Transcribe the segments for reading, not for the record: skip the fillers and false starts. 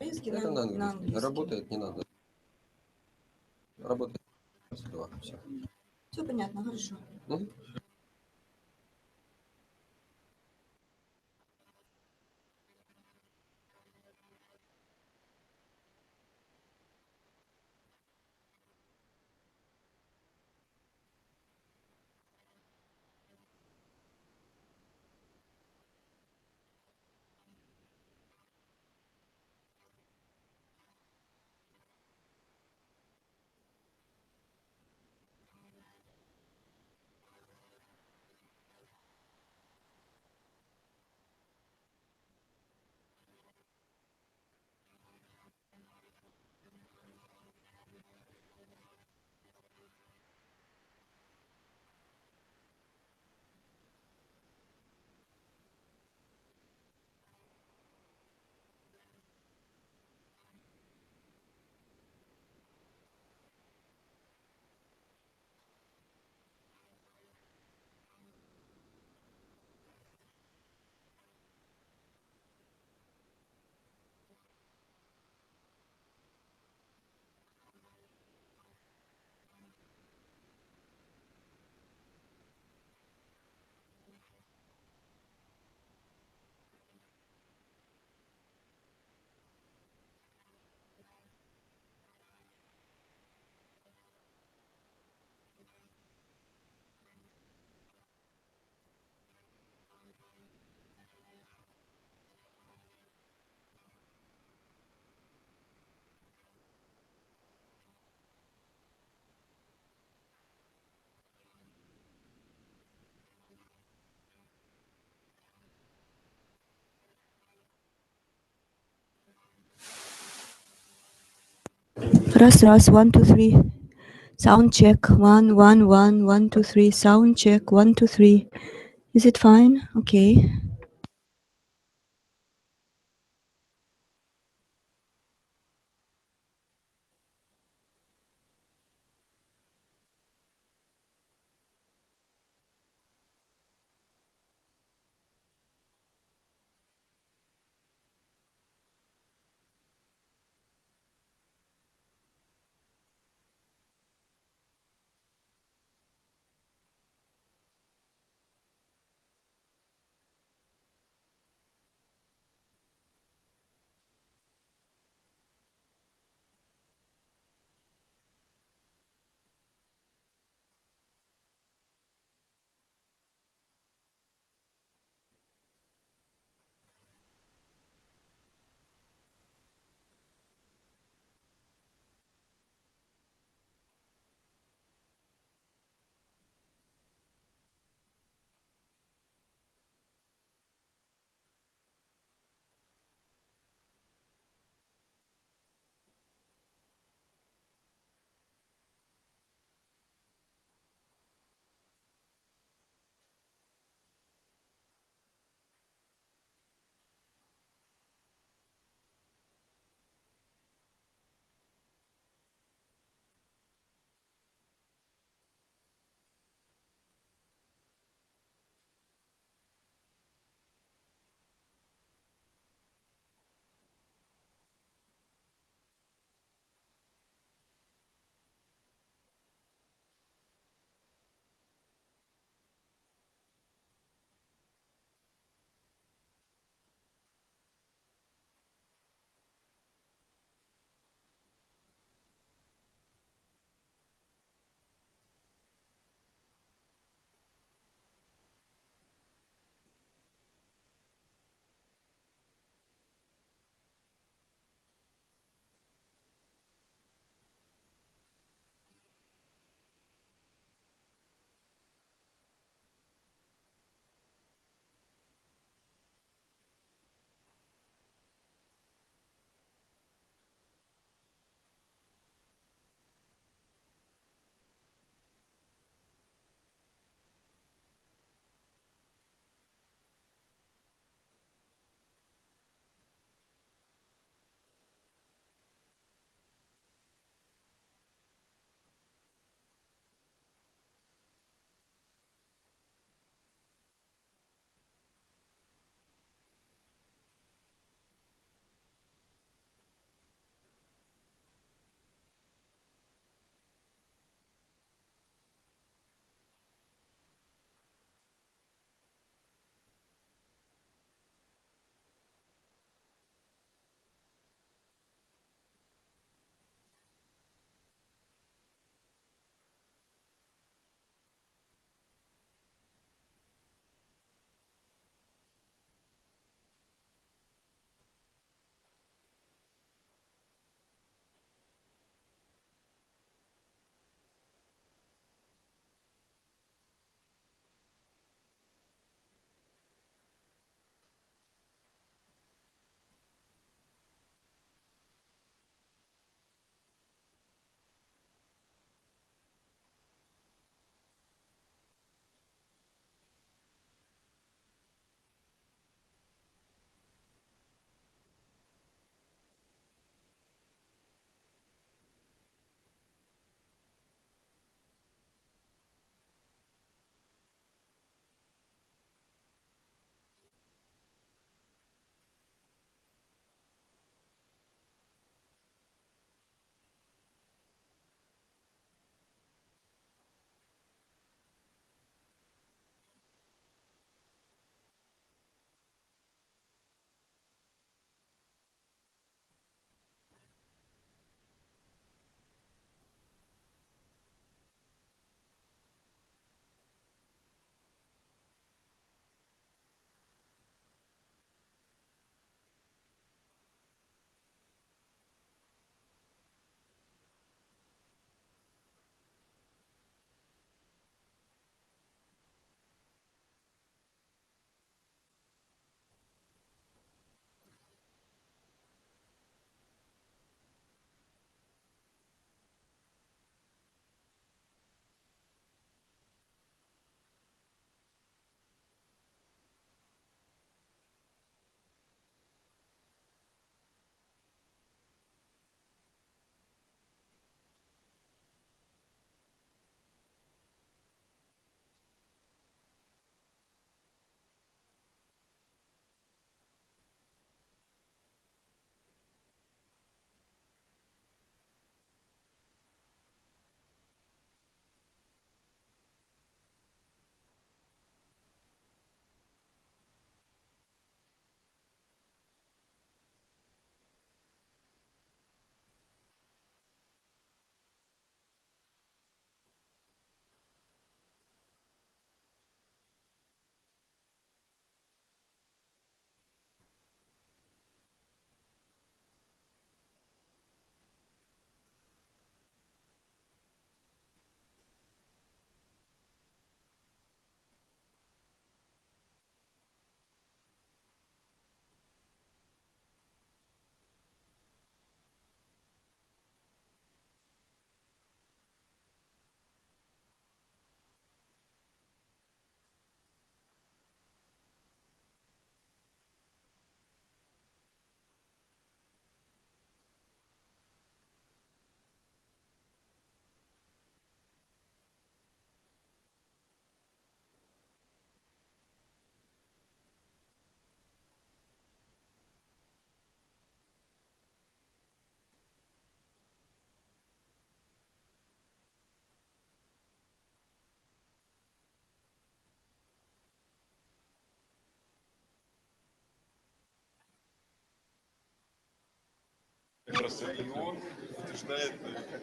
Это на английский. Работает, не надо. Работает. Все. Все понятно, хорошо. Ras, 1, 2, 3. Sound check. 1, 1, 1, 1, 2, 3. Sound check. 1, 2, 3. Is it fine? Okay.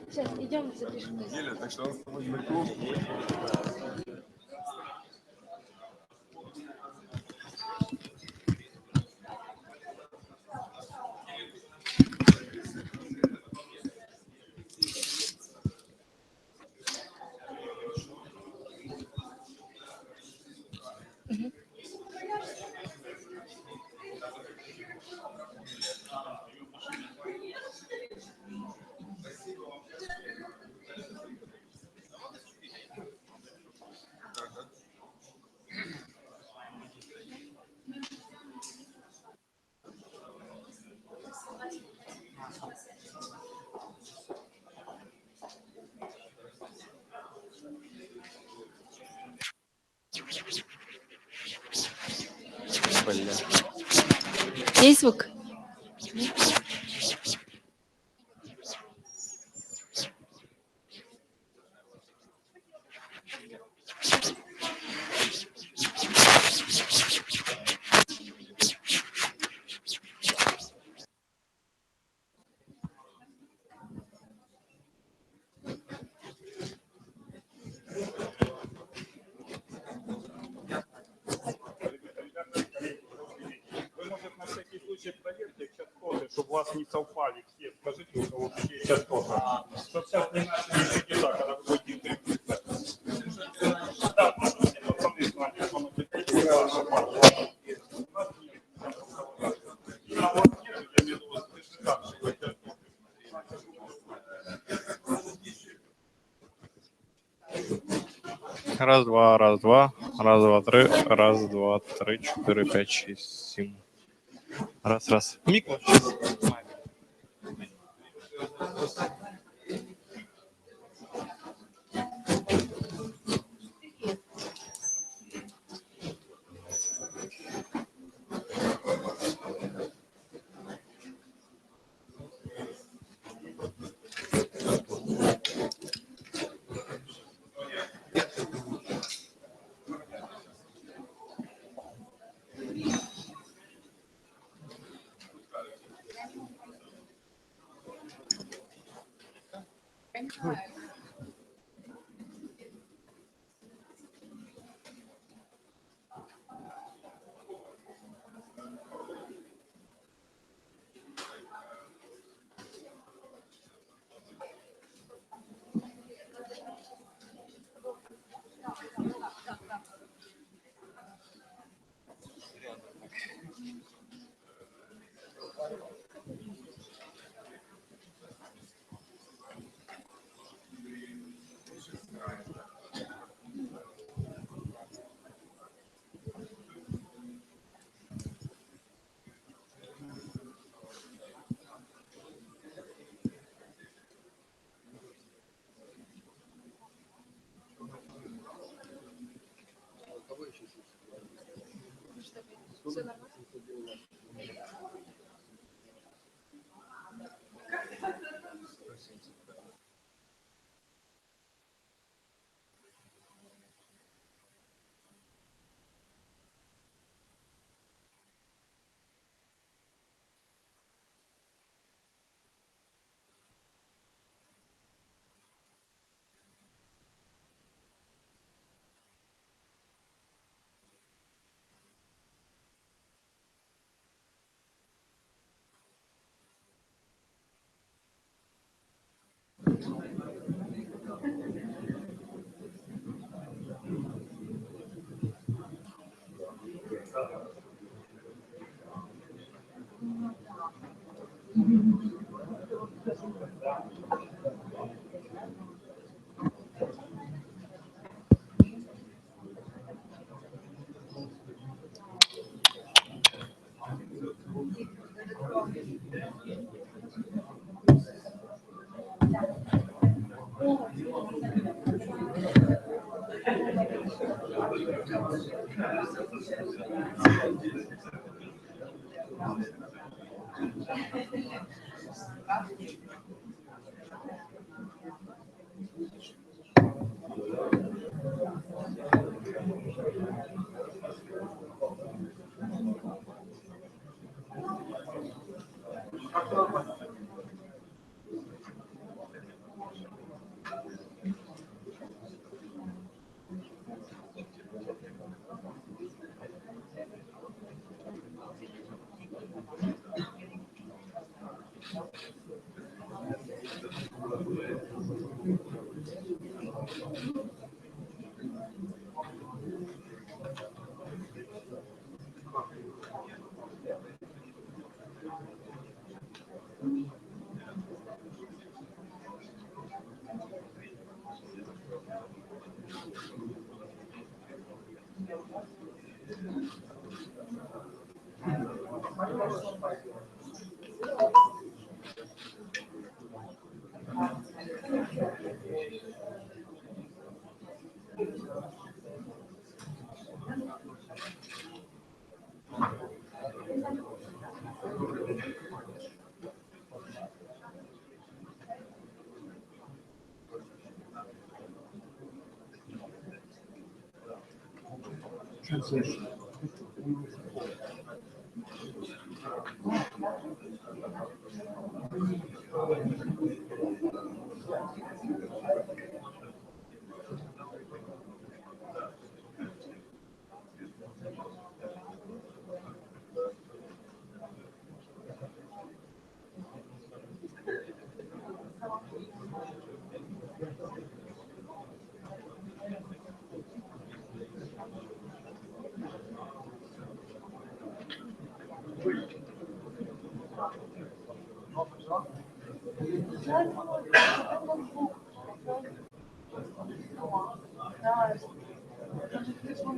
Сейчас идем запишем. Так что он с тобой знаком. Бля. Есть звук? Чтобы у вас не совпали все. Скажите, у кого какие частоты. Чтобы сейчас не начали идти так, когда вы будете интервью. Да, можете пацаны с нами, что мы хотите, ваша пара. Я вот нет, я имею в виду, слышишь, как Раз, два, раз, два, раз, два, три, 4, 5, 6, 7. Раз, раз. Микро.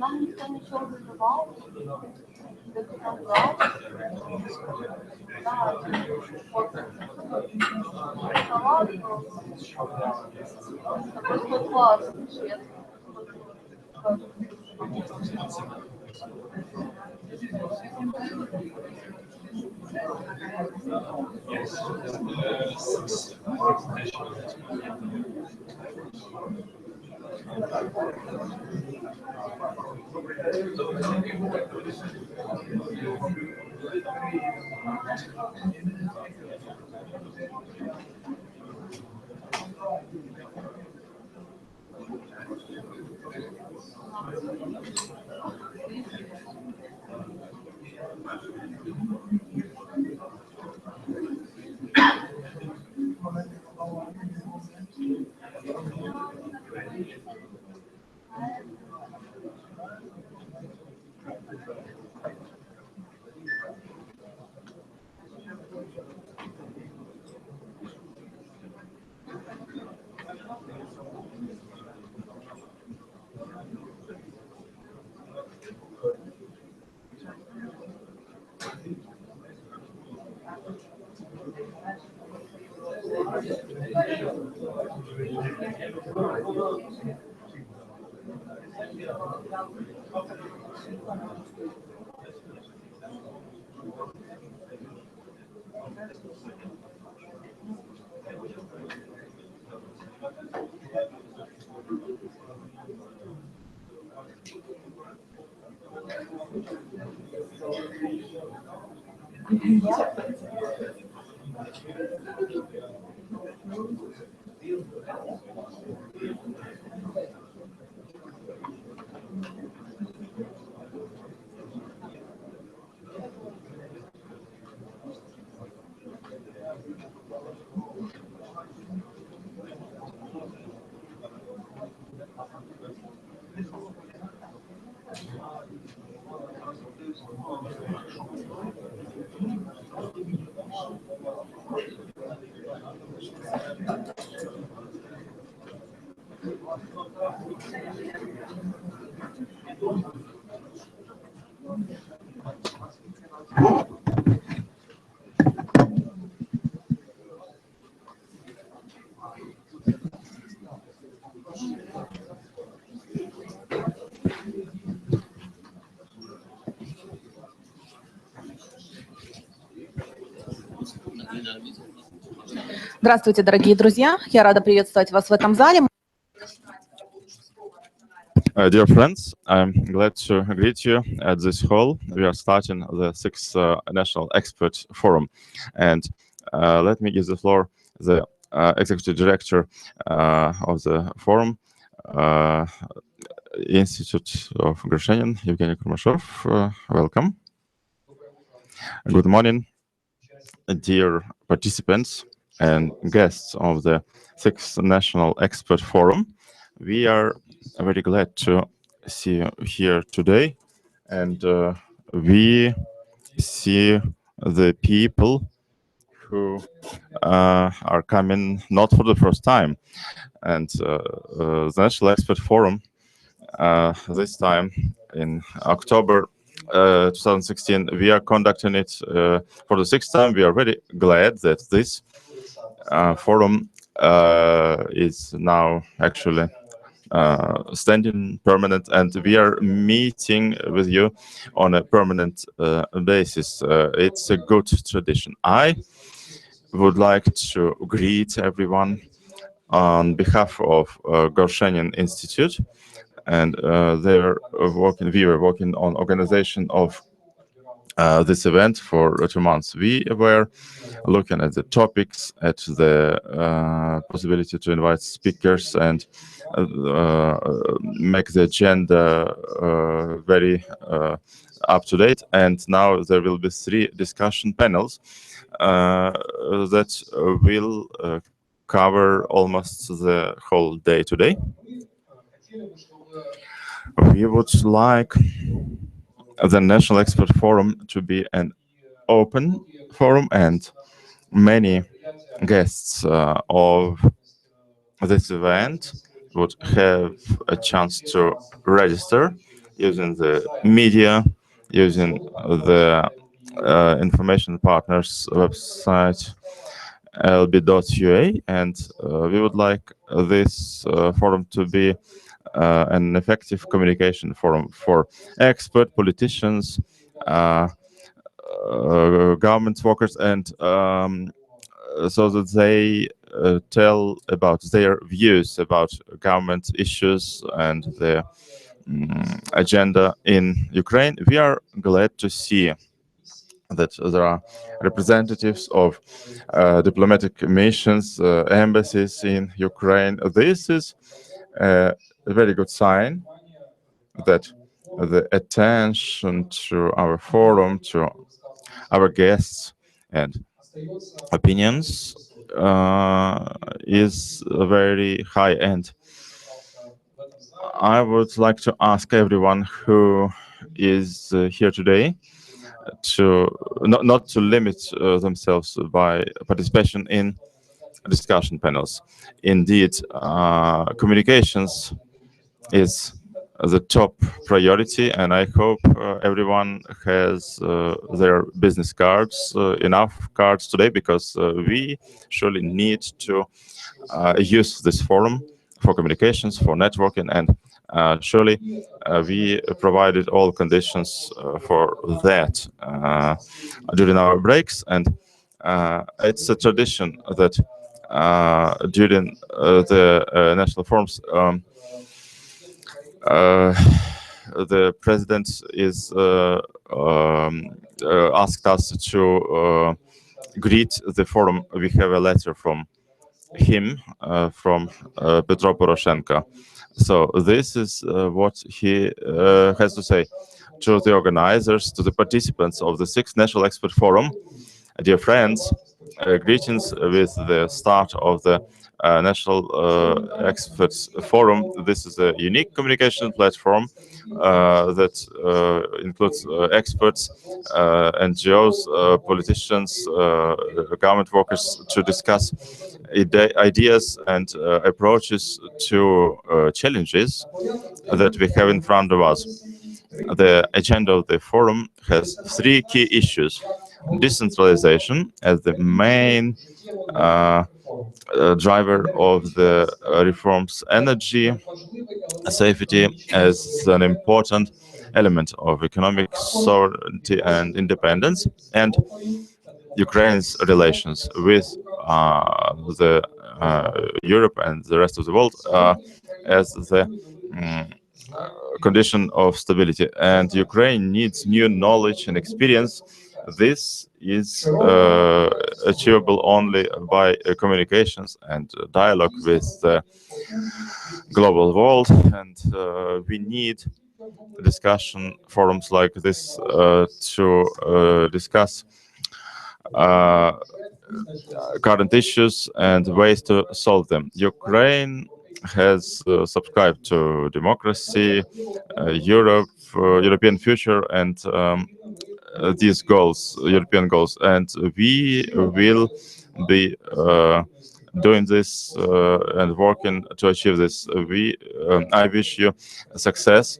Нам никто ничего не давал. Такой классный швед. Здравствуйте, дорогие друзья! Я рада приветствовать вас в этом зале. Dear friends, I'm glad to greet you at this hall. We are starting the 6th National Expert Forum. And let me give the floor the Executive Director of the forum, Institute of Grushenin, Evgeny Kurmashov. Welcome. Good morning, dear participants and guests of the 6th National Expert Forum. We are very glad to see you here today, and we see the people who are coming not for the first time. And the National Expert Forum this time in October 2016. We are conducting it for the 6th time. We are very glad that this forum is now actually standing permanent, and we are meeting with you on a permanent basis. It's a good tradition. I would like to greet everyone on behalf of Gorshenin Institute, and we were working on organization of this event for 2 months. We were looking at the topics, at the possibility to invite speakers and make the agenda very up to date. And now there will be 3 discussion panels that will cover almost the whole day today. We would like the National Expert Forum to be an open forum, and many guests of this event would have a chance to register using the media, using the information partners website lb.ua, and we would like this forum to be an effective communication forum for expert politicians, government workers, and so that they tell about their views about government issues and their agenda in Ukraine. We are glad to see that there are representatives of diplomatic missions, embassies in Ukraine. This is a very good sign that the attention to our forum, to our guests and opinions is very high. And I would like to ask everyone who is here today to not to limit themselves by participation in discussion panels. Indeed, communications is the top priority, and I hope everyone has their business cards, enough cards today, because we surely need to use this forum for communications, for networking, and surely we provided all conditions for that during our breaks. And it's a tradition that during the national forums, the president is asked us to greet the forum. We have a letter from him, from Petro Poroshenko. So this is what he has to say to the organizers, to the participants of the 6th National Expert Forum. Dear friends, greetings with the start of the National Experts Forum. This is a unique communication platform that includes experts, NGOs, politicians, government workers to discuss ideas and approaches to challenges that we have in front of us. The agenda of the forum has 3 key issues: decentralization as the main driver of the reforms, energy safety as an important element of economic sovereignty and independence, and Ukraine's relations with the Europe and the rest of the world as the condition of stability. And Ukraine needs new knowledge and experience. This is achievable only by communications and dialogue with the global world, and we need discussion forums like this to discuss current issues and ways to solve them. Ukraine has subscribed to democracy, European future, and these goals, European goals, and we will be doing this and working to achieve this. I wish you success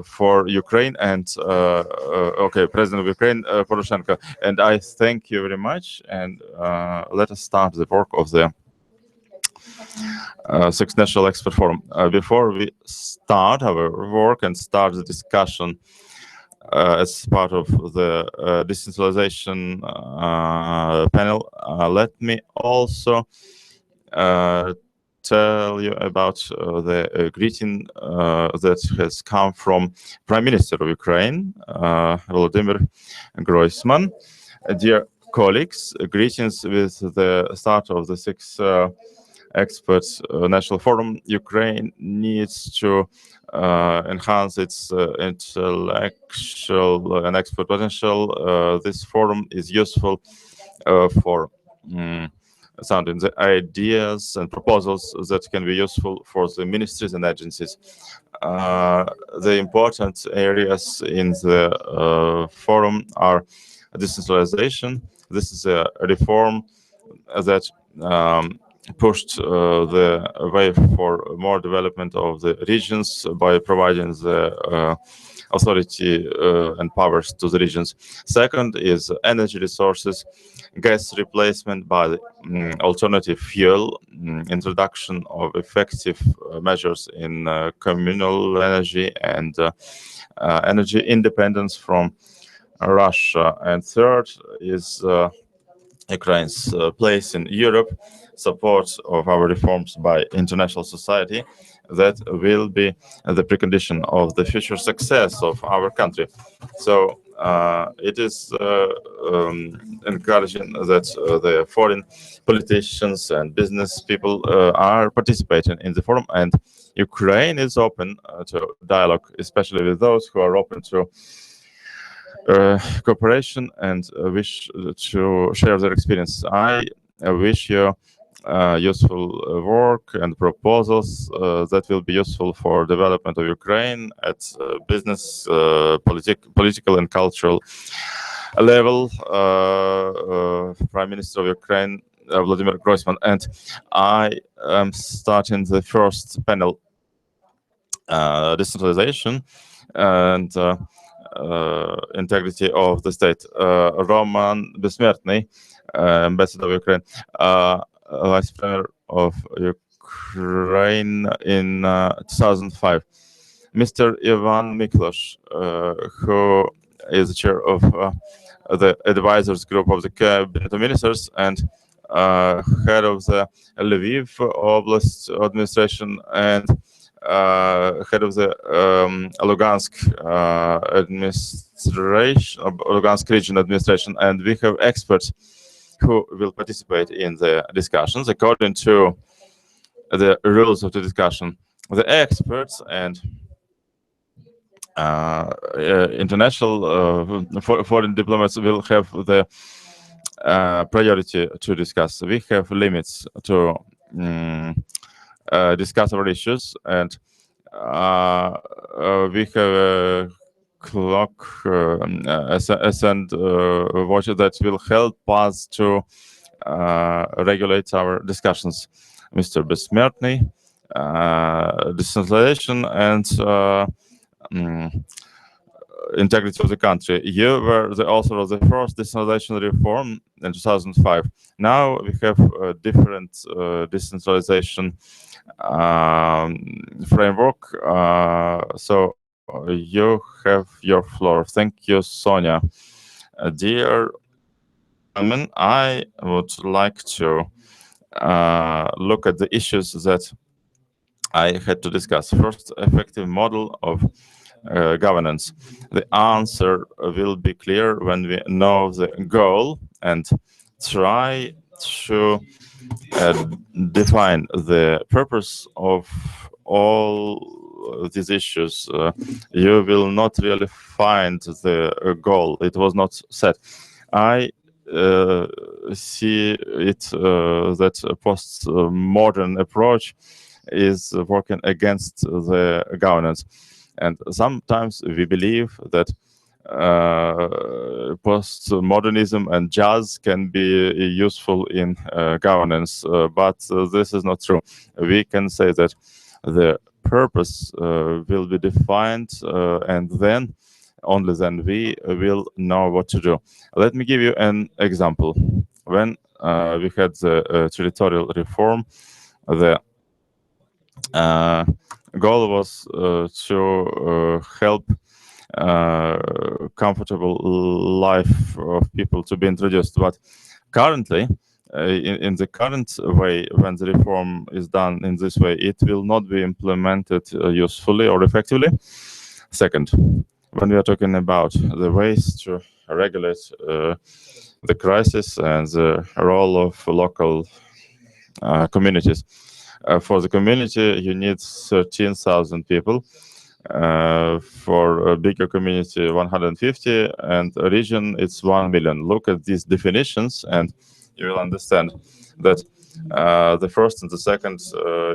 for Ukraine and President of Ukraine, Poroshenko. And I thank you very much. And let us start the work of the Sixth National Expert Forum. Before we start our work and start the discussion as part of the decentralization panel, let me also tell you about the greeting that has come from Prime Minister of Ukraine, Volodymyr Groysman. Dear colleagues, greetings with the start of the Sixth Experts National Forum. Ukraine needs to enhance its intellectual and expert potential. This forum is useful for sounding the ideas and proposals that can be useful for the ministries and agencies. The important areas in the forum are decentralization. This is a reform that pushed the way for more development of the regions by providing the authority and powers to the regions. Second is energy resources, gas replacement by alternative fuel, introduction of effective measures in communal energy, and energy independence from Russia. And third is Ukraine's place in Europe, support of our reforms by international society that will be the precondition of the future success of our country. So it is encouraging that the foreign politicians and business people are participating in the forum, and Ukraine is open to dialogue, especially with those who are open to cooperation and wish to share their experience. I wish you useful work and proposals that will be useful for development of Ukraine at business, political and cultural level. Prime Minister of Ukraine, Volodymyr Groysman, and I am starting the first panel, decentralization and integrity of the state. Roman Besmertny, Ambassador of Ukraine, Vice Premier of Ukraine in 2005. Mr. Ivan Miklos, who is the chair of the advisors group of the Cabinet of Ministers and head of the Lviv Oblast administration and head of the Lugansk administration, Lugansk region administration, and we have experts who will participate in the discussions according to the rules of the discussion. The experts and international foreign diplomats will have the priority to discuss. We have limits to discuss our issues, and we have a clock and watch that will help us to regulate our discussions. Mr. Besmertny, decentralization and integrity of the country. You were the author of the first decentralization reform in 2005. Now we have a different decentralization framework. So you have your floor. Thank you, Sonia. Dear gentlemen, I would like to look at the issues that I had to discuss. First, effective model of governance. The answer will be clear when we know the goal and try to define the purpose of all these issues. You will not really find the goal. It was not set. I see it that a post-modern approach is working against the governance. And sometimes we believe that postmodernism and jazz can be useful in governance, but this is not true. We can say that the purpose will be defined, and then only then we will know what to do. Let me give you an example. When we had the territorial reform, the goal was to help comfortable life of people to be introduced. But currently, in the current way, when the reform is done in this way, it will not be implemented usefully or effectively. Second, when we are talking about the ways to regulate the crisis and the role of local communities. For the community, you need 13,000 people. For a bigger community, 150, and a region, it's 1 million. Look at these definitions, and you will understand that the first and the second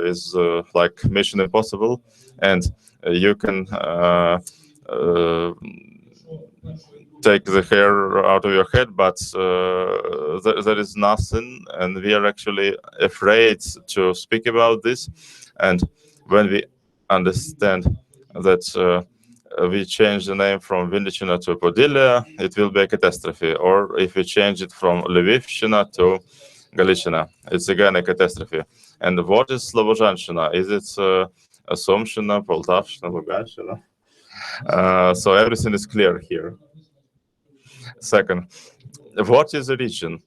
is like Mission Impossible, and you can take the hair out of your head, but there is nothing, and we are actually afraid to speak about this. And when we understand that we change the name from Vinnychina to Podillia, it will be a catastrophe. Or if we change it from Lvivshchina to Galiciana, it's again a catastrophe. And what is Slobozhanщина? Is it Sumshchina, Poltavshchina, Luganshchina? So everything is clear here. Second, what is a region?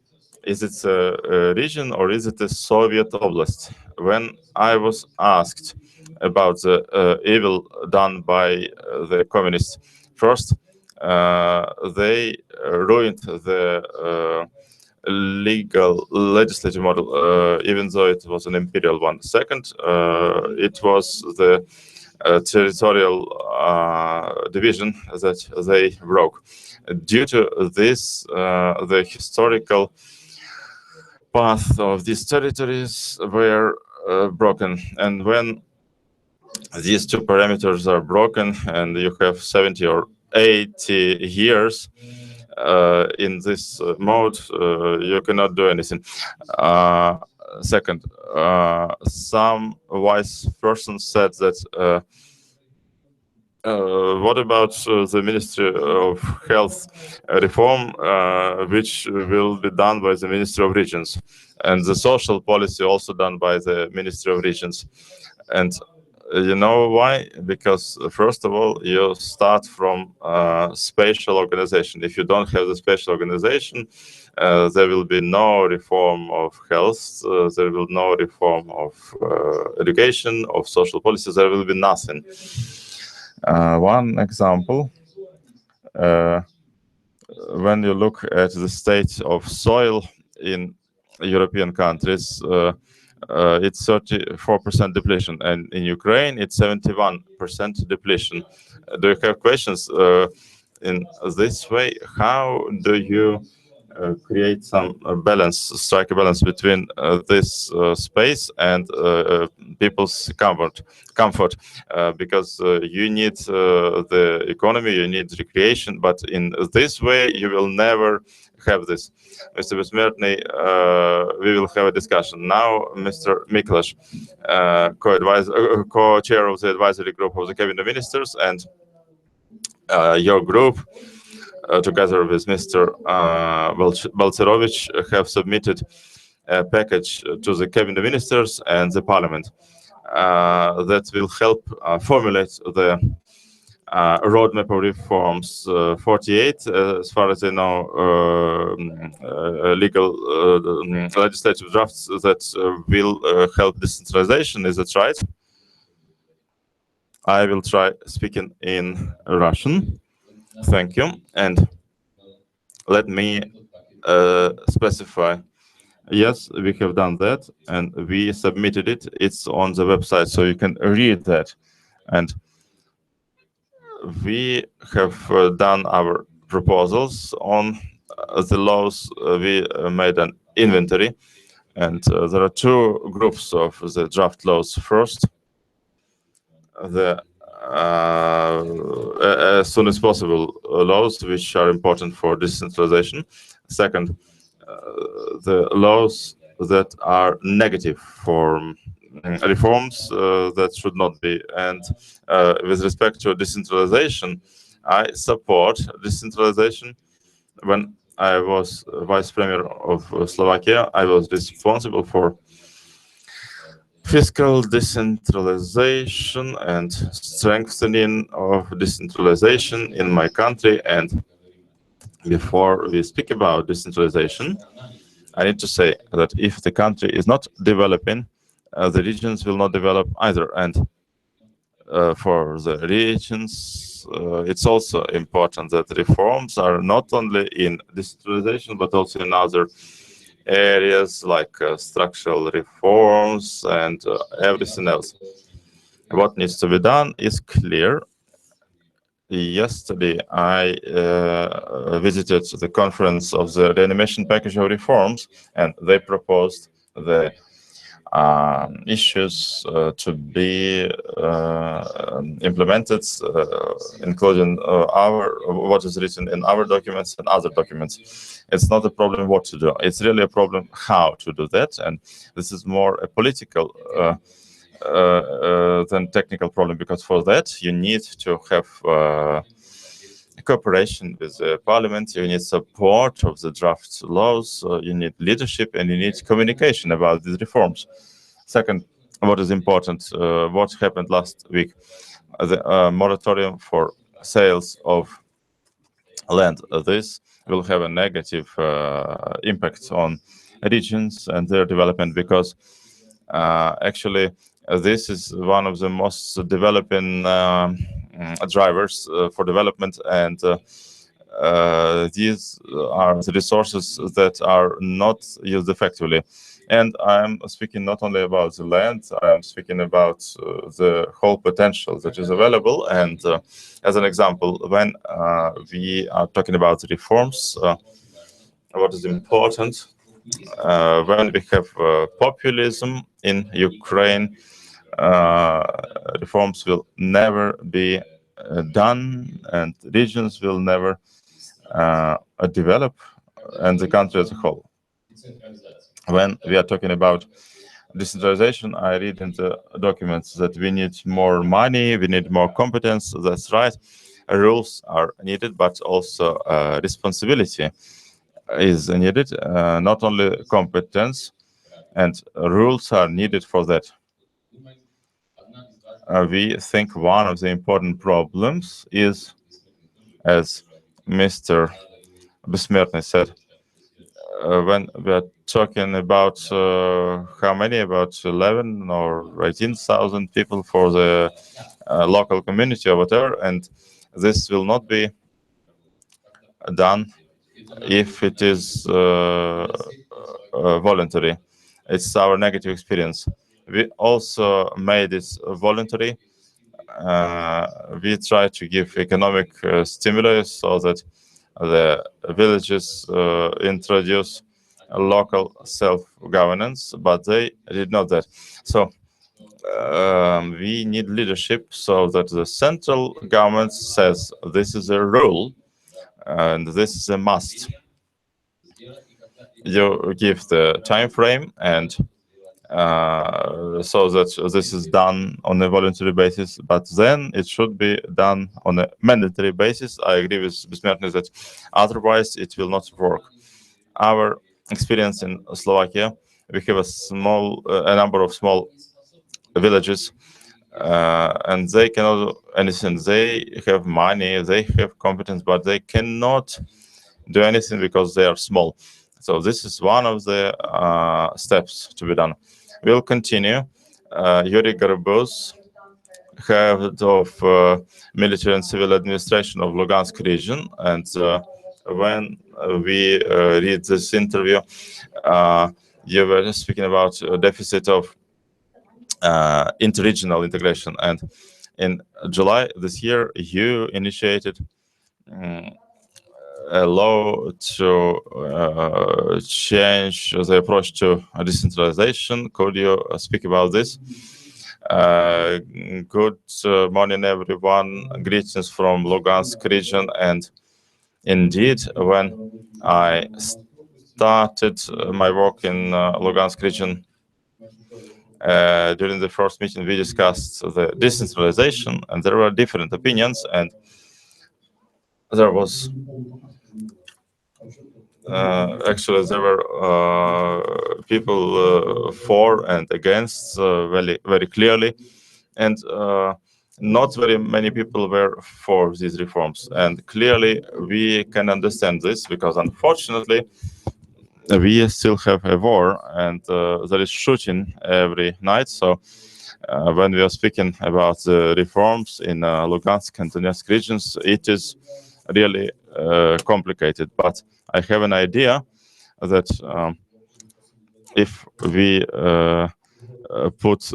Is it a region or is it a Soviet oblast? When I was asked about the evil done by the communists, first, they ruined the legal legislative model, even though it was an imperial one. Second, it was the territorial division that they broke. Due to this, the historical path of these territories were broken. And when these two parameters are broken and you have 70 or 80 years in this mode, you cannot do anything. Second, some wise person said that what about the Ministry of Health reform, which will be done by the Ministry of Regions, and the social policy also done by the Ministry of Regions? And you know why? Because first of all, you start from spatial organization. If you don't have the spatial organization, there will be no reform of health, there will be no reform of education, of social policies, there will be nothing. One example, when you look at the state of soil in European countries, it's 34% depletion, and in Ukraine it's 71% depletion. Do you have questions in this way? How do you create some balance, strike a balance between this space and people's comfort? Because you need the economy, you need recreation, but in this way you will never have this. Mr. Besmertny, we will have a discussion. Now, Mr. Miklas, co-chair of the advisory group of the Cabinet of Ministers, and your group, together with Mr. Balcerovich, have submitted a package to the Cabinet of Ministers and the Parliament that will help formulate the roadmap of reforms 48, as far as I know, legal legislative drafts that will help decentralization. Is that right? I will try speaking in Russian. Thank you. And let me specify. Yes, we have done that, and we submitted it. It's on the website, so you can read that. And we have done our proposals on the laws. We made an inventory, and there are two groups of the draft laws. First, the as soon as possible laws which are important for decentralization. Second, the laws that are negative for reforms that should not be. And with respect to decentralization, I support decentralization. When I was vice premier of Slovakia, I was responsible for fiscal decentralization and strengthening of decentralization in my country. And before we speak about decentralization, I need to say that if the country is not developing, the regions will not develop either. And for the regions, it's also important that reforms are not only in decentralization, but also in other areas like structural reforms and everything else. What needs to be done is clear. Yesterday, I visited the conference of the reanimation package of reforms, and they proposed the issues to be implemented, including what is written in our documents and other documents. It's not a problem what to do. It's really a problem how to do that, and this is more a political than technical problem, because for that you need to have cooperation with the parliament, you need support of the draft laws, you need leadership, and you need communication about these reforms. Second, what is important, what happened last week, the moratorium for sales of land. This will have a negative impact on regions and their development, because actually this is one of the most developing drivers for development, and these are the resources that are not used effectively. And I'm speaking not only about the land, I'm speaking about the whole potential that is available. And as an example, when we are talking about reforms, what is important, when we have populism in Ukraine, reforms will never be done, and regions will never develop, and the country as a whole. When we are talking about decentralization, I read in the documents that we need more money, we need more competence. That's right. Rules are needed, but also responsibility is needed, not only competence, and rules are needed for that. We think one of the important problems is, as Mr. Besmertny said, when we are talking about how many, about 11 or 18,000 people for the local community or whatever, and this will not be done if it is voluntary. It's our negative experience. We also made it voluntary. We try to give economic stimulus so that the villages introduce a local self-governance, but they did not that. So we need leadership so that the central government says this is a rule and this is a must. You give the time frame, and so that this is done on a voluntary basis, but then it should be done on a mandatory basis. I agree with Besmertny that otherwise it will not work. Our experience in Slovakia, we have a number of small villages, and they cannot do anything. They have money, they have competence, but they cannot do anything because they are small. So this is one of the steps to be done. We'll continue. Yuri Garabuz, head of military and civil administration of Lugansk region, and when we read this interview, you were speaking about a deficit of interregional integration, and in July this year, you initiated a law to change the approach to decentralization. Could you speak about this? Good morning, everyone. Greetings from Lugansk region. And indeed, when I started my work in Lugansk region, during the first meeting, we discussed the decentralization, and there were different opinions, and there was actually there were people for and against very clearly, and not very many people were for these reforms. And clearly we can understand this, because unfortunately we still have a war, and there is shooting every night. So when we are speaking about the reforms in Lugansk and Donetsk regions, it is really complicated. But I have an idea that if we put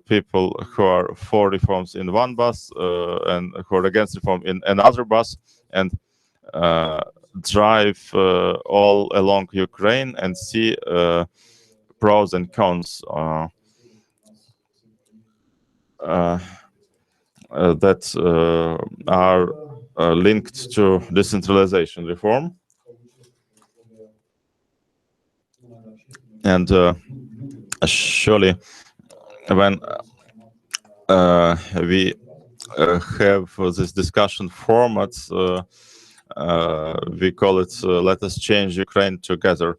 people who are for reforms in one bus and who are against reform in another bus, and drive all along Ukraine and see pros and cons that are linked to decentralization reform. And surely when we have this discussion format, we call it "Let us change Ukraine together."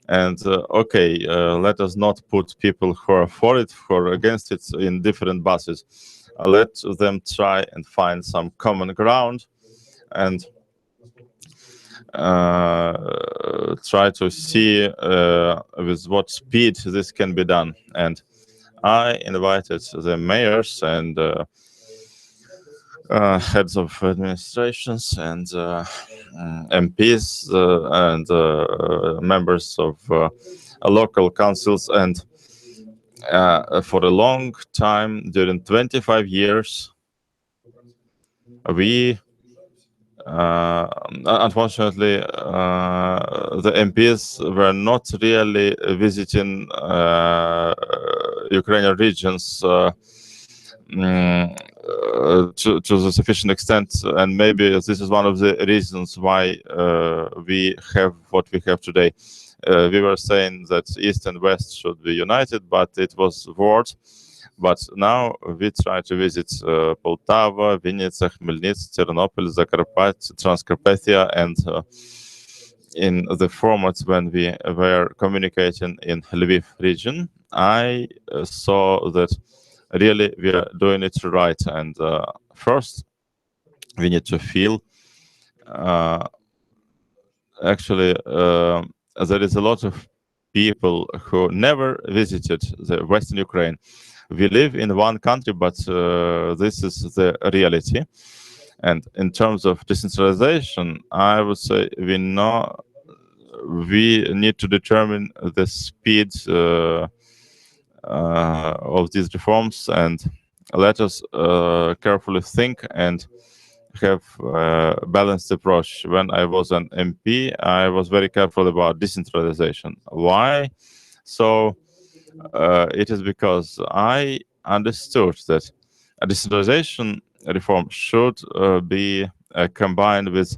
And okay, let us not put people who are for it, who are against it in different buses. Let them try and find some common ground, and try to see with what speed this can be done. And I invited the mayors and heads of administrations and MPs and members of local councils, and for a long time, during 25 years, we unfortunately the MPs were not really visiting Ukrainian regions to the sufficient extent, and maybe this is one of the reasons why we have what we have today. We were saying that East and West should be united, but it was words. But now we try to visit Poltava, Vinnytsia, Khmelnytsk, Ternopil, Zakarpattia, Transcarpathia, and in the format when we were communicating in Lviv region, I saw that really we are doing it right. And first, we need to feel actually there is a lot of people who never visited the Western Ukraine. We live in one country, but this is the reality. And in terms of decentralization, I would say we need to determine the speed of these reforms, and let us carefully think and have a balanced approach. When I was an MP, I was very careful about decentralization. Why? So it is because I understood that a decentralization reform should be combined with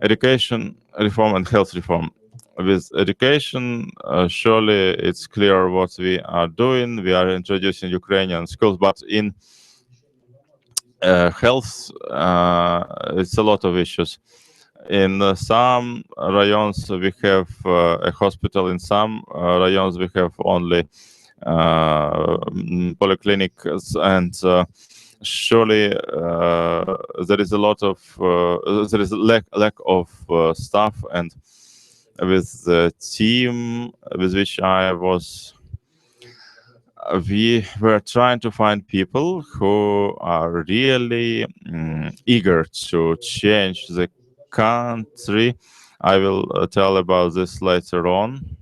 education reform and health reform. With education, surely it's clear what we are doing. We are introducing Ukrainian schools, but in health, it's a lot of issues. In some rayons, we have a hospital. In some rayons, we have only polyclinics, and surely there is a lot of there is a lack of staff. And with the team with which I was, we were trying to find people who are really eager to change the country. I will tell about this later on.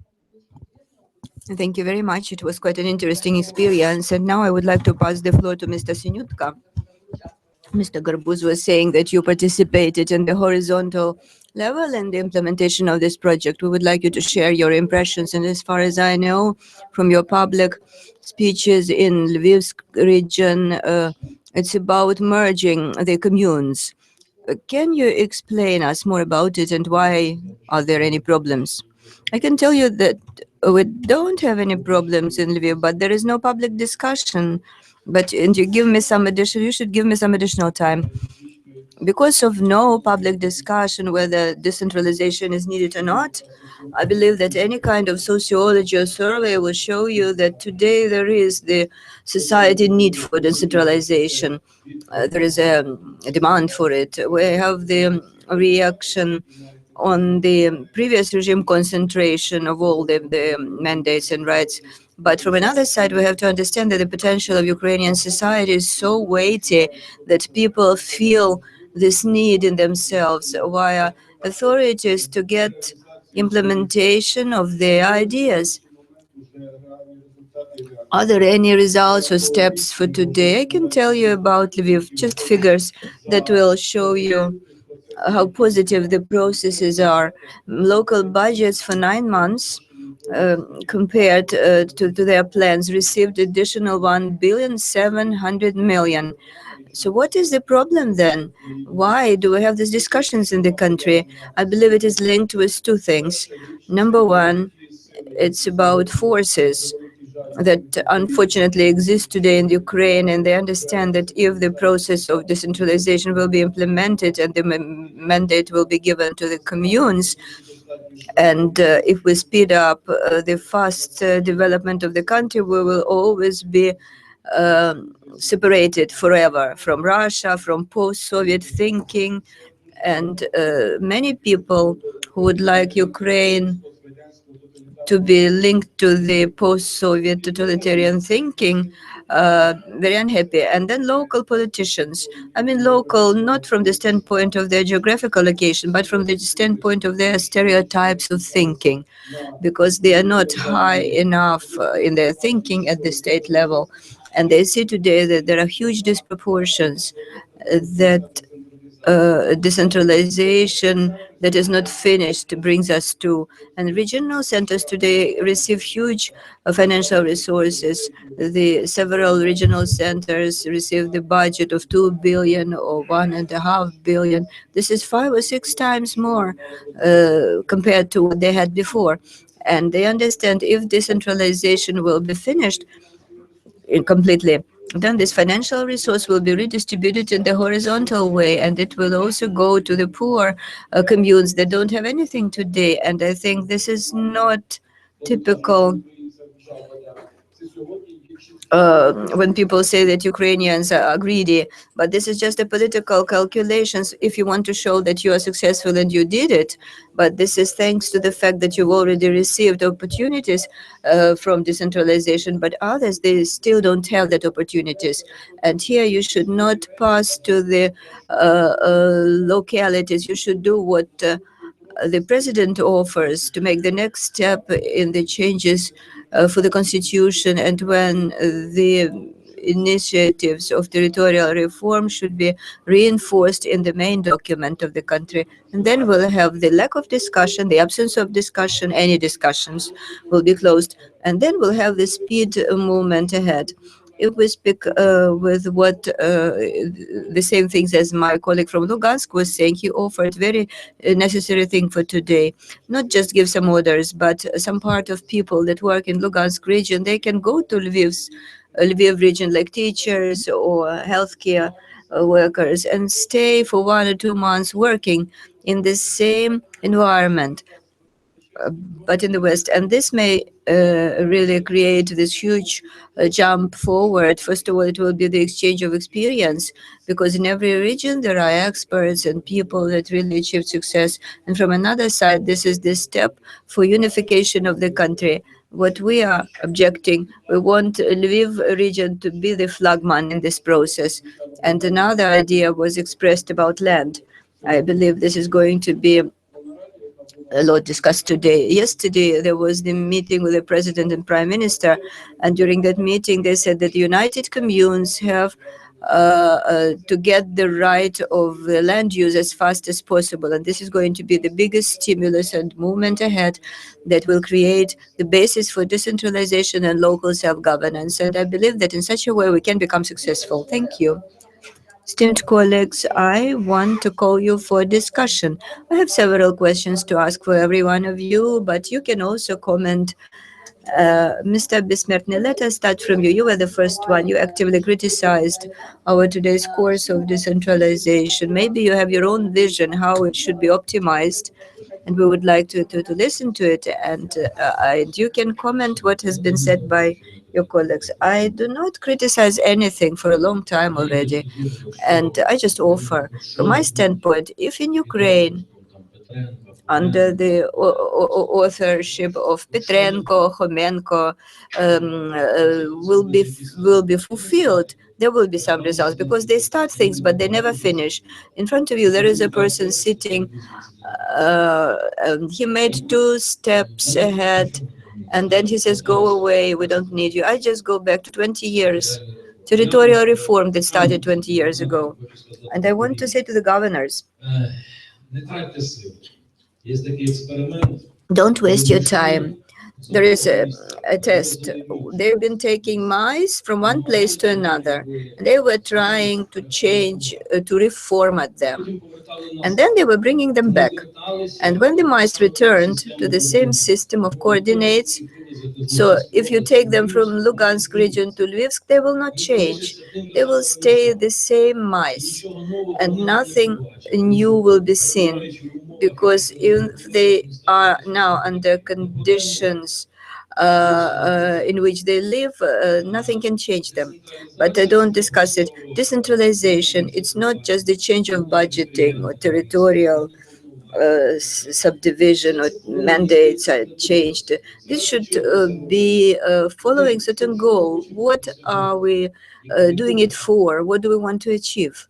Thank you very much. It was quite an interesting experience. And now I would like to pass the floor to Mr. Sinyutka. Mr. Garbuz was saying that you participated in the horizontal level in the implementation of this project. We would like you to share your impressions. And as far as I know, from your public speeches in Lviv's region, it's about merging the communes. Can you explain us more about it and why are there any problems? I can tell you that we don't have any problems in Lviv, but there is no public discussion. And you give me some additional, you should give me some additional time. Because of no public discussion whether decentralization is needed or not, I believe that any kind of sociology or survey will show you that today there is the society need for decentralization. There is a demand for it. We have the reaction on the previous regime concentration of all the mandates and rights. But from another side, we have to understand that the potential of Ukrainian society is so weighty that people feel this need in themselves via authorities to get implementation of their ideas. Are there any results or steps for today? I can tell you about Lviv, just figures that will show you how positive the processes are. Local budgets for 9 months compared to their plans received additional 1.7 billion. So what is the problem then? Why do we have these discussions in the country? I believe it is linked with two things. Number one, it's about forces that unfortunately exist today in Ukraine, and they understand that if the process of decentralization will be implemented and the mandate will be given to the communes, and if we speed up the fast development of the country, we will always be separated forever from Russia, from post-Soviet thinking, and many people who would like Ukraine to be linked to the post-Soviet totalitarian thinking, very unhappy. And then local politicians, I mean local not from the standpoint of their geographical location, but from the standpoint of their stereotypes of thinking, because they are not high enough in their thinking at the state level. And they see today that there are huge disproportions, that decentralization that is not finished brings us to. And regional centers today receive huge financial resources. The several regional centers receive the budget of 2 billion or 1.5 billion. This is 5 or 6 times more compared to what they had before. And they understand if decentralization will be finished completely, then this financial resource will be redistributed in the horizontal way, and it will also go to the poor communes that don't have anything today. And I think this is not typical when people say that Ukrainians are greedy, but this is just a political calculations if you want to show that you are successful and you did it. But this is thanks to the fact that you've already received opportunities from decentralization, but others, they still don't have that opportunities. And here you should not pass to the localities. You should do what the president offers to make the next step in the changes for the constitution, and when the initiatives of territorial reform should be reinforced in the main document of the country. And then we'll have the lack of discussion, the absence of discussion, any discussions will be closed. And then we'll have the speed movement ahead. If we speak with what the same things as my colleague from Lugansk was saying, he offered very necessary thing for today. Not just give some orders, but some part of people that work in Lugansk region, they can go to Lviv region, like teachers or healthcare workers, and stay for 1 or 2 months working in the same environment, but in the West. And this may really create this huge jump forward. First of all, it will be the exchange of experience, because in every region there are experts and people that really achieve success. And from another side, this is the step for unification of the country. What we are objecting, we want Lviv region to be the flagman in this process. And another idea was expressed about land. I believe this is going to be a lot discussed today. Yesterday, there was the meeting with the president and prime minister, and during that meeting, they said that the United Communes have to get the right of the land use as fast as possible. And this is going to be the biggest stimulus and movement ahead that will create the basis for decentralization and local self-governance. And I believe that in such a way we can become successful. Thank you. Esteemed colleagues, I want to call you for discussion. I have several questions to ask for every one of you, but you can also comment. Mr. Besmertny, let us start from you. You were the first one. You actively criticized our today's course of decentralization. Maybe you have your own vision how it should be optimized, and we would like to listen to it. And you can comment what has been said by your colleagues. I do not criticize anything for a long time already, and I just offer, from my standpoint, if in Ukraine, under the authorship of Petrenko, Khomenko, will be fulfilled, there will be some results, because they start things but they never finish. In front of you there is a person sitting, and he made 2 steps ahead, and then he says, go away, we don't need you. I just go back to 20 years territorial reform that started 20 years ago. And I want to say to the governors, don't waste your time. There is a test. They've been taking mice from one place to another. They were trying to change, to reformat them. And then they were bringing them back. And when the mice returned to the same system of coordinates, so if you take them from Lugansk region to Lvivsk, they will not change. They will stay the same mice, and nothing new will be seen, because if they are now under conditions in which they live, nothing can change them. But I don't discuss it. Decentralization, it's not just the change of budgeting or territorial subdivision or mandates are changed. This should be following certain goal. What are we doing it for? What do we want to achieve?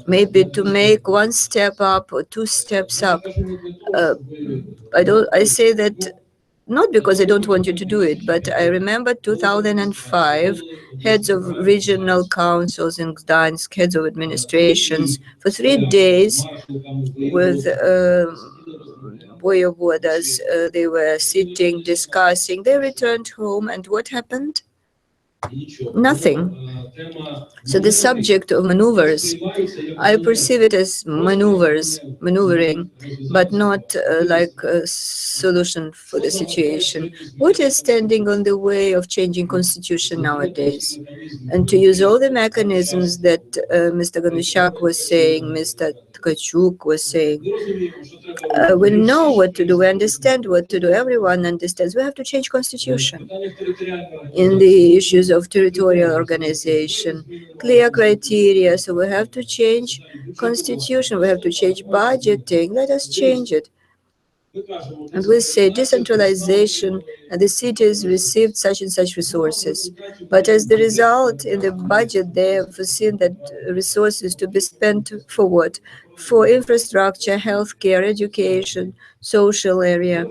Maybe to make 1 step up or 2 steps up. I say that not because I don't want you to do it, but I remember 2005, heads of regional councils in Gdansk, heads of administrations, for 3 days with voyevodas, they were sitting, discussing. They returned home, and what happened? Nothing. So the subject of maneuvers, I perceive it as maneuvering, but not like a solution for the situation. What is standing on the way of changing constitution nowadays? And to use all the mechanisms that Mr. Ganushak was saying, Mr. Tkachuk was saying, we know what to do, we understand what to do, everyone understands. We have to change constitution in the issues of territorial organization, clear criteria. So we have to change constitution, we have to change budgeting. Let us change it. And we say decentralization, and the cities received such and such resources. But as the result, in the budget, they have foreseen that resources to be spent for what? For infrastructure, healthcare, education, social area.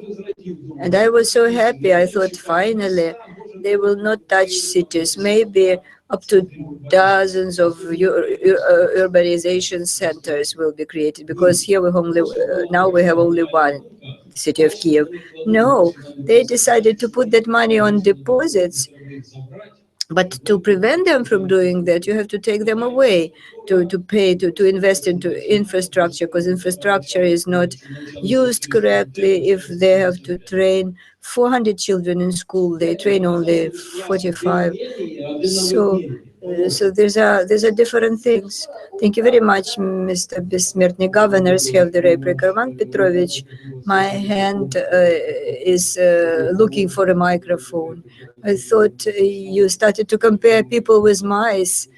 And I was so happy. I thought, finally, they will not touch cities. Maybe up to dozens of urbanization centers will be created, because here we only now we have only one, the city of Kiev. No, they decided to put that money on deposits. But to prevent them from doing that, you have to take them away, to pay, to invest into infrastructure, because infrastructure is not used correctly. If they have to train 400 children in school, they train only 45. So these are different things. Thank you very much, Mr. Besmertny. Governors have the replica. Roman Petrovich, my hand is looking for a microphone. I thought you started to compare people with mice.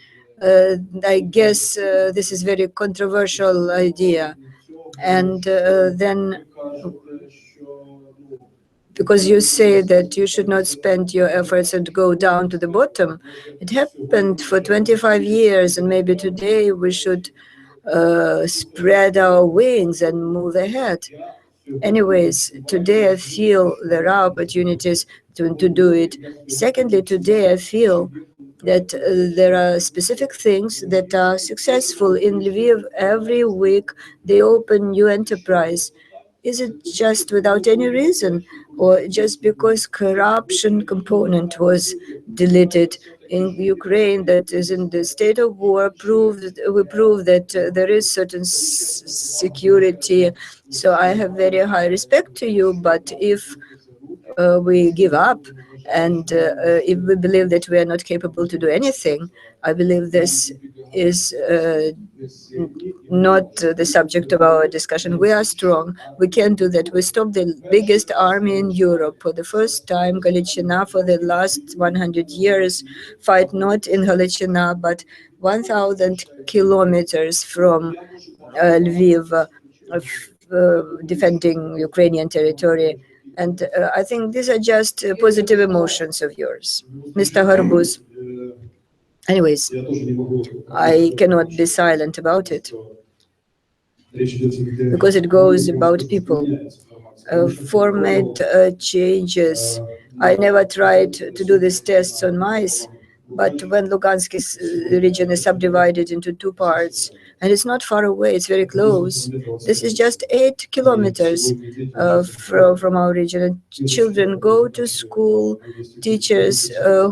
I guess this is very controversial idea. And then, because you say that you should not spend your efforts and go down to the bottom. It happened for 25 years, and maybe today we should spread our wings and move ahead. Anyways, today I feel there are opportunities to do it. Secondly, today I feel that there are specific things that are successful in Lviv. Every week they open new enterprise. Is it just without any reason, or just because corruption component was deleted? In Ukraine, that is in the state of war, we prove that there is certain security. So I have very high respect to you, but if we give up, and if we believe that we are not capable to do anything, I believe this is not the subject of our discussion. We are strong. We can do that. We stopped the biggest army in Europe for the first time. Galiciana for the last 100 years fight not in Galiciana, but 1,000 kilometers from Lviv, defending Ukrainian territory. And I think these are just positive emotions of yours. Mr. Harbuz. Anyways, I cannot be silent about it because it goes about people. Format changes. I never tried to do these tests on mice, but when Lugansk region is subdivided into two parts, and it's not far away, it's very close. This is just 8 kilometers from our region. Children go to school. Teachers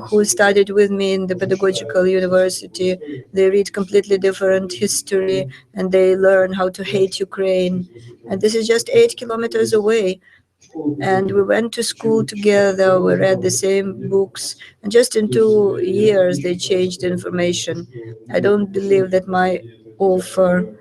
who studied with me in the pedagogical university, they read completely different history, and they learn how to hate Ukraine. And this is just 8 kilometers away. And we went to school together, we read the same books, and just in 2 years they changed the information. I don't believe that my offer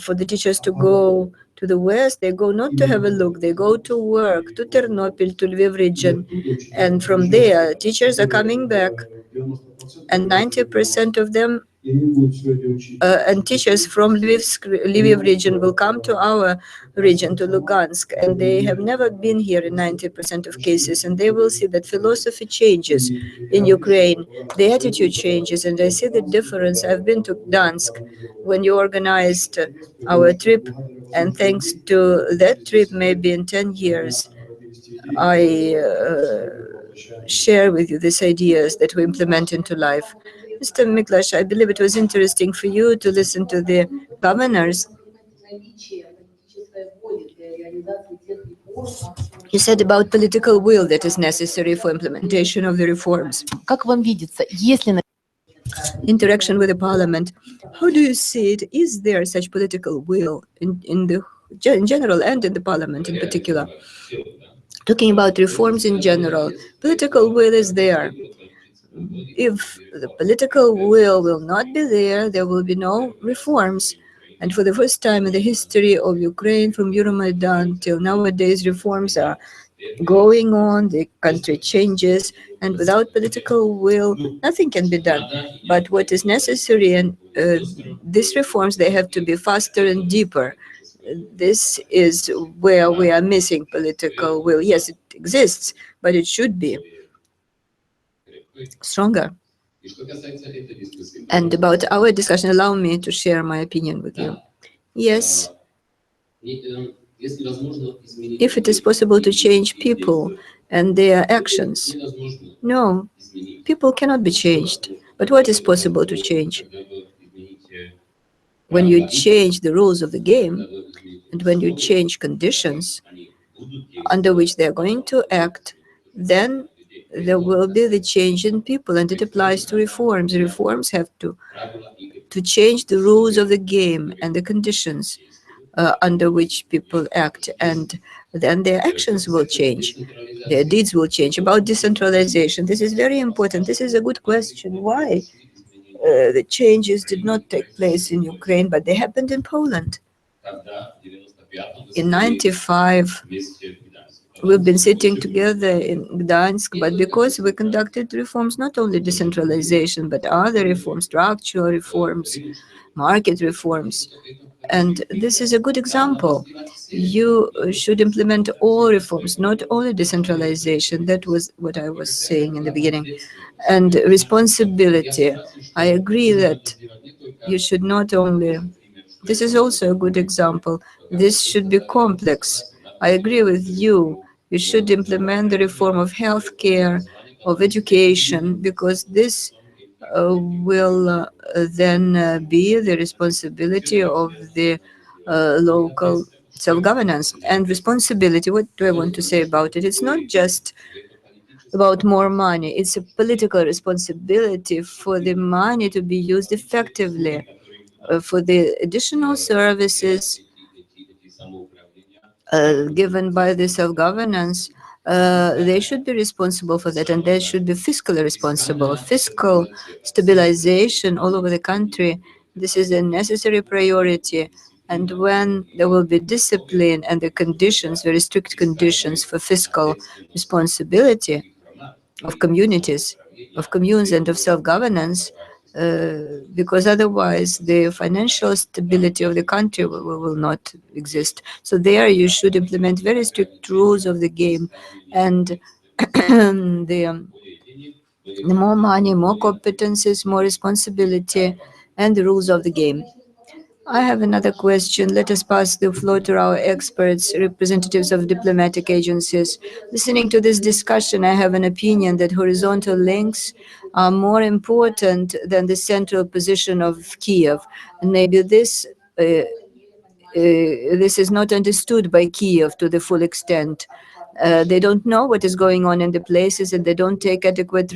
for the teachers to go to the west, they go not to have a look, they go to work, to Ternopil, to Lviv region, and from there teachers are coming back, and 90% of them and teachers from Lviv region will come to our region, to Lugansk, and they have never been here in 90% of cases, and they will see that philosophy changes in Ukraine, the attitude changes, and I see the difference. I've been to Gdansk when you organized our trip, and thanks to that trip, maybe in 10 years, I share with you these ideas that we implement into life. Mr. Miklas, I believe it was interesting for you to listen to the governors. You said about political will that is necessary for implementation of the reforms. Как вам видится, если Interaction with the parliament, how do you see it? Is there such political will in general and in the parliament in particular? Talking about reforms in general, political will is there. If the political will not be there, there will be no reforms. And for the first time in the history of Ukraine, from Euromaidan till nowadays, reforms are going on, the country changes, and without political will, nothing can be done. But what is necessary, and these reforms, they have to be faster and deeper. This is where we are missing political will. Yes, it exists, but it should be stronger. And about our discussion, allow me to share my opinion with you. Yes, if it is possible to change people and their actions. No, people cannot be changed. But what is possible to change? When you change the rules of the game, and when you change conditions under which they are going to act, then there will be the change in people, and it applies to reforms. Reforms have to change the rules of the game and the conditions under which people act, and then their actions will change, their deeds will change. About decentralization, this is very important. This is a good question. Why the changes did not take place in Ukraine, but they happened in Poland? In 95, we've been sitting together in Gdansk, but because we conducted reforms, not only decentralization, but other reforms, structural reforms, market reforms. And this is a good example. You should implement all reforms, not only decentralization. That was what I was saying in the beginning. And responsibility. I agree that you should not only This is also a good example. This should be complex. I agree with you. You should implement the reform of healthcare, of education, because this will then be the responsibility of the local self-governance. And responsibility, what do I want to say about it? It's not just about more money. It's a political responsibility for the money to be used effectively, for the additional services given by the self-governance. They should be responsible for that, and they should be fiscally responsible. Fiscal stabilization all over the country, this is a necessary priority. And when there will be discipline and the conditions, very strict conditions for fiscal responsibility of communities, of communes and of self-governance, because otherwise the financial stability of the country will not exist. So there you should implement very strict rules of the game, and the more money, more competencies, more responsibility, and the rules of the game. I have another question. Let us pass the floor to our experts, representatives of diplomatic agencies. Listening to this discussion, I have an opinion that horizontal links are more important than the central position of Kiev. And maybe this is not understood by Kiev to the full extent. They don't know what is going on in the places, and they don't take adequate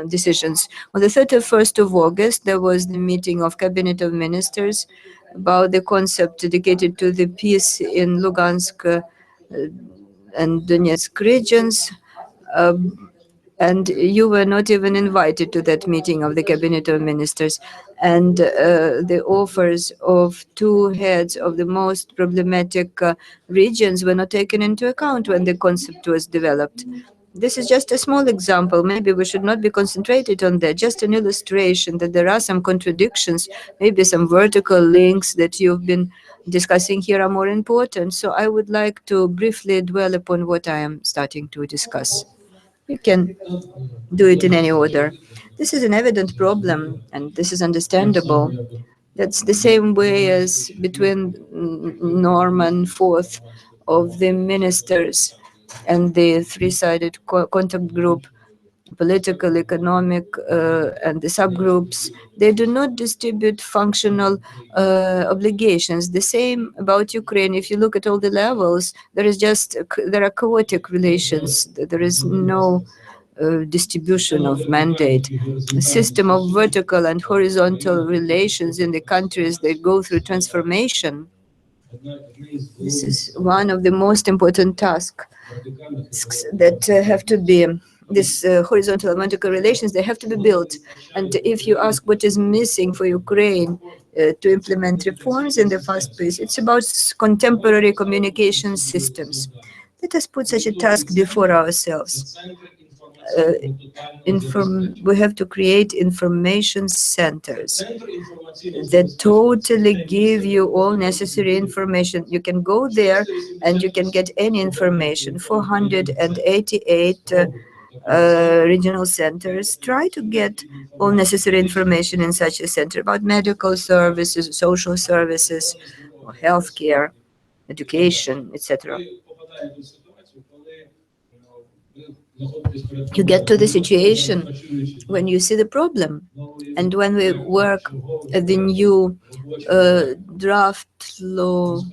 decisions. On the 31st of August, there was the meeting of Cabinet of Ministers about the concept dedicated to the peace in Lugansk and Donetsk regions. And you were not even invited to that meeting of the Cabinet of Ministers. And the offers of two heads of the most problematic regions were not taken into account when the concept was developed. This is just a small example. Maybe we should not be concentrated on that. Just an illustration that there are some contradictions, maybe some vertical links that you've been discussing here are more important. So I would like to briefly dwell upon what I am starting to discuss. You can do it in any order. This is an evident problem, and this is understandable. That's the same way as between Norman Fourth of the ministers and the three-sided contact group, political, economic, and the subgroups. They do not distribute functional obligations. The same about Ukraine. If you look at all the levels, there are chaotic relations. There is no distribution of mandate. A system of vertical and horizontal relations in the countries that go through transformation. This is one of the most important tasks that have to be, this horizontal and vertical relations, they have to be built. And if you ask what is missing for Ukraine to implement reforms in the fast pace, it's about contemporary communication systems. Let us put such a task before ourselves. We have to create information centers that totally give you all necessary information. You can go there and you can get any information. 488 regional centers try to get all necessary information in such a center about medical services, social services, or healthcare, education, etc. You get to the situation when you see the problem. And when we work at the new draft law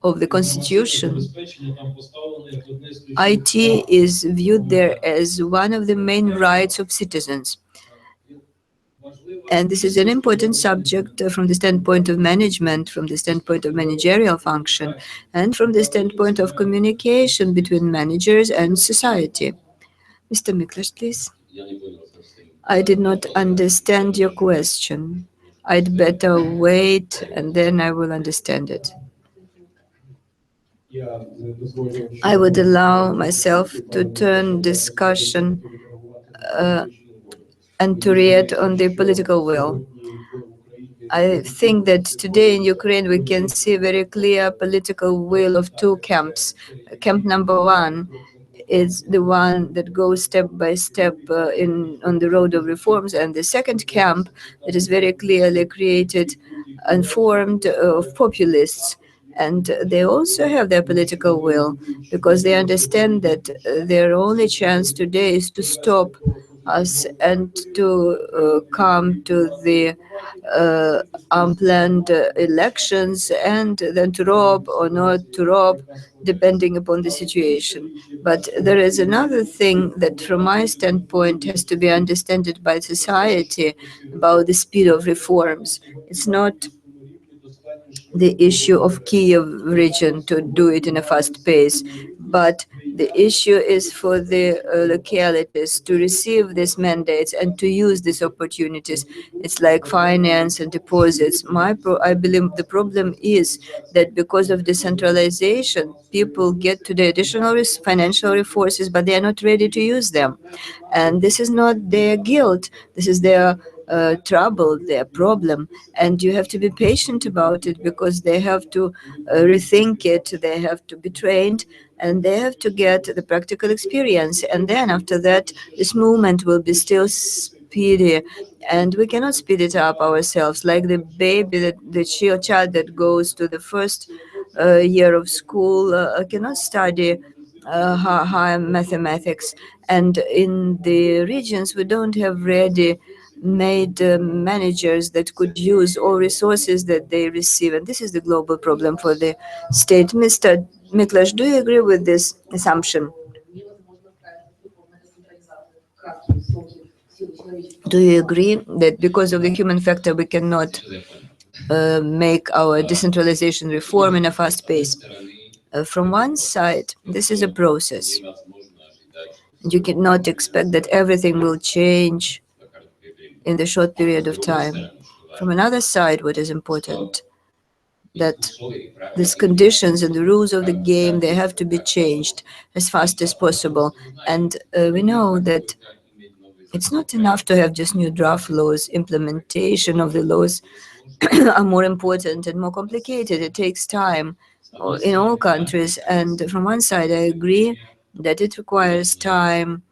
of the Constitution, IT is viewed there as one of the main rights of citizens. And this is an important subject from the standpoint of management, from the standpoint of managerial function, and from the standpoint of communication between managers and society. Mr. Miklas, please. I did not understand your question. I'd better wait, and then I will understand it. I would allow myself to turn discussion and to react on the political will. I think that today in Ukraine we can see very clear political will of two camps. Camp number one is the one that goes step by step on the road of reforms, and the second camp that is very clearly created and formed of populists. And they also have their political will because they understand that their only chance today is to stop us and to come to the unplanned elections and then to rob or not to rob, depending upon the situation. But there is another thing that, from my standpoint, has to be understood by society about the speed of reforms. It's not the issue of Kiev region to do it in a fast pace, but the issue is for the localities to receive these mandates and to use these opportunities. It's like finance and deposits. I believe the problem is that because of decentralization, people get to the additional financial resources, but they are not ready to use them. And this is not their guilt. This is their trouble, their problem. And you have to be patient about it because they have to rethink it, they have to be trained, and they have to get the practical experience. And then after that, this movement will be still speedy. And we cannot speed it up ourselves, like the baby, the child that goes to the first year of school cannot study high mathematics. And in the regions, we don't have ready-made managers that could use all resources that they receive. And this is the global problem for the state. Mr. Miklas, do you agree with this assumption? Do you agree that because of the human factor, we cannot make our decentralization reform in a fast pace? From one side, this is a process. You cannot expect that everything will change in the short period of time. From another side, what is important, that these conditions and the rules of the game, they have to be changed as fast as possible. And we know that it's not enough to have just new draft laws. Implementation of the laws are more important and more complicated. It takes time in all countries. And from one side, I agree that it requires time,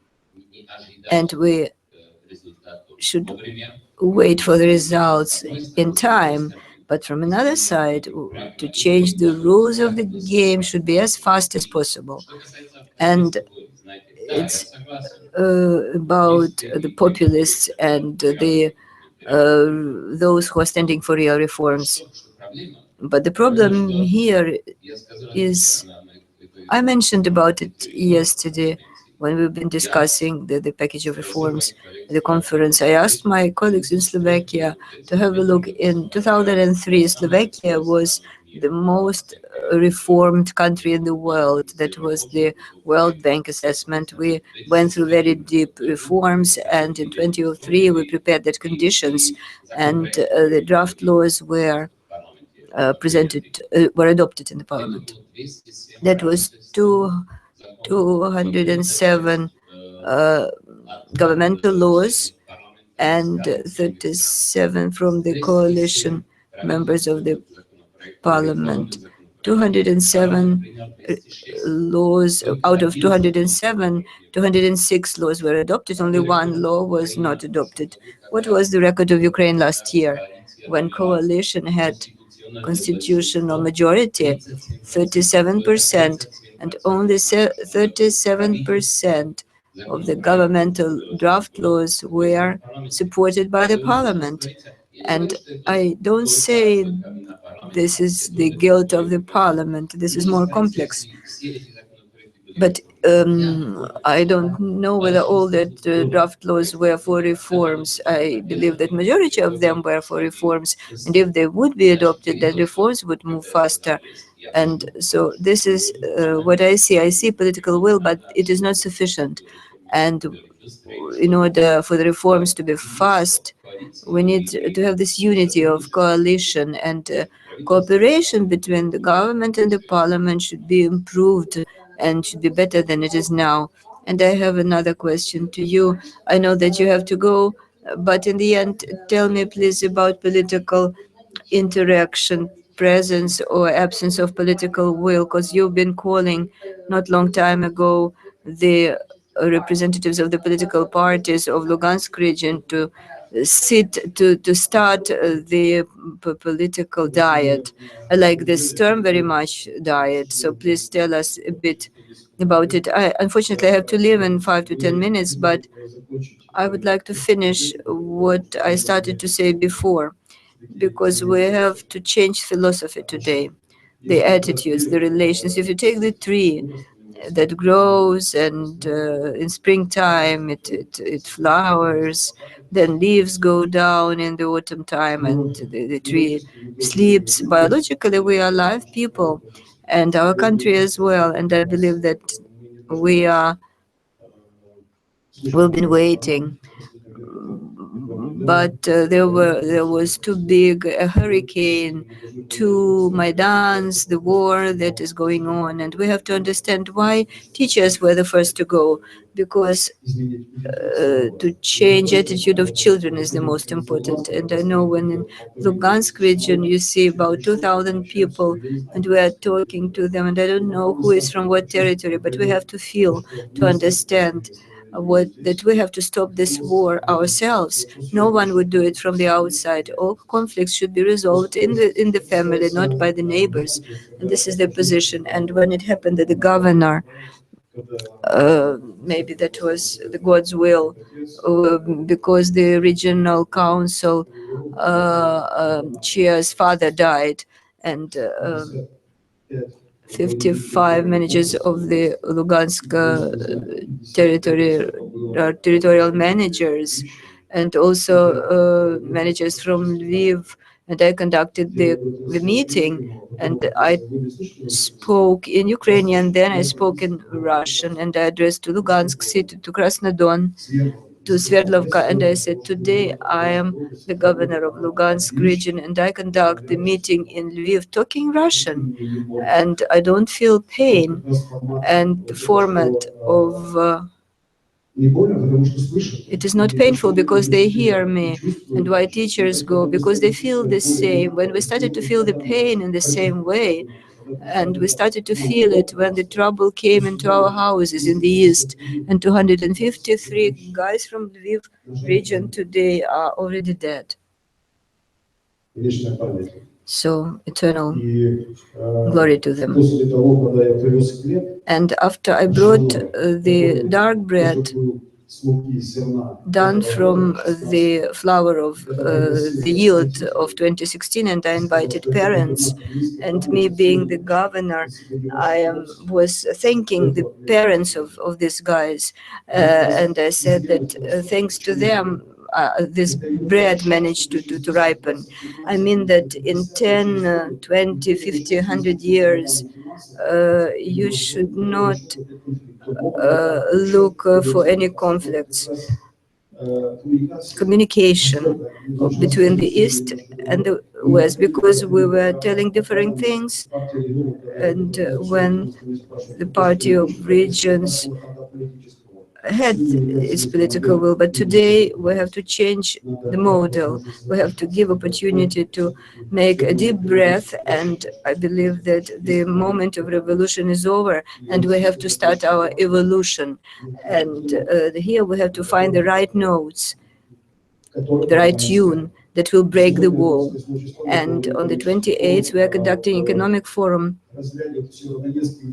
and we should wait for the results in time. But from another side, to change the rules of the game should be as fast as possible. And it's about the populists and those who are standing for real reforms. But the problem here is, I mentioned about it yesterday when we've been discussing the package of reforms at the conference. I asked my colleagues in Slovakia to have a look. In 2003, Slovakia was the most reformed country in the world. That was the World Bank assessment. We went through very deep reforms, and in 2003 we prepared that conditions, and the draft laws were were adopted in the parliament. That was 207 governmental laws and 37 from the coalition members of the parliament. 207 laws, out of 207, 206 laws were adopted. Only one law was not adopted. What was the record of Ukraine last year when coalition had constitutional majority? 37%, and only 37% of the governmental draft laws were supported by the parliament. And I don't say this is the guilt of the parliament. This is more complex. But I don't know whether all that draft laws were for reforms. I believe that majority of them were for reforms. And if they would be adopted, then reforms would move faster. And so this is what I see. I see political will, but it is not sufficient. And in order for the reforms to be fast, we need to have this unity of coalition, and cooperation between the government and the parliament should be improved and should be better than it is now. And I have another question to you. I know that you have to go, but in the end, tell me please about political interaction, presence or absence of political will, because you've been calling not long time ago the representatives of the political parties of Lugansk region to start the political diet. I like this term very much, diet. So please tell us a bit about it. Unfortunately, I have to leave in 5 to 10 minutes, but I would like to finish what I started to say before, because we have to change philosophy today, the attitudes, the relations. If you take the tree that grows and in springtime it flowers, then leaves go down in the autumn time and the tree sleeps. Biologically, we are live people, and our country as well. And I believe that we've been waiting, but there was too big a hurricane, two Maidans, the war that is going on, and we have to understand why teachers were the first to go, because to change attitude of children is the most important. And I know when in Lugansk region you see about 2,000 people, and we are talking to them, and I don't know who is from what territory, but we have to feel, to understand that we have to stop this war ourselves. No one would do it from the outside. All conflicts should be resolved in the family, not by the neighbors. And this is their position. And when it happened that the governor, maybe that was the God's will, because the regional council chair's father died, and 55 managers of the Lugansk territorial managers, and also managers from Lviv, and I conducted the meeting, and I spoke in Ukrainian, then I spoke in Russian, and I addressed to Lugansk city, to Krasnodon, to Sverdlovka, and I said, today I am the governor of Lugansk region, and I conduct the meeting in Lviv talking Russian, and I don't feel pain. And the format of it is not painful because they hear me. And why teachers go? Because they feel the same. When we started to feel the pain in the same way, and we started to feel it when the trouble came into our houses in the east, and 253 guys from Lviv region today are already dead. So eternal glory to them. And after I brought the dark bread done from the flour of the yield of 2016, and I invited parents, and me being the governor, I was thanking the parents of these guys, and I said that thanks to them this bread managed to ripen. I mean that in 10, 20, 50, 100 years, you should not look for any conflicts. Communication between the East and the West, because we were telling different things, and when the party of regions had its political will, but today we have to change the model. We have to give opportunity to make a deep breath, and I believe that the moment of revolution is over, and we have to start our evolution. And here we have to find the right notes, the right tune that will break the wall. And on the 28th, we are conducting economic forum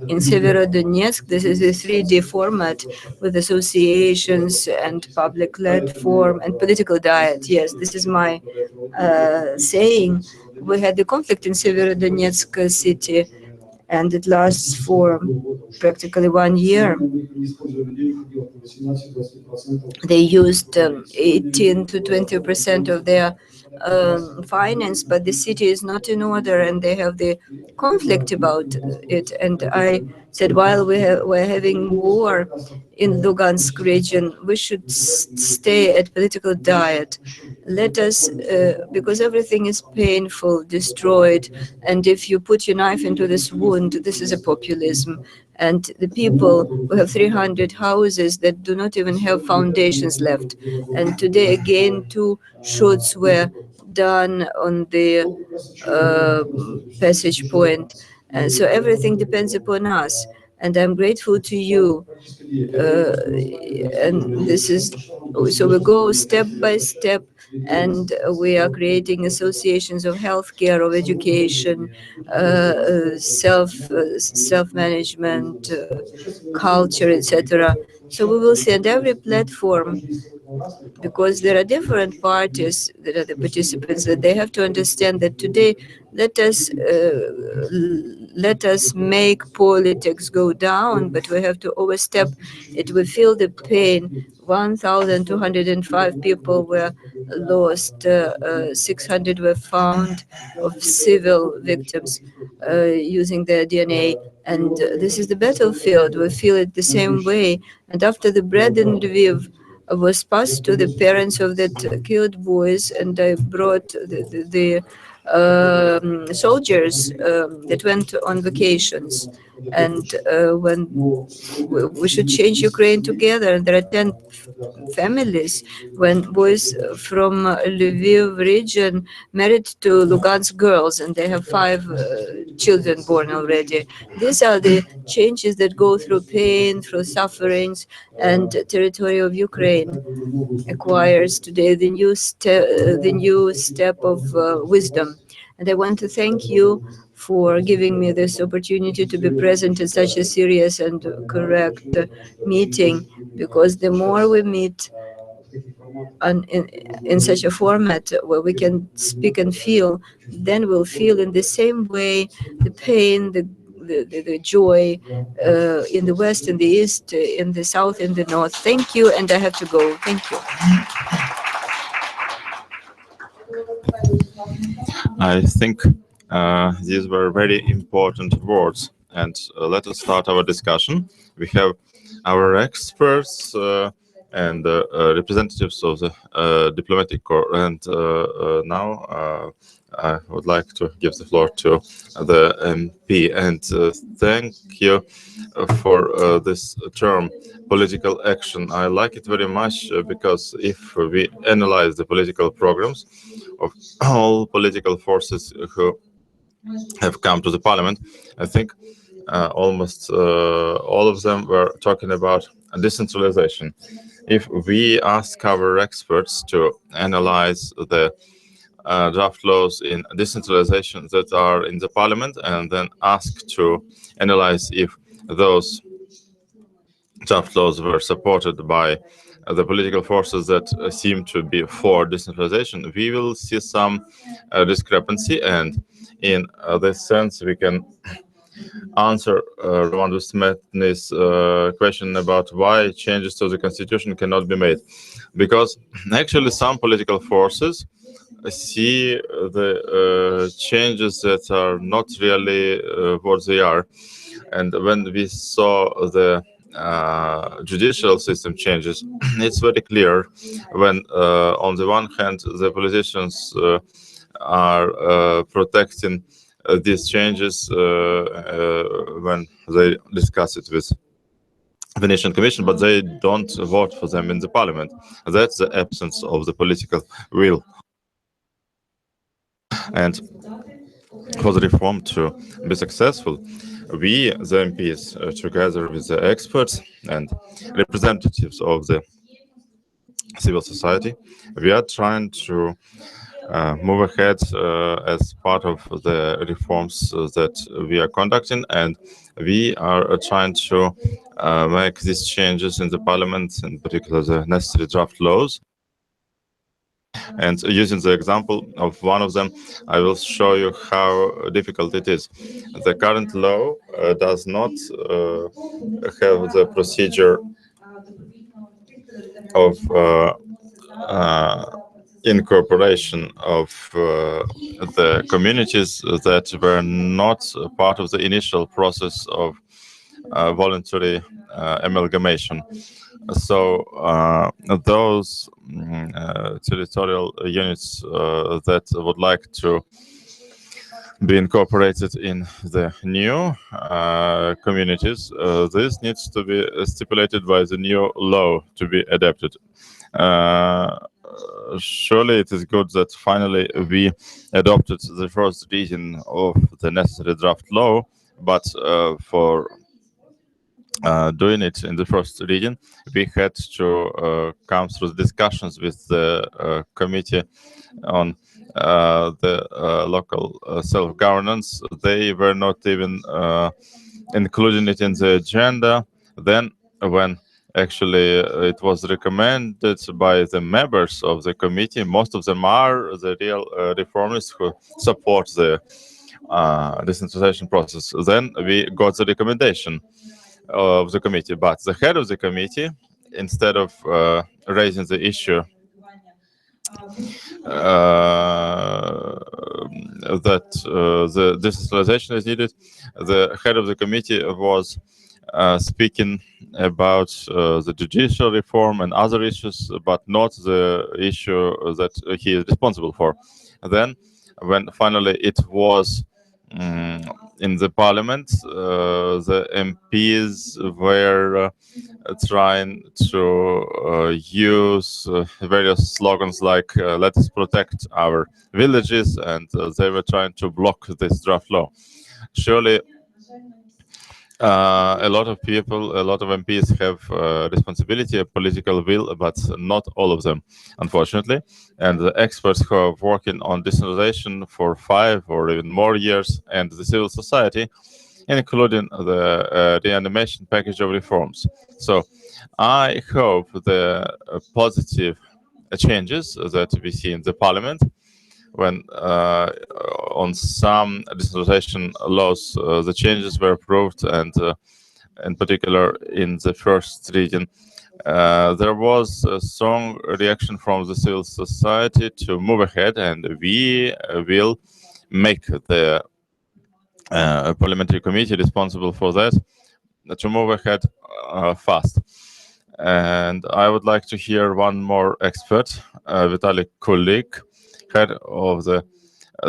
in Severodonetsk. This is a 3D format with associations and public-led forum and political diet. Yes, this is my saying. We had the conflict in Severodonetsk city, and it lasts for practically 1 year. They used 18 to 20% of their finance, but the city is not in order, and they have the conflict about it. And I said, while we're having war in Lugansk region, we should stay at political diet. Let us, because everything is painful, destroyed, and if you put your knife into this wound, this is a populism. And the people who have 300 houses that do not even have foundations left. And today again, 2 shoots were done on the passage point. So everything depends upon us. and I'm grateful to you. And this is so we go step by step, and we are creating associations of healthcare, of education, self management, culture, etc. So we will send every platform, because there are different parties that are the participants, that they have to understand that today let us make politics go down, but we have to overstep it. We feel the pain. 1,205 people were lost, 600 were found of civil victims using their DNA. And this is the battlefield. We feel it the same way. And after the bread in Lviv was passed to the parents of that killed boys, and I brought the soldiers that went on vacations. And when we should change Ukraine together, and there are 10 families when boys from Lviv region married to Lugansk girls, and they have 5 children born already. These are the changes that go through pain, through sufferings, and territory of Ukraine acquires today the new step of wisdom. And I want to thank you for giving me this opportunity to be present in such a serious and correct meeting, because the more we meet in such a format where we can speak and feel, then we'll feel in the same way the pain, the joy in the West, in the East, in the South, in the North. Thank you, and I have to go. Thank you. I think these were very important words, and let us start our discussion. We have our experts and representatives of the diplomatic corps, and now I would like to give the floor to the MP, and thank you for this term, political action. I like it very much because if we analyze the political programs of all political forces who have come to the parliament, I think almost all of them were talking about decentralization. If we ask our experts to analyze the draft laws in decentralization that are in the parliament, and then ask to analyze if those draft laws were supported by the political forces that seem to be for decentralization, we will see some discrepancy. And in this sense, we can answer Roman Smetny's question about why changes to the constitution cannot be made. Because actually some political forces see the changes that are not really what they are. And when we saw the judicial system changes, it's very clear when on the one hand the politicians are protecting these changes when they discuss it with Venetian Commission, but they don't vote for them in the parliament. That's the absence of the political will. And for the reform to be successful, we, the MPs, together with the experts and representatives of the civil society, we are trying to move ahead as part of the reforms that we are conducting, and we are trying to make these changes in the parliament, in particular the necessary draft laws. And using the example of one of them, I will show you how difficult it is. The current law does not have the procedure of incorporation of the communities that were not part of the initial process of voluntary amalgamation. So those territorial units that would like to be incorporated in the new communities, this needs to be stipulated by the new law to be adapted. Surely it is good that finally we adopted the first reading of the necessary draft law, but for doing it in the first reading, we had to come through the discussions with the committee on the local self-governance. They were not even including it in the agenda. Then when actually it was recommended by the members of the committee, most of them are the real reformists who support the decentralization process. Then we got the recommendation of the committee, but the head of the committee, instead of raising the issue that the decentralization is needed, the head of the committee was speaking about the judicial reform and other issues, but not the issue that he is responsible for. Then, when finally it was in the parliament, the MPs were trying to use various slogans like "Let us protect our villages," and they were trying to block this draft law. Surely, a lot of people, a lot of MPs have responsibility, a political will, but not all of them, unfortunately. And the experts who are working on decentralization for 5 or even more years, and the civil society, including the reanimation package of reforms. So I hope the positive changes that we see in the parliament, when on some decentralization laws the changes were approved, and in particular in the first reading, there was a strong reaction from the civil society to move ahead, and we will make the parliamentary committee responsible for that to move ahead fast. And I would like to hear one more expert, Vitaly Kulik, head of the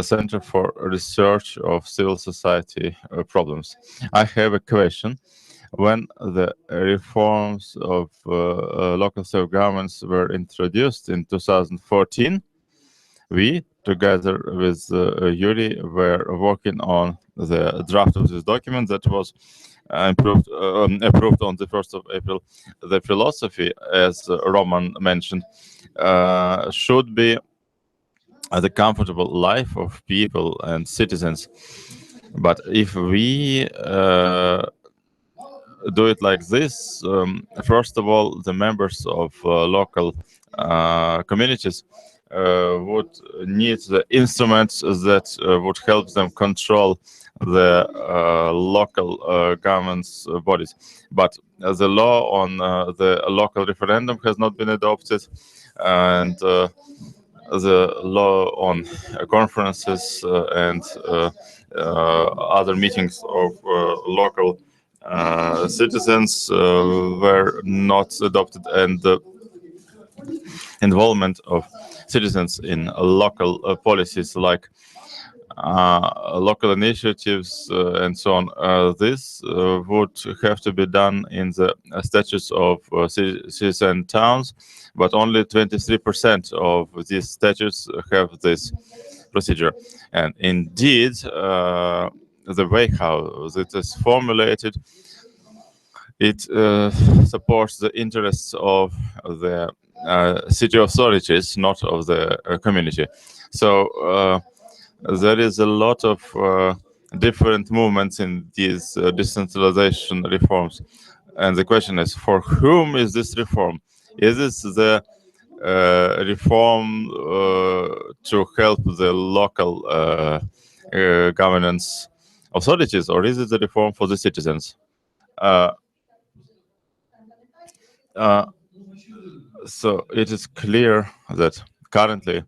Center for Research of Civil Society Problems. I have a question. When the reforms of local self-governments were introduced in 2014, we, together with Yuri, were working on the draft of this document that was approved on the 1st of April. The philosophy, as Roman mentioned, should be the comfortable life of people and citizens. But if we do it like this, first of all, the members of local communities would need the instruments that would help them control the local government's bodies. But the law on the local referendum has not been adopted, and the law on conferences and other meetings of local citizens were not adopted, and the involvement of citizens in local policies like local initiatives and so on. This would have to be done in the statutes of cities and towns, but only 23% of these statutes have this procedure. And indeed, the way how it is formulated, it supports the interests of the city authorities, not of the community. So there is a lot of different movements in these decentralization reforms. And the question is, for whom is this reform? Is this the reform to help the local governance authorities, or is it the reform for the citizens? So it is clear that currently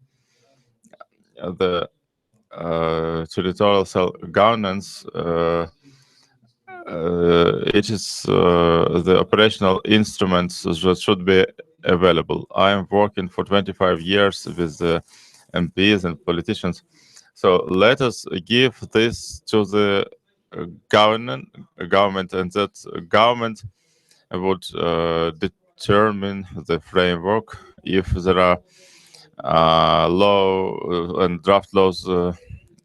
the territorial self-governance, it is the operational instruments that should be available. I am working for 25 years with the MPs and politicians. So let us give this to the government, and that government would determine the framework. If there are law and draft laws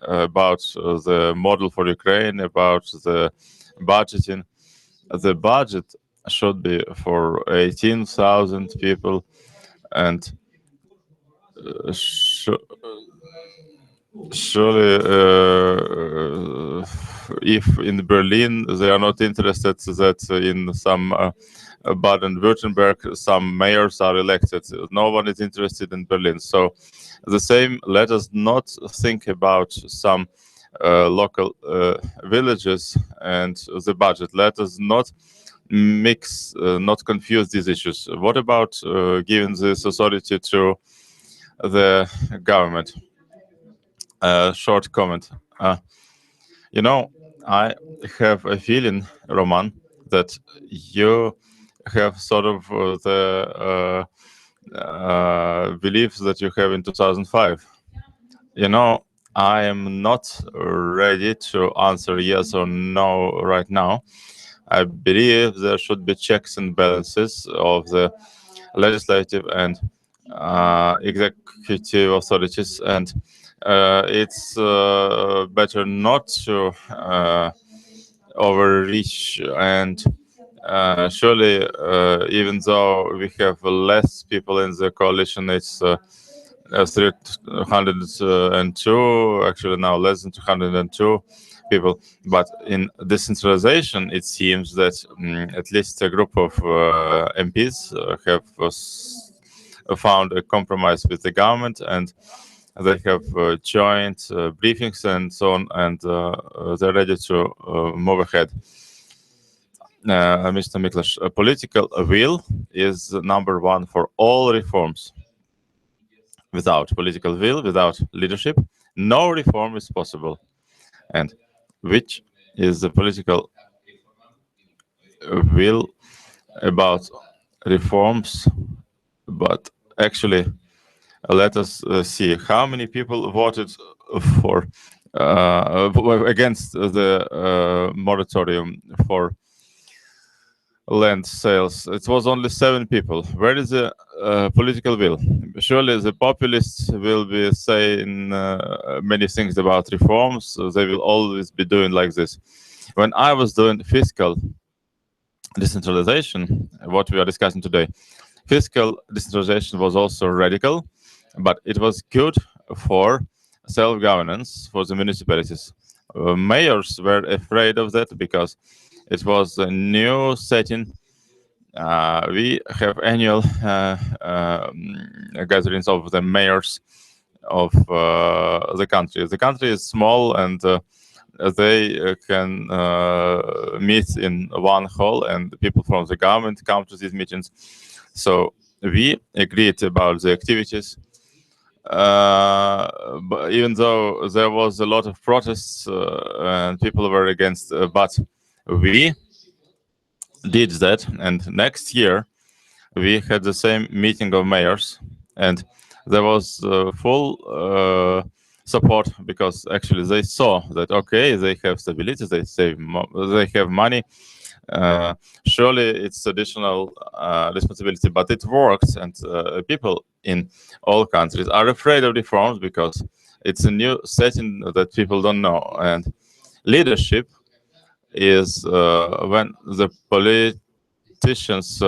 about the model for Ukraine, about the budgeting, the budget should be for 18,000 people, and surely, if in Berlin they are not interested that in some Baden-Württemberg some mayors are elected, no one is interested in Berlin. So the same, let us not think about some local villages and the budget. Let us not mix, not confuse these issues. What about giving this authority to the government? Short comment. You know, I have a feeling, Roman, that you have sort of the beliefs that you have in 2005. You know, I am not ready to answer yes or no right now. I believe there should be checks and balances of the legislative and executive authorities, and it's better not to overreach. And surely, even though we have less people in the coalition, it's 302, actually now less than 202 people. But in decentralization, it seems that at least a group of MPs have found a compromise with the government, and they have joined briefings and so on, and they're ready to move ahead. Mr. Miklas, political will is number one for all reforms. Without political will, without leadership, no reform is possible. And which is the political will about reforms? But actually, let us see how many people voted for against the moratorium for land sales. It was only 7 people. Where is the political will? Surely the populists will be saying many things about reforms. So they will always be doing like this. When I was doing fiscal decentralization, what we are discussing today, fiscal decentralization was also radical, but it was good for self-governance for the municipalities. Mayors were afraid of that because it was a new setting. We have annual gatherings of the mayors of the country. The country is small, and they can meet in one hall, and people from the government come to these meetings. So we agreed about the activities. But even though there was a lot of protests and people were against, but we did that, and next year we had the same meeting of mayors, and there was full support, because actually they saw that okay, they have stability, they they have money. Surely it's additional responsibility, but it works, and people in all countries are afraid of reforms because it's a new setting that people don't know. And leadership is when the politicians,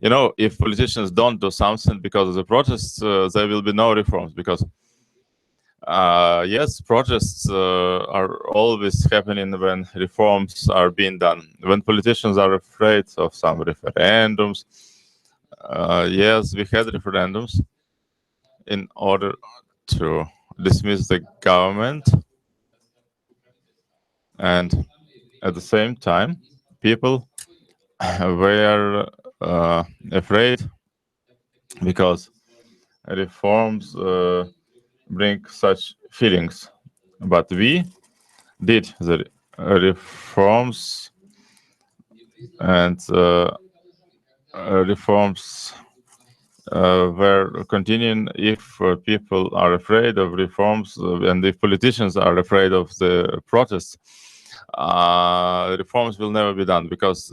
you know, if politicians don't do something because of the protests, there will be no reforms, because yes, protests are always happening when reforms are being done. When politicians are afraid of some referendums, yes, we had referendums in order to dismiss the government, and at the same time, people were afraid because reforms bring such feelings. But we did the reforms, and reforms were continuing. If people are afraid of reforms, and if politicians are afraid of the protests, reforms will never be done, because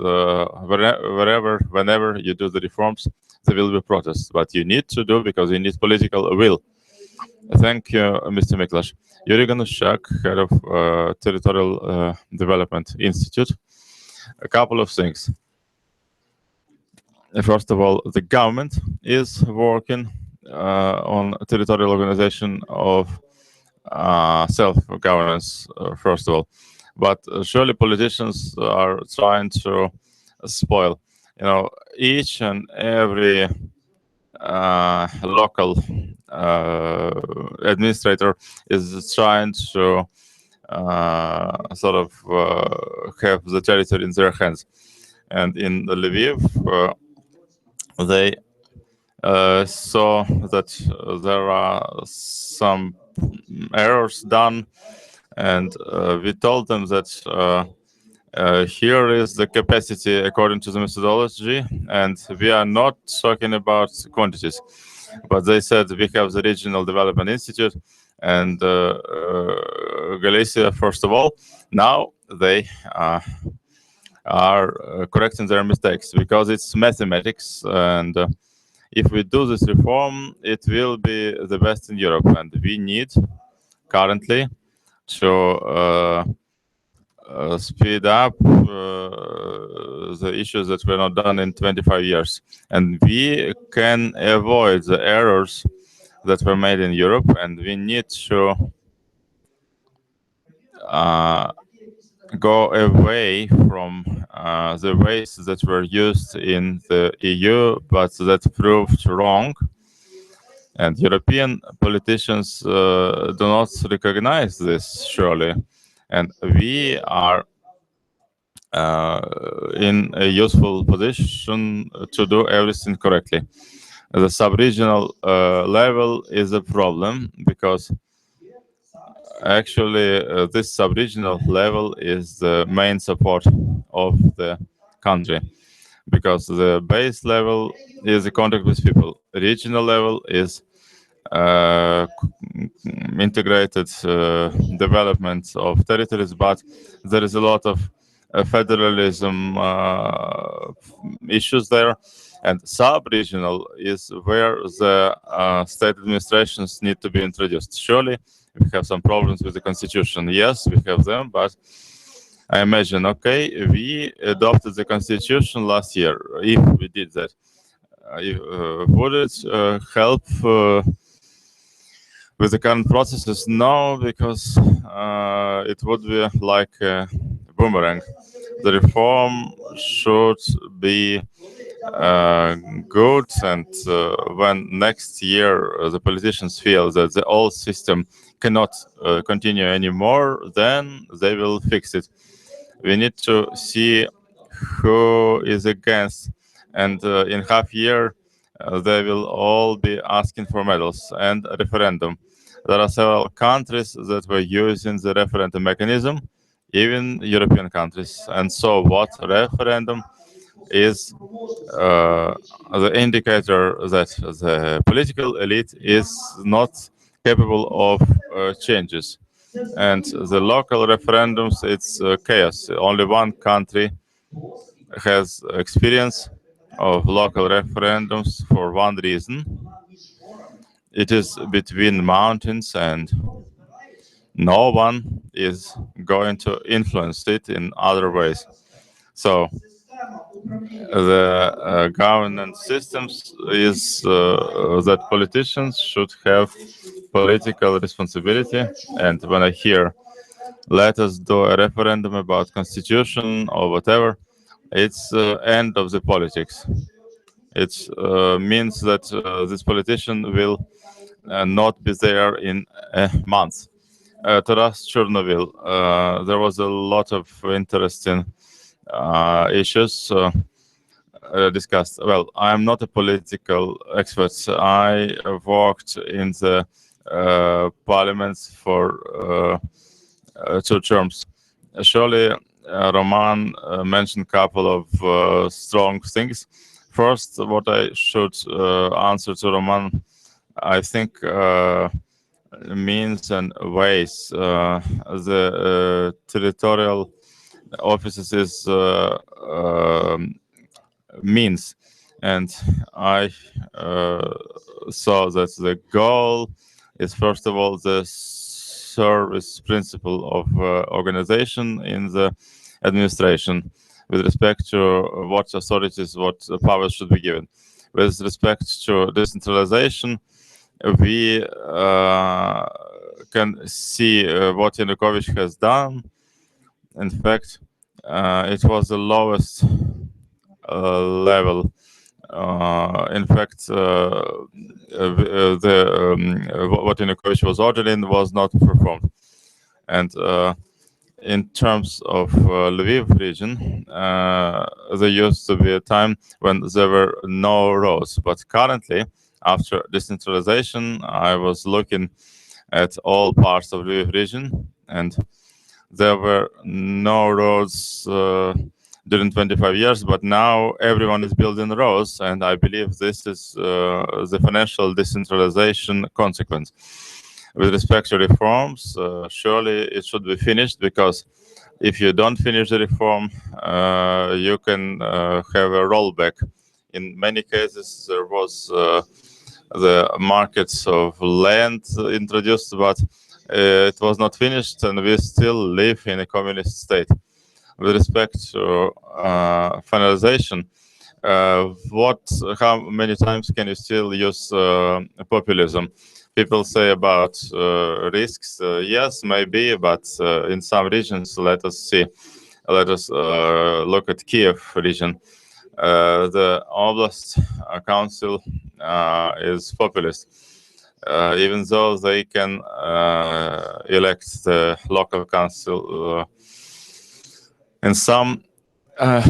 whenever you do the reforms, there will be protests. But you need to do, because you need political will. Thank you, Mr. Miklas. Yuri Ganushak, head of Territorial Development Institute. a couple of things. First of all, the government is working on a territorial organization of self-governance, first of all. But surely politicians are trying to spoil, each and every local administrator is trying to sort of have the territory in their hands. And in Lviv, they saw that there are some errors done, and we told them that here is the capacity according to the methodology, and we are not talking about quantities. But they said we have the Regional Development Institute and Galicia, first of all. Now they are correcting their mistakes because it's mathematics, and if we do this reform, it will be the best in Europe, and we need currently to speed up the issues that were not done in 25 years. And we can avoid the errors that were made in Europe, and we need to go away from the ways that were used in the EU, but that proved wrong. And European politicians do not recognize this, surely. And we are in a useful position to do everything correctly. The sub-regional level is a problem because actually this sub-regional level is the main support of the country, because the base level is the contact with people. Regional level is integrated development of territories, but there is a lot of federalism issues there, and sub-regional is where the state administrations need to be introduced. Surely we have some problems with the constitution. Yes, we have them, but I imagine, okay, we adopted the constitution last year. If we did that, would it help with the current processes? No, because it would be like a boomerang. The reform should be good, and when next year the politicians feel that the old system cannot continue anymore, then they will fix it. We need to see who is against, and in half year they will all be asking for medals and a referendum. There are several countries that were using the referendum mechanism, even European countries. And so what referendum is the indicator that the political elite is not capable of changes. And the local referendums, it's chaos. Only one country has experience of local referendums for one reason. It is between mountains, and no one is going to influence it in other ways. So the governance systems is that politicians should have political responsibility. And when I hear, let us do a referendum about constitution or whatever, it's end of the politics. It means that this politician will not be there in a month. Taras Chernobyl, there was a lot of interesting issues discussed. Well, I'm not a political expert. I worked in the parliaments for 2 terms. Surely Roman mentioned a couple of strong things. First, what I should answer to Roman, I think means and ways. The territorial offices is means, and I saw that the goal is first of all the service principle of organization in the administration. with respect to what authorities, what powers should be given. With respect to decentralization, we can see what Yanukovych has done. In fact, it was the lowest level. In fact, what Yanukovych was ordering was not performed. And in terms of Lviv region, there used to be a time when there were no roads. But currently, after decentralization, I was looking at all parts of Lviv region, and there were no roads during 25 years, but now everyone is building roads, and I believe this is the financial decentralization consequence. With respect to reforms, surely it should be finished, because if you don't finish the reform, you can have a rollback. In many cases, there was the markets of land introduced, but it was not finished, and we still live in a communist state. With respect to finalization, how many times can you still use populism? People say about risks, yes, maybe, but in some regions, let us see. Let us look at Kiev region. The Oblast Council is populist, even though they can elect the local council. In some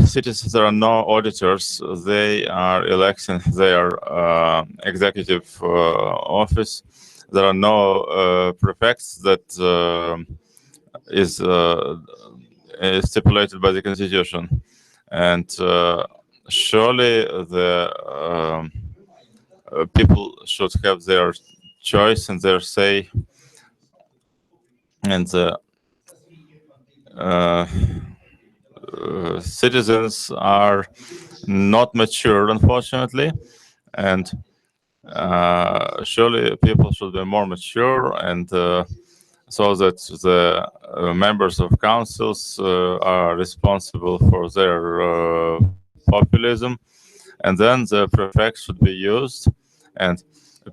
cities, there are no auditors. They are electing their executive office. There are no prefects that is stipulated by the constitution. And surely the people should have their choice and their say. And citizens are not mature, unfortunately, and surely people should be more mature, and so that the members of councils are responsible for their populism, and then the prefects should be used, and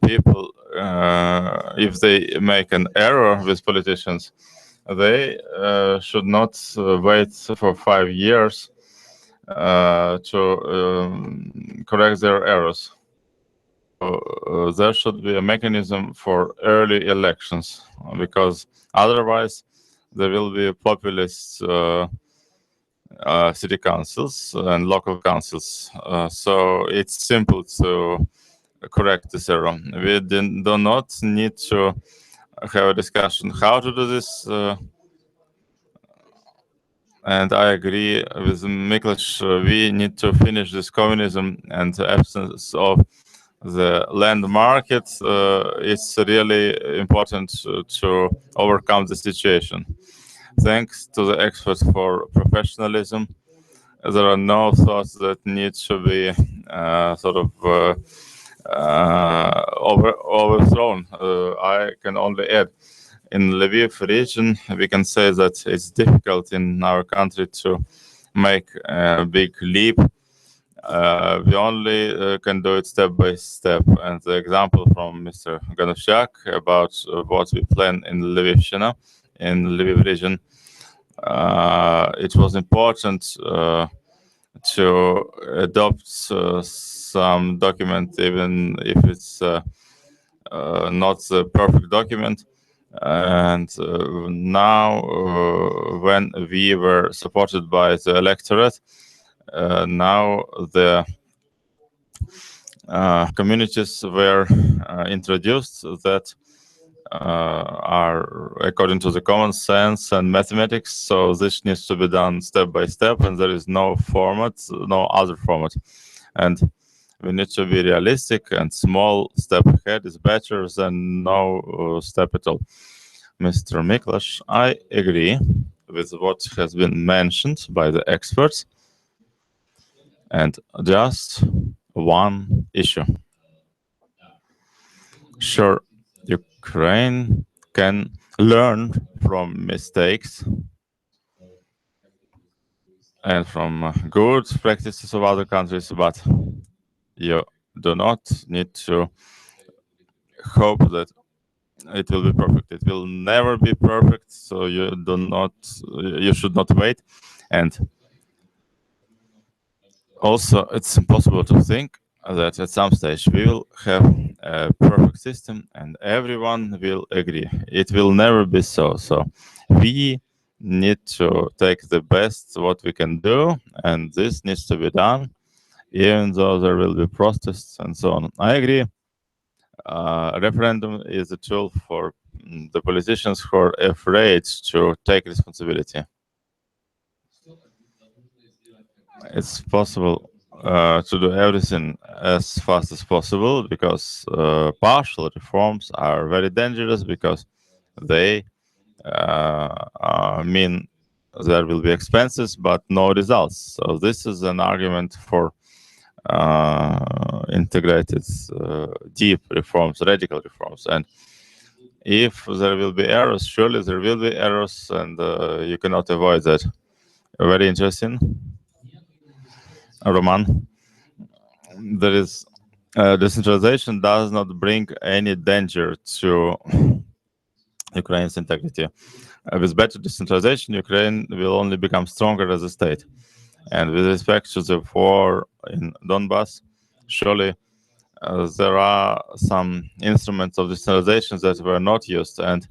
people, if they make an error with politicians, they should not wait for 5 years to correct their errors. There should be a mechanism for early elections, because otherwise there will be populist city councils and local councils. So it's simple to correct this error. We do not need to have a discussion how to do this, and I agree with Miklos. We need to finish this communism, and the absence of the land market. It's really important to overcome the situation. Thanks to the experts for professionalism. There are no thoughts that need to be sort of overthrown. I can only add, in Lviv region, we can say that it's difficult in our country to make a big leap. We only can do it step by step. And the example from Mr. Ganovchak about what we plan in Lvivshchina, in Lviv region, it was important to adopt some document, even if it's not the perfect document. And now, when we were supported by the electorate, now the communities were introduced that are according to the common sense and mathematics. So this needs to be done step by step, and there is no format, no other format. And we need to be realistic, and small step ahead is better than no step at all. Mr. Miklos, I agree with what has been mentioned by the experts. And just one issue. Sure, Ukraine can learn from mistakes, and from good practices of other countries, but you do not need to hope that it will be perfect. It will never be perfect, so you should not wait. And also, it's impossible to think that at some stage we will have a perfect system and everyone will agree. It will never be so. So we need to take the best what we can do, and this needs to be done, even though there will be protests and so on. I agree. Referendum is a tool for the politicians who are afraid to take responsibility. It's possible to do everything as fast as possible, because partial reforms are very dangerous, because they mean there will be expenses but no results. So this is an argument for integrated deep reforms, radical reforms. And if there will be errors, surely there will be errors, and you cannot avoid that. Very interesting. Roman, there is decentralization does not bring any danger to Ukraine's integrity. With better decentralization, Ukraine will only become stronger as a state. And with respect to the war in Donbass, surely there are some instruments of decentralization that were not used. And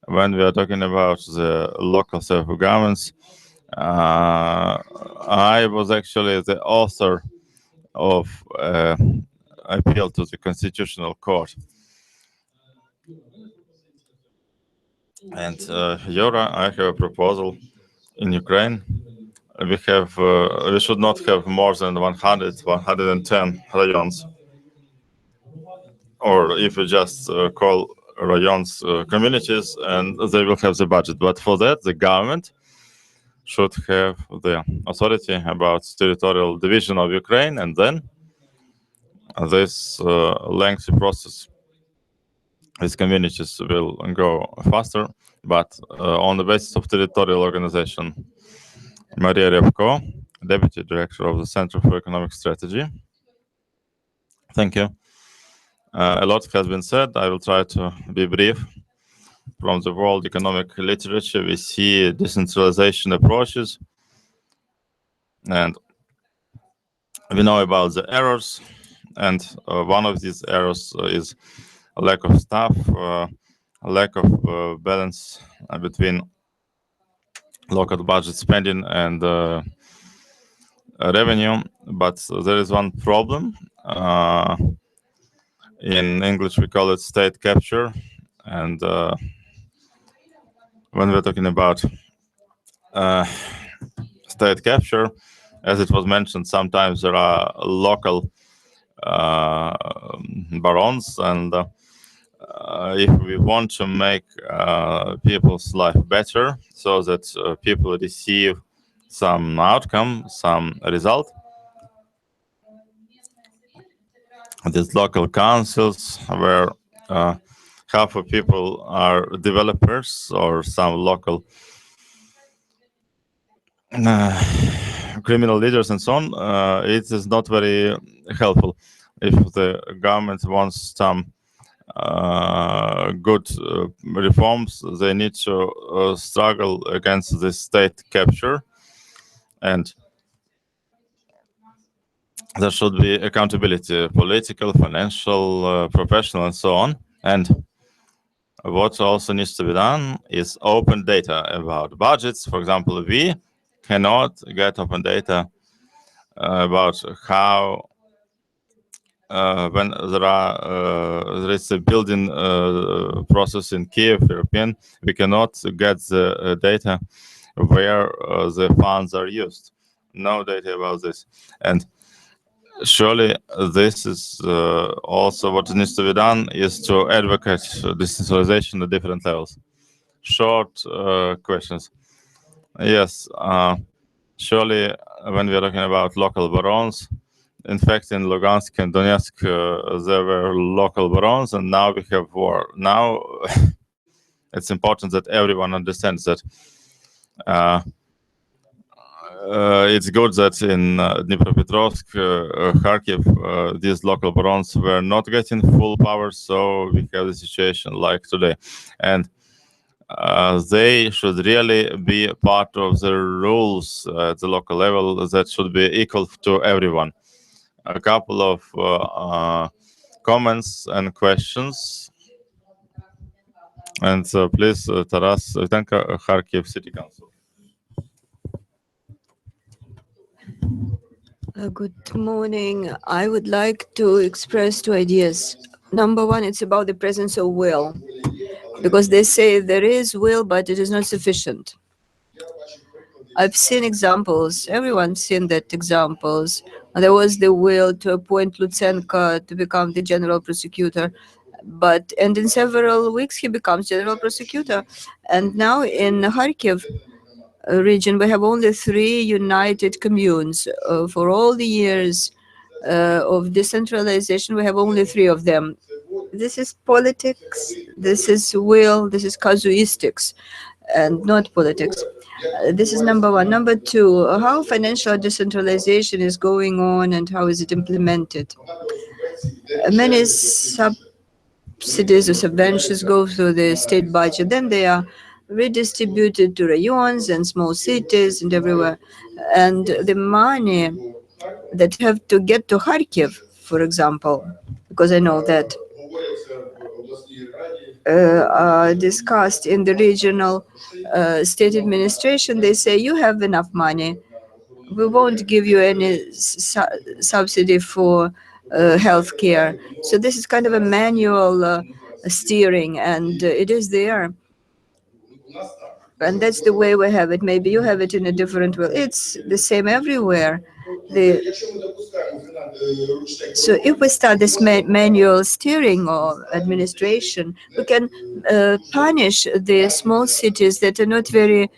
when we are talking about the local self-governments, I was actually the author of appeal to the Constitutional Court. And Yora, I have a proposal in Ukraine. We should not have more than 110 rayons. Or if we just call rayons communities, and they will have the budget. But for that, the government should have the authority about territorial division of Ukraine, and then this lengthy process, these communities will go faster, but on the basis of territorial organization. Maria Repko, Deputy Director of the Center for Economic Strategy. Thank you. A lot has been said. I will try to be brief. From the world economic literature, we see decentralization approaches, and we know about the errors, and one of these errors is a lack of staff, a lack of balance between local budget spending and revenue. But there is one problem. In English, we call it state capture, and when we're talking about state capture, as it was mentioned, sometimes there are local barons, and if we want to make people's life better so that people receive some outcome, some result, these local councils where half of people are developers or some local criminal leaders and so on, it is not very helpful. If the government wants some good reforms, they need to struggle against the state capture, and there should be accountability, political, financial, professional, and so on. And what also needs to be done is open data about budgets. For example, we cannot get open data about how when there is a building process in Kiev, European, we cannot get the data where the funds are used. No data about this. And surely this is also what needs to be done, is to advocate decentralization at different levels. Short questions. Yes, surely when we are talking about local barons, in fact, in Lugansk and Donetsk, there were local barons, and now we have war. Now, it's important that everyone understands that it's good that in Dnipropetrovsk, Kharkiv, these local barons were not getting full power, so we have the situation like today. And they should really be part of the rules at the local level that should be equal to everyone. A couple of comments and questions. And please, Taras Vitenko, Kharkiv City Council. Good morning. I would like to express two ideas. Number one, it's about the presence of will, because they say there is will, but it is not sufficient. I've seen examples, everyone's seen that examples. There was the will to appoint Lutsenko to become the general prosecutor, and in several weeks he becomes general prosecutor. And now in Kharkiv region, we have only 3 united communes. For all the years of decentralization, we have only 3 of them. This is politics, this is will, this is casuistics, and not politics. This is number one. Number two, how financial decentralization is going on and how is it implemented? Many subsidies or subventions go through the state budget, then they are redistributed to rayons and small cities and everywhere. And the money that have to get to Kharkiv, for example, because I know that are discussed in the regional state administration, they say you have enough money. We won't give you any subsidy for health care. So this is kind of a manual steering, and it is there. And that's the way we have it. Maybe you have it in a different way. It's the same everywhere. So if we start this manual steering or administration, we can punish the small cities that are not very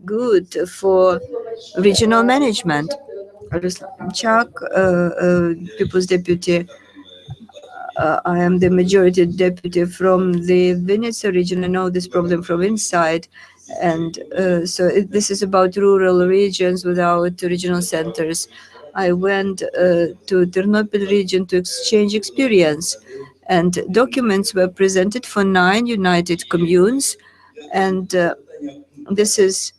good for regional management. Chak, People's Deputy. I am the majority deputy from the Vinnytsia region. I know this problem from inside. And so this is about rural regions without regional centers. I went to Ternopil region to exchange experience, and documents were presented for 9 united communes. And this is,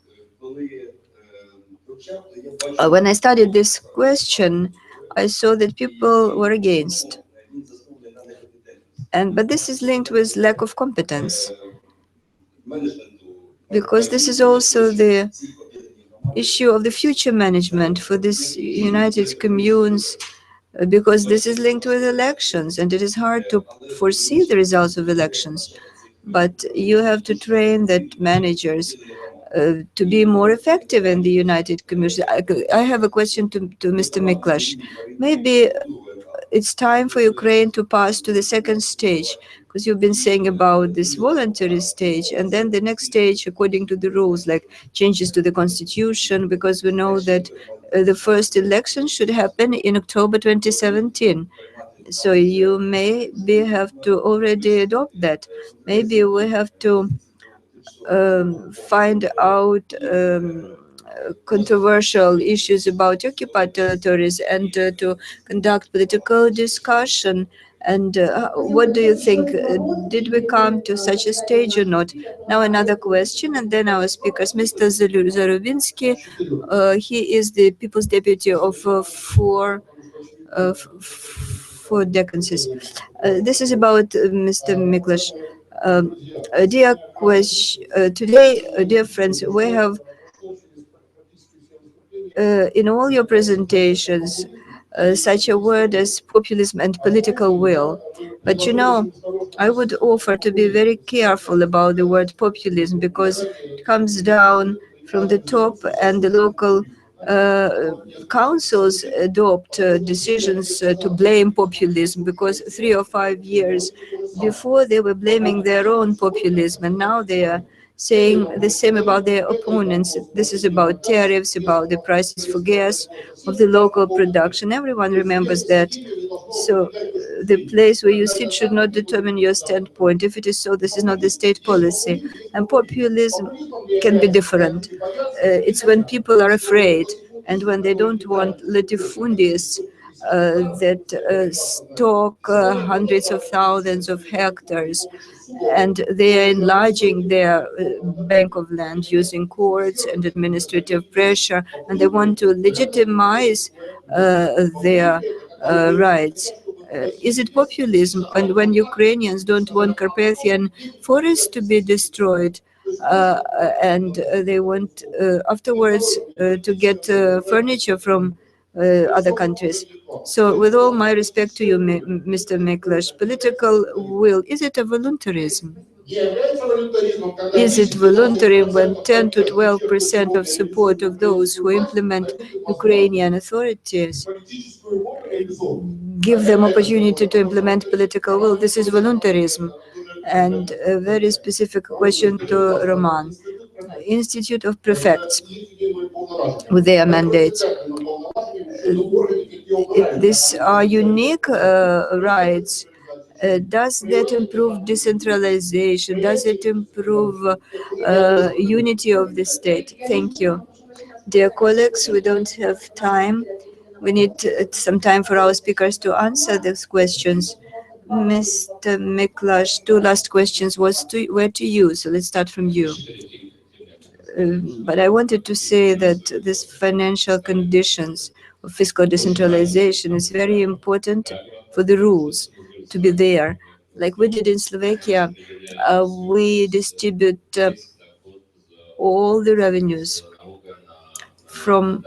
when I studied this question, I saw that people were against. But this is linked with lack of competence, because this is also the issue of the future management for these united communes, because this is linked with elections, and it is hard to foresee the results of elections. But you have to train that managers to be more effective in the united communes. I have a question to Mr. Miklas. Maybe it's time for Ukraine to pass to the second stage, because you've been saying about this voluntary stage, and then the next stage, according to the rules, like changes to the constitution, because we know that the first election should happen in October 2017. So you maybe have to already adopt that. Maybe we have to find out controversial issues about occupied territories and to conduct political discussion. And what do you think? Did we come to such a stage or not? Now another question, and then our speakers. Mr. Zarubinsky, he is the People's Deputy of 4 decancies. This is about Mr. Miklas. Dear today, dear friends, we have in all your presentations such a word as populism and political will. But you know, I would offer to be very careful about the word populism, because it comes down from the top, and the local councils adopt decisions to blame populism, because 3 or 5 years before they were blaming their own populism, and now they are saying the same about their opponents. This is about tariffs, about the prices for gas, of the local production. Everyone remembers that. So the place where you sit should not determine your standpoint. If it is so, this is not the state policy. And populism can be different. It's when people are afraid and when they don't want latifundis that stock hundreds of thousands of hectares, and they are enlarging their bank of land using courts and administrative pressure, and they want to legitimize their rights. Is it populism? And when Ukrainians don't want Carpathian forests to be destroyed, and they want afterwards to get furniture from other countries. So with all my respect to you, Mr. Miklas, political will, is it a voluntarism? Is it voluntary when 10 to 12% of support of those who implement Ukrainian authorities give them opportunity to implement political will? This is voluntarism. And a very specific question to Roman. Institute of Prefects with their mandates. These are unique rights. Does that improve decentralization? Does it improve unity of the state? Thank you. Dear colleagues, we don't have time. We need some time for our speakers to answer these questions. Mr. Miklas, two last questions were to you, so let's start from you. But I wanted to say that this financial conditions of fiscal decentralization is very important for the rules to be there. Like we did in Slovakia, we distribute all the revenues from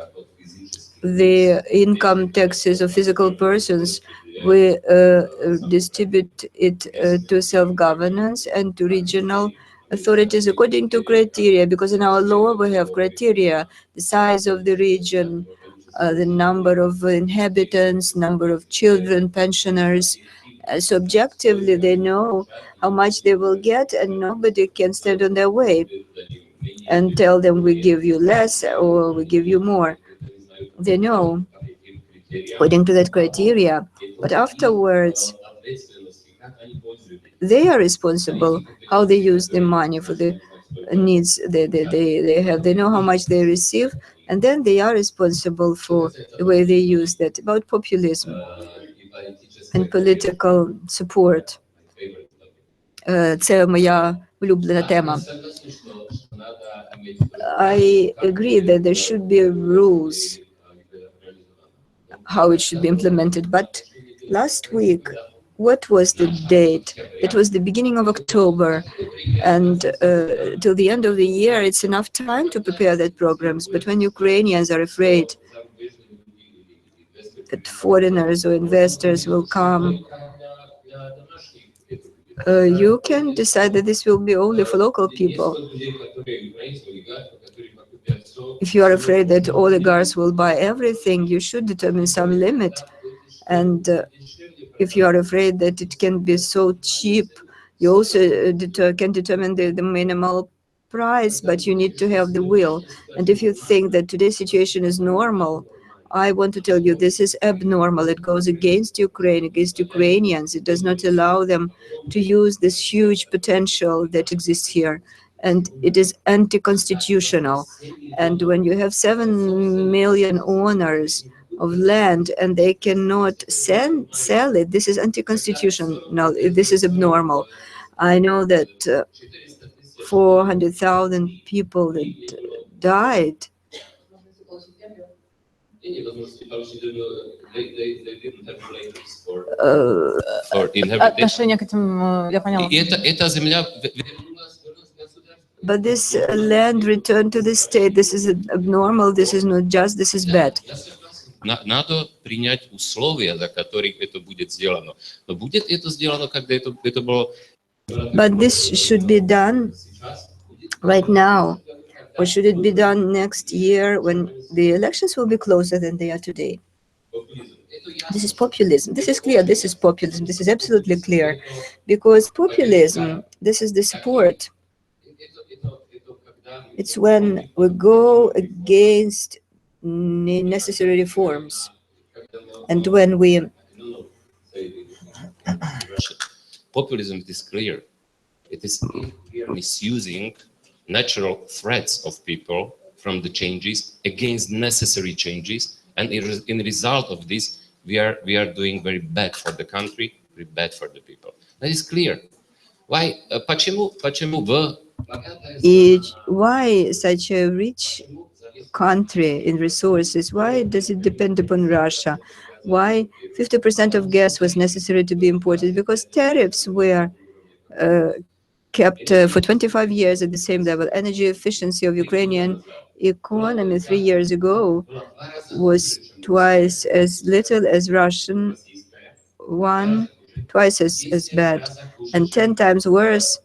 the income taxes of physical persons. We distribute it to self-governance and to regional authorities according to criteria, because in our law we have criteria: the size of the region, the number of inhabitants, number of children, pensioners. So objectively they know how much they will get, and nobody can stand on their way and tell them we give you less or we give you more. They know according to that criteria, but afterwards they are responsible how they use the money for the needs they have. They know how much they receive, and then they are responsible for the way they use that. About populism and political support. Це моя улюблена тема. I agree that there should be rules how it should be implemented, but last week, what was the date? It was the beginning of October, and till the end of the year, it's enough time to prepare that programs. But when Ukrainians are afraid that foreigners or investors will come, you can decide that this will be only for local people. If you are afraid that oligarchs will buy everything, you should determine some limit. And if you are afraid that it can be so cheap, you also can determine the minimal price, but you need to have the will. And if you think that today's situation is normal, I want to tell you this is abnormal. It goes against Ukraine, against Ukrainians. It does not allow them to use this huge potential that exists here. And it is anti-constitutional. And when you have 7 million owners of land and they cannot sell it, this is anti-constitutional. This is abnormal. I know that 400,000 people that died. Отношение к этим, я поняла. But this land returned to the state. This is abnormal. This is not just. This is bad. Надо принять условия, за которых это будет сделано. Но будет это сделано, когда это было... But this should be done right now. Or should it be done next year when the elections will be closer than they are today? This is populism. This is clear. This is populism. This is absolutely clear. Because populism, this is the support It's when we go against necessary reforms and when we Populism is clear. It is misusing natural threats of people from the changes against necessary changes, and in result of this, we are doing very bad for the country, very bad for the people. That is clear. Why? Why such a rich country in resources? Why does it depend upon Russia? Why 50% of gas was necessary to be imported? Because tariffs were kept for 25 years at the same level. Energy efficiency of Ukrainian economy 3 years ago was twice as little as Russian one, twice as bad, and 10 times worse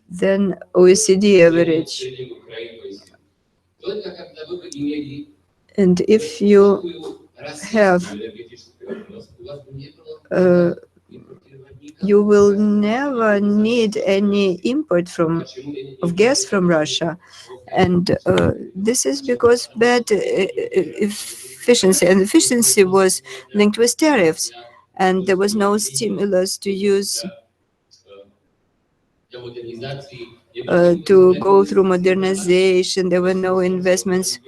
than OECD average. And if you have you will never need any import of gas from Russia. And this is because bad efficiency, and efficiency was linked with tariffs, and there was no stimulus to use to go through modernization. There were no investments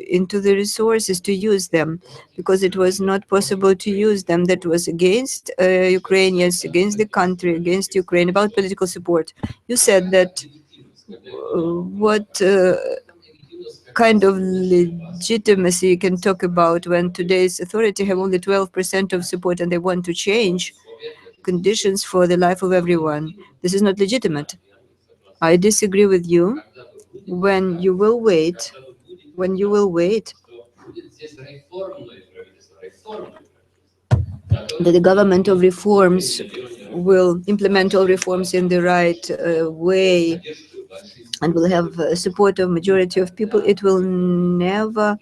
into the resources to use them, because it was not possible to use them. That was against Ukrainians, against the country, against Ukraine. About political support, you said that what kind of legitimacy you can talk about when today's authority have only 12% of support and they want to change conditions for the life of everyone. This is not legitimate. I disagree with you. When you will wait, that the government of reforms will implement all reforms in the right way and will have support of majority of people, it will never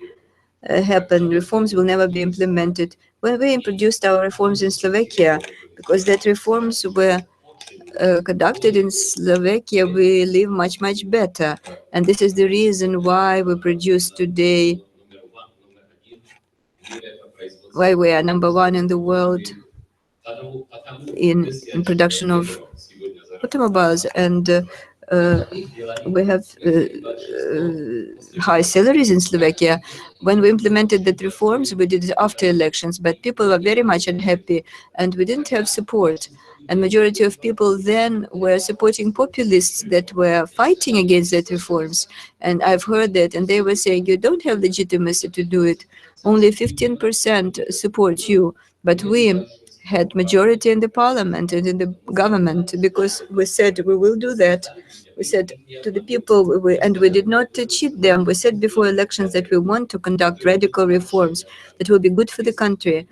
happen. Reforms will never be implemented. When we introduced our reforms in Slovakia, because that reforms were conducted in Slovakia, we live much, much better. And this is the reason why we produce today, why we are #1 in the world in production of automobiles. And we have high salaries in Slovakia. When we implemented the reforms, we did it after elections, but people were very much unhappy, and we didn't have support. And majority of people then were supporting populists that were fighting against that reforms. And I've heard that, and they were saying, you don't have legitimacy to do it. Only 15% support you. But we had majority in the parliament and in the government, because we said we will do that. We said to the people, and we did not cheat them. We said before elections that we want to conduct radical reforms that will be good for the country.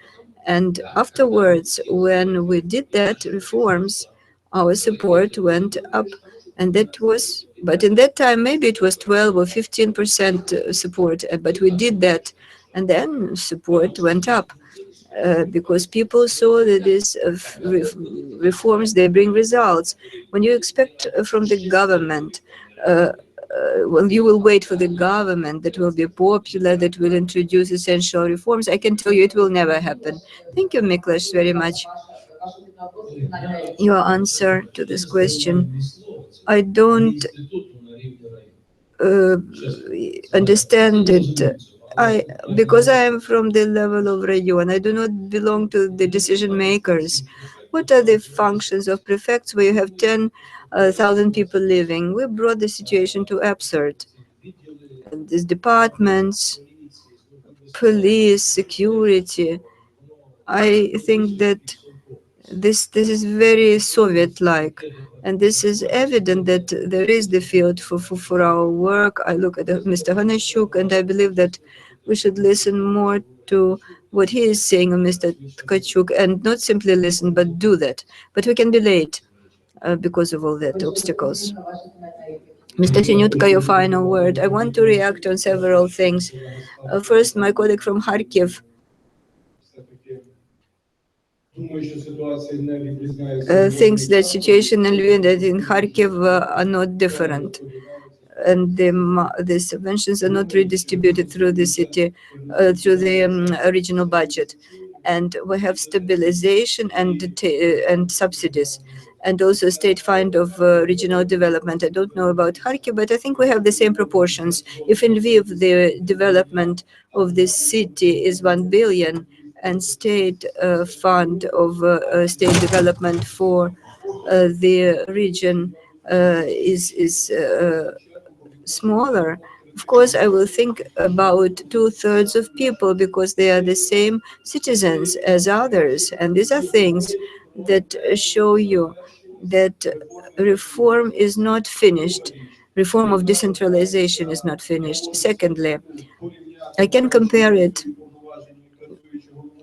And afterwards, when we did that reforms, our support went up. And that was, but in that time, maybe it was 12 or 15% support, but we did that. And then support went up. Because people saw that these reforms, they bring results. When you expect from the government, when you will wait for the government that will be popular, that will introduce essential reforms, I can tell you it will never happen. Thank you, Miklas, very much. Your answer to this question, I don't understand it. Because I am from the level of region, I do not belong to the decision makers. What are the functions of prefects where you have 10,000 people living? We brought the situation to absurd. And these departments, police, security, I think that this is very Soviet-like. And this is evident that there is the field for our work. I look at Mr. Hanashuk, and I believe that we should listen more to what he is saying, Mr. Tkachuk, and not simply listen, but do that. But we can be late because of all that obstacles. Mr. Sinyutka, your final word. I want to react on several things. First, my colleague from Kharkiv thinks that situation in Lviv and in Kharkiv are not different, and the subventions are not redistributed through the city, through the regional budget, and we have stabilization and subsidies, and also state fund of regional development. I don't know about Kharkiv, but I think we have the same proportions. If in Lviv the development of this city is 1 billion, and state fund of state development for the region is smaller, of course, I will think about 2/3 of people because they are the same citizens as others. And these are things that show you that reform is not finished. Reform of decentralization is not finished. Secondly, I can compare it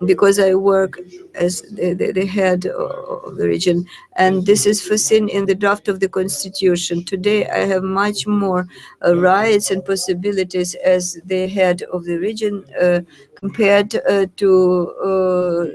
because I work as the head of the region, and this is foreseen in the draft of the constitution. Today, I have much more rights and possibilities as the head of the region compared to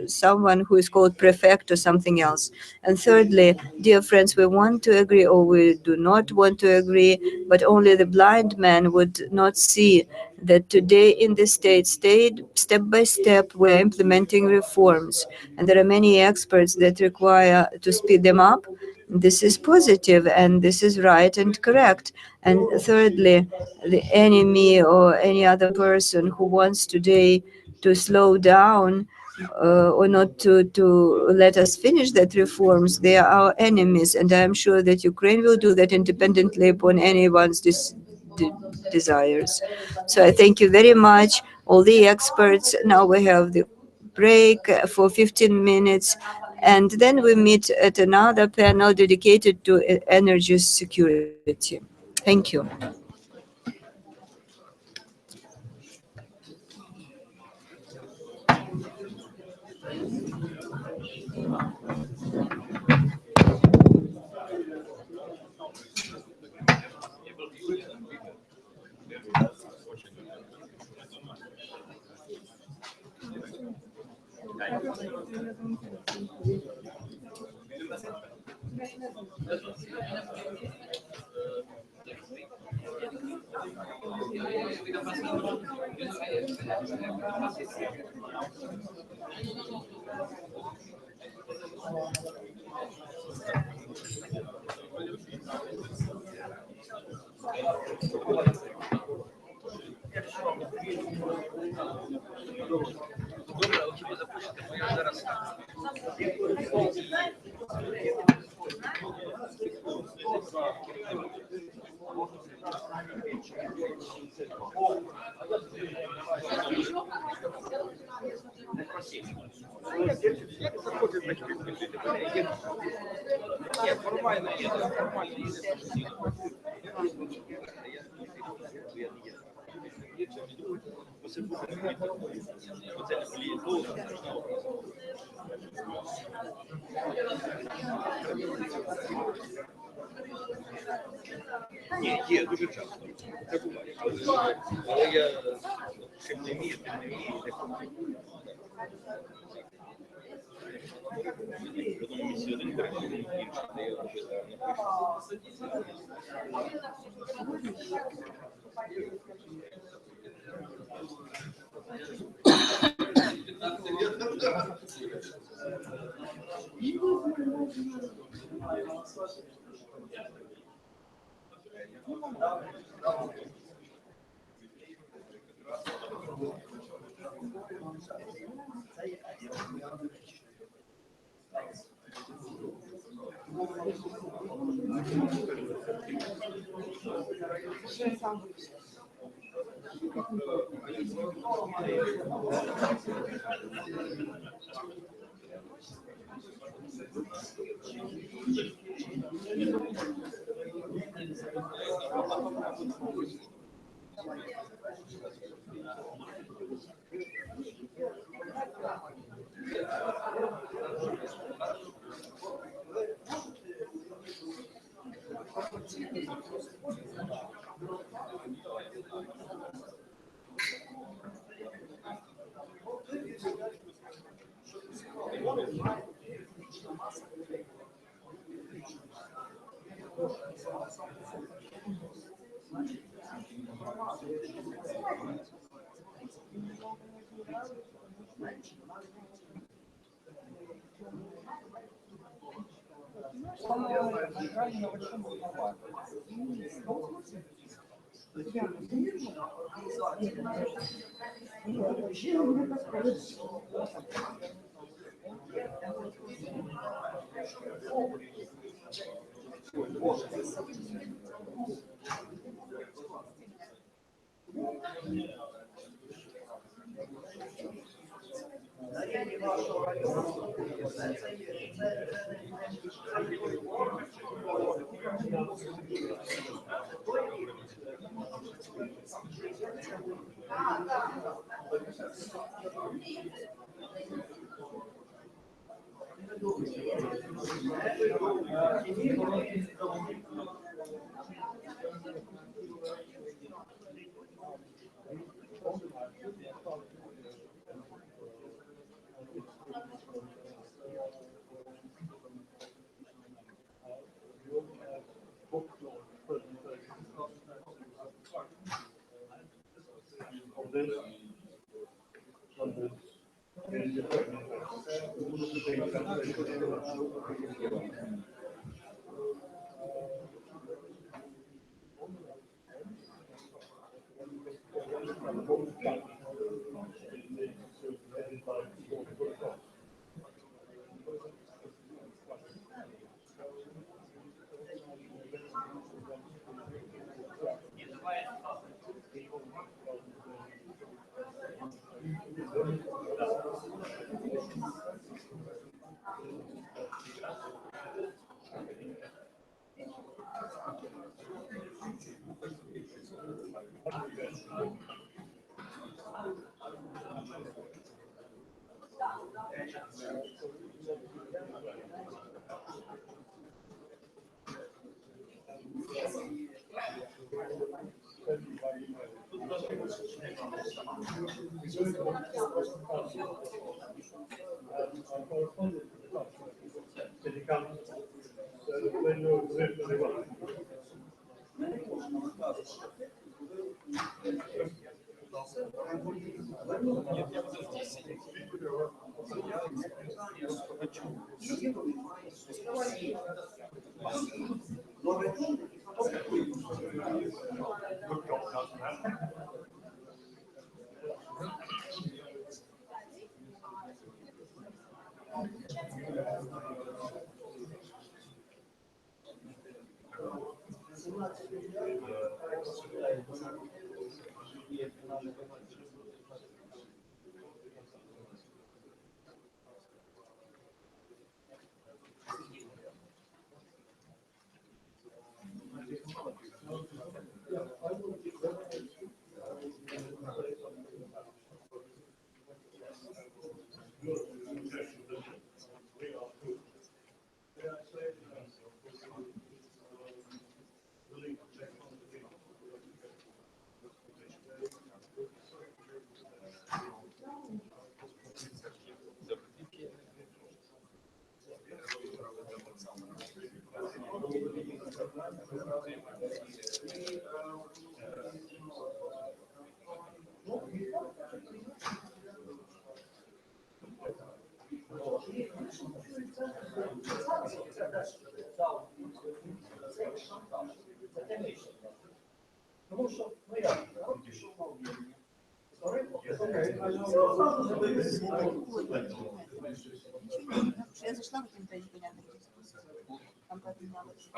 someone who is called prefect or something else. And thirdly, dear friends, we want to agree or we do not want to agree, but only the blind man would not see that today in the state, step by step, we're implementing reforms. And there are many experts that require to speed them up. This is positive and this is right and correct. And thirdly, the enemy or any other person who wants today to slow down or not to let us finish that reforms, they are our enemies. And I am sure that Ukraine will do that independently upon anyone's desires. So I thank you very much, all the experts. Now we have the break for 15 minutes, and then we meet at another panel dedicated to energy security. Thank you. Є дуже часто. Це буває. Але я чим не вмію, тим не вмію. Потім місці один переходить, інший дає робити. Я зашла в этом непонятно. Там поменялось.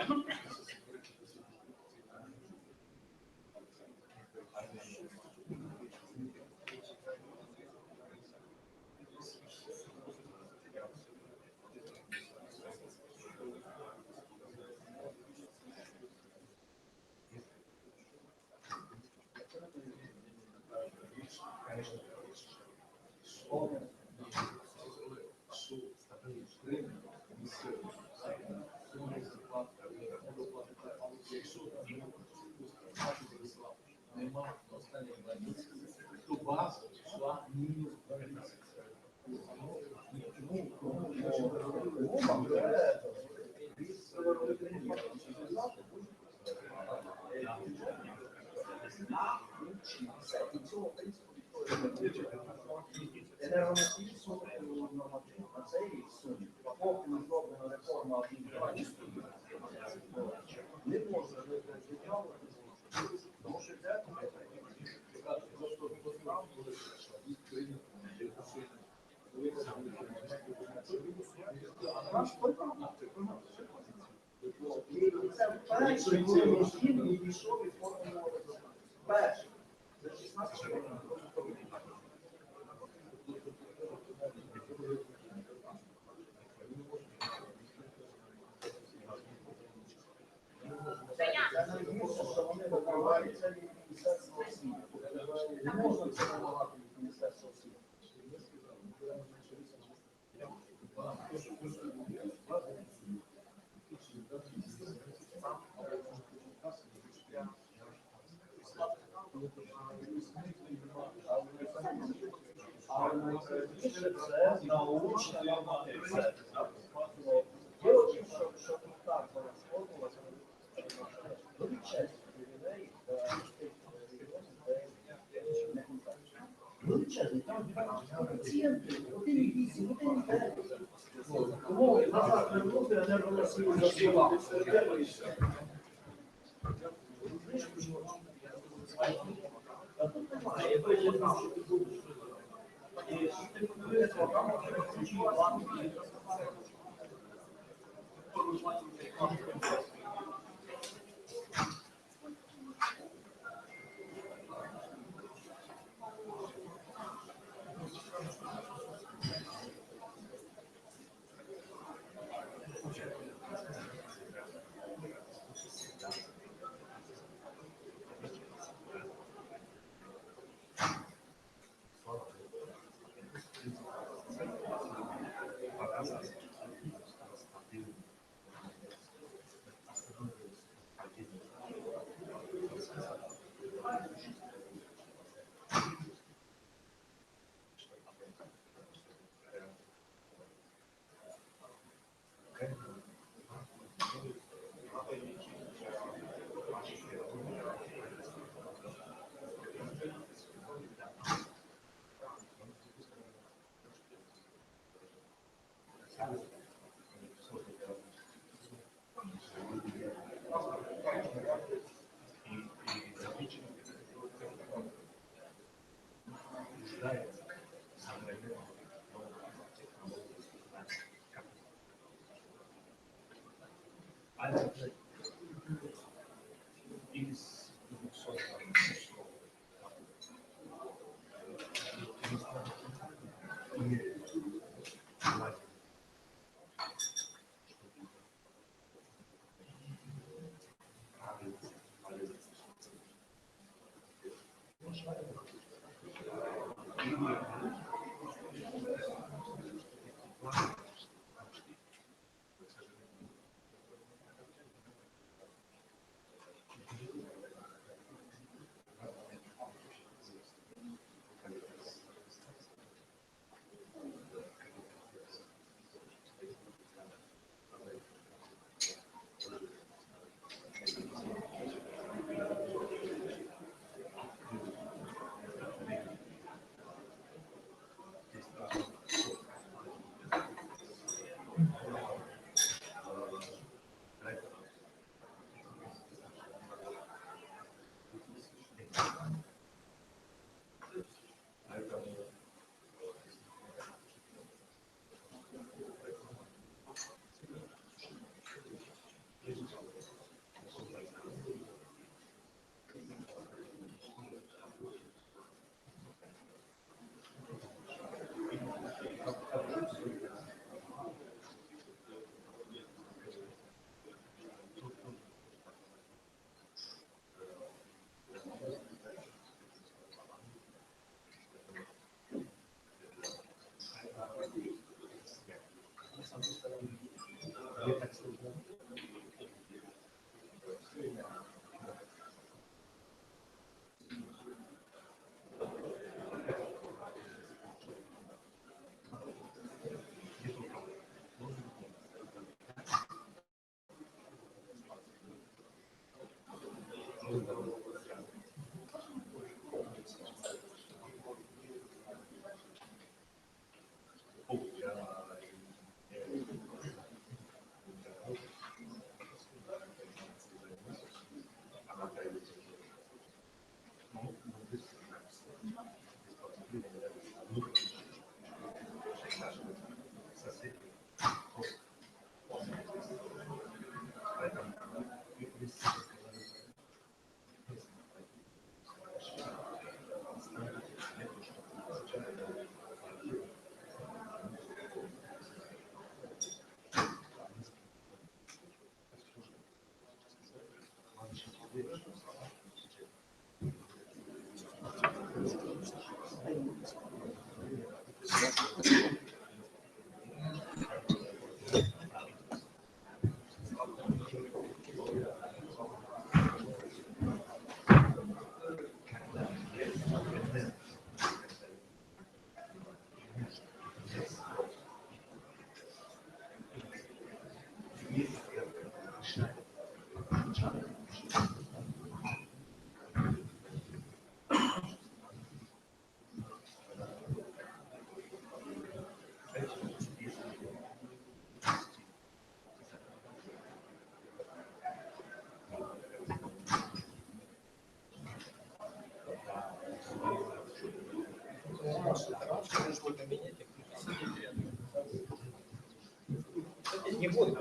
Не буду.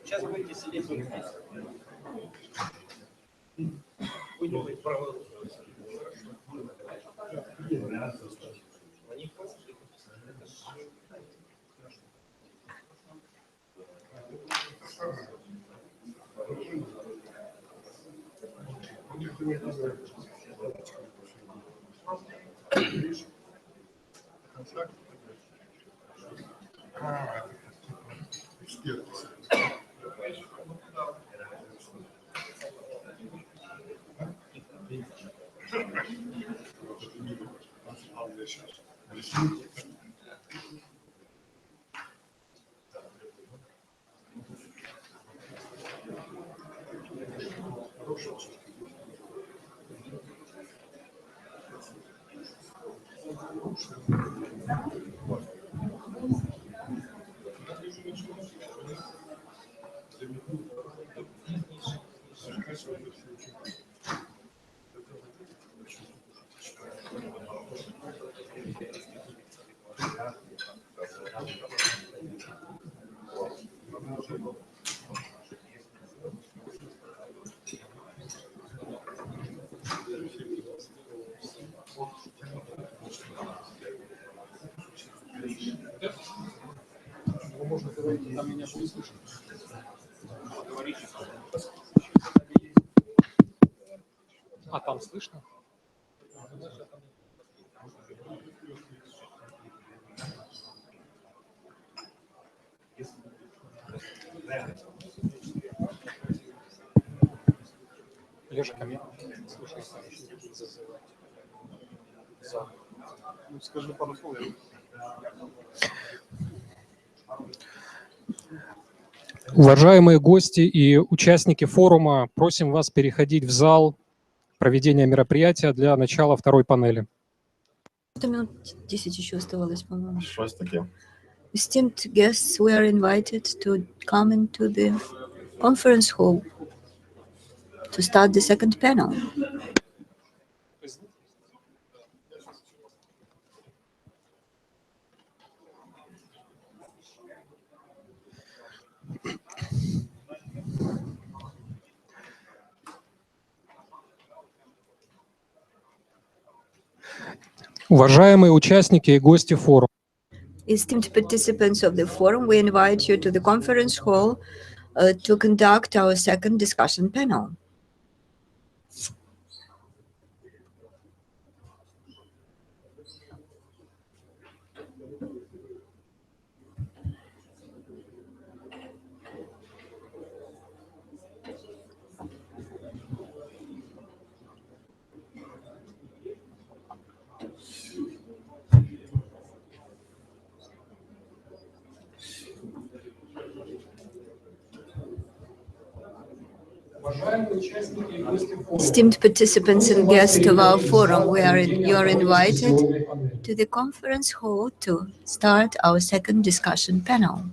Сейчас будете сидеть вместе. Будет право. Можно говорить, там меня будет слышно. А там слышно? Леша, ко мне. Слушай, Скажи пару слов. Уважаемые гости и участники форума, просим вас переходить в зал проведения мероприятия для начала второй панели. Минут 10 еще оставалось, по-моему. 6 таки. Esteemed guests, we are invited to come into the conference hall to start the second panel. Уважаемые участники и гости форума, Esteemed participants of the forum, we invite you to the conference hall to conduct our second discussion panel. Esteemed participants and guests of our forum, you are invited to the conference hall to start our second discussion panel.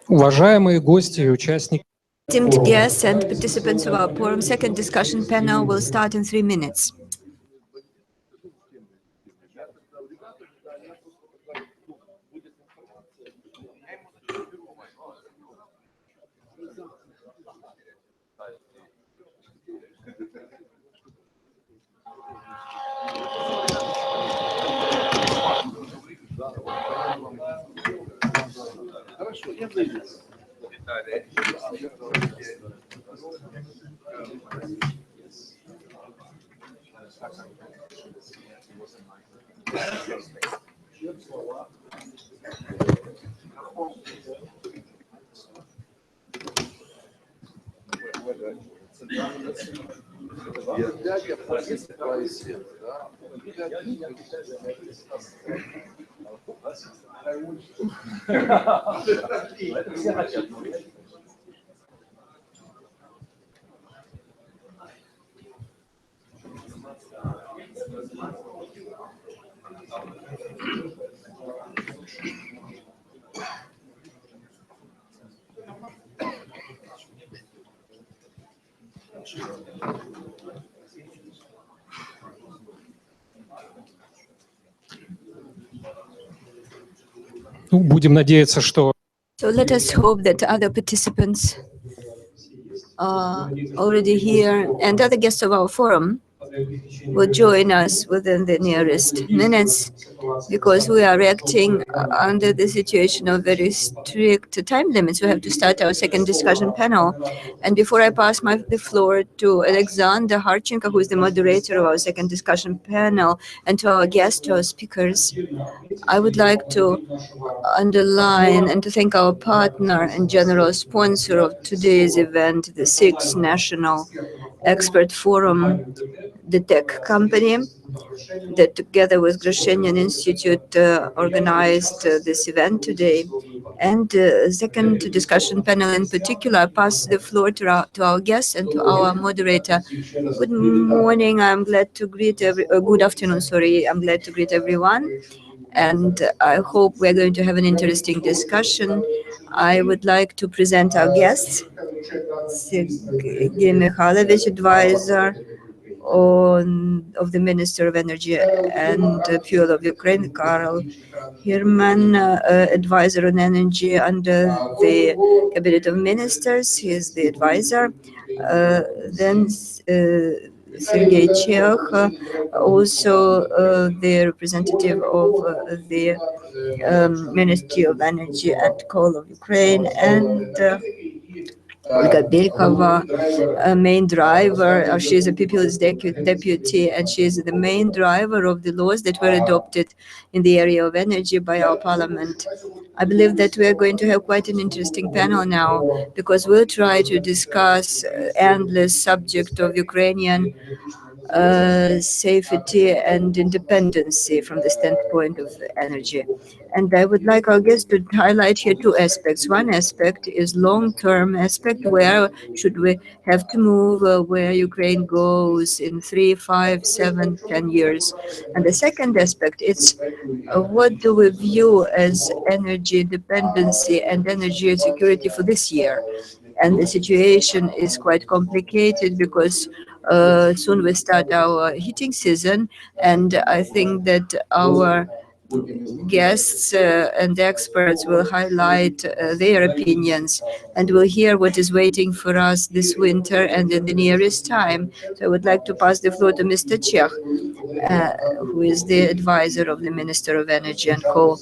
Уважаемые гости и участники. Esteemed guests and participants of our forum, second discussion panel will start in 3 minutes. Хорошо, я зайду. Дядя просыпай свет, да? Это все хотят. Ну, будем надеяться, что So let us hope that other participants are already here and other guests of our forum will join us within the nearest minutes, because we are acting under the situation of very strict time limits. We have to start our second discussion panel. And before I pass the floor to Alexander Harchenko, who is the moderator of our second discussion panel, and to our guests, to our speakers, I would like to underline and to thank our partner and general sponsor of today's event, the 6th National Expert Forum, the tech company that together with Grushenin Institute organized this event today. And second discussion panel in particular, I pass the floor to our guests and to our moderator. Good morning, I'm glad to greet good afternoon, sorry, I'm glad to greet everyone. And I hope we're going to have an interesting discussion. I would like to present our guests. Sergei Mikhailovich, advisor of the Minister of Energy and Fuel of Ukraine, Karl Hirman, advisor on energy under the Cabinet of Ministers. He is the advisor. Then Sergei Chekh, also the representative of the Ministry of Energy and Coal of Ukraine, and Olga Belkova, a main driver. She is a people's deputy, and she is the main driver of the laws that were adopted in the area of energy by our parliament. I believe that we are going to have quite an interesting panel now, because we'll try to discuss endless subject of Ukrainian safety and independency from the standpoint of energy. And I would like our guests to highlight here two aspects. One aspect is long-term aspect, where should we have to move, where Ukraine goes in 3, 5, 7, 10 years. And the second aspect, it's what do we view as energy dependency and energy security for this year? And the situation is quite complicated because soon we start our heating season, and I think that our guests and experts will highlight their opinions, and we'll hear what is waiting for us this winter and in the nearest time. So I would like to pass the floor to Mr. Chekh, who is the advisor of the Minister of Energy and Coal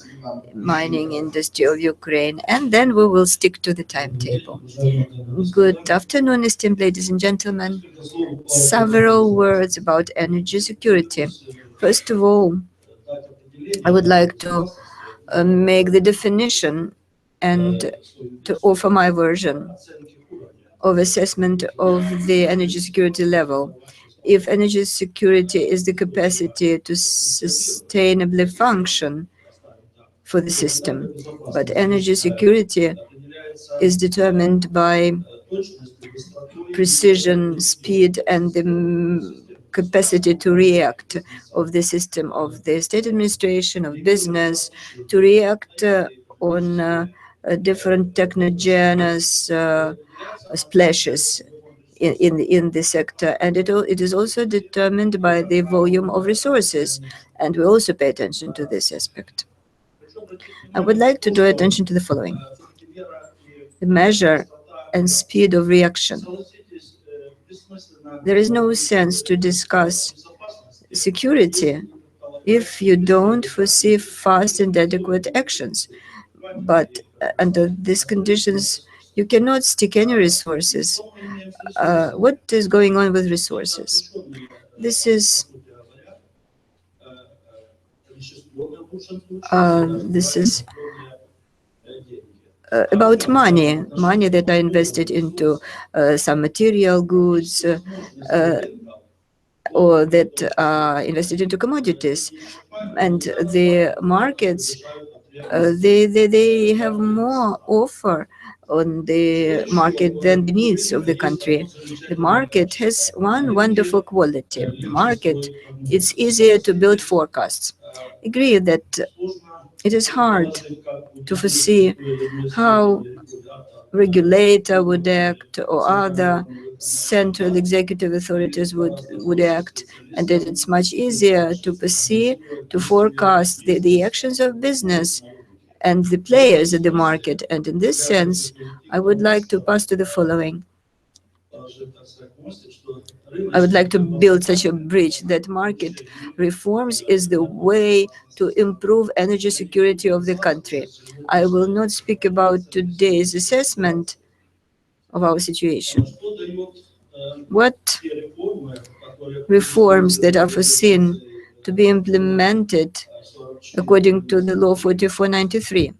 Mining Industry of Ukraine, and then we will stick to the timetable. Good afternoon, esteemed ladies and gentlemen. Several words about energy security. First of all, I would like to make the definition and to offer my version of assessment of the energy security level. If energy security is the capacity to sustainably function for the system, but energy security is determined by precision, speed, and the capacity to react of the system, of the state administration, of business, to react on different technogenous splashes in the sector. And it is also determined by the volume of resources, and we also pay attention to this aspect. I would like to draw attention to the following: the measure and speed of reaction. There is no sense to discuss security if you don't foresee fast and adequate actions. But under these conditions, you cannot stick any resources. What is going on with resources? This is about money that are invested into some material goods or that are invested into commodities. And the markets, they have more offer on the market than the needs of the country. The market has one wonderful quality. The market, it's easier to build forecasts. Agree that it is hard to foresee how regulator would act or other central executive authorities would act, and that it's much easier to foresee, to forecast the actions of business and the players in the market. And in this sense, I would like to pass to the following. I would like to build such a bridge that market reforms is the way to improve energy security of the country. I will not speak about today's assessment of our situation. What reforms that are foreseen to be implemented according to the law 4493?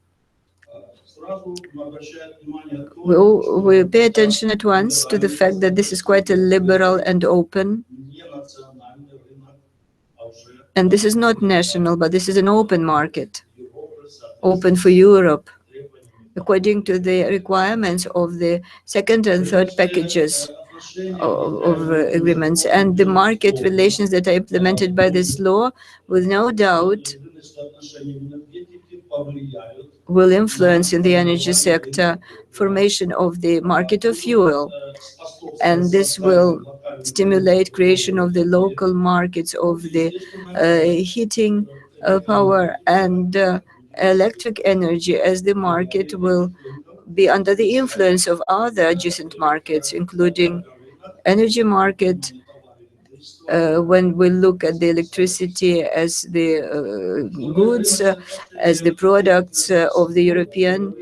We pay attention at once to the fact that this is quite a liberal and open, and this is not national, but this is an open market, open for Europe, according to the requirements of the second and third packages of agreements. And the market relations that are implemented by this law, with no doubt, will influence in the energy sector formation of the market of fuel, and this will stimulate creation of the local markets of the heating power and electric energy, as the market will be under the influence of other adjacent markets, including energy market. When we look at the electricity as the goods, as the products of the European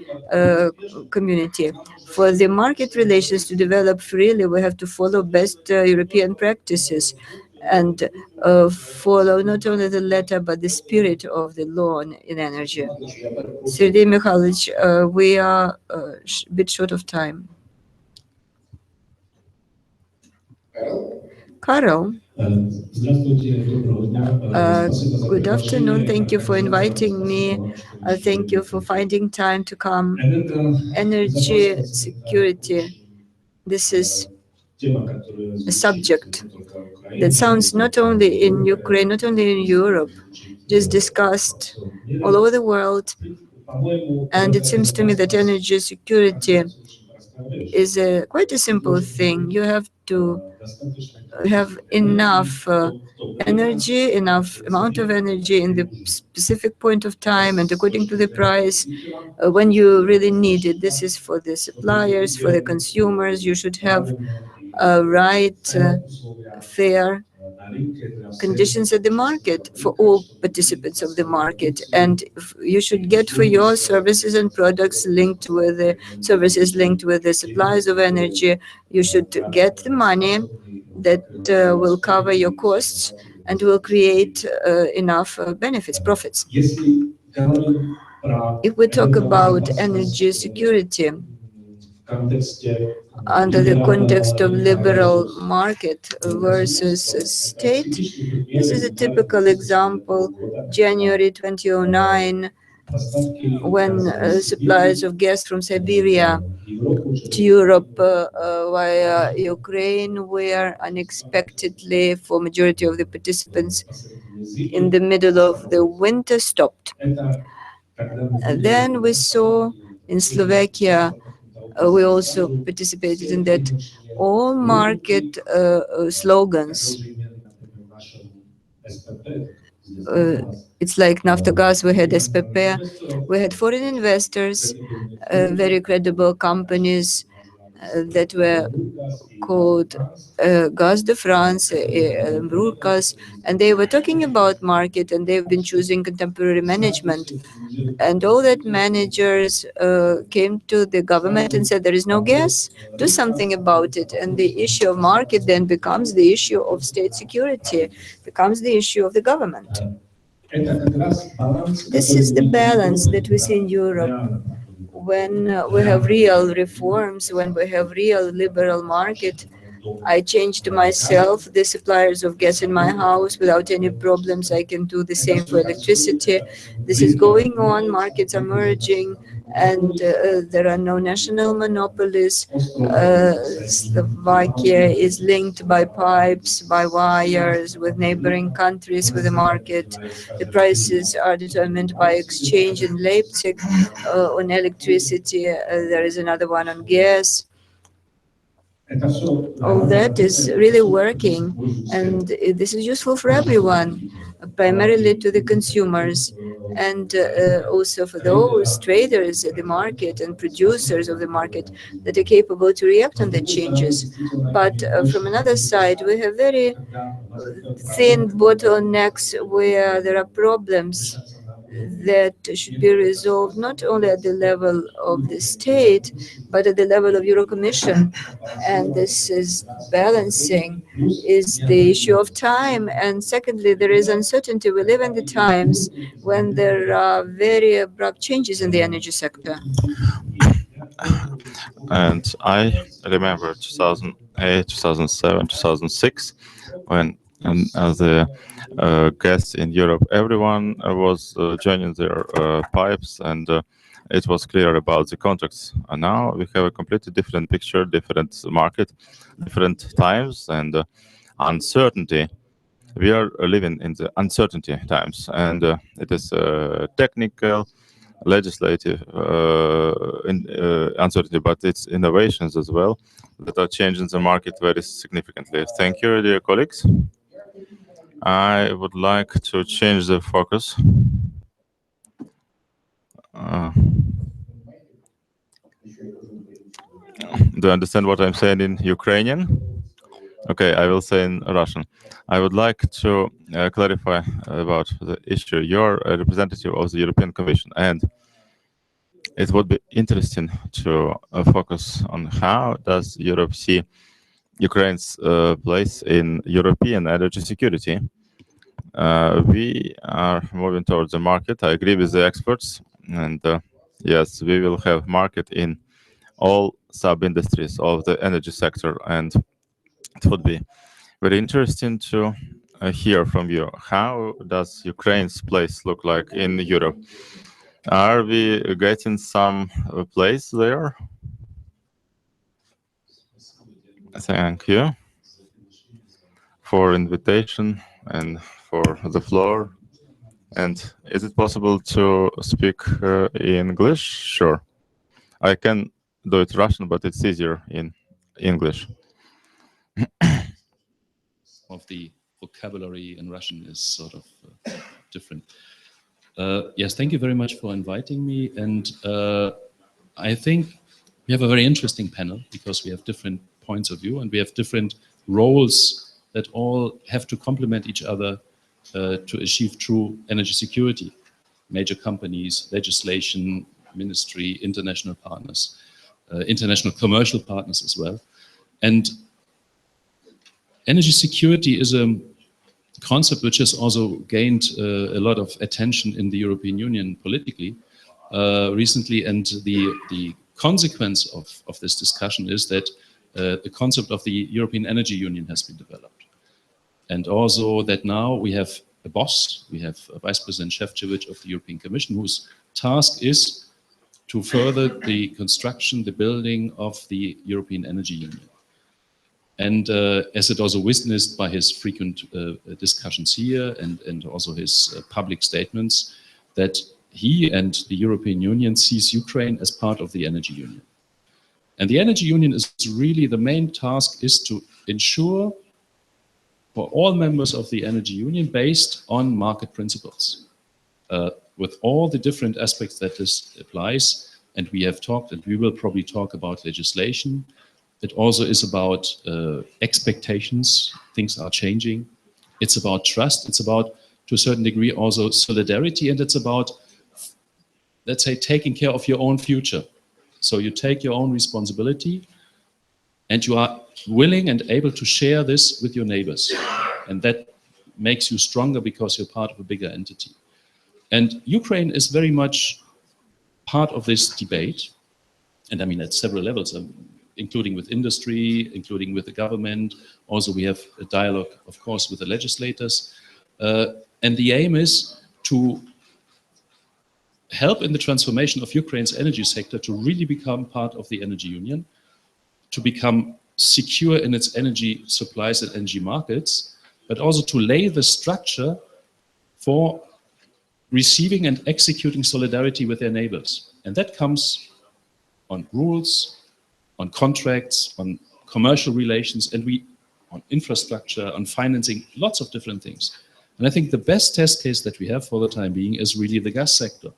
community. For the market relations to develop freely, we have to follow best European practices and follow not only the letter but the spirit of the law in energy. Sergei Mikhailovich, we are a bit short of time. Karol, good afternoon. Thank you for inviting me. Thank you for finding time to come. Energy security. This is a subject that sounds not only in Ukraine, not only in Europe, just discussed all over the world. And it seems to me that energy security is quite a simple thing. You have to have enough energy, enough amount of energy in the specific point of time and according to the price when you really need it. This is for the suppliers, for the consumers. You should have right, fair conditions at the market for all participants of the market, and you should get for your services and products linked with the services linked with the supplies of energy. You should get the money that will cover your costs and will create enough benefits, profits. If we talk about energy security under the context of liberal market versus state, this is a typical example. January 2009, when supplies of gas from Siberia to Europe via Ukraine were unexpectedly, for majority of the participants, in the middle of the winter stopped. And then we saw in Slovakia, we also participated in that, all market slogans. It's like Naftogaz, we had SPP, we had foreign investors, very credible companies that were called Gaz de France, Brurkas, and they were talking about market, and they've been choosing contemporary management. And all that managers came to the government and said, there is no gas, do something about it. And the issue of market then becomes the issue of state security, becomes the issue of the government. This is the balance that we see in Europe. When we have real reforms, when we have real liberal market, I changed myself the suppliers of gas in my house without any problems. I can do the same for electricity. This is going on, markets are merging, and there are no national monopolies. Slovakia is linked by pipes, by wires with neighboring countries with the market. The prices are determined by exchange in Leipzig on electricity. There is another one on gas. All that is really working, and this is useful for everyone, primarily to the consumers, and also for those traders at the market and producers of the market that are capable to react on the changes. But from another side, we have very thin bottlenecks where there are problems that should be resolved not only at the level of the state, but at the level of Eurocommission. And this is balancing, is the issue of time. And secondly, there is uncertainty. We live in the times when there are very abrupt changes in the energy sector. And I remember 2008, 2007, 2006, when the gas in Europe, everyone was joining their pipes, and it was clear about the contracts. And now we have a completely different picture, different market, different times, and uncertainty. We are living in the uncertainty times, and it is technical, legislative uncertainty, but it's innovations as well that are changing the market very significantly. Thank you, dear colleagues. I would like to change the focus. Do you understand what I'm saying in Ukrainian? Okay, I will say in Russian. I would like to clarify about the issue. You're a representative of the European Commission, and it would be interesting to focus on how does Europe see Ukraine's place in European energy security. We are moving towards the market. I agree with the experts, and yes, we will have market in all sub-industries of the energy sector, and it would be very interesting to hear from you. How does Ukraine's place look like in Europe? Are we getting some place there? Thank you for invitation and for the floor. And is it possible to speak in English? Sure. I can do it Russian, but it's easier in English. Of the vocabulary in Russian is sort of different. Yes, thank you very much for inviting me. And I think we have a very interesting panel because we have different points of view and we have different roles that all have to complement each other to achieve true energy security. Major companies, legislation, ministry, international partners, international commercial partners as well. And energy security is a concept which has also gained a lot of attention in the European Union politically recently. And the consequence of this discussion is that the concept of the European Energy Union has been developed. And also that now we have a boss, we have Vice President Šefčovič of the European Commission, whose task is to further the construction, the building of the European Energy Union. And as it also witnessed by his frequent discussions here and also his public statements, that he and the European Union sees Ukraine as part of the Energy Union. And the Energy Union is really, the main task is to ensure for all members of the Energy Union based on market principles, with all the different aspects that this applies. And we have talked, and we will probably talk about legislation. It also is about expectations. Things are changing. It's about trust. It's about, to a certain degree, also solidarity. And it's about, let's say, taking care of your own future. So you take your own responsibility and you are willing and able to share this with your neighbors. And that makes you stronger because you're part of a bigger entity. And Ukraine is very much part of this debate. And I mean, at several levels, including with industry, including with the government. Also, we have a dialogue, of course, with the legislators. And the aim is to help in the transformation of Ukraine's energy sector to really become part of the Energy Union, to become secure in its energy supplies and energy markets, but also to lay the structure for receiving and executing solidarity with their neighbors. And that comes on rules, on contracts, on commercial relations, and on infrastructure, on financing, lots of different things. And I think the best test case that we have for the time being is really the gas sector,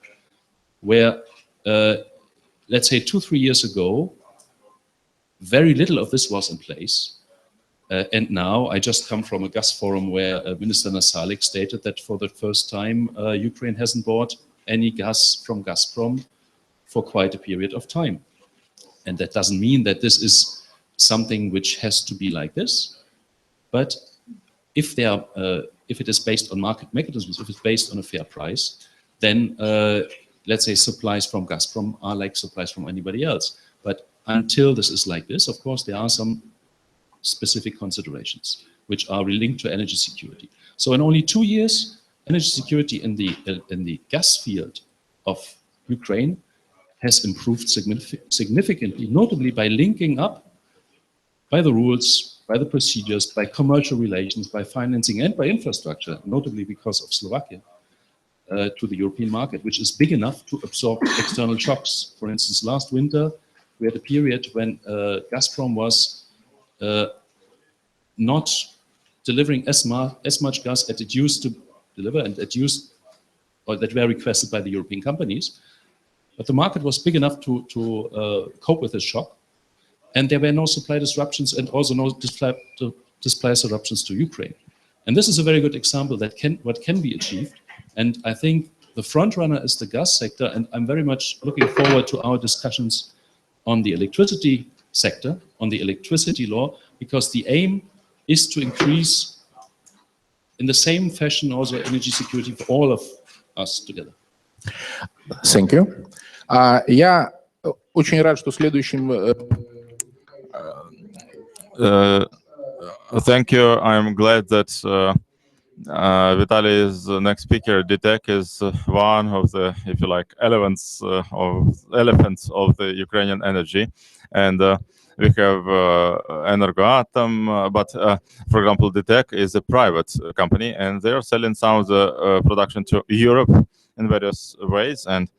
where, let's say 2-3 years ago, very little of this was in place. And now I just come from a gas forum where Minister Nasalik stated that for the first time, Ukraine hasn't bought any gas from Gazprom for quite a period of time. And that doesn't mean that this is something which has to be like this. But if it is based on market mechanisms, if it's based on a fair price, then let's say supplies from Gazprom are like supplies from anybody else. But until this is like this, of course, there are some specific considerations which are linked to energy security. So in only 2 years, energy security in the gas field of Ukraine has improved significantly, notably by linking up by the rules, by the procedures, by commercial relations, by financing, and by infrastructure, notably because of Slovakia, to the European market, which is big enough to absorb external shocks. For instance, last winter, we had a period when Gazprom was not delivering as much gas as it used to deliver and that were requested by the European companies. But the market was big enough to cope with this shock. And there were no supply disruptions and also no display disruptions to Ukraine. And this is a very good example that what can be achieved. And I think the front runner is the gas sector. And I'm very much looking forward to our discussions on the electricity sector, on the electricity law, because the aim is to increase in the same fashion also energy security for all of us together. Thank you. Я очень рад, что следующим... Thank you. I'm glad that Vitaly is the next speaker. DTEK is one of the, if you like, elephants of the Ukrainian energy, and we have Energoatom. But for example, DTEK is a private company, and they are selling some of the production to Europe in various ways. And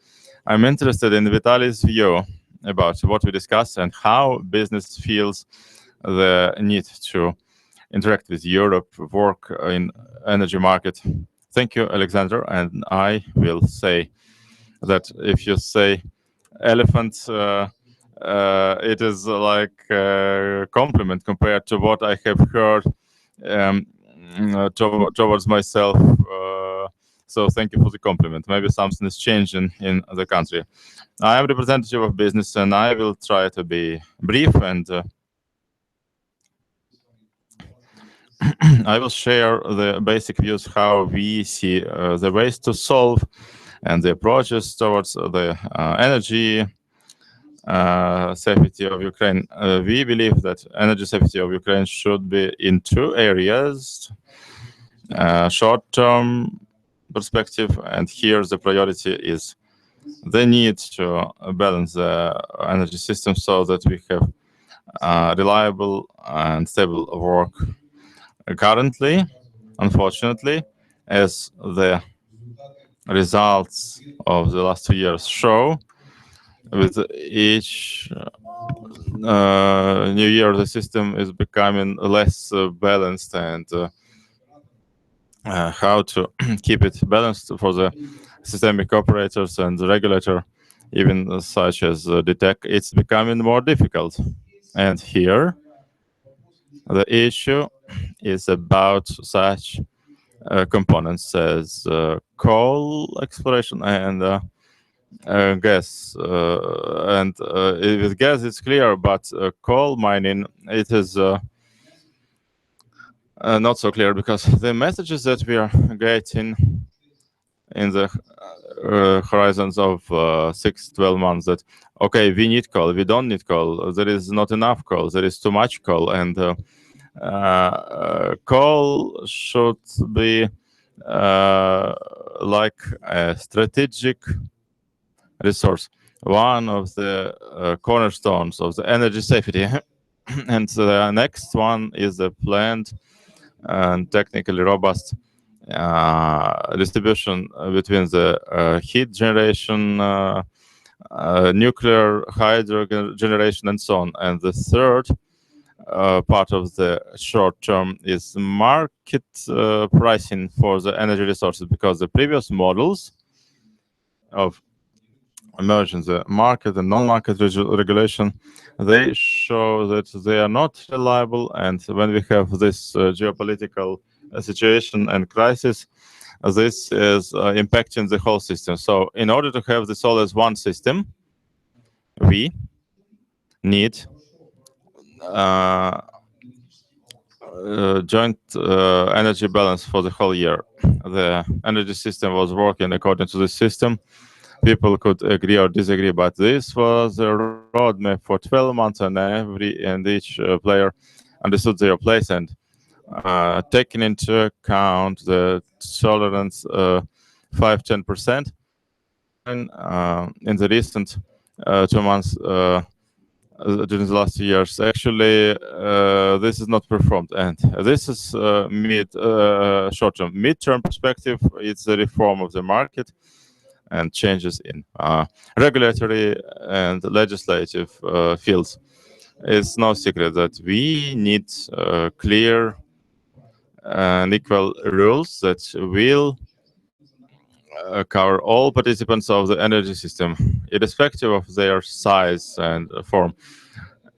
I'm interested in Vitaly's view about what we discussed and how business feels the need to interact with Europe, work in energy market. Thank you, Alexander. And I will say that if you say elephant, it is like a compliment compared to what I have heard towards myself. So thank you for the compliment. Maybe something is changing in the country. I am representative of business, and I will try to be brief, and I will share the basic views how we see the ways to solve and the approaches towards the energy safety of Ukraine. We believe that energy safety of Ukraine should be in two areas: short-term perspective, and here the priority is the need to balance the energy system so that we have reliable and stable work. Currently, unfortunately, as the results of the last 2 years show, with each new year the system is becoming less balanced, and how to keep it balanced for the systemic operators and the regulator, even such as DTEK, it's becoming more difficult. And here the issue is about such components as coal exploration and gas. And with gas it's clear, but coal mining, it is not so clear, because the messages that we are getting in the horizons of 6-12 months that, okay, we need coal, we don't need coal, there is not enough coal, there is too much coal, and coal should be like a strategic resource, one of the cornerstones of the energy safety. And the next one is the planned and technically robust distribution between the heat generation, nuclear, hydro generation, and so on. And the third part of the short term is market pricing for the energy resources, because the previous models of emerging the market and non-market regulation, they show that they are not reliable. And when we have this geopolitical situation and crisis, this is impacting the whole system. So in order to have this all as one system, we need joint energy balance for the whole year. The energy system was working according to the system. People could agree or disagree, but this was a roadmap for 12 months, and each player understood their place, and taking into account the tolerance 5-10%. And in the recent 2 months during the last years, actually this is not performed, and this is short-term. Mid-term perspective, it's the reform of the market and changes in regulatory and legislative fields. It's no secret that we need clear and equal rules that will cover all participants of the energy system, irrespective of their size and form.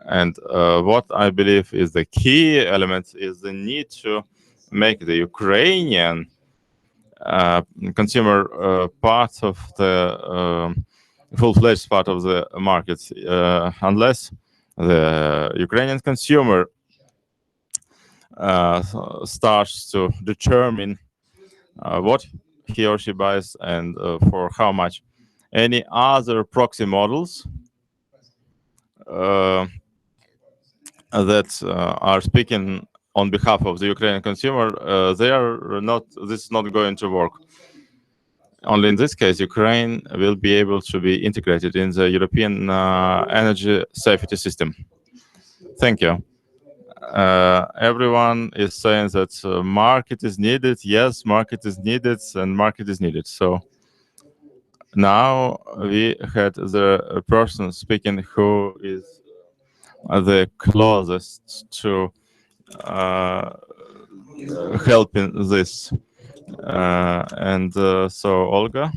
And what I believe is the key element is the need to make the Ukrainian consumer part of the full-fledged part of the market, unless the Ukrainian consumer starts to determine what he or she buys and for how much. Any other proxy models that are speaking on behalf of the Ukrainian consumer, they are not. This is not going to work. Only in this case, Ukraine will be able to be integrated in the European energy safety system. Thank you. Everyone is saying that market is needed. Yes, market is needed, and market is needed. So now we had the person speaking who is the closest to helping this. So Olga.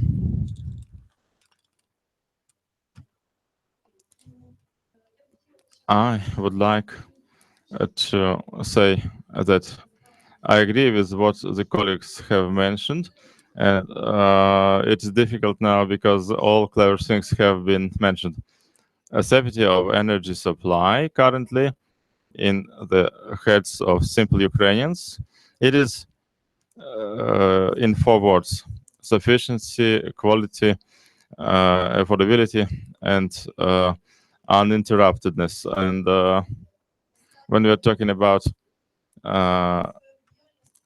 I would like to say that I agree with what the colleagues have mentioned, and it's difficult now because all clever things have been mentioned. A safety of energy supply currently in the heads of simple Ukrainians, it is in 4 words: sufficiency, quality, affordability, and uninterruptedness. And when we are talking about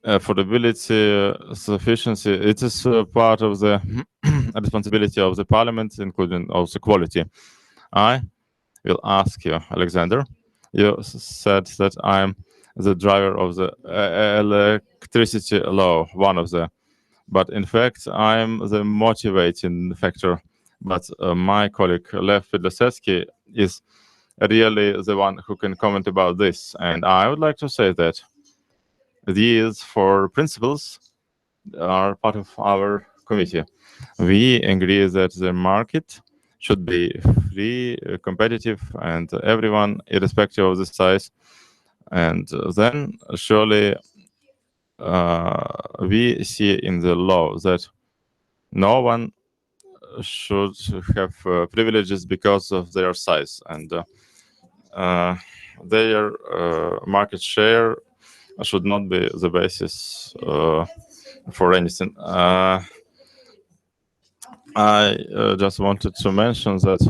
affordability, sufficiency, it is part of the responsibility of the parliament, including also quality. I will ask you, Alexander, you said that I'm the driver of the electricity law, one of the, but in fact, I'm the motivating factor. But my colleague, Lev Fedosevsky, is really the one who can comment about this. And I would like to say that these 4 principles are part of our committee. We agree that the market should be free, competitive, and everyone, irrespective of the size. And then surely we see in the law that no one should have privileges because of their size, and their market share should not be the basis for anything. I just wanted to mention that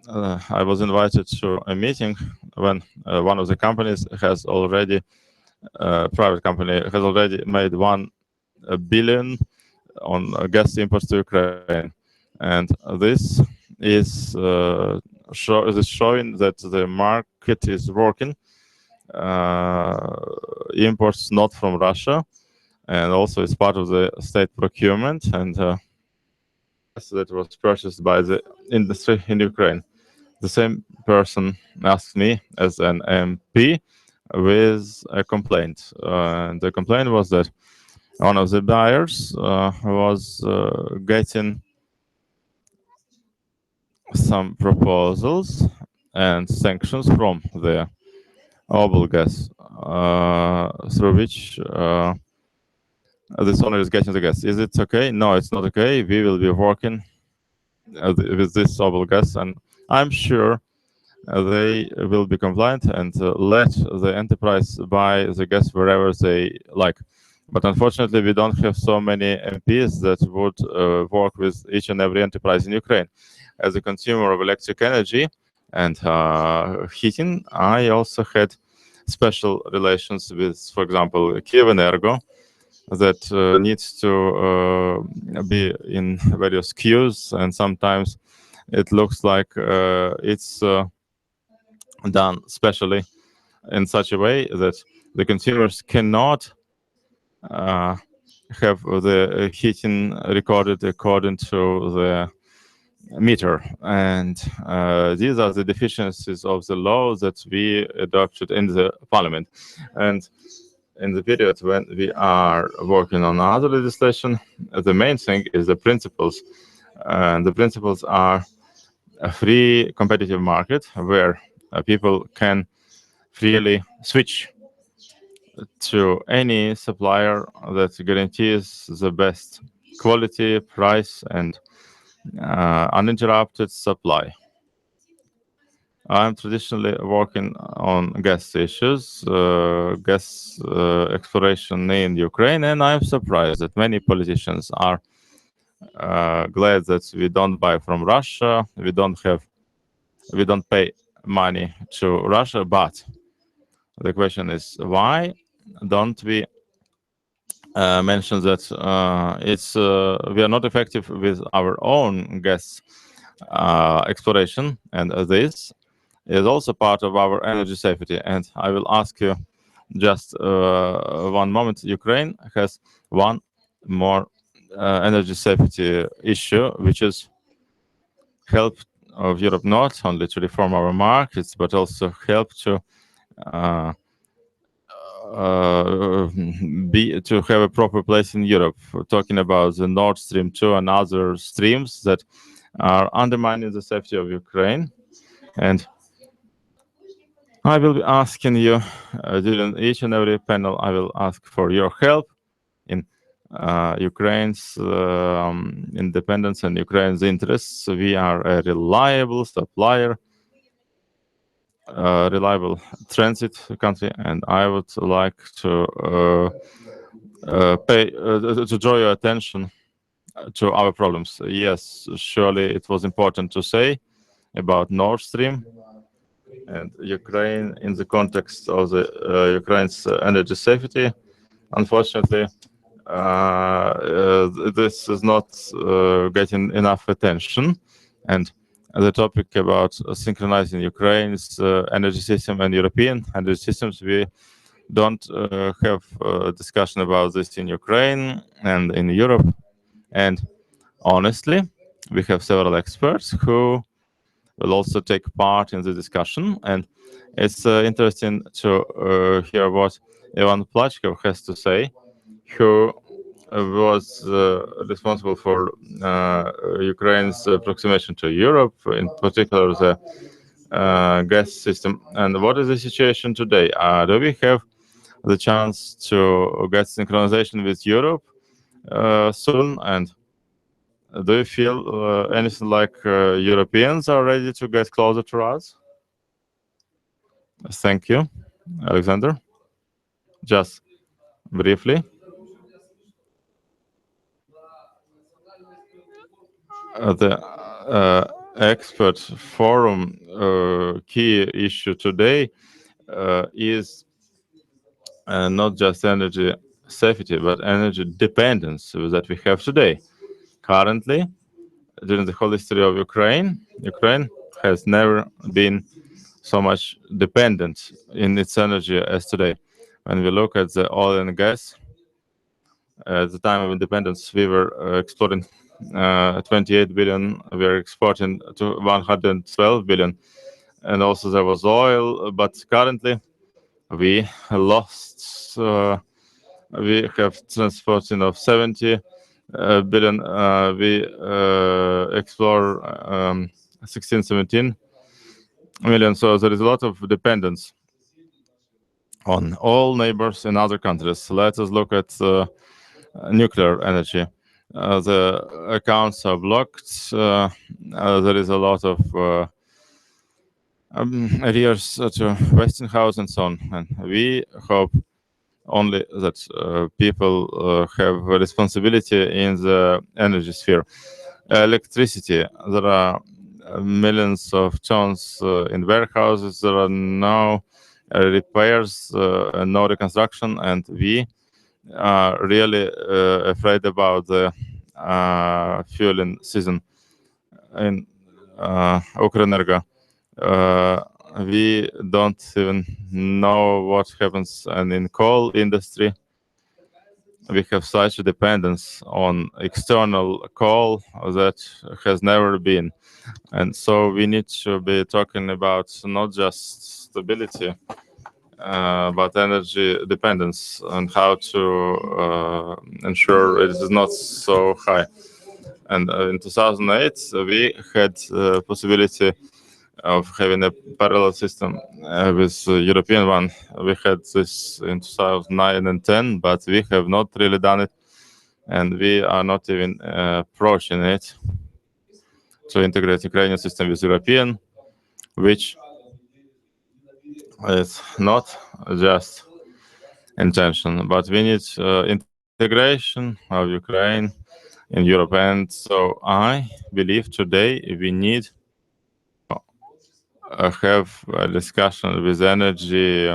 I was invited to a meeting when one of the companies has already, private company, has already made 1 billion on gas imports to Ukraine. And this is showing that the market is working. Imports not from Russia, and also it's part of the state procurement, and that was purchased by the industry in Ukraine. The same person asked me as an MP with a complaint. And the complaint was that one of the buyers was getting some proposals and sanctions from the oblgaz, through which this owner is getting the gas. Is it okay? No, it's not okay. We will be working with this oblgaz, and I'm sure they will be compliant and let the enterprise buy the gas wherever they like. But unfortunately, we don't have so many MPs that would work with each and every enterprise in Ukraine. As a consumer of electric energy and heating, I also had special relations with, for example, Kyivenergo, that needs to be in various queues, and sometimes it looks like it's done specially in such a way that the consumers cannot have the heating recorded according to the meter. And these are the deficiencies of the law that we adopted in the parliament. And in the period when we are working on other legislation, the main thing is the principles. And the principles are a free competitive market where people can freely switch to any supplier that guarantees the best quality, price, and uninterrupted supply. I'm traditionally working on gas issues, gas exploration in Ukraine, and I'm surprised that many politicians are glad that we don't buy from Russia, we don't pay money to Russia, but The question is, why don't we mention that we are not effective with our own gas exploration, and this is also part of our energy safety. And I will ask you just one moment. Ukraine has one more energy safety issue, which is help of Europe not only to reform our markets, but also help to to have a proper place in Europe. We're talking about the Nord Stream 2 and other streams that are undermining the safety of Ukraine. And I will be asking you during each and every panel, I will ask for your help in Ukraine's independence and Ukraine's interests. We are a reliable supplier, reliable transit country, and I would like to to draw your attention to our problems. Yes, surely it was important to say about Nord Stream and Ukraine in the context of the Ukraine's energy safety. Unfortunately, this is not getting enough attention, and the topic about synchronizing Ukraine's energy system and European energy systems, we don't have a discussion about this in Ukraine and in Europe. And honestly, we have several experts who will also take part in the discussion. And it's interesting to hear what Ivan Plachkov has to say, who was responsible for Ukraine's approximation to Europe, in particular the gas system. And what is the situation today? Do we have the chance to get synchronization with Europe soon? And do you feel anything like Europeans are ready to get closer to us? Thank you, Alexander. Just briefly. The expert forum key issue today is not just energy safety, but energy dependence that we have today. Currently, during the whole history of Ukraine, Ukraine has never been so much dependent in its energy as today. When we look at the oil and gas, at the time of independence, we were exploring 28 billion, we are exporting to 112 billion. And also there was oil, but currently we lost, we have transporting of 70 billion, we explore 16, 17 million. So there is a lot of dependence on all neighbors in other countries. Let us look at nuclear energy. The accounts are blocked. There is a lot of arrears to Westinghouse and so on. And we hope only that people have a responsibility in the energy sphere. Electricity, there are millions of tons in warehouses. There are no repairs, no reconstruction, and we are really afraid about the fueling season in Ukrenergo. We don't even know what happens, and in coal industry we have such a dependence on external coal that has never been. And so we need to be talking about not just stability, but energy dependence and how to ensure it is not so high. And in 2008, we had possibility of having a parallel system with the European one. We had this in 2009 and 10, but we have not really done it, and we are not even approaching it to integrate Ukrainian system with European, which is not just intention, but we need integration of Ukraine in Europe. And so I believe today we need have a discussion with energy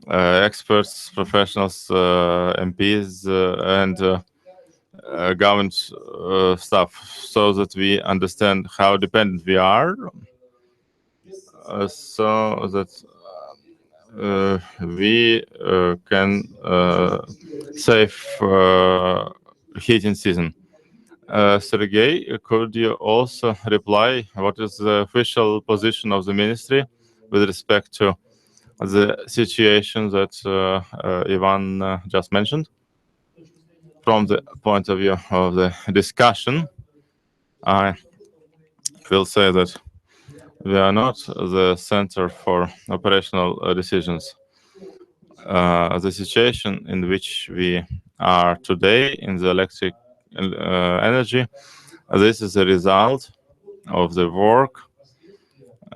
experts, professionals, MPs, and government staff, so that we understand how dependent we are, so that we can save heating season. Sergey, could you also reply what is the official position of the ministry with respect to the situation that Ivan just mentioned? From the point of view of the discussion, I will say that we are not the center for operational decisions. The situation in which we are today in the electric energy, this is a result of the work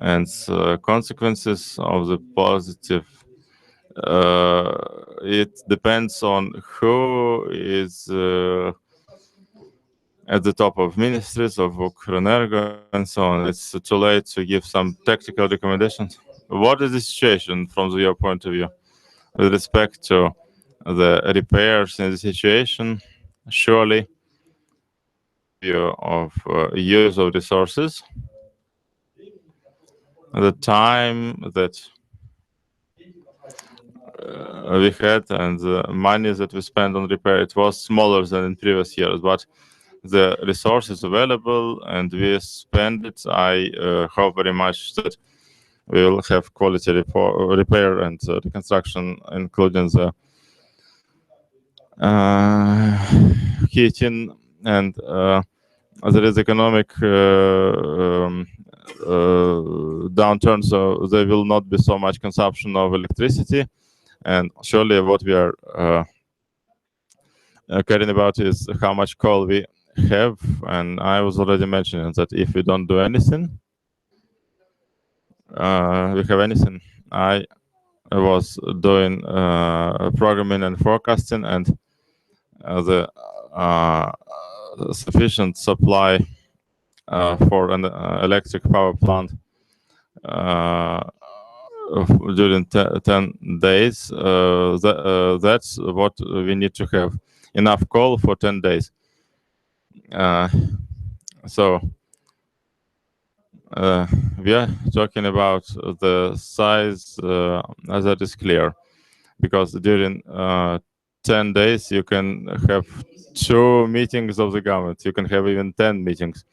and consequences of the positive. It depends on who is at the top of ministries of Ukrenergo and so on. It's too late to give some tactical recommendations. What is the situation from your point of view with respect to the repairs in the situation? Surely, view of use of resources, the time that we had and the money that we spent on repair, it was smaller than in previous years, but the resources available and we spend it. I hope very much that we will have quality repair and reconstruction, including the heating, and there is economic downturn, so there will not be so much consumption of electricity. And surely what we are caring about is how much coal we have. And I was already mentioning that if we don't do anything, we have anything. I was doing programming and forecasting, and the sufficient supply for an electric power plant during 10 days. That's what we need to have, enough coal for 10 days. So we are talking about the size that is clear, because during 10 days you can have 2 meetings of the government, you can have even 10 meetings.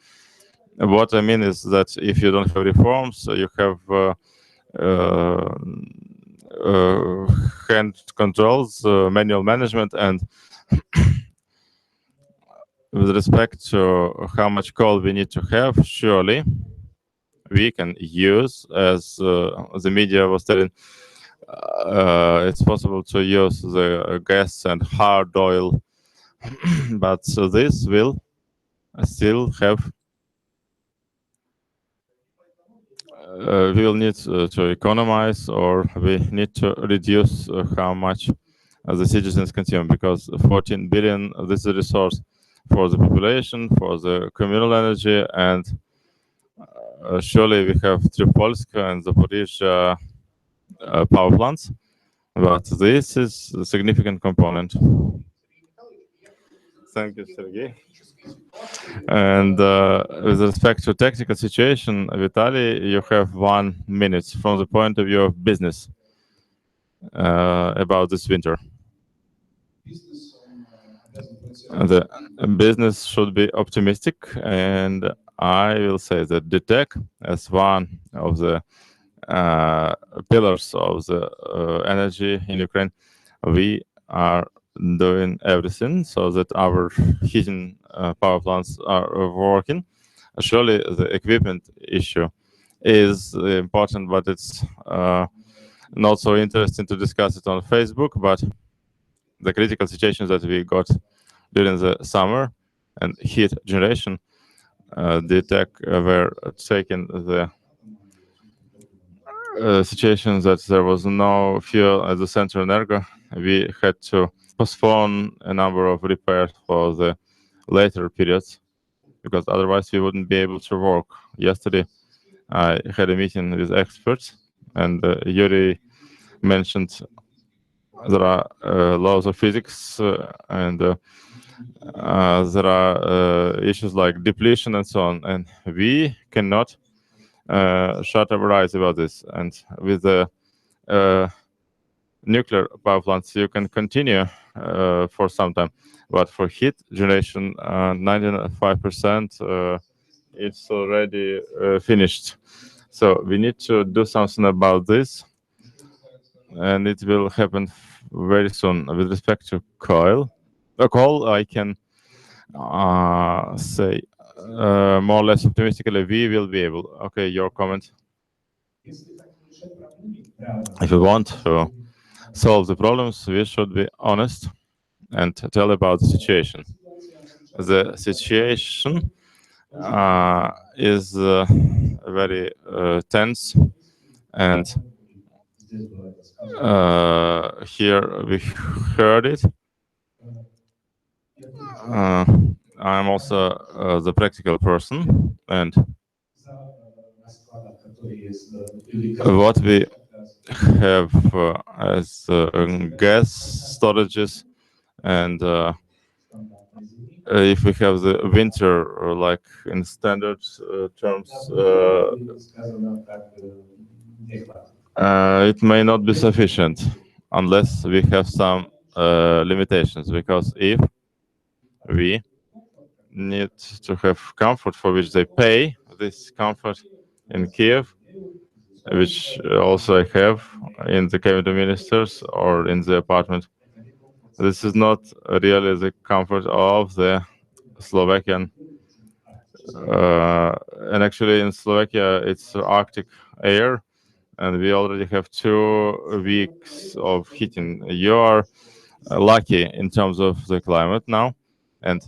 What I mean is that if you don't have reforms, you have hand controls, manual management, and with respect to how much coal we need to have, surely we can use, as the media was telling, it's possible to use the gas and hard oil, but this will still have, we will need to economize, or we need to reduce how much the citizens consume, because 14 billion, this is a resource for the population, for the communal energy, and surely we have Tripolska and Zaporizhzhia power plants, but this is a significant component. Thank you, Sergey. And with respect to technical situation, Vitaly, you have 1 minute from the point of view of business about this winter. The business should be optimistic, and I will say that DTEK, as one of the pillars of the energy in Ukraine, we are doing everything so that our heating power plants are working. Surely the equipment issue is important, but it's not so interesting to discuss it on Facebook. But the critical situations that we got during the summer and heat generation, DTEK were taking the situation that there was no fuel at the Centroenergo. We had to postpone a number of repairs for the later periods, because otherwise we wouldn't be able to work. Yesterday, I had a meeting with experts, and Yuri mentioned there are laws of physics and there are issues like depletion and so on, and we cannot shut our eyes about this. And with the nuclear power plants, you can continue for some time, but for heat generation, 95% it's already finished. So we need to do something about this, and it will happen very soon. With respect to coal, I can say more or less optimistically we will be able. Okay, your comment. If we want to solve the problems, we should be honest and tell about the situation. The situation is very tense, and here we heard it. I'm also the practical person, and what we have as gas storages, and if we have the winter, like in standard terms, it may not be sufficient unless we have some limitations, because if we need to have comfort for which they pay, this comfort in Kiev, which also I have in the cabinet of ministers or in the apartment, this is not really the comfort of the Slovakian. And actually in Slovakia, it's Arctic air, and we already have 2 weeks of heating. You are lucky in terms of the climate now, and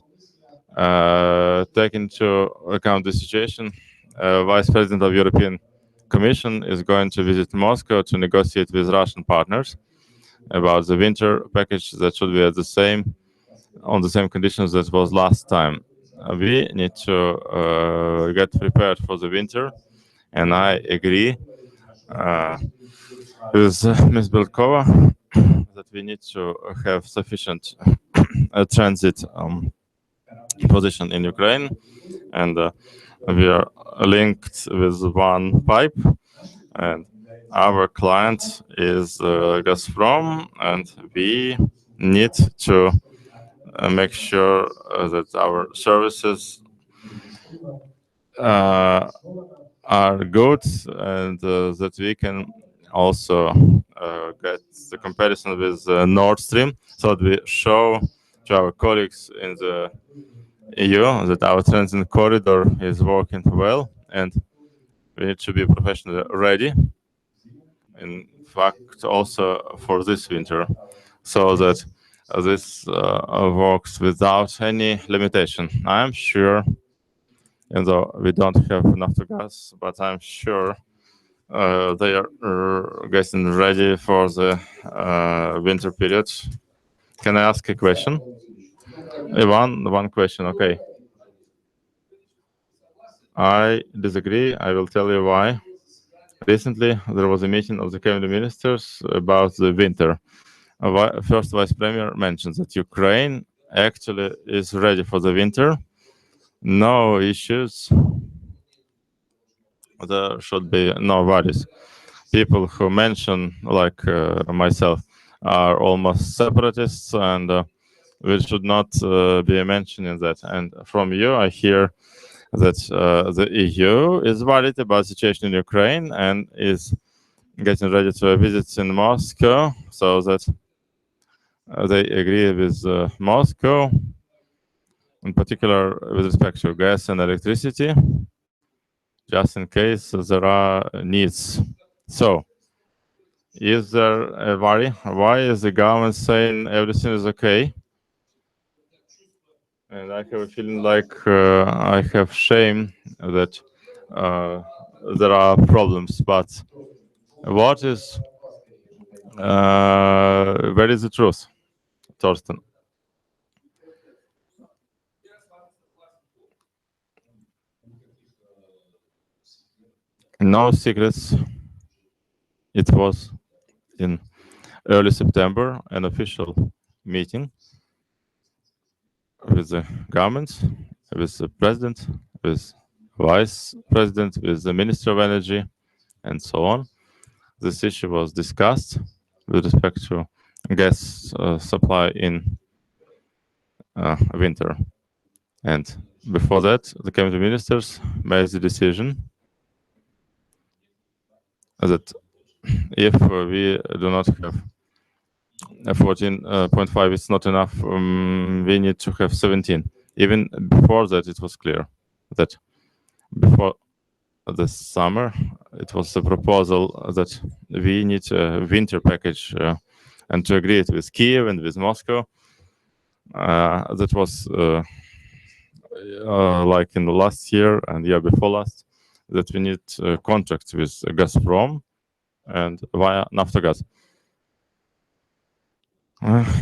take into account the situation, Vice President of European Commission is going to visit Moscow to negotiate with Russian partners about the winter package that should be on the same conditions that was last time. We need to get prepared for the winter, and I agree with Ms. Belkova that we need to have sufficient transit position in Ukraine, and we are linked with one pipe, and our client is Gazprom, and we need to make sure that our services are good, and that we can also get the comparison with Nord Stream, so that we show to our colleagues in the EU that our transit corridor is working well, and we need to be professionally ready, in fact, also for this winter, so that this works without any limitation. I'm sure, even though we don't have enough gas, but I'm sure they are getting ready for the winter period. Can I ask a question? One question, okay. I disagree. I will tell you why. Recently, there was a meeting of the cabinet ministers about the winter. First Vice Premier mentioned that Ukraine actually is ready for the winter. No issues. There should be no worries. People who mention, like myself, are almost separatists, and we should not be mentioning that. And from you, I hear that the EU is worried about the situation in Ukraine and is getting ready to visit in Moscow, so that they agree with Moscow, in particular with respect to gas and electricity, just in case there are needs. So, is there a worry? Why is the government saying everything is okay? And I have a feeling like I have shame that there are problems, but what is, where is the truth, Torsten? No secrets. It was in early September an official meeting with the government, with the president, with vice president, with the minister of energy, and so on. This issue was discussed with respect to gas supply in winter. And before that, the cabinet ministers made the decision that if we do not have 14.5, it's not enough. We need to have 17. Even before that, it was clear that before the summer, it was a proposal that we need a winter package and to agree it with Kiev and with Moscow. That was like in the last year and year before last, that we need contracts with Gazprom and via Naftogaz.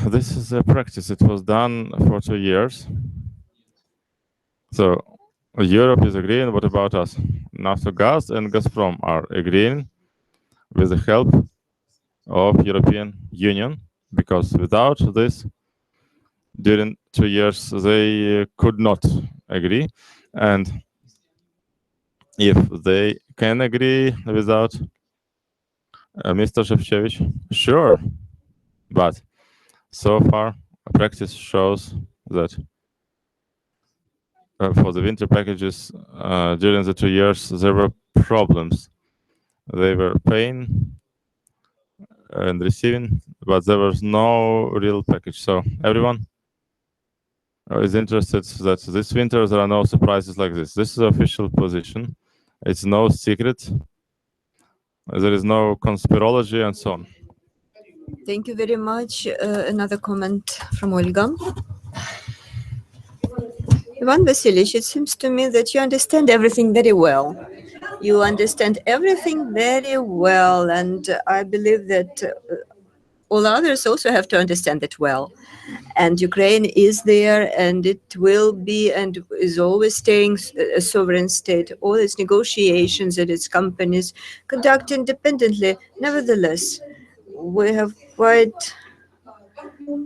This is a practice. It was done for 2 years. So Europe is agreeing. What about us? Naftogaz and Gazprom are agreeing with the help of European Union, because without this, during 2 years, they could not agree. And if they can agree without Mr. Shevchevich, sure. But so far, practice shows that for the winter packages, during the 2 years, there were problems. They were paying and receiving, but there was no real package. So everyone is interested that this winter there are no surprises like this. This is the official position. It's no secret. There is no conspirology and so on. Thank you very much. Another comment from Olga. Ivan Vasilyevich, it seems to me that you understand everything very well. You understand everything very well, and I believe that all others also have to understand it well. And Ukraine is there, and it will be and is always staying a sovereign state. All its negotiations and its companies conduct independently. Nevertheless, we have quite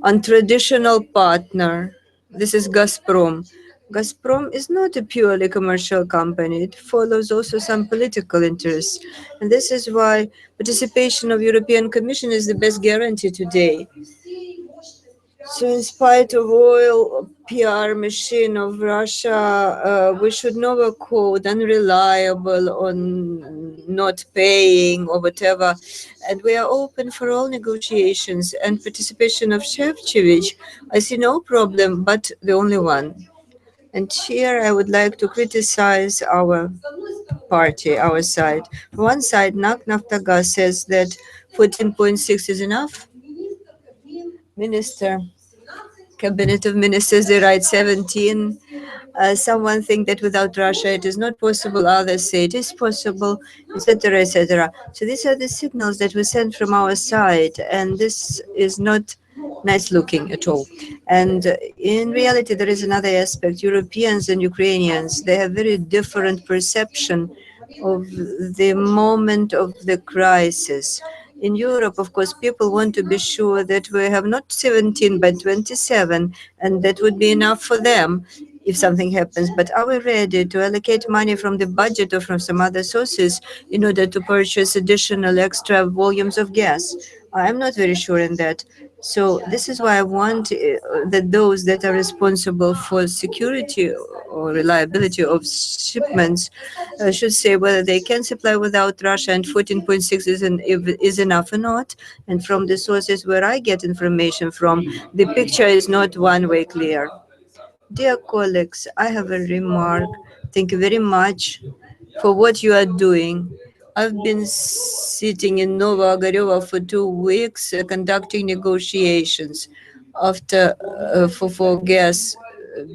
untraditional partner. This is Gazprom. Gazprom is not a purely commercial company. It follows also some political interests. And this is why participation of European Commission is the best guarantee today. So in spite of oil PR machine of Russia, we should never quote unreliable on not paying or whatever. And we are open for all negotiations and participation of Shevchevich. I see no problem, but the only one. And here I would like to criticize our party, our side. On one side, NAK Naftogaz says that 14.6 is enough. Minister, Cabinet of Ministers, they write 17. Someone think that without Russia it is not possible. Others say it is possible, etc., etc. So these are the signals that we send from our side, and this is not nice looking at all. And in reality, there is another aspect. Europeans and Ukrainians, they have very different perception of the moment of the crisis. In Europe, of course, people want to be sure that we have not 17 but 27, and that would be enough for them if something happens. But are we ready to allocate money from the budget or from some other sources in order to purchase additional extra volumes of gas? I'm not very sure in that. So this is why I want that those that are responsible for security or reliability of shipments should say whether they can supply without Russia and 14.6 is enough or not. And from the sources where I get information from, the picture is not one-way clear. Dear colleagues, I have a remark. Thank you very much for what you are doing. I've been sitting in Nova Ogareva for 2 weeks conducting negotiations after for gas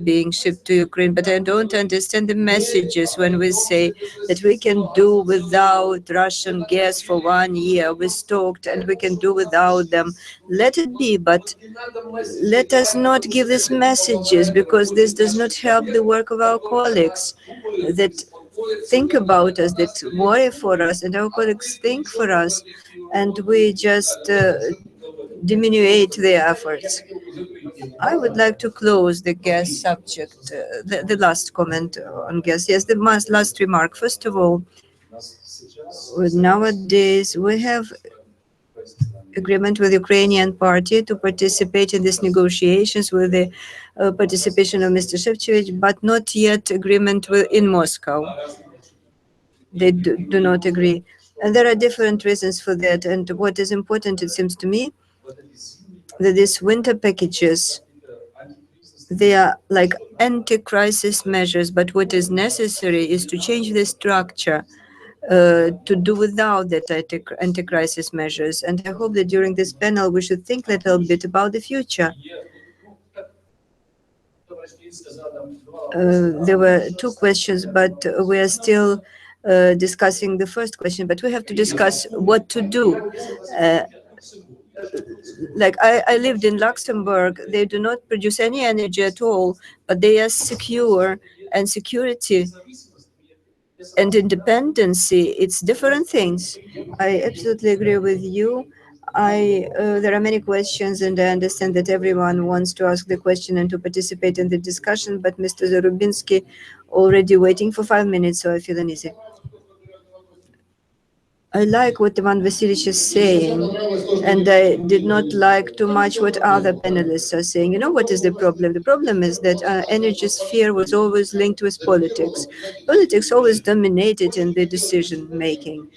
being shipped to Ukraine, but I don't understand the messages when we say that we can do without Russian gas for 1 year. We stocked and we can do without them. Let it be, but let us not give these messages, because this does not help the work of our colleagues that think about us, that worry for us, and our colleagues think for us, and we just diminuate their efforts. I would like to close the gas subject, the last comment on gas. Yes, the last remark. First of all, nowadays we have agreement with Ukrainian party to participate in these negotiations with the participation of Mr. Shevchevich, but not yet agreement in Moscow. They do not agree. And there are different reasons for that. And what is important, it seems to me, that these winter packages, they are like anti-crisis measures, but what is necessary is to change the structure to do without that anti-crisis measures. And I hope that during this panel we should think a little bit about the future. There were two questions, but we are still discussing the first question, but we have to discuss what to do. Like I lived in Luxembourg, they do not produce any energy at all, but they are secure, and security and independency, it's different things. I absolutely agree with you. There are many questions, and I understand that everyone wants to ask the question and to participate in the discussion, but Mr. Zarubinsky already waiting for 5 minutes, so I feel uneasy. I like what Ivan Vasilievich is saying, and I did not like too much what other panelists are saying. You know what is the problem? The problem is that our energy sphere was always linked with politics. Politics always dominated in the decision-making.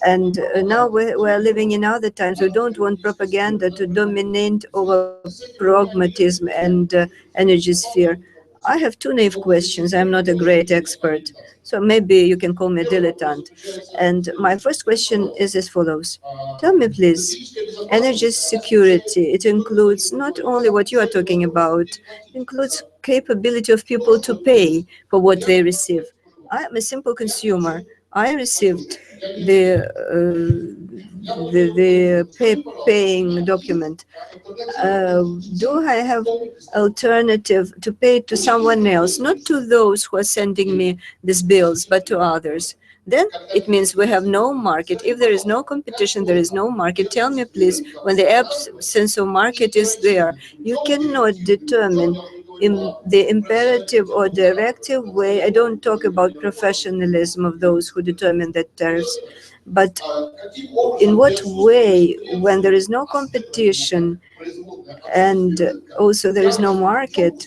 And now we're living in other times. We don't want propaganda to dominate over pragmatism and energy sphere. I have two naive questions. I'm not a great expert, so maybe you can call me a dilettante. And my first question is as follows. Tell me, please, energy security, it includes not only what you are talking about, it includes capability of people to pay for what they receive. I'm a simple consumer. I received the paying document. Do I have alternative to pay to someone else, not to those who are sending me these bills, but to others? Then it means we have no market. If there is no competition, there is no market. Tell me, please, when the absence of market is there, you cannot determine in the imperative or directive way. I don't talk about professionalism of those who determine that tariffs, but in what way, when there is no competition and also there is no market,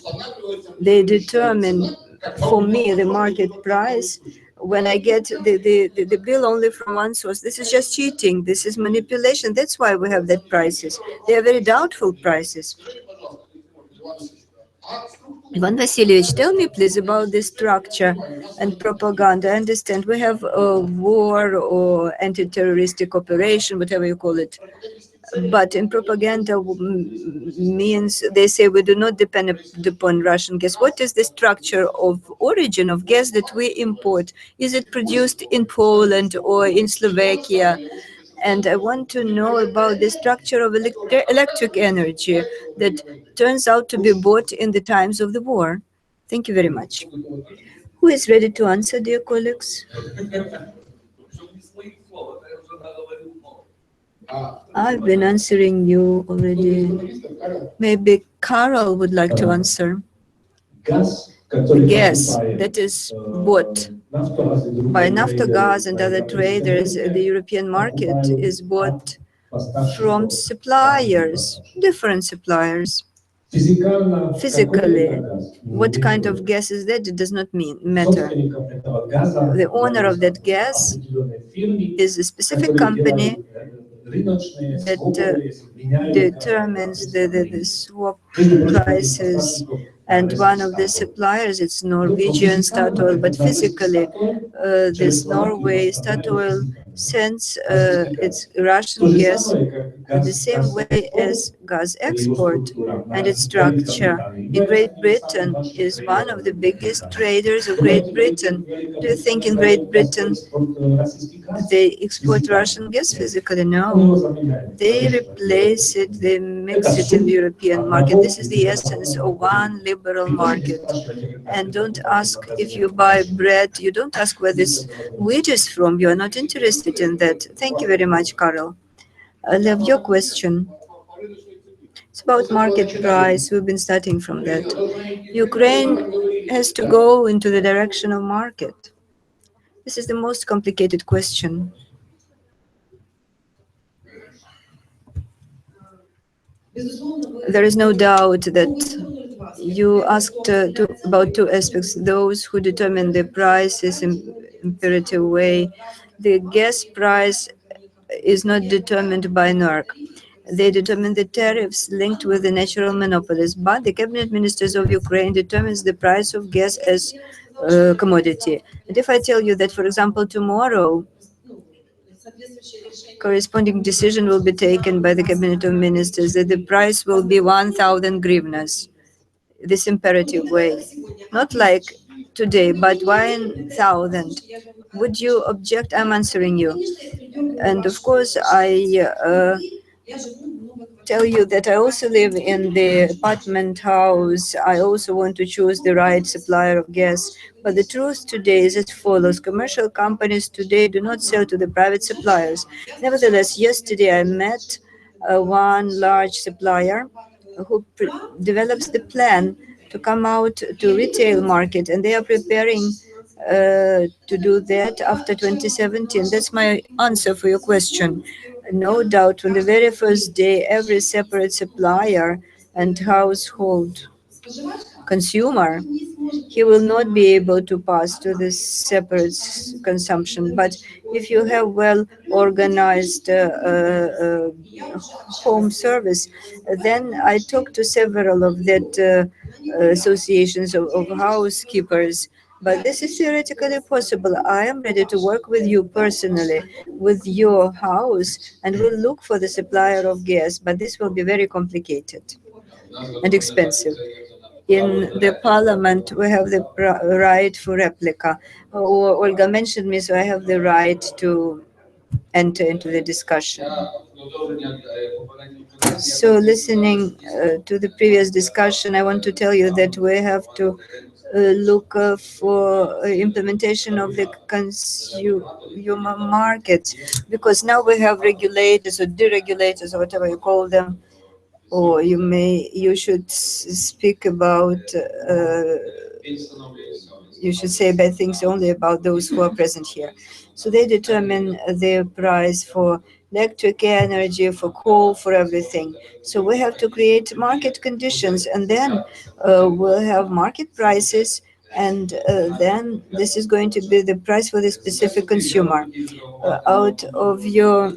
they determine for me the market price when I get the bill only from one source. This is just cheating. This is manipulation. That's why we have that prices. They are very doubtful prices. Ivan Vasilievich, tell me please about the structure and propaganda. I understand we have a war or anti-terroristic operation, whatever you call it. But in propaganda means they say we do not depend upon Russian gas. What is the structure of origin of gas that we import? Is it produced in Poland or in Slovakia? And I want to know about the structure of electric energy that turns out to be bought in the times of the war. Thank you very much. Who is ready to answer, dear colleagues? I've been answering you already. Maybe Carol would like to answer. Gas that is bought by Naftogaz and other traders, the European market is bought from suppliers, different suppliers. Physically, what kind of gas is that? It does not matter. The owner of that gas is a specific company that determines the swap prices, and one of the suppliers, it's Norwegian Statoil, but physically this Norway Statoil sends its Russian gas the same way as gas export, and its structure in Great Britain is one of the biggest traders of Great Britain. Do you think in Great Britain they export Russian gas physically? No. They replace it, they mix it in the European market. This is the essence of one liberal market. And don't ask if you buy bread, you don't ask where this wheat is from. You are not interested in that. Thank you very much, Carol. I love your question. It's about market price. We've been starting from that. Ukraine has to go into the direction of market. This is the most complicated question. There is no doubt that you asked about two aspects. Those who determine the prices in imperative way. The gas price is not determined by NERC. They determine the tariffs linked with the natural monopolies, but the cabinet ministers of Ukraine determines the price of gas as a commodity. And if I tell you that, for example, tomorrow, corresponding decision will be taken by the cabinet of ministers that the price will be 1,000 hryvnias, this imperative way, not like today, but 1,000. Would you object? I'm answering you. And of course, I tell you that I also live in the apartment house. I also want to choose the right supplier of gas. But the truth today is as follows. Commercial companies today do not sell to the private suppliers. Nevertheless, yesterday I met one large supplier who develops the plan to come out to retail market, and they are preparing to do that after 2017. That's my answer for your question. No doubt, from the very first day, every separate supplier and household consumer, he will not be able to pass to this separate consumption. But if you have well-organized home service, then I talked to several of that associations of housekeepers. But this is theoretically possible. I am ready to work with you personally, with your house, and we'll look for the supplier of gas, but this will be very complicated and expensive. In the parliament, we have the right for replica. Olga mentioned me, so I have the right to enter into the discussion. So listening to the previous discussion, I want to tell you that we have to look for implementation of the consumer market, because now we have regulators or deregulators or whatever you call them, or you should speak about, you should say bad things only about those who are present here. So they determine the price for electric energy, for coal, for everything. So we have to create market conditions, and then we'll have market prices, and then this is going to be the price for the specific consumer. Out of your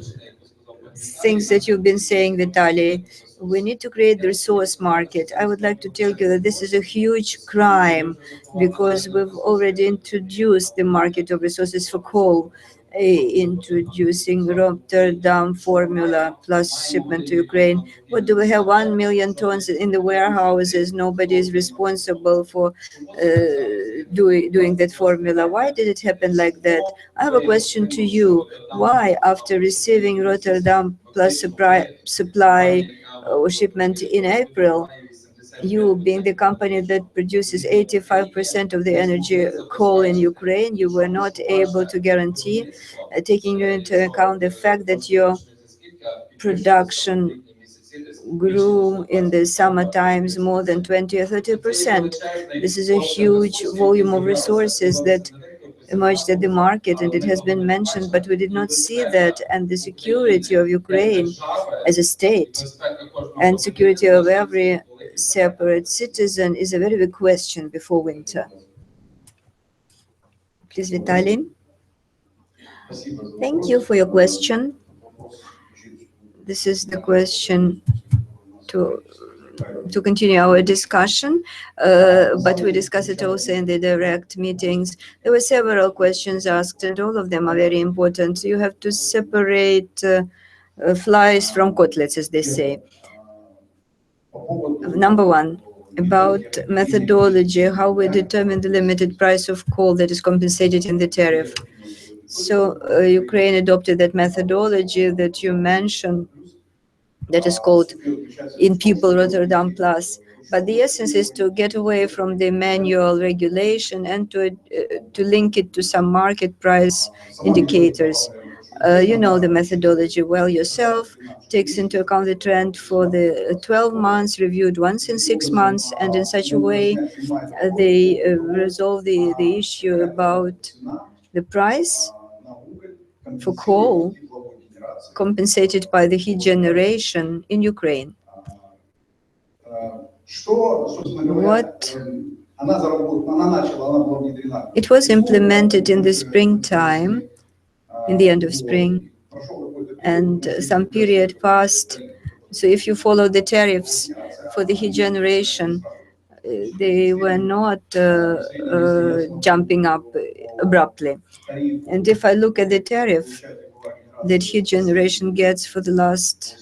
things that you've been saying, Vitaly, we need to create the resource market. I would like to tell you that this is a huge crime, because we've already introduced the market of resources for coal, introducing Rotterdam formula plus shipment to Ukraine. What do we have? 1 million tons in the warehouses. Nobody is responsible for doing that formula. Why did it happen like that? I have a question to you. Why, after receiving Rotterdam plus supply or shipment in April, you being the company that produces 85% of the energy coal in Ukraine, you were not able to guarantee, taking into account the fact that your production grew in the summer times more than 20 or 30%. This is a huge volume of resources that emerged at the market, and it has been mentioned, but we did not see that. And the security of Ukraine as a state and security of every separate citizen is a very big question before winter. Please, Vitaly. Thank you for your question. This is the question to continue our discussion, but we discuss it also in the direct meetings. There were several questions asked, and all of them are very important. You have to separate flies from cutlets, as they say. Number one, about methodology, how we determine the limited price of coal that is compensated in the tariff. So Ukraine adopted that methodology that you mentioned, that is called in people Rotterdam Plus. But the essence is to get away from the manual regulation and to link it to some market price indicators. You know the methodology well yourself, takes into account the trend for the 12 months, reviewed once in 6 months, and in such a way they resolve the issue about the price for coal compensated by the heat generation in Ukraine. What it was implemented in the springtime, in the end of spring, and some period passed. So if you follow the tariffs for the heat generation, they were not jumping up abruptly. And if I look at the tariff that heat generation gets for the last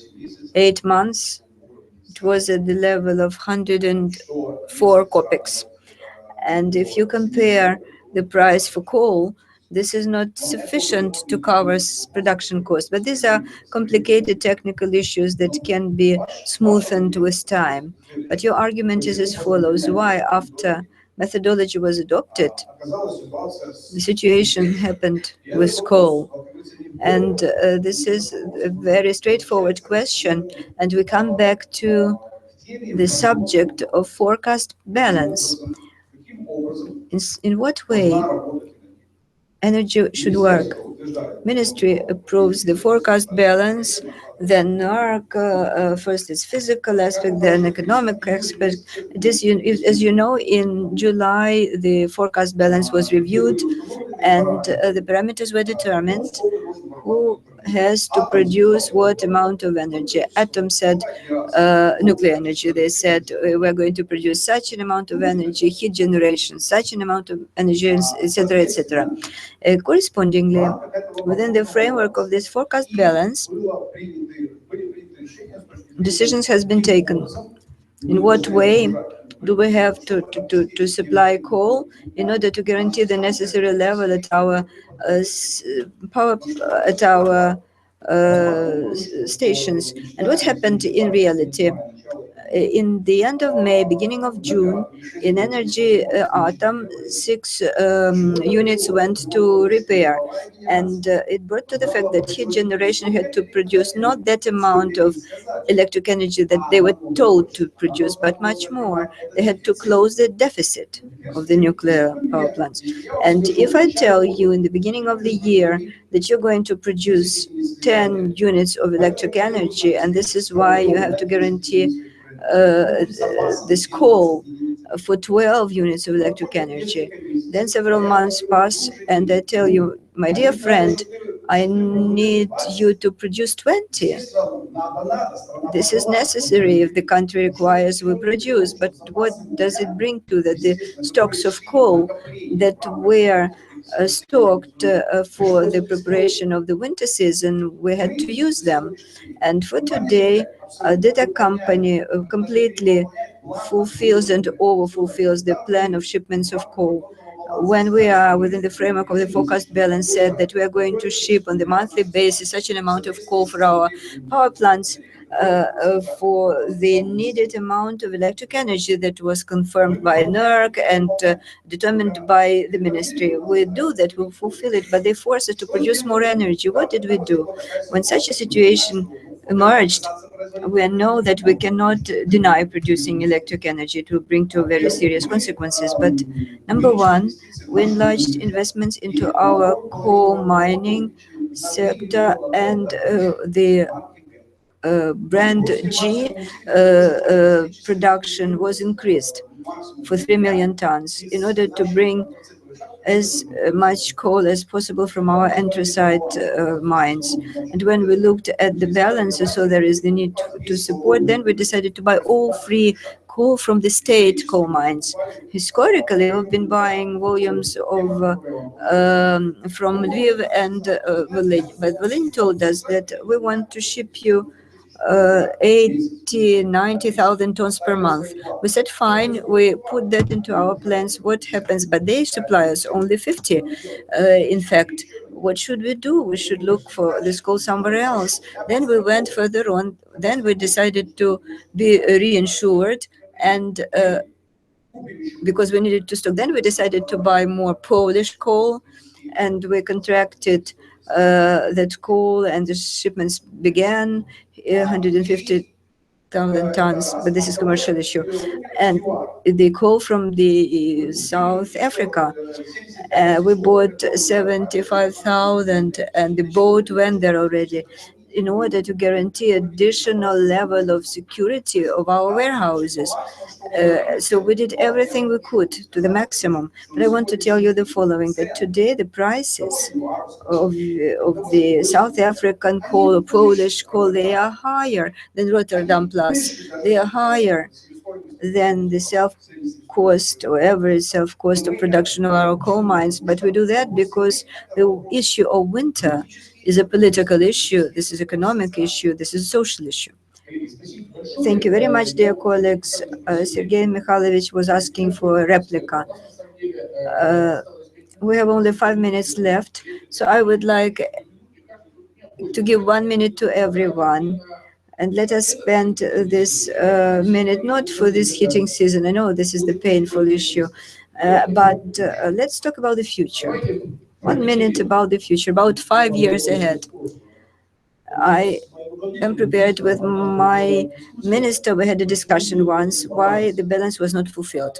8 months, it was at the level of 104 kopecks. And if you compare the price for coal, this is not sufficient to cover production costs. But these are complicated technical issues that can be smoothened with time. But your argument is as follows. Why, after methodology was adopted, the situation happened with coal? And this is a very straightforward question. And we come back to the subject of forecast balance. In what way energy should work? Ministry approves the forecast balance, then NERC, first its physical aspect, then economic aspect. As you know, in July, the forecast balance was reviewed and the parameters were determined. Who has to produce what amount of energy? Atom said nuclear energy. They said we're going to produce such an amount of energy, heat generation, such an amount of energy, etc., etc. Correspondingly, within the framework of this forecast balance, decisions has been taken. In what way do we have to supply coal in order to guarantee the necessary level at our power at our stations? And what happened in reality? In the end of May, beginning of June, in Energy Atom, 6 units went to repair. And it brought to the fact that heat generation had to produce not that amount of electric energy that they were told to produce, but much more. They had to close the deficit of the nuclear power plants. And if I tell you in the beginning of the year that you're going to produce 10 units of electric energy, and this is why you have to guarantee this coal for 12 units of electric energy. Then several months pass, and I tell you, my dear friend, I need you to produce 20. This is necessary. If the country requires, we produce. But what does it bring to that? The stocks of coal that were stocked for the preparation of the winter season, we had to use them. And for today, a data company completely fulfills and over-fulfills the plan of shipments of coal. When we are within the framework of the forecast balance, said that we are going to ship on the monthly basis such an amount of coal for our power plants for the needed amount of electric energy that was confirmed by NERC and determined by the ministry. We do that, we fulfill it, but they force us to produce more energy. What did we do? When such a situation emerged, we know that we cannot deny producing electric energy. It will bring to very serious consequences. But number one, we enlarged investments into our coal mining sector, and the brand G production was increased for 3 million tons in order to bring as much coal as possible from our anthracite mines. And when we looked at the balances, so there is the need to support, then we decided to buy all free coal from the state coal mines. Historically, we've been buying volumes of from Lviv and Volyn. But Volyn told us that we want to ship you 90,000 tons per month. We said, fine, we put that into our plans. What happens? But they supply us only 50. In fact, what should we do? We should look for this coal somewhere else. Then we went further on. Then we decided to be reinsured, and because we needed to stock. Then we decided to buy more Polish coal, and we contracted that coal and the shipments began, 150,000 tons, but this is commercial issue. And the coal from the South Africa, we bought 75,000, and the boat went there already in order to guarantee additional level of security of our warehouses. So we did everything we could to the maximum. But I want to tell you the following, that today the prices of the South African coal or Polish coal, they are higher than Rotterdam Plus. They are higher than the self-cost or average self-cost of production of our coal mines. But we do that because the issue of winter is a political issue. This is economic issue. This is a social issue. Thank you very much, dear colleagues. Sergei Mikhailovich was asking for a replica. We have only 5 minutes left, so I would like to give 1 minute to everyone. And let us spend this minute not for this heating season. I know this is the painful issue, but let's talk about the future. 1 minute about the future, about 5 years ahead. I am prepared with my minister. We had a discussion once why the balance was not fulfilled.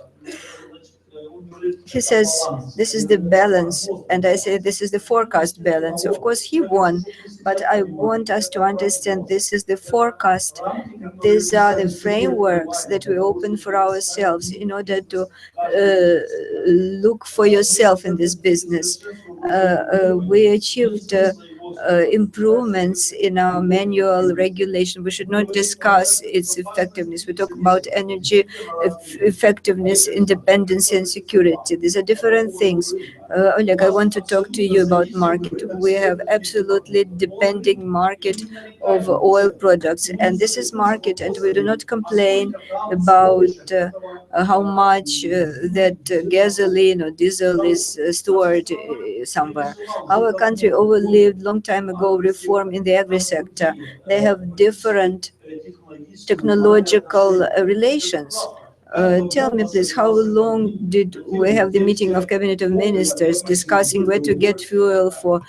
He says, this is the balance, and I say, this is the forecast balance. Of course, he won, but I want us to understand this is the forecast. These are the frameworks that we open for ourselves in order to look for yourself in this business. We achieved improvements in our manual regulation. We should not discuss its effectiveness. We talk about energy effectiveness, independence, and security. These are different things. Oleg, I want to talk to you about market. We have absolutely depending market of oil products, and this is market, and we do not complain about how much that gasoline or diesel is stored somewhere. Our country overlived long time ago reform in the agri sector. They have different technological relations. Tell me, please, how long did we have the meeting of Cabinet of Ministers discussing where to get fuel for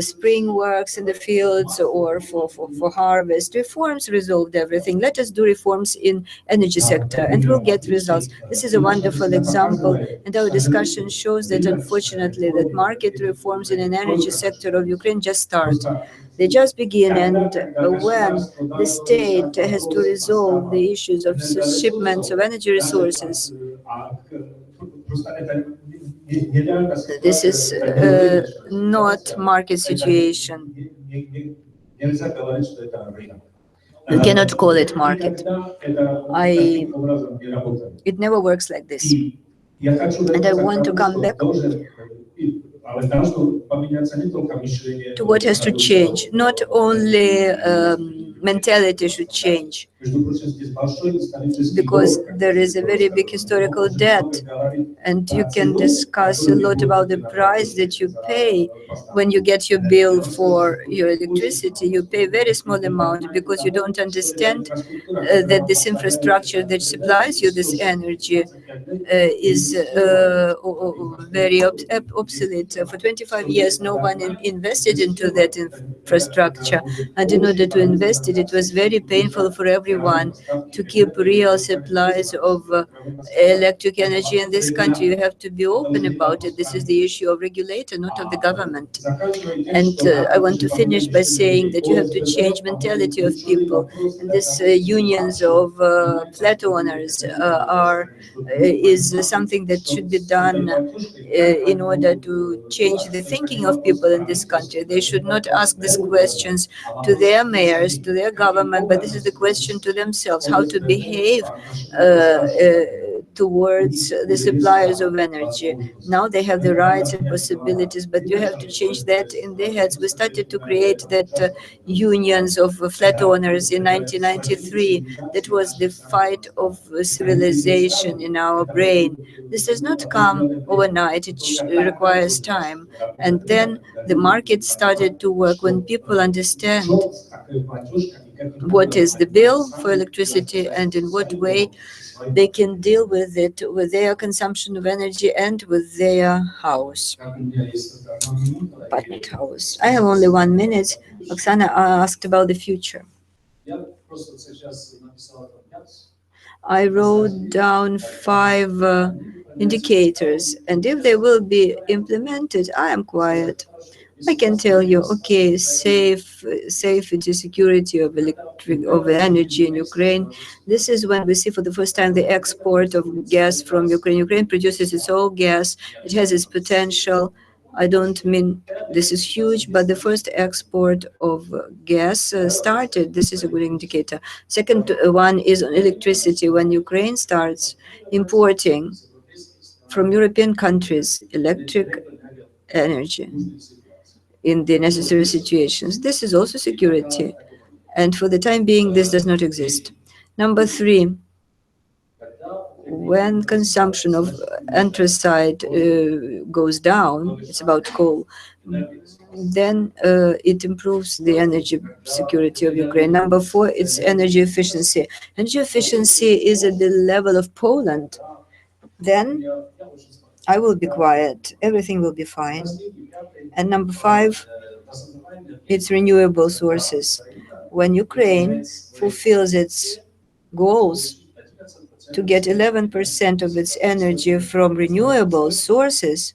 spring works in the fields or for harvest? Reforms resolved everything. Let us do reforms in energy sector and we'll get results. This is a wonderful example, and our discussion shows that unfortunately that market reforms in an energy sector of Ukraine just start. They just begin, and when the state has to resolve the issues of shipments of energy resources, this is not market situation. You cannot call it market. It never works like this. And I want to come back to what has to change. Not only mentality should change, because there is a very big historical debt, and you can discuss a lot about the price that you pay when you get your bill for your electricity. You pay a very small amount because you don't understand that this infrastructure that supplies you this energy is very obsolete. For 25 years, no one invested into that infrastructure, and in order to invest it was very painful for everyone to keep real supplies of electric energy in this country. You have to be open about it. This is the issue of regulator, not of the government. And I want to finish by saying that you have to change mentality of people. And this unions of flat owners is something that should be done in order to change the thinking of people in this country. They should not ask these questions to their mayors, to their government, but this is the question to themselves, how to behave towards the suppliers of energy. Now they have the rights and possibilities, but you have to change that in their heads. We started to create that unions of flat owners in 1993. That was the fight of civilization in our brain. This does not come overnight. It requires time. And then the market started to work when people understand what is the bill for electricity and in what way they can deal with it, with their consumption of energy and with their house, apartment house. I have only 1 minute. Oksana asked about the future. I wrote down 5 indicators, and if they will be implemented, I am quiet. I can tell you, okay, safety, security of energy in Ukraine. This is when we see for the first time the export of gas from Ukraine. Ukraine produces its own gas. It has its potential. I don't mean this is huge, but the first export of gas started. This is a good indicator. Second one is on electricity. When Ukraine starts importing from European countries electric energy in the necessary situations, this is also security. And for the time being, this does not exist. Number 3, when consumption of anthracite goes down, it's about coal, then it improves the energy security of Ukraine. Number 4, it's energy efficiency. Energy efficiency is at the level of Poland. Then I will be quiet. Everything will be fine. And number 5, it's renewable sources. When Ukraine fulfills its goals to get 11% of its energy from renewable sources,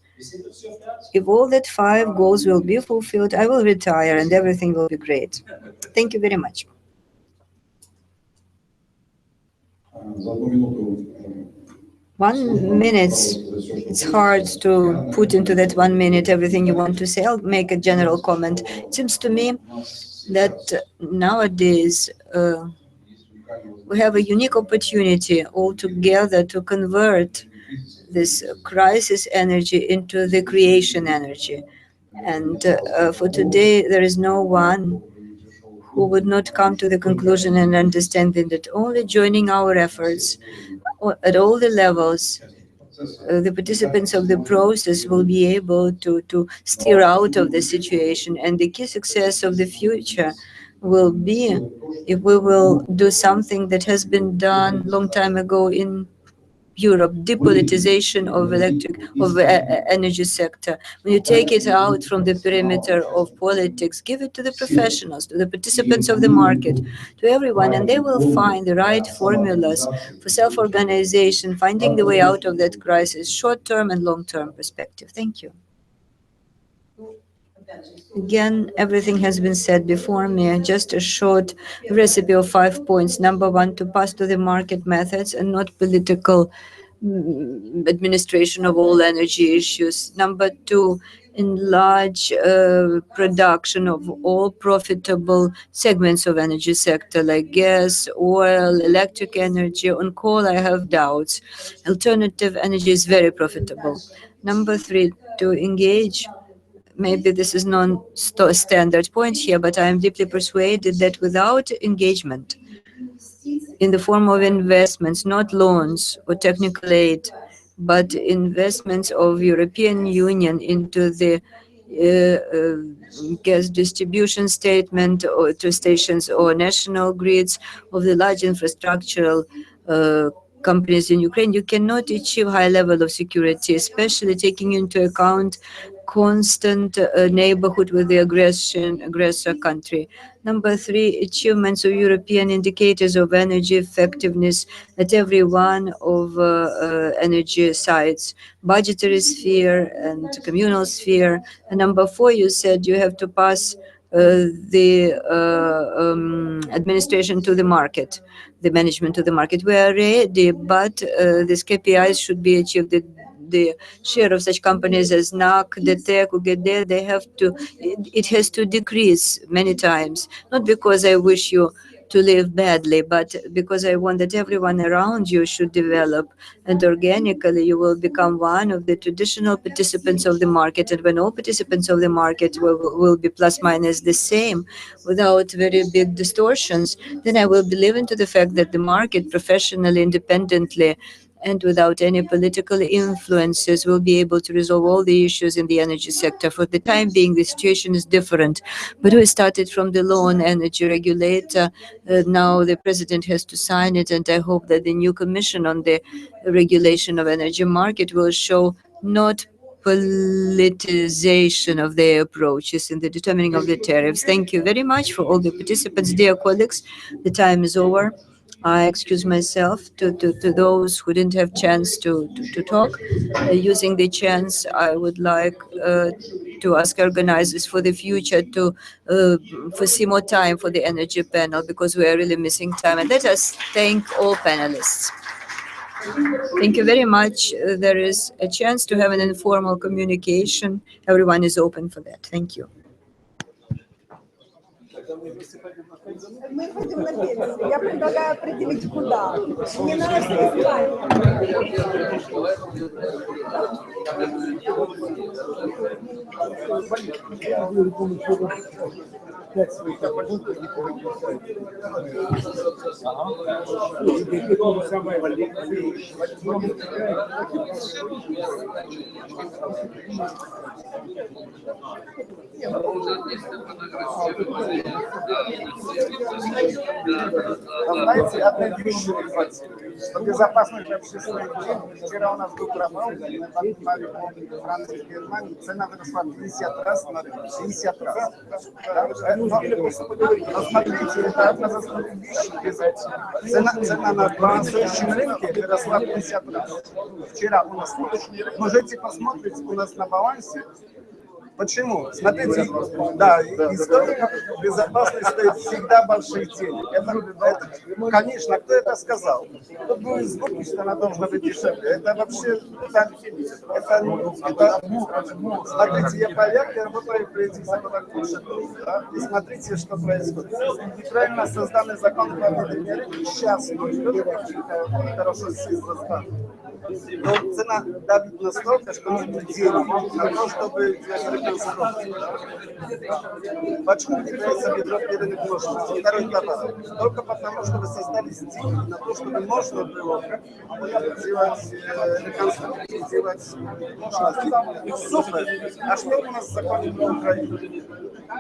if all that 5 goals will be fulfilled, I will retire and everything will be great. Thank you very much. One minute, it's hard to put into that 1 minute everything you want to say. I'll make a general comment. It seems to me that nowadays we have a unique opportunity altogether to convert this crisis energy into the creation energy. And for today, there is no one who would not come to the conclusion and understanding that only joining our efforts at all the levels, the participants of the process will be able to steer out of the situation. And the key success of the future will be if we will do something that has been done long time ago in Europe, depolitization of energy sector. When you take it out from the perimeter of politics, give it to the professionals, to the participants of the market, to everyone, and they will find the right formulas for self-organization, finding the way out of that crisis, short-term and long-term perspective. Thank you. Again, everything has been said before me. Just a short recipe of 5 points. Number 1, to pass to the market methods and not political administration of all energy issues. Number 2, enlarge production of all profitable segments of energy sector like gas, oil, electric energy. On coal, I have doubts. Alternative energy is very profitable. Number 3, to engage. Maybe this is non-standard point here, but I am deeply persuaded that without engagement in the form of investments, not loans or technical aid, but investments of European Union into the gas distribution statement or to stations or national grids of the large infrastructural companies in Ukraine, you cannot achieve high level of security, especially taking into account constant neighborhood with the aggressor country. Number 3, achievements of European indicators of energy effectiveness at every one of energy sites, budgetary sphere and communal sphere. And number 4, you said you have to pass the administration to the market, the management to the market. We are ready, but these KPIs should be achieved. The share of such companies as NAC, DTEK, UGD, they have to, it has to decrease many times. Not because I wish you to live badly, but because I want that everyone around you should develop, and organically you will become one of the traditional participants of the market. And when all participants of the market will be plus minus the same without very big distortions, then I will believe into the fact that the market professionally, independently and without any political influences, we'll be able to resolve all the issues in the energy sector. For the time being, the situation is different, but we started from the law on energy regulator. Now the president has to sign it, and I hope that the new commission on the regulation of energy market will show not politicization of their approaches in the determining of the tariffs. Thank you very much for all the participants. Dear colleagues, the time is over. I excuse myself to those who didn't have chance to talk. Using the chance, I would like to ask organizers for the future to foresee more time for the energy panel, because we are really missing time. And let us thank all panelists. Thank you very much. There is a chance to have an informal communication. Everyone is open for that. Thank you. Мы ходим на пенсию. Я предлагаю определить, куда. Не на наш Знаете, одна вещь, что безопасность общественной жизни. Вчера у нас был пробел, мы поднимали по Франции и Германии, цена выросла 50 раз на рынке, 50 раз. Но смотрите, это одна за вещи. Цена на балансирующем рынке выросла 50 раз. Вчера у нас можете посмотреть у нас на балансе. Почему? Смотрите, да, история безопасности стоит всегда больших денег. Это, конечно, кто это сказал? Тут будет звук, что она должна быть дешевле. Это вообще, смотрите, я поляк, я работаю в правительстве да? И смотрите, что происходит. Неправильно созданный закон по внутренней рынке сейчас хорошо создан. Но цена давит настолько, что нет денег на то, чтобы делать реконструкцию. Почему не является бюджетный рынок мощности? Второй товар. Только потому, что вы создали деньги на то, чтобы можно было делать реконструкцию, делать мощности. Супер! А что у нас в законе про Украину? Вы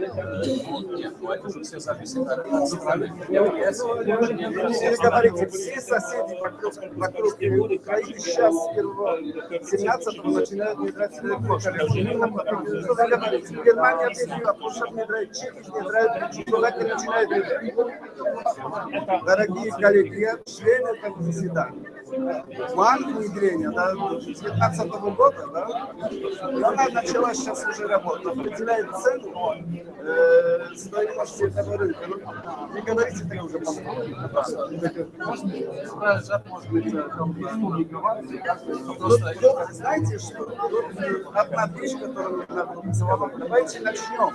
говорите, все соседи вокруг Украины сейчас с 17-го начинают внедрять электрошки. Что вы говорите? Германия объявила, Польша внедряет, Чехия внедряет, Словакия начинает внедрять. Дорогие коллеги, я член этого заседания. План внедрения до 2019 года, да? И она начала сейчас уже работать, определяет цену стоимости этого рынка. Не говорите так уже. Знаете что? Одна вещь, которую давайте начнем.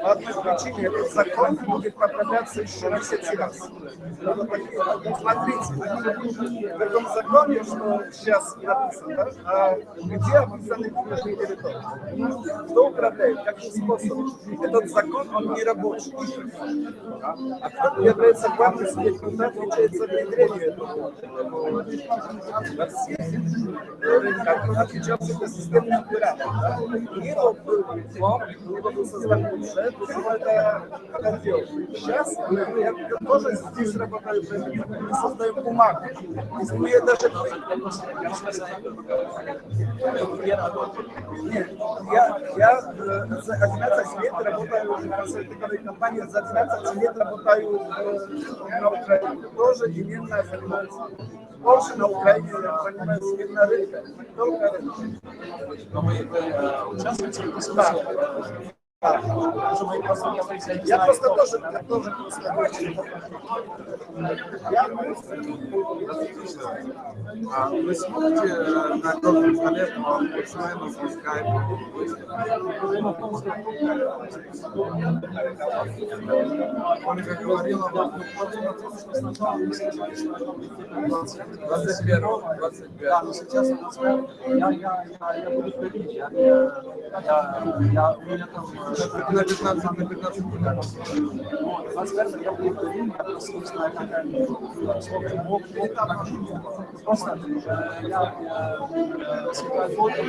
По одной причине этот закон будет поправляться еще месяц раз. Смотрите, в этом законе, что сейчас написано, да, где описаны внешние территории? Кто управляет? Каким способом? Этот закон, он не рабочий. А кто является главным свидетелем, кто отвечает за внедрение этого? Во всех рынках отвечался за системный оператор. Его был план, у него был создан бюджет, но это подождет. Сейчас я тоже здесь работаю, мы создаем бумагу. Я даже... Нет, я за 11 лет работаю в фармацевтической компании, за 12 лет работаю на Украине. Тоже именно занимаюсь. Больше на Украине я занимаюсь именно рынком, только рынком. Я просто тоже Вы смотрите на круглом столе спортсменов в скайпе? Ольга говорила вам, 21, 25. Да, но сейчас я буду ходить. У меня там На 15 гулял. Вот, 21 я был в Украине, я просто не знаю, сколько мог, просто я сыграю фото,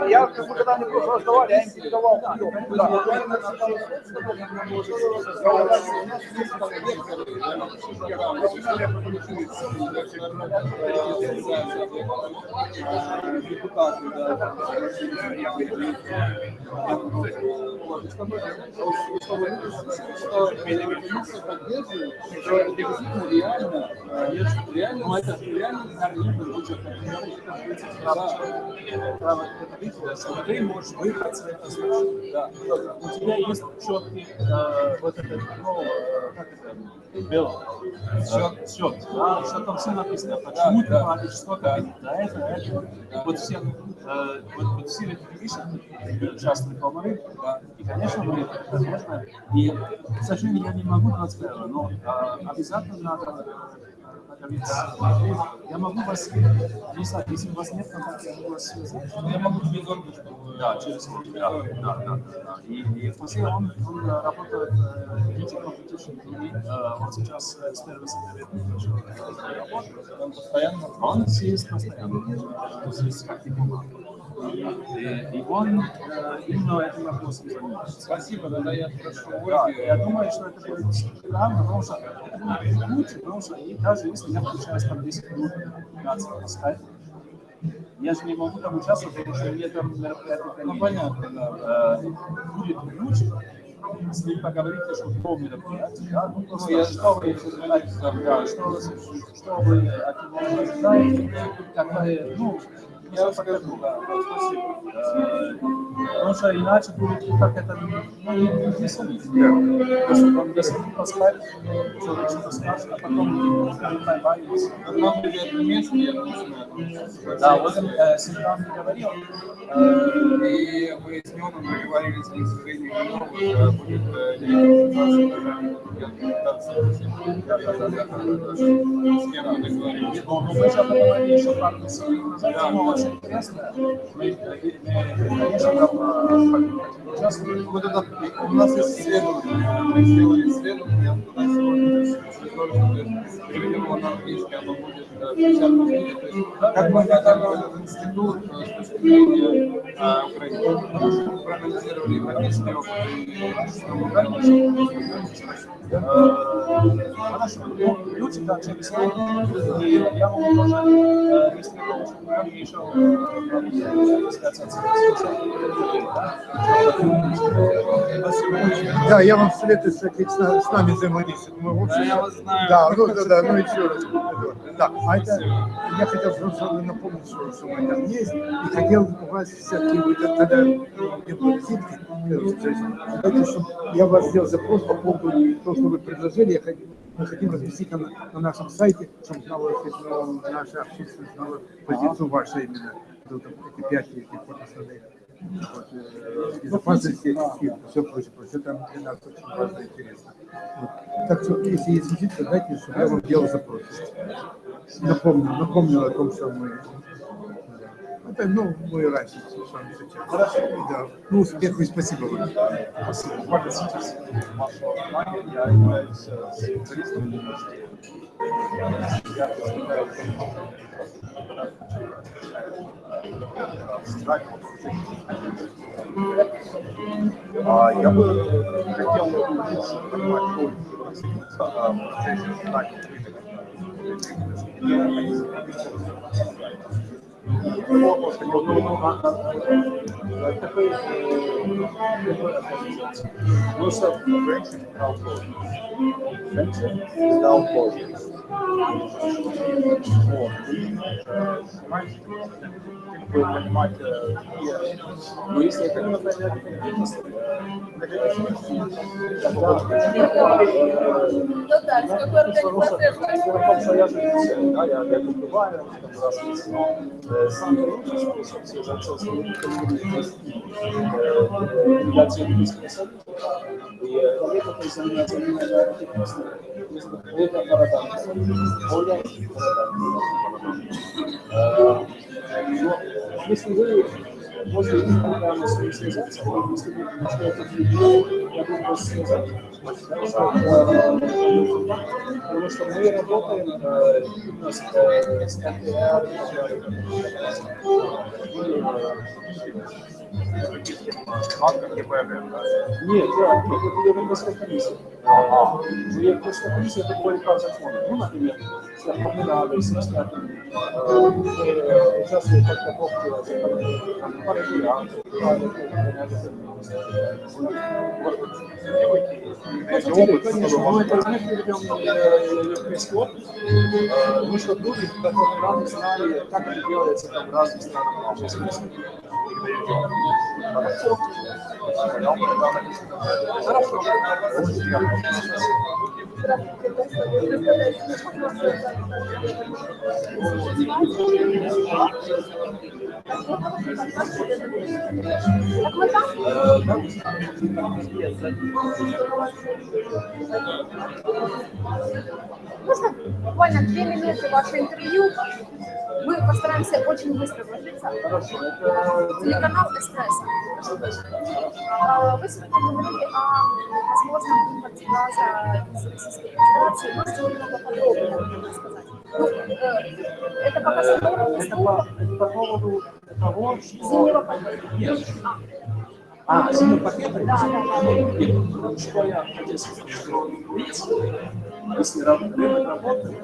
Я как бы когда они просто разговаривали, я им передавал. Ты можешь выбрать свои назначения. Да. У тебя есть четкий вот это, ну, как это, бело. Счет. Да, что там все написано. Почему ты платишь, что ты это. Вот все, вот все эти вещи, частные комары, да. И, конечно, мы, конечно, и, к сожалению, я не могу 20 евро, но обязательно надо. Я могу вас, если у вас нет контакта, я могу вас связать. Я могу через органочку. Да, через органочку. Да. И после он работает в Digital Competition, и он сейчас с 1 сентября работает. Он постоянно? Он есть постоянно. Здесь как дипломат. И он именно этим вопросом занимается. Спасибо, тогда я прошу Ольги. Я думаю, что это будет правильно, потому что это будет лучше, потому что даже если я включаюсь там 10 минут по скайпу, я же не могу там участвовать, потому что мне там мероприятие. Ну, понятно, да. Будет лучше, если вы поговорите, что до мероприятия, да, ну, просто что вы от него ожидаете, какая, ну, я скажу, да, спасибо. Потому что иначе будет как это, ну, не солить. Просто там 10 минут по скайпу, человек что-то скажет, а потом бай-бай. Нам будет место, я думаю. Да, вот Сергей мне говорил. И мы с ним договорились, к сожалению, будет очень интересно. Вот это, у нас есть исследование, мы сделали исследование, я туда сегодня переведем его на английский, оно будет печатно видеть. То есть, как мы готовим этот институт с точки зрения Украины, потому что мы проанализировали европейский опыт и хорошо, люди, да, через и я могу тоже, если вы еще Да, я вам советую с нами взаимодействовать. Мы, в общем, я вас знаю. Да, ну еще раз. Да, а это, я хотел просто напомнить, что мы там есть, и хотел у вас всякие, вы тогда не было ситки, я вас сделал запрос по поводу того, что вы предложили, мы хотим разместить на нашем сайте, чтобы знала наша общественность, знала позицию вашу именно, эти 5 фотосоединений. Безопасности и все прочее. Это для нас очень важно и интересно. Вот. Так что, если есть визитка, дайте, чтобы я вам делал запрос. напомнил о том, что мы... Это, ну, мы раньше с вами встречались. Хорошо. Да. Ну, успехов и спасибо вам. Спасибо. Марка Ситерс, вашего внимания. Я являюсь специалистом. Я представляю я бы хотел лучше понимать но если это не понятно, я бываю, сам способ связаться с и это занимается это парадокс. Если вы можете программу связаться, если вы начнете я буду связать, потому что мы работаем именно с НТР, нет, это Европейская комиссия. Европейская комиссия это говорит по закону. Ну, например, сертификаты, участвуют в подготовке конечно, мы это перейдем на европейский опыт. Мы что люди, которые рано знали, как это делается там в разных странах. Хорошо. Можно буквально 2 минуты ваше интервью? Мы постараемся очень быстро вложиться. Телеканал СТС. Вы сегодня говорили о возможном импорте газа из Российской Федерации. Можете немного подробнее рассказать? Ну, это пока что по поводу того, что... зимнего пакета. Нет. Зимнего пакета? Да. Что я хотел сказать, что если рынок работает,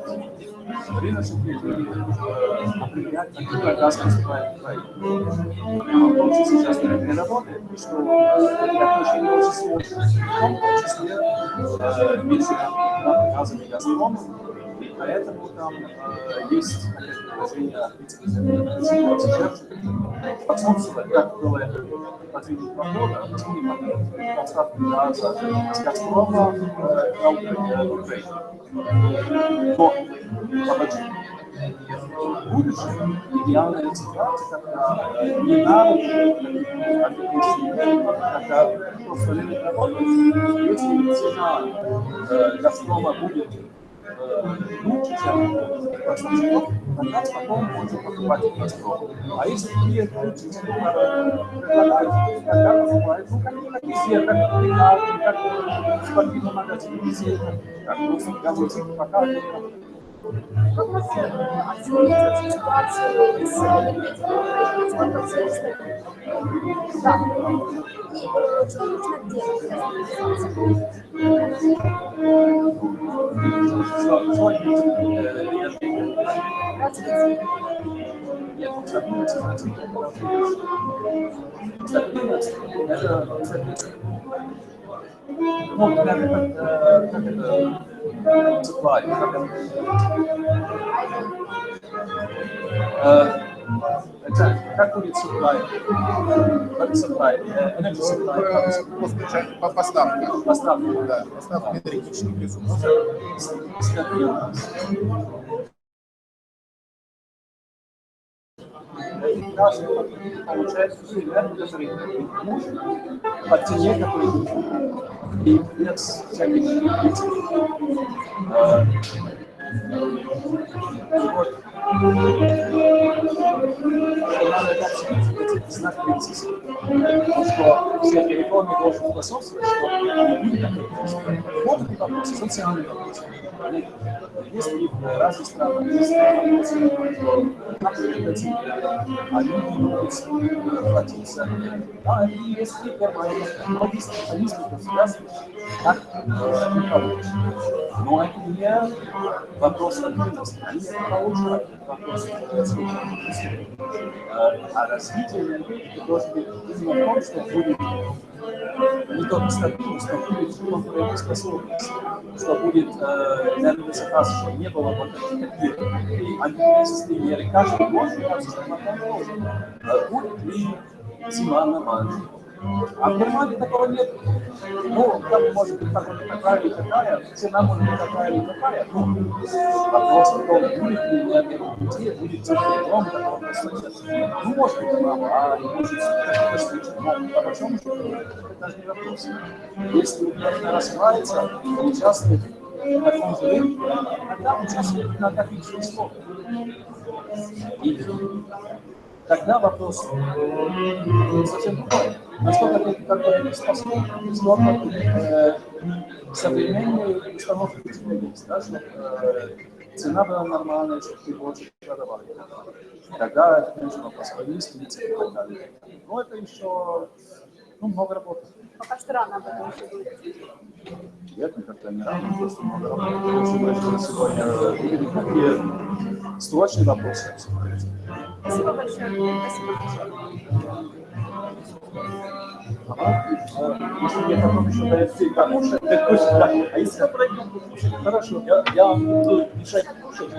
рынок определяет, какой газ поступает в Украину. А он сейчас не работает, что отношения очень сложные. В том числе меньше газовых газпромов, и поэтому там есть предложение вице-президента отсутствовать, как было это последние 2 года, поставки газа с Газпрома на Украину. Но, в будущем идеальная ситуация, когда не надо, когда просто рынок работает, если цена Газпрома будет лучше, чем тогда потом можно покупать Газпром. А если клиент лучше, чем предлагает, тогда покупает, ну, как везде, как в Америке, как в спортивном магазине, везде, как просто газовый показ. Как можно оценить ситуацию с энергетикой? Сколько все стоит? Да. И что нужно делать как будет supply? Energy supply. По поставкам. Поставки. Да, поставки энергетических ресурсов. Получается, что энергия, который нужен, по цене, который нужен, и без всяких Вот. Надо дать знак принципа, что все реформы должны способствовать, что люди, которые могут и вопросы, социальные вопросы. Если в разных странах есть вопросы, а люди могут платиться, да, и если многие специалисты государства так не получат. Но это не вопрос стабильности, они не получат вопрос стабильности. А развитие энергетики должен быть именно в том, что будет не только стабильность, но будет конкурентоспособность, что будет энергобезопасность, чтобы не было вот таких антикризисных мер. И каждый год нам система тоже. Будет ли зима нормальная? А в Германии такого нет. Ну, там может быть такая или такая, цена может быть такая или такая. Ну, вопрос в том, будет ли энергия, будет теплый дом, ну, может быть, права, может быть, какие-то случаи. Но по большому счету, это даже не вопрос. Если Украина развивается, участвует на том же рынке, тогда участвует на таких же условиях. И тогда вопрос совсем другой. Насколько ты как-то способен, насколько современные установки у тебя есть, да, чтобы цена была нормальная, чтобы ты больше продавал. Тогда это, конечно, по справедливости и так далее. Но это еще много работы. Пока что рано об этом еще говорить. Нет, никогда не рано, просто много работы. Очень важно сегодня увидеть, какие срочные вопросы. Спасибо большое. Спасибо. Если мне потом еще дается покушать, так точно так. А если я пройду покушать, хорошо, я буду мешать покушать,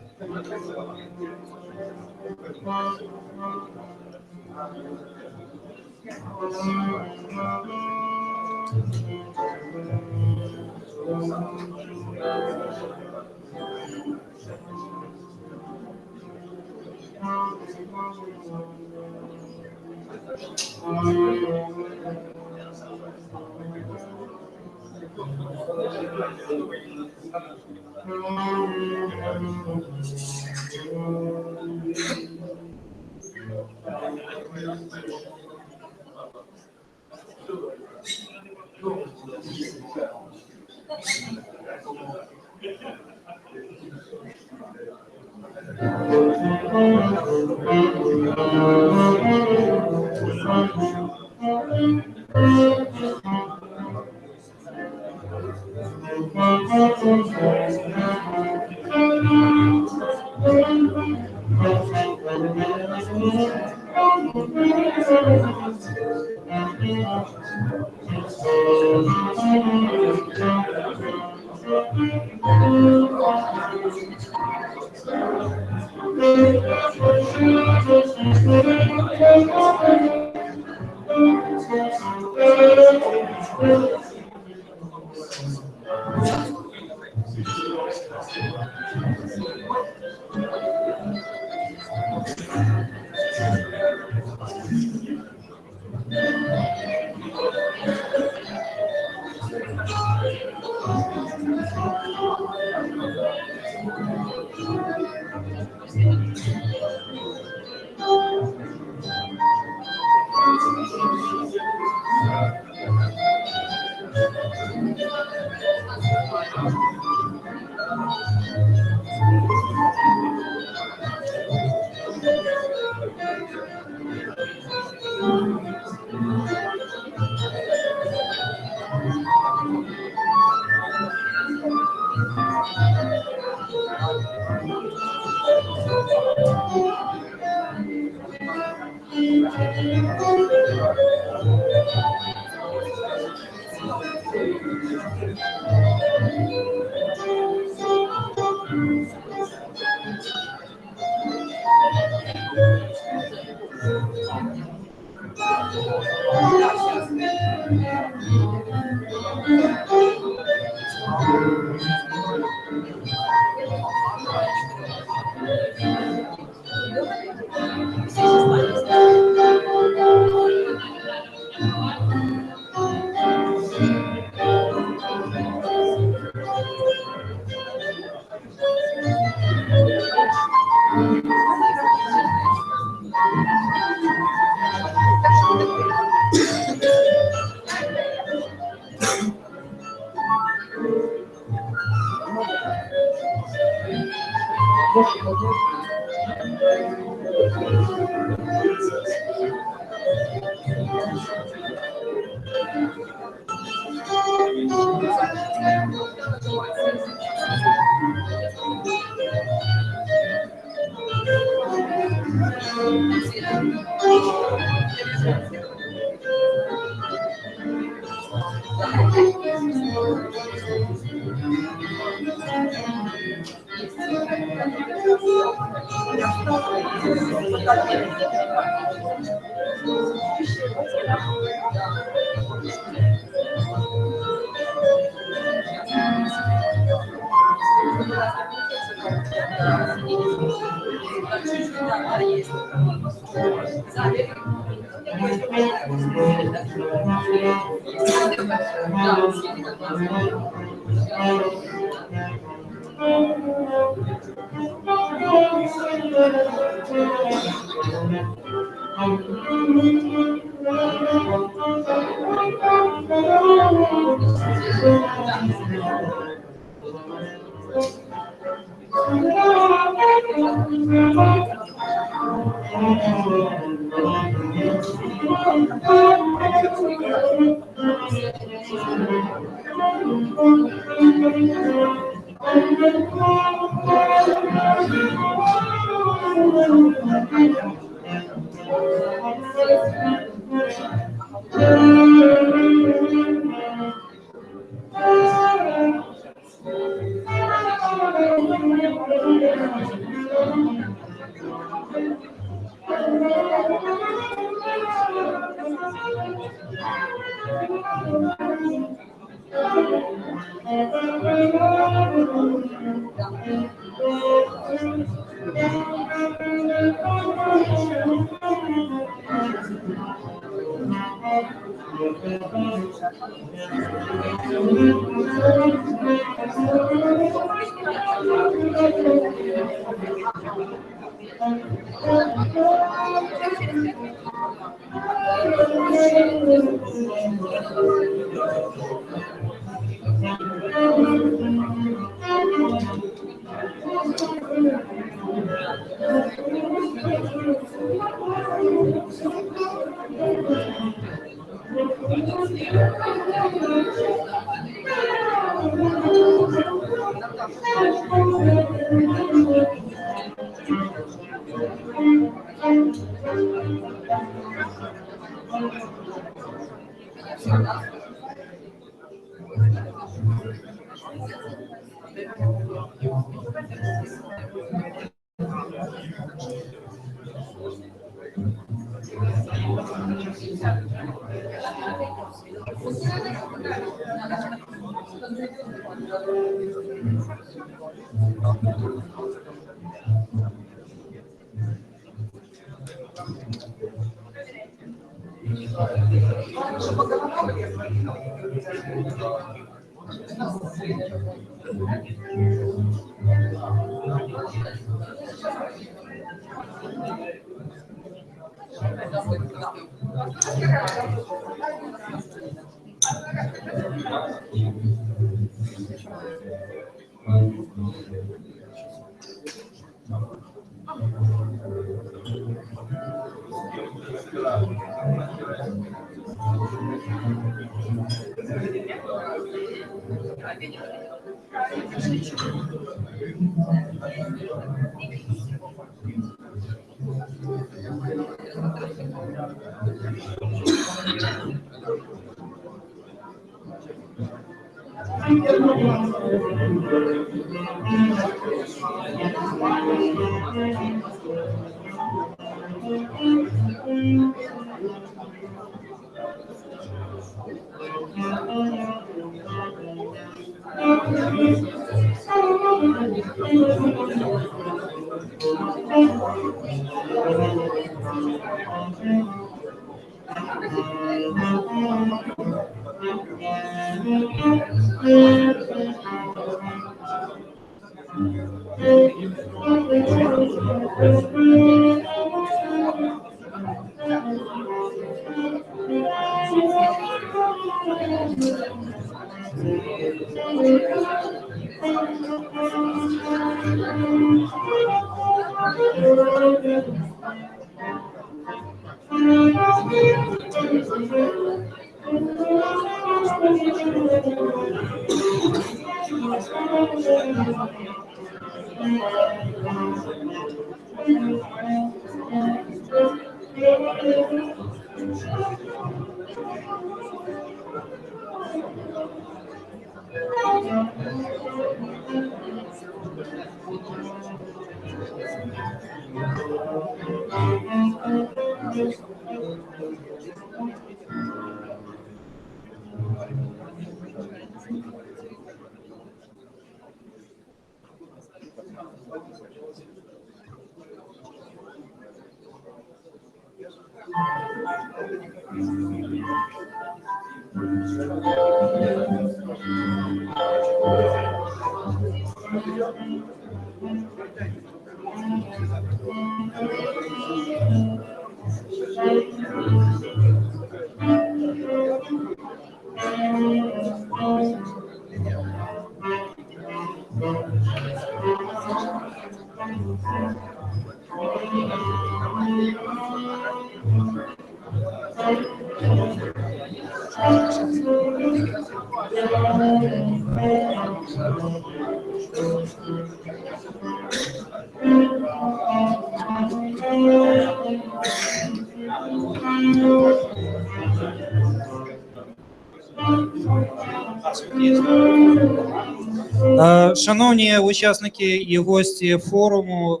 Шановні учасники і гості форуму,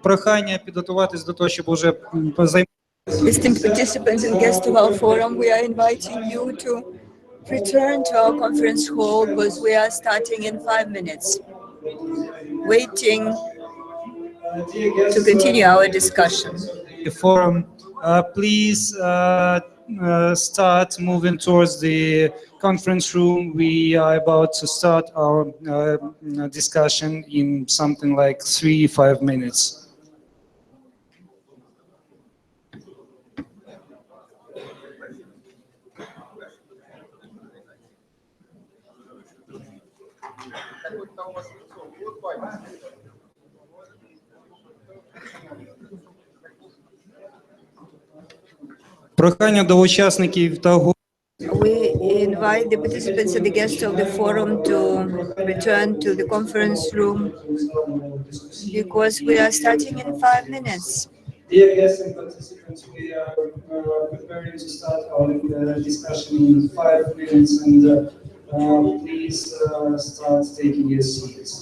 прохання підготуватись до того, щоб уже займатися. Distinct participants and guests of our forum, we are inviting you to return to our conference hall because we are starting in 5 minutes. Waiting to continue our discussion. The forum, please start moving towards the conference room. We are about to start our discussion in something like 3-5 minutes. Прохання до учасників та We invite the participants and the guests of the forum to return to the conference room because we are starting in 5 minutes. Dear guests and participants, we are preparing to start our discussion in 5 minutes, and please start taking your seats.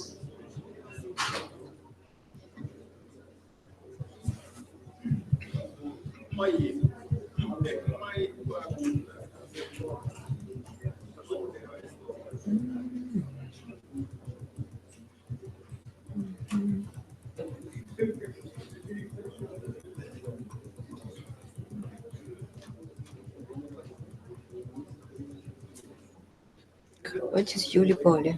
What is Julie Polly?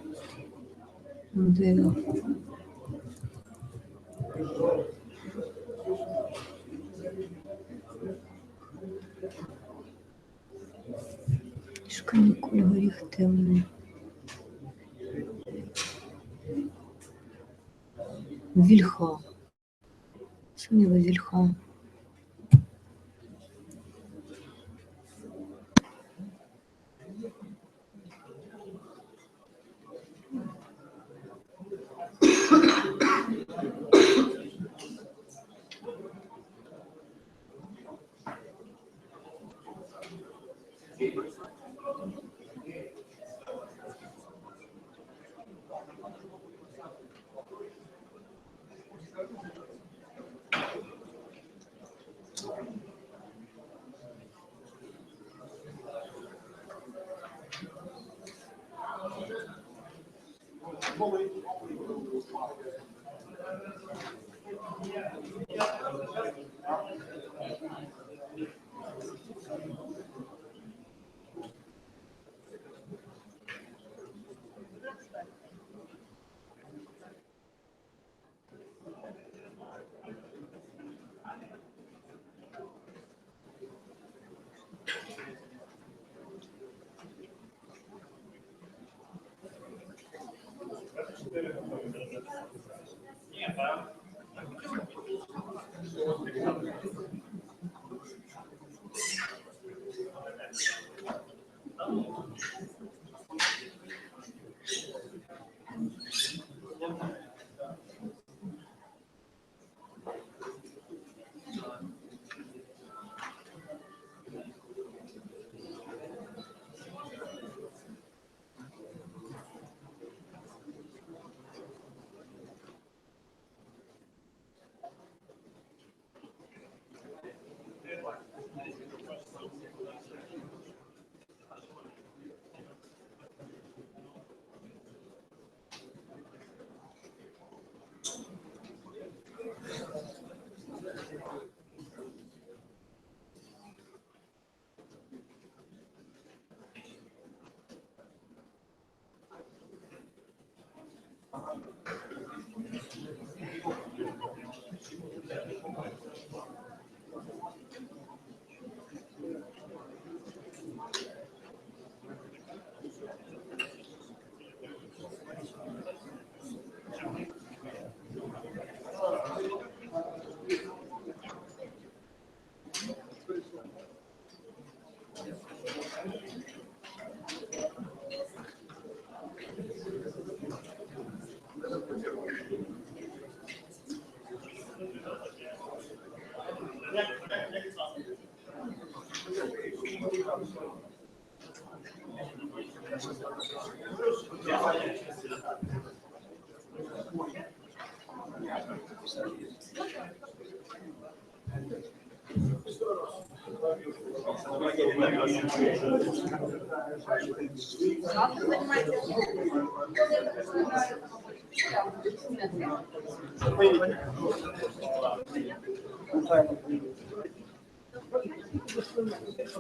Канікули горіх темний. Вільха. Суміва вільха.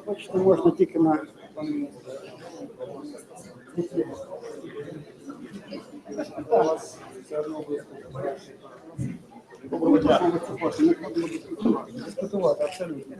Почту можна тільки на дискутувати, абсолютно.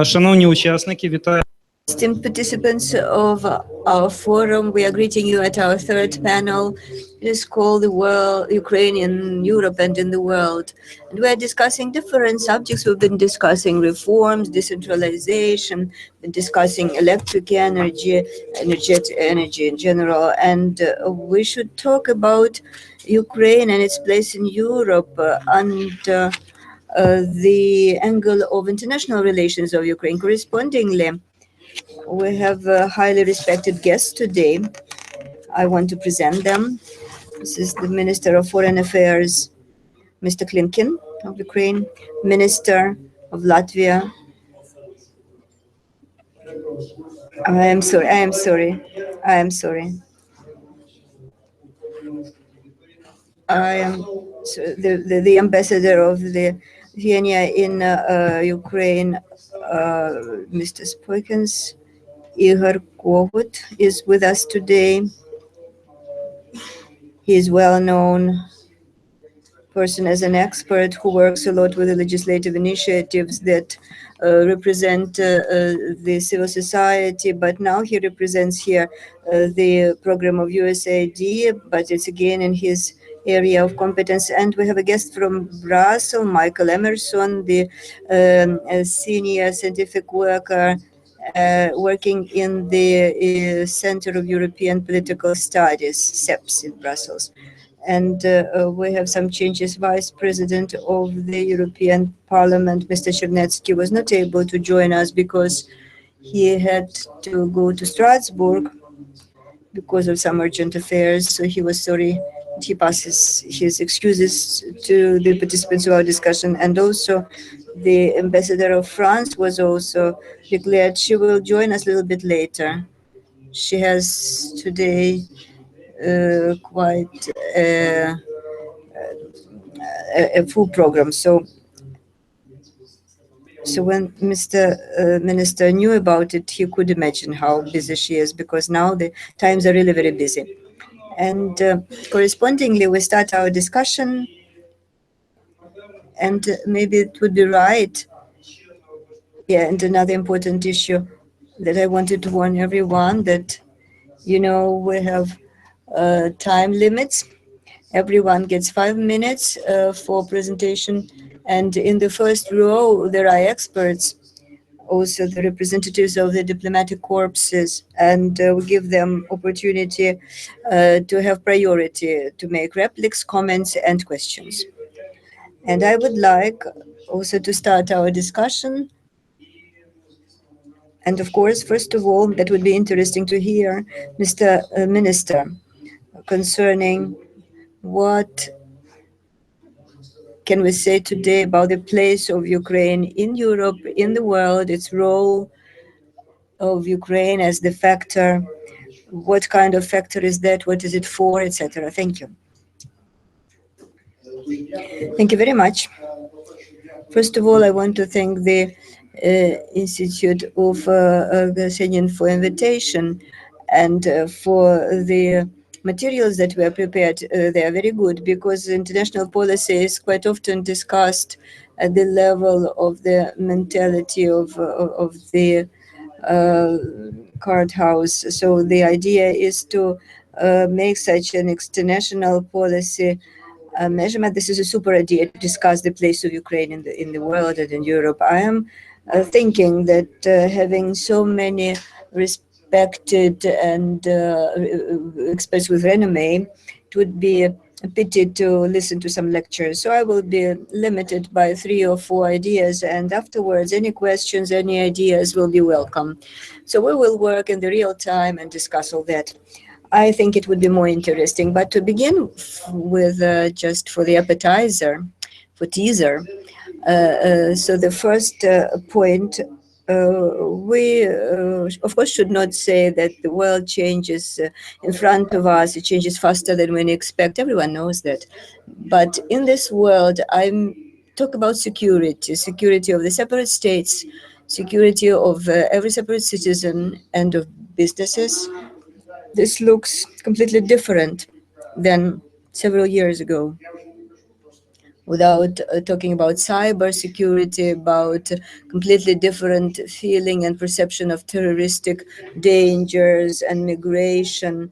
Шановні учасники, вітаю. Esteemed participants of our forum, we are greeting you at our third panel. It is called The World, Ukraine in Europe and in the World. And we are discussing different subjects. We've been discussing reforms, decentralization, been discussing electric energy, energy in general. And we should talk about Ukraine and its place in Europe under the angle of international relations of Ukraine. Correspondingly, we have highly respected guests today. I want to present them. This is the Minister of Foreign Affairs, Mr. Klimkin of Ukraine, Minister of Latvia. I am sorry. I am the ambassador of Lithuania in Ukraine, Mr. Spoikins. Igor Kovut is with us today. He is well-known person as an expert who works a lot with the legislative initiatives that represent the civil society, but now he represents here the program of USAID, but it's again in his area of competence. And we have a guest from Brussels, Michael Emerson, the senior scientific worker working in the Center of European Political Studies, CEPS in Brussels. And we have some changes. Vice President of the European Parliament, Mr. Chernetsky, was not able to join us because he had to go to Strasbourg because of some urgent affairs. So he was sorry. He passes his excuses to the participants of our discussion. And also the ambassador of France was also declared. She will join us a little bit later. She has today quite a full program. So when Mr. Minister knew about it, he could imagine how busy she is, because now the times are really very busy. And correspondingly, we start our discussion. And maybe it would be right. Yeah, and another important issue that I wanted to warn everyone that, you know, we have time limits. Everyone gets 5 minutes for presentation. And in the first row, there are experts, also the representatives of the diplomatic corpses, and we give them opportunity to have priority to make replies, comments, and questions. And I would like also to start our discussion. And of course, first of all, that would be interesting to hear, Mr. Minister, concerning what can we say today about the place of Ukraine in Europe, in the world, its role of Ukraine as the factor, what kind of factor is that, what is it for, etc. Thank you. Thank you very much. First of all, I want to thank the Institute of Gersenin for invitation and for the materials that were prepared. They are very good, because international policy is quite often discussed at the level of the mentality of the card house. So the idea is to make such an international policy measurement. This is a super idea to discuss the place of Ukraine in the world and in Europe. I am thinking that having so many respected and experts with renommee, it would be a pity to listen to some lectures. So I will be limited by 3 or 4 ideas, and afterwards any questions, any ideas will be welcome. So we will work in the real time and discuss all that. I think it would be more interesting. But to begin with, just for the appetizer, for teaser, so the first point, we, of course, should not say that the world changes in front of us. It changes faster than we expect. Everyone knows that. But in this world, I'm talk about security, security of the separate states, security of every separate citizen and of businesses. This looks completely different than several years ago. Without talking about cyber security, about completely different feeling and perception of terroristic dangers and migration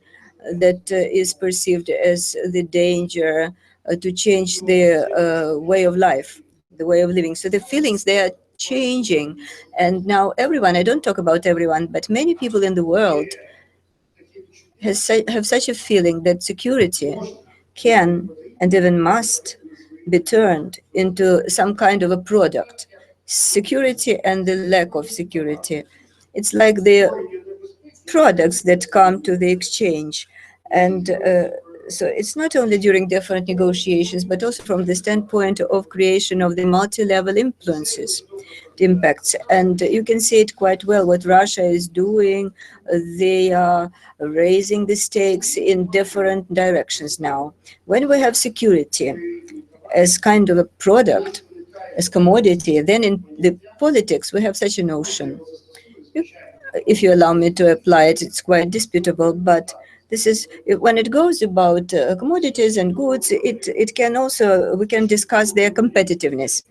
that is perceived as the danger to change the way of life, the way of living. So the feelings, they are changing. And now everyone, I don't talk about everyone, but many people in the world have such a feeling that security can and even must be turned into some kind of a product. Security and the lack of security. It's like the products that come to the exchange. And so it's not only during different negotiations, but also from the standpoint of creation of the multi-level influences, the impacts. And you can see it quite well what Russia is doing. They are raising the stakes in different directions now. When we have security as kind of a product, as commodity, then in the politics we have such a notion. If you allow me to apply it, it's quite disputable, but this is when it goes about commodities and goods, it can also, we can discuss their competitiveness.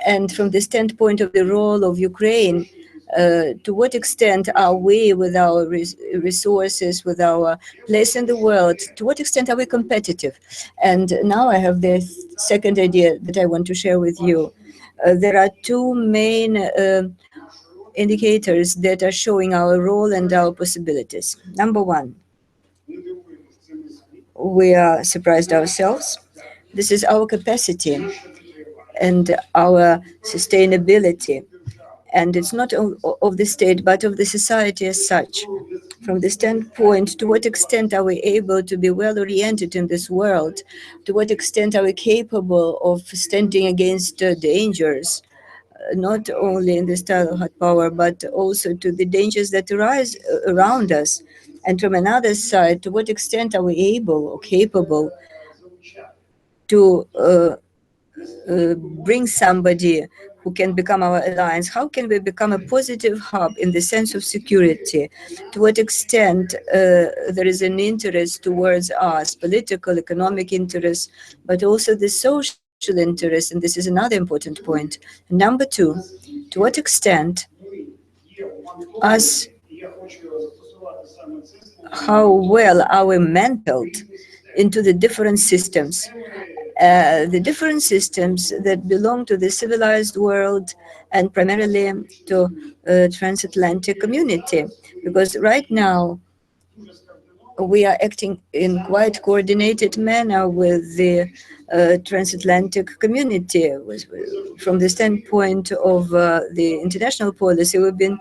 And from the standpoint of the role of Ukraine, to what extent are we, with our resources, with our place in the world, to what extent are we competitive? And now I have the second idea that I want to share with you. There are 2 main indicators that are showing our role and our possibilities. Number 1, we are surprised ourselves. This is our capacity and our sustainability. And it's not of the state, but of the society as such. From the standpoint, to what extent are we able to be well-oriented in this world? To what extent are we capable of standing against dangers, not only in the style of hard power, but also to the dangers that arise around us? And from another side, to what extent are we able or capable to bring somebody who can become our alliance? How can we become a positive hub in the sense of security? To what extent there is an interest towards us, political, economic interest, but also the social interest, and this is another important point. Number 2, to what extent us, how well are we mentored into the different systems, the different systems that belong to the civilized world and primarily to transatlantic community. Because right now we are acting in quite coordinated manner with the transatlantic community. From the standpoint of the international policy, we've been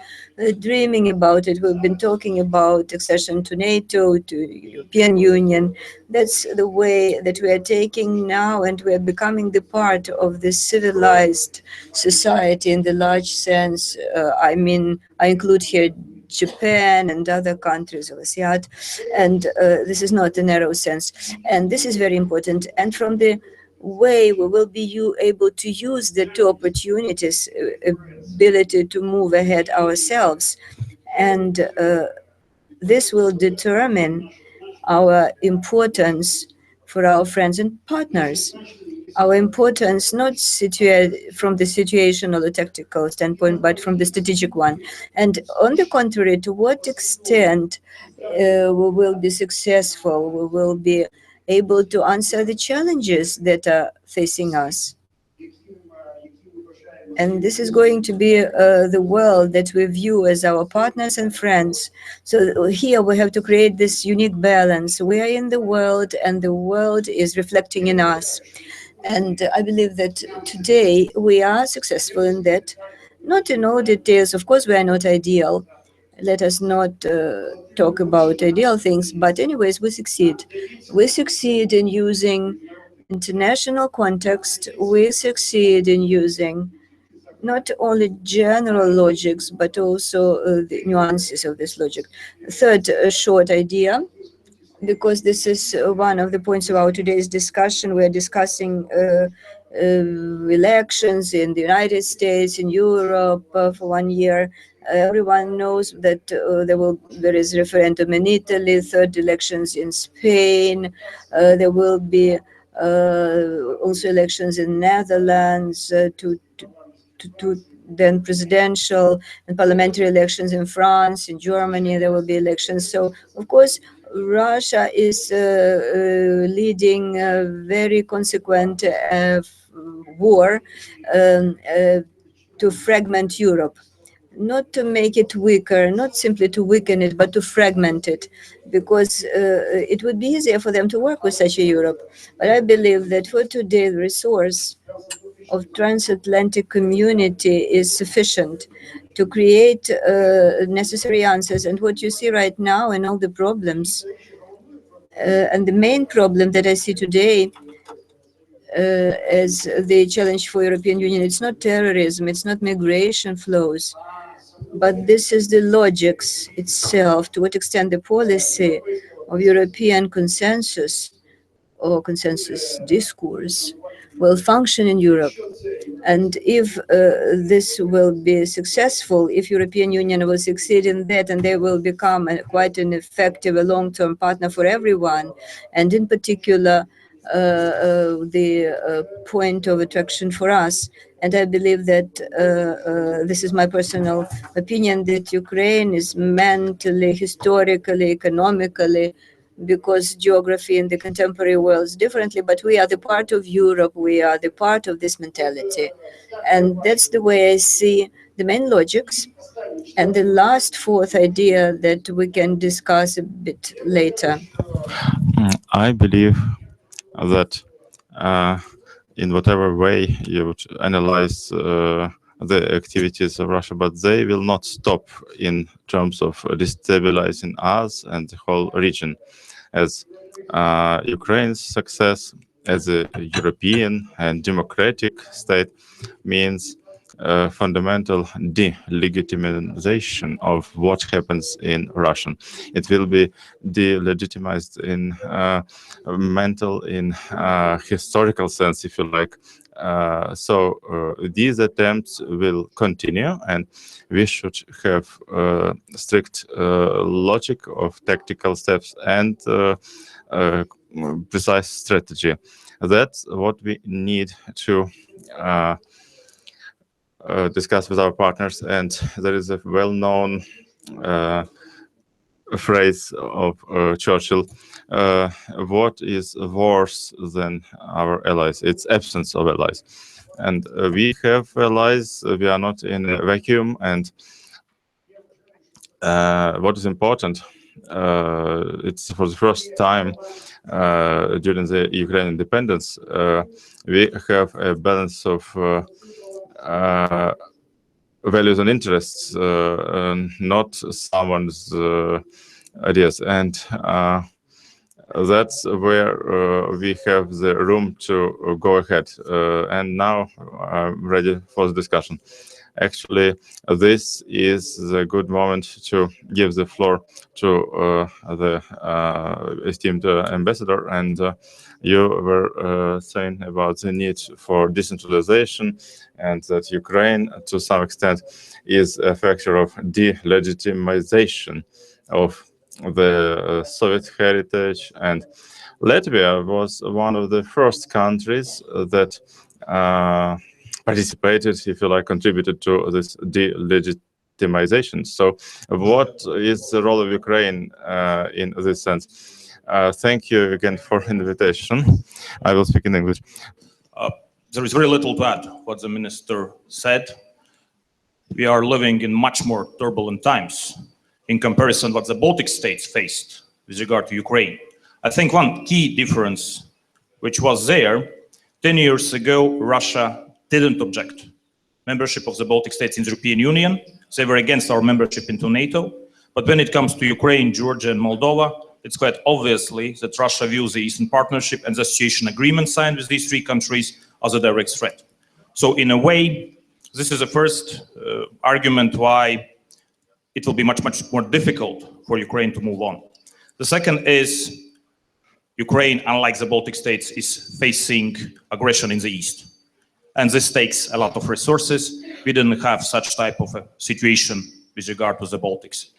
dreaming about it. We've been talking about accession to NATO, to European Union. That's the way that we are taking now, and we are becoming the part of the civilized society in the large sense. I mean, I include here Japan and other countries of ASEAN, and this is not a narrow sense. And this is very important. And from the way we will be able to use the 2 opportunities, ability to move ahead ourselves, and this will determine our importance for our friends and partners. our importance not from the situational or tactical standpoint, but from the strategic one. And on the contrary, to what extent we will be successful, we will be able to answer the challenges that are facing us. And this is going to be the world that we view as our partners and friends. So here we have to create this unique balance. We are in the world, and the world is reflecting in us. And I believe that today we are successful in that. Not in all details. Of course, we are not ideal. Let us not talk about ideal things. But anyways, we succeed. We succeed in using international context. We succeed in using not only general logics, but also the nuances of this logic. Third short idea, because this is one of the points of our today's discussion. We're discussing elections in the United States, in Europe for 1 year. Everyone knows that there is referendum in Italy, third elections in Spain. There will be also elections in Netherlands, to then presidential and parliamentary elections in France, in Germany, there will be elections. So, of course, Russia is leading a very consequent war to fragment Europe. Not to make it weaker, not simply to weaken it, but to fragment it, because it would be easier for them to work with such a Europe. But I believe that for today, the resource of transatlantic community is sufficient to create necessary answers. And what you see right now and all the problems, and the main problem that I see today as the challenge for European Union, it's not terrorism, it's not migration flows, but this is the logics itself, to what extent the policy of European consensus or consensus discourse will function in Europe. And if this will be successful, if European Union will succeed in that, and they will become quite an effective, a long-term partner for everyone, and in particular, the point of attraction for us. And I believe that this is my personal opinion, that Ukraine is mentally, historically, economically, because geography in the contemporary world is differently, but we are the part of Europe, we are the part of this mentality. And that's the way I see the main logics. And the last fourth idea that we can discuss a bit later. I believe that in whatever way you would analyze the activities of Russia, but they will not stop in terms of destabilizing us and the whole region. As Ukraine's success as a European and democratic state means fundamental delegitimization of what happens in Russia. It will be delegitimized in mental, in historical sense, if you like. So these attempts will continue, and we should have strict logic of tactical steps and precise strategy. That's what we need to discuss with our partners. And there is a well-known phrase of Churchill: what is worse than our allies? It's absence of allies. And we have allies, we are not in a vacuum. And what is important, it's for the first time during the Ukrainian independence, we have a balance of values and interests, not someone's ideas. And that's where we have the room to go ahead. And now I'm ready for the discussion. Actually, this is the good moment to give the floor to the esteemed ambassador. And you were saying about the need for decentralization, and that Ukraine, to some extent, is a factor of delegitimization of the Soviet heritage, and Latvia was one of the first countries that participated, if you like, contributed to this delegitimization. So what is the role of Ukraine in this sense? Thank you again for invitation. I will speak in English. There is very little to add what the minister said. We are living in much more turbulent times in comparison what the Baltic states faced with regard to Ukraine. I think one key difference which was there, 10 years ago, Russia didn't object membership of the Baltic states in the European Union. They were against our membership into NATO. But when it comes to Ukraine, Georgia, and Moldova, it's quite obviously that Russia views the Eastern Partnership and the association agreement signed with these three countries as a direct threat. So in a way, this is the first argument why it will be much more difficult for Ukraine to move on. The second is Ukraine, unlike the Baltic states, is facing aggression in the East. And this takes a lot of resources. We didn't have such type of a situation with regard to the Baltics.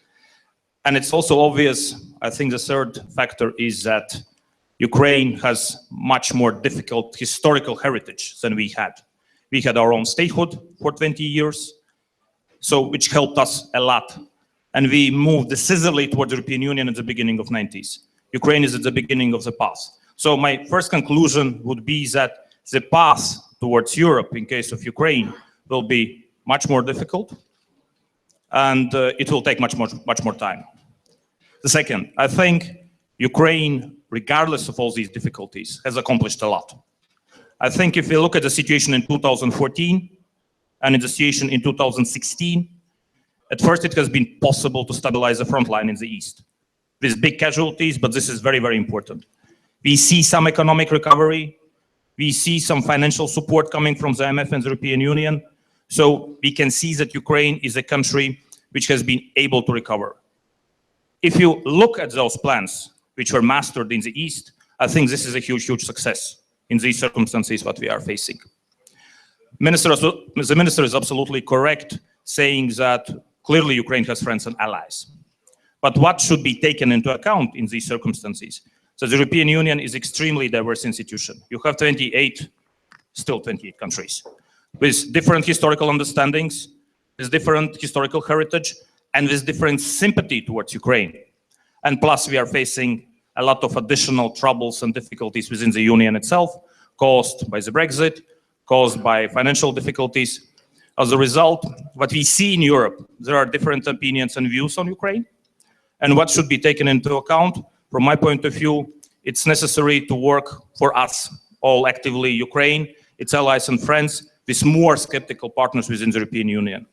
And it's also obvious, I think the third factor is that Ukraine has much more difficult historical heritage than we had. We had our own statehood for 20 years, so which helped us a lot. And we moved decisively towards the European Union at the beginning of the 90s. Ukraine is at the beginning of the path. So my first conclusion would be that the path towards Europe, in case of Ukraine, will be much more difficult, and it will take much more time. The second, I think Ukraine, regardless of all these difficulties, has accomplished a lot. I think if we look at the situation in 2014 and in the situation in 2016, at first it has been possible to stabilize the front line in the East with big casualties, but this is very, very important. We see some economic recovery. We see some financial support coming from the IMF and the European Union. So we can see that Ukraine is a country which has been able to recover. If you look at those plans which were mastered in the East, I think this is a huge, huge success in these circumstances what we are facing. The minister is absolutely correct saying that clearly Ukraine has friends and allies. But what should be taken into account in these circumstances? So the European Union is extremely diverse institution. You have still 28 countries with different historical understandings, with different historical heritage, and with different sympathy towards Ukraine. And plus we are facing a lot of additional troubles and difficulties within the Union itself, caused by the Brexit, caused by financial difficulties. As a result, what we see in Europe, there are different opinions and views on Ukraine. And what should be taken into account, from my point of view, it's necessary to work for us all actively, Ukraine, its allies and friends, with more skeptical partners within the European Union.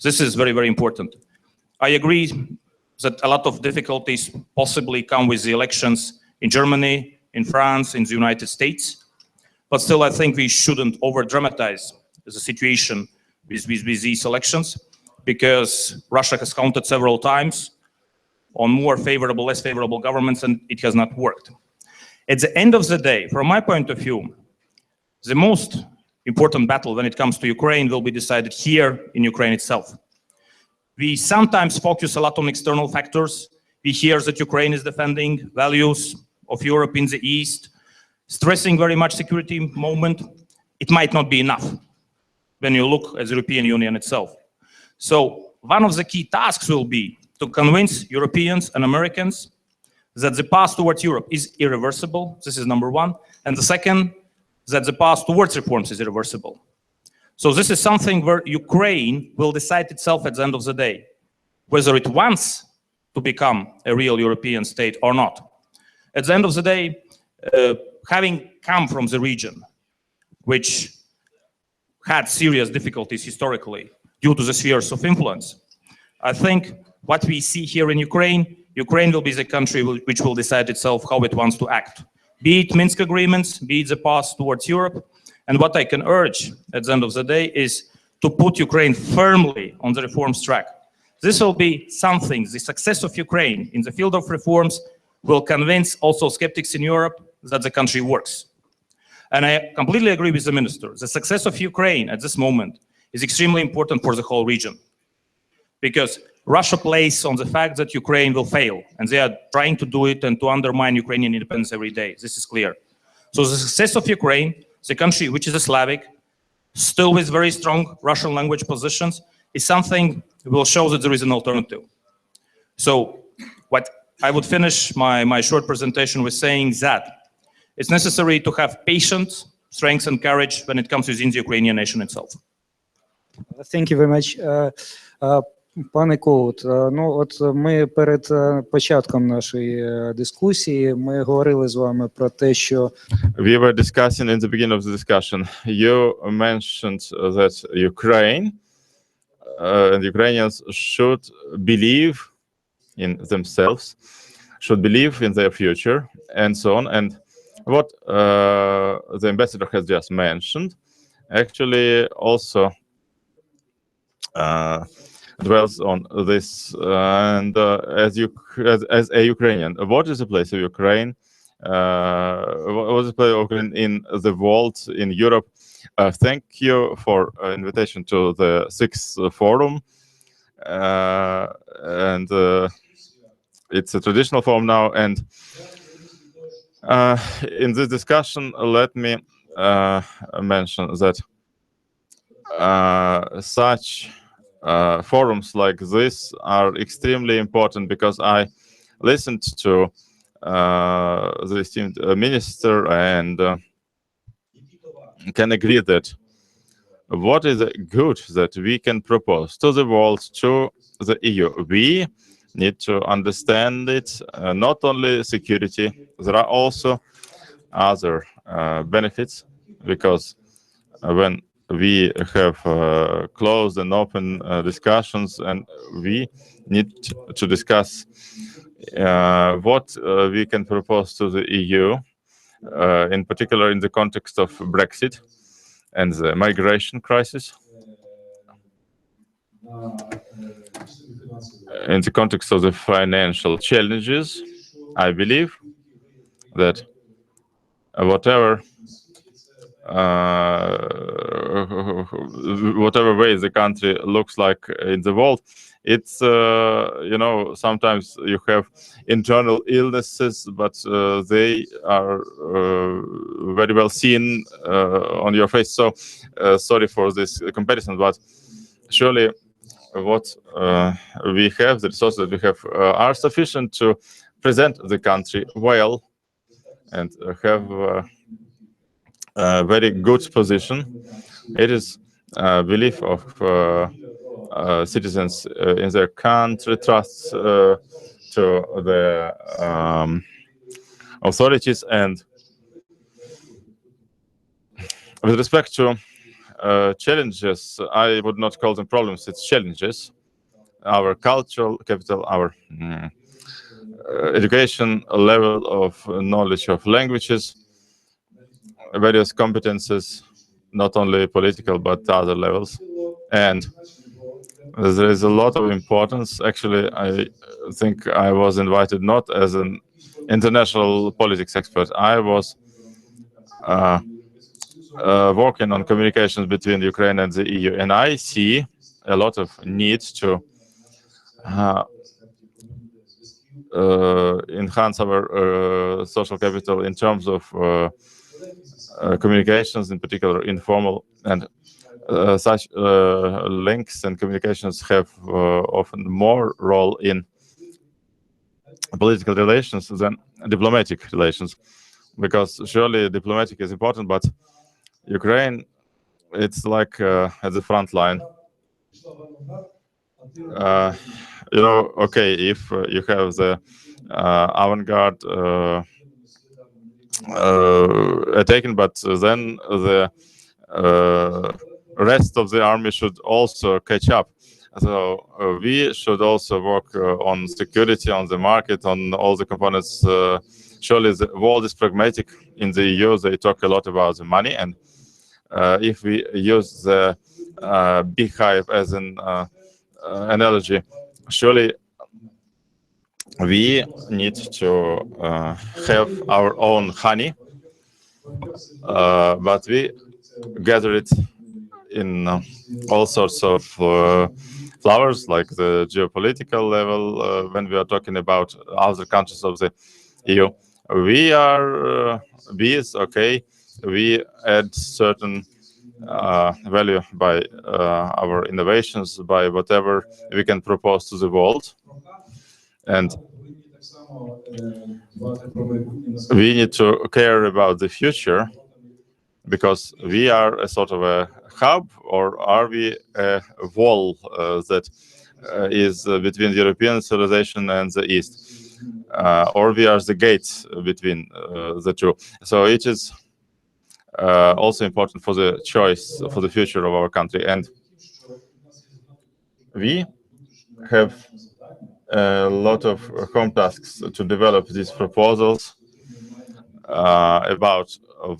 This is very, very important. I agree that a lot of difficulties possibly come with the elections in Germany, in France, in the United States. But still, I think we shouldn't over-dramatize the situation with these elections, because Russia has counted several times on more favorable, less favorable governments, and it has not worked. At the end of the day, from my point of view, the most important battle when it comes to Ukraine will be decided here in Ukraine itself. We sometimes focus a lot on external factors. We hear that Ukraine is defending values of Europe in the East, stressing very much security moment. It might not be enough when you look at the European Union itself. So one of the key tasks will be to convince Europeans and Americans that the path towards Europe is irreversible. This is number one. And the second, that the path towards reforms is irreversible. So this is something where Ukraine will decide itself at the end of the day, whether it wants to become a real European state or not. At the end of the day, having come from the region, which had serious difficulties historically due to the spheres of influence, I think what we see here in Ukraine, Ukraine will be the country which will decide itself how it wants to act. Be it Minsk agreements, be it the path towards Europe. And what I can urge at the end of the day is to put Ukraine firmly on the reforms track. This will be something, the success of Ukraine in the field of reforms will convince also skeptics in Europe that the country works. And I completely agree with the minister. The success of Ukraine at this moment is extremely important for the whole region. Because Russia plays on the fact that Ukraine will fail, and they are trying to do it and to undermine Ukrainian independence every day. This is clear. So the success of Ukraine, the country which is a Slavic, still with very strong Russian language positions, is something that will show that there is an alternative. So what I would finish my short presentation with saying that it's necessary to have patience, strength and courage when it comes within the Ukrainian nation itself. Thank you very much. Пане Коут, ну от ми перед початком нашої дискусії, ми говорили з вами про те, що we were discussing in the beginning of the discussion. You mentioned that Ukraine and Ukrainians should believe in themselves, should believe in their future, and so on. And what the ambassador has just mentioned actually also dwells on this. And as a Ukrainian, what is the place of Ukraine? What is the place of Ukraine in the world, in Europe? Thank you for invitation to the 6th forum. And it's a traditional forum now. And in this discussion, let me mention that such forums like this are extremely important, because I listened to the esteemed minister and can agree that what is good that we can propose to the world, to the EU. We need to understand it, not only security, there are also other benefits, because when we have closed and open discussions, and we need to discuss what we can propose to the EU, in particular in the context of Brexit and the migration crisis, in the context of the financial challenges. I believe that whatever way the country looks like in the world, it's you know, sometimes you have internal illnesses, but they are very well seen on your face. So sorry for this comparison, but surely what we have, the resources that we have, are sufficient to present the country well and have a very good position. It is belief of citizens in their country, trust to the authorities. And with respect to challenges, I would not call them problems, it's challenges. Our cultural capital, our education level of knowledge of languages, various competences, not only political but other levels. And there is a lot of importance. Actually, I think I was invited not as an international politics expert. I was working on communications between Ukraine and the EU, and I see a lot of need to enhance our social capital in terms of communications, in particular informal, and such links and communications have often more role in political relations than diplomatic relations, because surely diplomatic is important, but Ukraine, it's like at the front line. You know, okay, if you have the avant-garde taken, but then the rest of the army should also catch up. So we should also work on security, on the market, on all the components. Surely the world is pragmatic. In the EU, they talk a lot about the money, and if we use the beehive as an analogy, surely we need to have our own honey, but we gather it in all sorts of flowers, like the geopolitical level, when we are talking about other countries of the EU. We are bees, okay. We add certain value by our innovations, by whatever we can propose to the world. And we need to care about the future, because we are a sort of a hub, or are we a wall that is between the European civilization and the East, or we are the gate between the two. So it is also important for the choice for the future of our country. And we have a lot of home tasks to develop these proposals about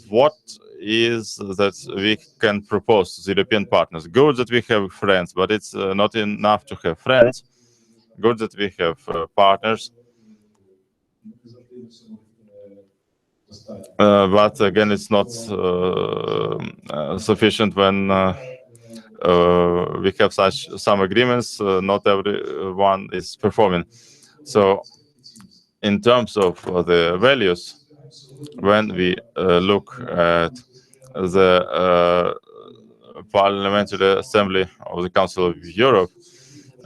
what is that we can propose to the European partners. Good that we have friends, but it's not enough to have friends. Good that we have partners. But again, it's not sufficient when we have some agreements. Not everyone is performing. So in terms of the values, when we look at the Parliamentary Assembly of the Council of Europe,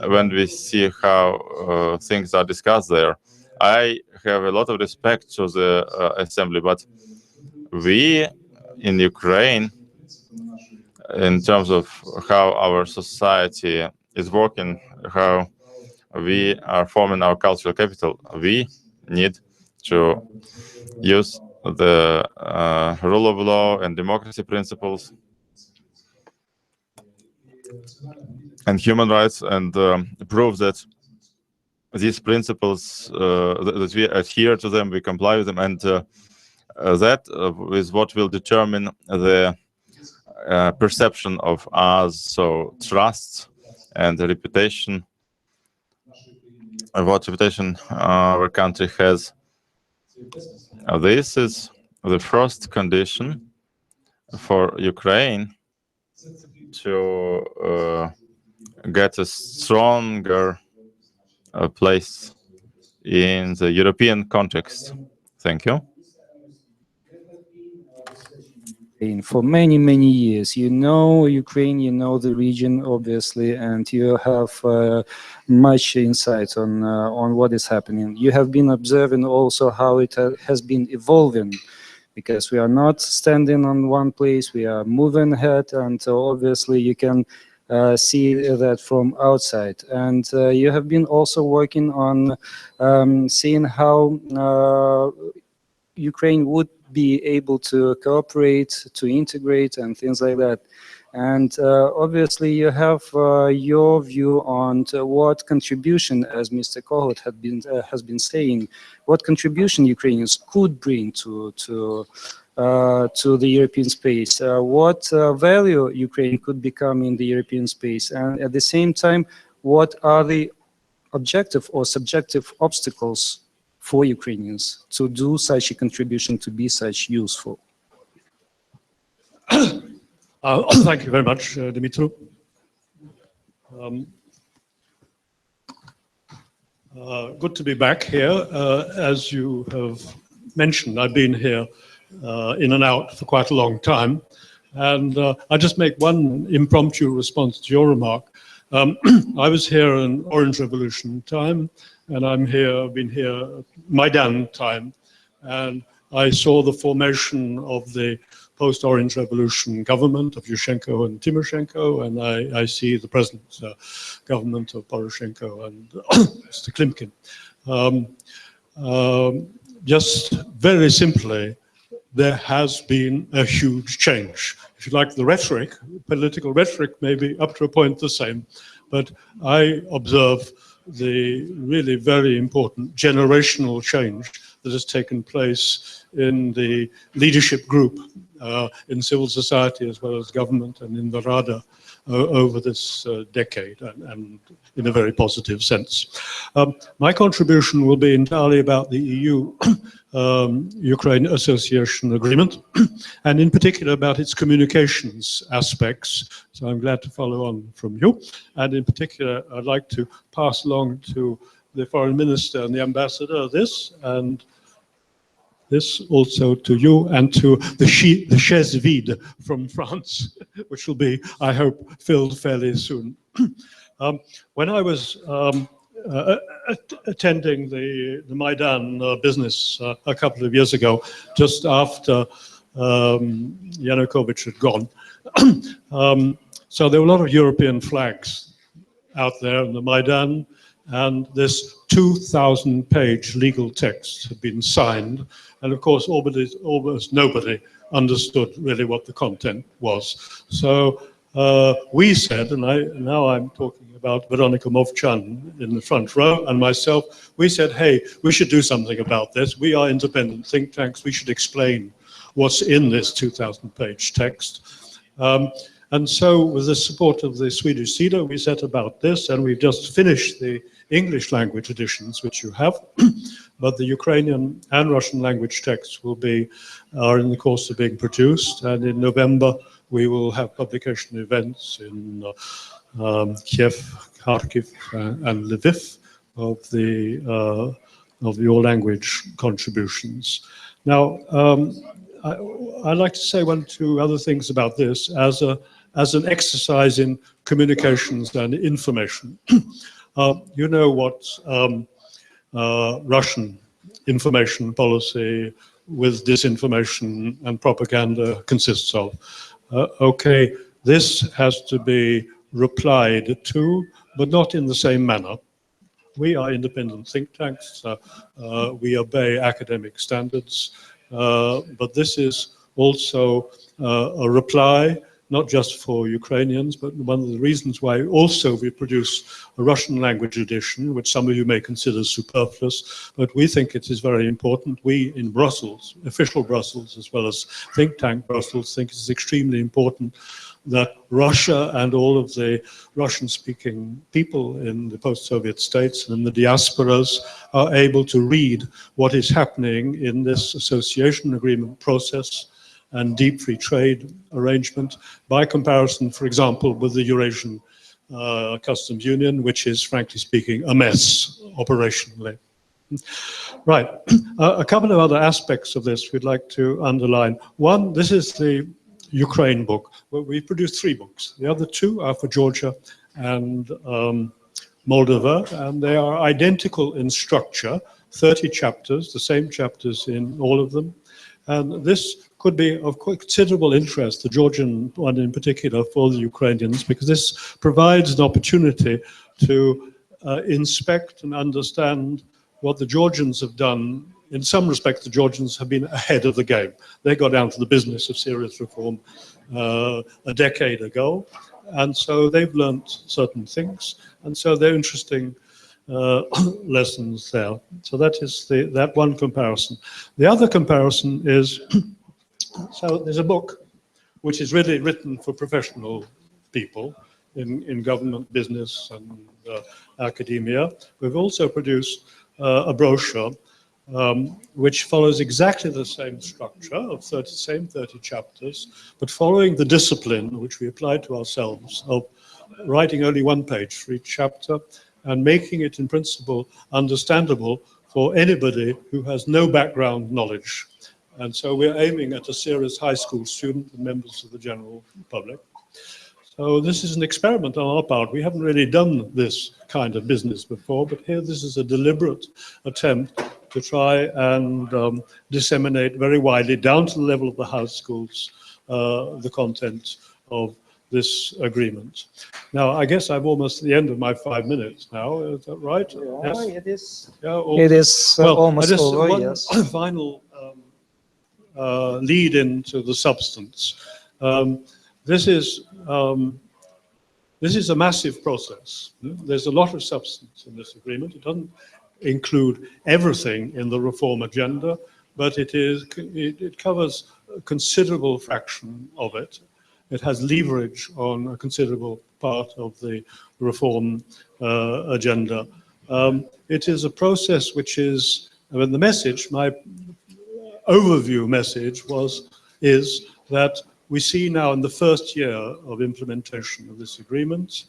when we see how things are discussed there, I have a lot of respect to the Assembly, but we in Ukraine, in terms of how our society is working, how we are forming our cultural capital, we need to use the rule of law and democracy principles and human rights, and prove that these principles, that we adhere to them, we comply with them, and that is what will determine the perception of us, so trust and the reputation, what reputation our country has. This is the first condition for Ukraine to get a stronger place in the European context. Thank you. For many, many years, you know Ukraine, you know the region, obviously, and you have much insight on what is happening. You have been observing also how it has been evolving, because we are not standing on one place, we are moving ahead, and obviously you can see that from outside. And you have been also working on seeing how Ukraine would be able to cooperate, to integrate, and things like that. And obviously you have your view on what contribution, as Mr. Kohut has been saying, what contribution Ukrainians could bring to the European space, what value Ukraine could become in the European space, and at the same time, what are the objective or subjective obstacles for Ukrainians to do such a contribution, to be such useful? Thank you very much, Dimitru. Good to be back here. As you have mentioned, I've been here in and out for quite a long time. And I'll just make one impromptu response to your remark. I was here in Orange Revolution time, and I've been here Maidan time, and I saw the formation of the post-Orange Revolution government of Yushchenko and Timoshenko, and I see the present government of Poroshenko and Mr. Klimkin. Just very simply, there has been a huge change. If you like the rhetoric, political rhetoric may be up to a point the same, but I observe the really very important generational change that has taken place in the leadership group in civil society as well as government and in the Rada over this decade, and in a very positive sense. My contribution will be entirely about the EU-Ukraine Association Agreement, and in particular about its communications aspects. So I'm glad to follow on from you. And in particular, I'd like to pass along to the Foreign Minister and the Ambassador this, and this also to you and to the chaise vide from France, which will be, I hope, filled fairly soon. When I was attending the Maidan business a couple of years ago, just after Yanukovych had gone, so there were a lot of European flags out there in the Maidan, and this 2,000-page legal text had been signed. And of course, almost nobody understood really what the content was. So we said, and now I'm talking about Veronika Movchan in the front row and myself, we said, hey, we should do something about this. We are independent think tanks. We should explain what's in this 2,000-page text. And so with the support of the Swedish CEDAW, we set about this, and we've just finished the English language editions, which you have, but the Ukrainian and Russian language texts are in the course of being produced, and in November we will have publication events in Kiev, Kharkiv, and Lviv of your language contributions. Now, I'd like to say one or two other things about this as an exercise in communications and information. You know what Russian information policy with disinformation and propaganda consists of. Okay, this has to be replied to, but not in the same manner. We are independent think tanks. We obey academic standards, but this is also a reply, not just for Ukrainians, but one of the reasons why also we produce a Russian language edition, which some of you may consider superfluous, but we think it is very important. We in Brussels, official Brussels, as well as think tank Brussels, think it's extremely important that Russia and all of the Russian-speaking people in the post-Soviet states and in the diasporas are able to read what is happening in this association agreement process and deep free trade arrangement by comparison, for example, with the Eurasian Customs Union, which is, frankly speaking, a mess operationally. Right, a couple of other aspects of this we'd like to underline. One, this is the Ukraine book. Well, we produced 3 books. The other 2 are for Georgia and Moldova, and they are identical in structure, 30 chapters, the same chapters in all of them. And this could be of considerable interest, the Georgian one in particular, for the Ukrainians, because this provides an opportunity to inspect and understand what the Georgians have done. In some respects, the Georgians have been ahead of the game. They got down to the business of serious reform a decade ago, and so they've learnt certain things, and so they're interesting lessons there. So that is that one comparison. The other comparison is, so there's a book which is really written for professional people in government, business, and academia. We've also produced a brochure which follows exactly the same structure of 30 chapters, but following the discipline which we applied to ourselves of writing only 1 page for each chapter and making it in principle understandable for anybody who has no background knowledge. And so we're aiming at a serious high school student and members of the general public. So this is an experiment on our part. We haven't really done this kind of business before, but here this is a deliberate attempt to try and disseminate very widely down to the level of the house schools the content of this agreement. Now, I guess I'm almost at the end of my 5 minutes now. Is that right? Yeah, yes. it is. Yeah, It is well, almost just over, one yes. final lead into the substance. This is a massive process. There's a lot of substance in this agreement. It doesn't include everything in the reform agenda, but it covers a considerable fraction of it. It has leverage on a considerable part of the reform agenda. It is a process which is, I mean, the message, my overview message is that we see now in the first year of implementation of this agreement,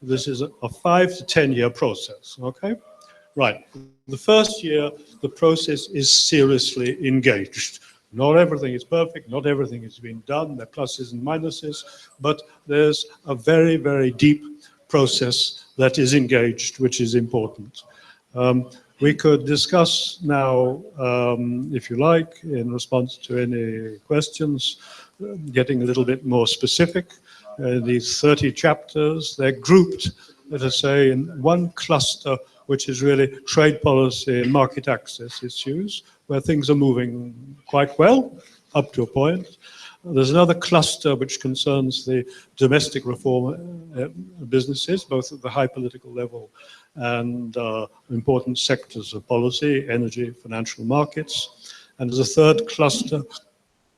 this is a 5 to 10 year process, okay? Right, the first year, the process is seriously engaged. Not everything is perfect, not everything has been done, there are pluses and minuses, but there's a very, very deep process that is engaged, which is important. We could discuss now, if you like, in response to any questions, getting a little bit more specific. These 30 chapters, they're grouped, let us say, in one cluster, which is really trade policy and market access issues, where things are moving quite well, up to a point. There's another cluster which concerns the domestic reform businesses, both at the high political level and important sectors of policy, energy, financial markets. And there's a third cluster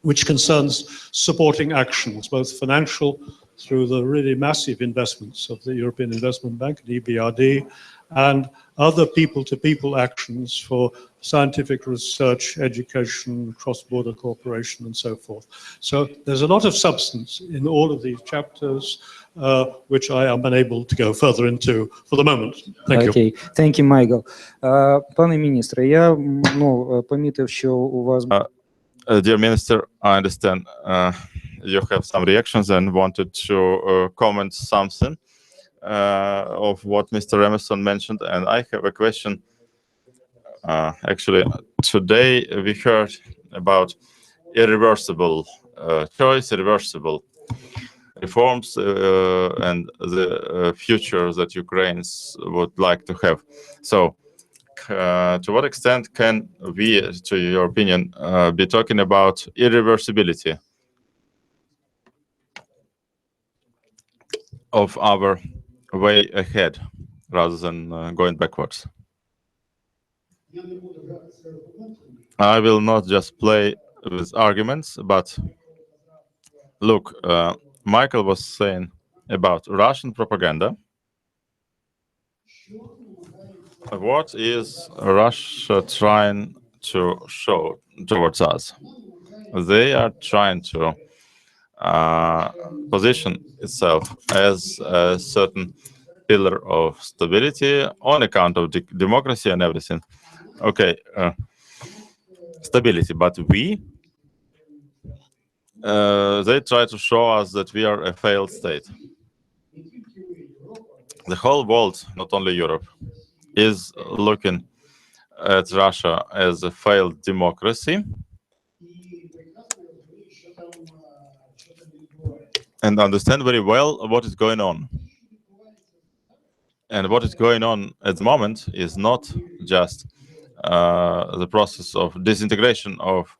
which concerns supporting actions, both financial through the really massive investments of the European Investment Bank, the EBRD, and other people-to-people actions for scientific research, education, cross-border cooperation, and so forth. So there's a lot of substance in all of these chapters, which I am unable to go further into for the moment. Thank you. Okay, thank you, Michael. Пане міністре, я помітив, що у вас... Dear Minister, I understand you have some reactions and wanted to comment something of what Mr. Emerson mentioned, and I have a question. Actually, today we heard about irreversible choice, irreversible reforms, and the future that Ukrainians would like to have. So, to what extent can we, to your opinion, be talking about irreversibility of our way ahead rather than going backwards? I will not just play with arguments, but look, Michael was saying about Russian propaganda. What is Russia trying to show towards us? They are trying to position itself as a certain pillar of stability on account of democracy and everything. Okay, stability, but they try to show us that we are a failed state. The whole world, not only Europe, is looking at Russia as a failed democracy and understand very well what is going on. And what is going on at the moment is not just the process of disintegration of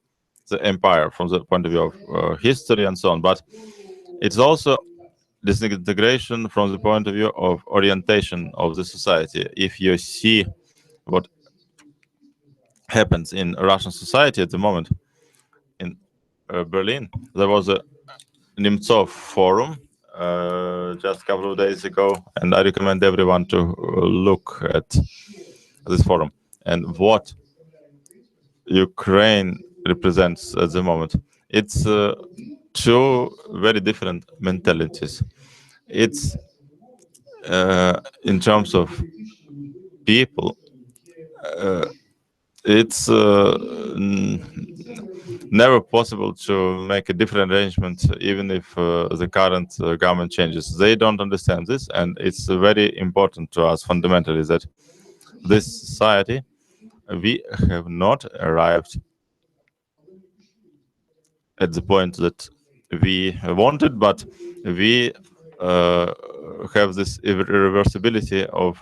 the empire from the point of view of history and so on, but it's also disintegration from the point of view of orientation of the society. If you see what happens in Russian society at the moment, in Berlin, there was a Nemtsov forum just a couple of days ago, and I recommend everyone to look at this forum and what Ukraine represents at the moment. It's two very different mentalities. It's in terms of people, it's never possible to make a different arrangement, even if the current government changes. They don't understand this, and it's very important to us fundamentally that this society, we have not arrived at the point that we wanted, but we have this irreversibility of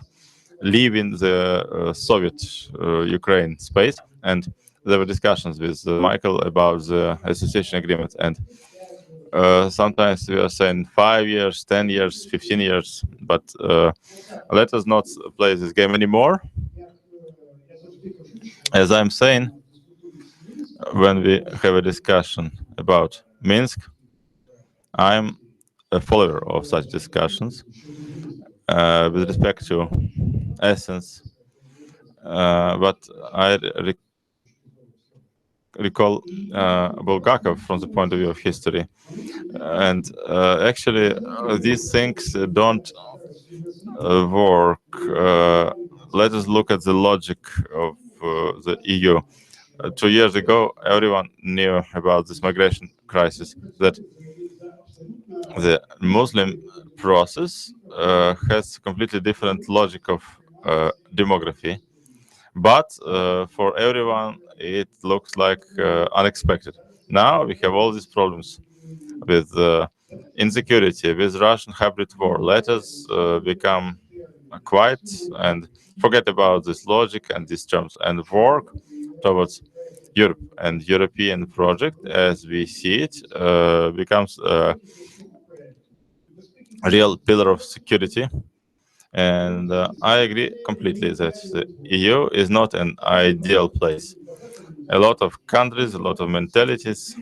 leaving the Soviet Ukraine space. And there were discussions with Michael about the association agreement, and sometimes we are saying 5 years, 10 years, 15 years, but let us not play this game anymore. As I'm saying, when we have a discussion about Minsk, I'm a follower of such discussions with respect to essence. But I recall Bulgakov from the point of view of history. And actually, these things don't work. Let us look at the logic of the EU. 2 years ago, everyone knew about this migration crisis, that the Muslim process has completely different logic of demography. But for everyone, it looks like unexpected. Now we have all these problems with insecurity, with Russian hybrid war. Let us become quiet and forget about this logic and these terms and work towards Europe. And European project, as we see it, becomes a real pillar of security. And I agree completely that the EU is not an ideal place. A lot of countries, a lot of mentalities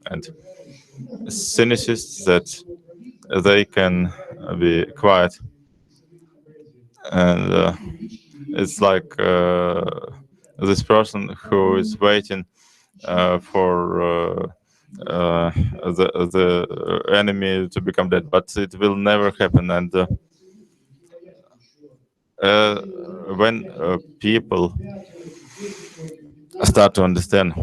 and cynicists that they can be quiet. And it's like this person who is waiting for the enemy to become dead, but it will never happen. And when people start to understand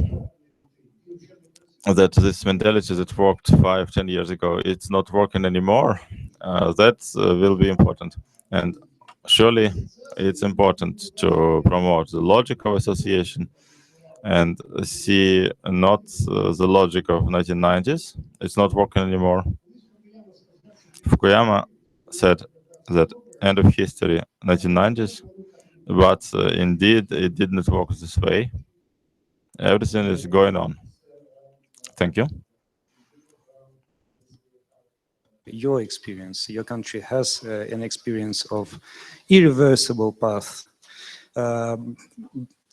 that this mentality that worked 5-10 years ago, it's not working anymore, that will be important. And surely it's important to promote the logic of association and see not the logic of 1990s. It's not working anymore. Fukuyama said that end of history, 1990s, but indeed it didn't work this way. Everything is going on. Thank you. Your experience, your country has an experience of irreversible path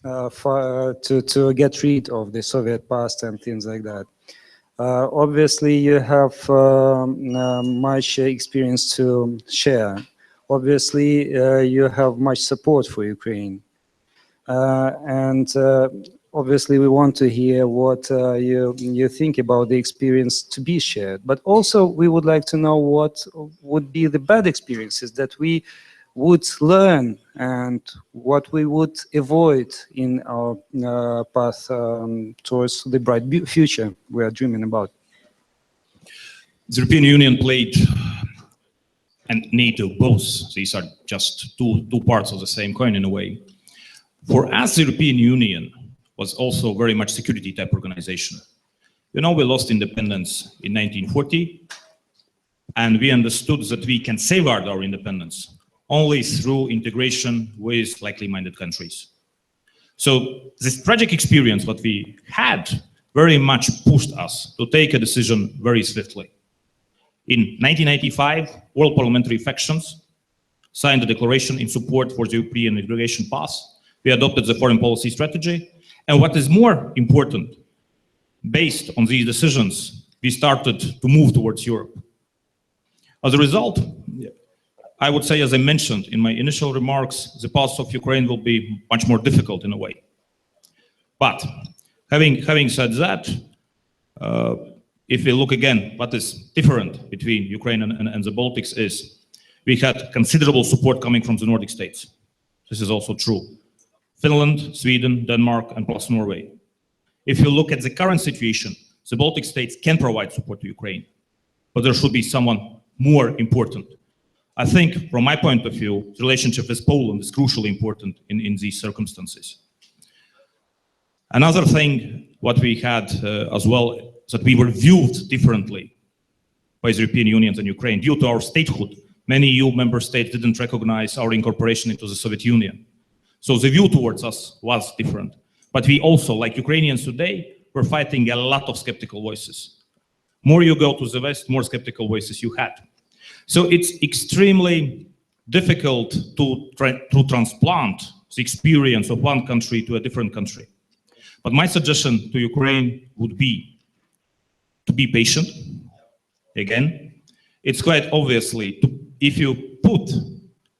to get rid of the Soviet past and things like that. Obviously, you have much experience to share. Obviously, you have much support for Ukraine. And obviously, we want to hear what you think about the experience to be shared. But also, we would like to know what would be the bad experiences that we would learn and what we would avoid in our path towards the bright future we are dreaming about. The European Union played, and NATO both, these are just two parts of the same coin in a way. For us, the European Union was also very much security type organization. You know, we lost independence in 1940, and we understood that we can safeguard our independence only through integration with likely-minded countries. So this tragic experience that we had very much pushed us to take a decision very swiftly. In 1995, all parliamentary factions signed a declaration in support for the European integration path. We adopted the foreign policy strategy. And what is more important, based on these decisions, we started to move towards Europe. As a result, I would say, as I mentioned in my initial remarks, the path of Ukraine will be much more difficult in a way. But having said that, if we look again, what is different between Ukraine and the Baltics is we had considerable support coming from the Nordic states. This is also true. Finland, Sweden, Denmark, and plus Norway. If you look at the current situation, the Baltic states can provide support to Ukraine, but there should be someone more important. I think, from my point of view, the relationship with Poland is crucially important in these circumstances. Another thing, what we had as well, is that we were viewed differently by the European Union and Ukraine. Due to our statehood, many EU member states didn't recognize our incorporation into the Soviet Union. So the view towards us was different. But we also, like Ukrainians today, were fighting a lot of skeptical voices. More you go to the West, more skeptical voices you had. So it's extremely difficult to transplant the experience of one country to a different country. But my suggestion to Ukraine would be to be patient. Again, it's quite obviously, if you put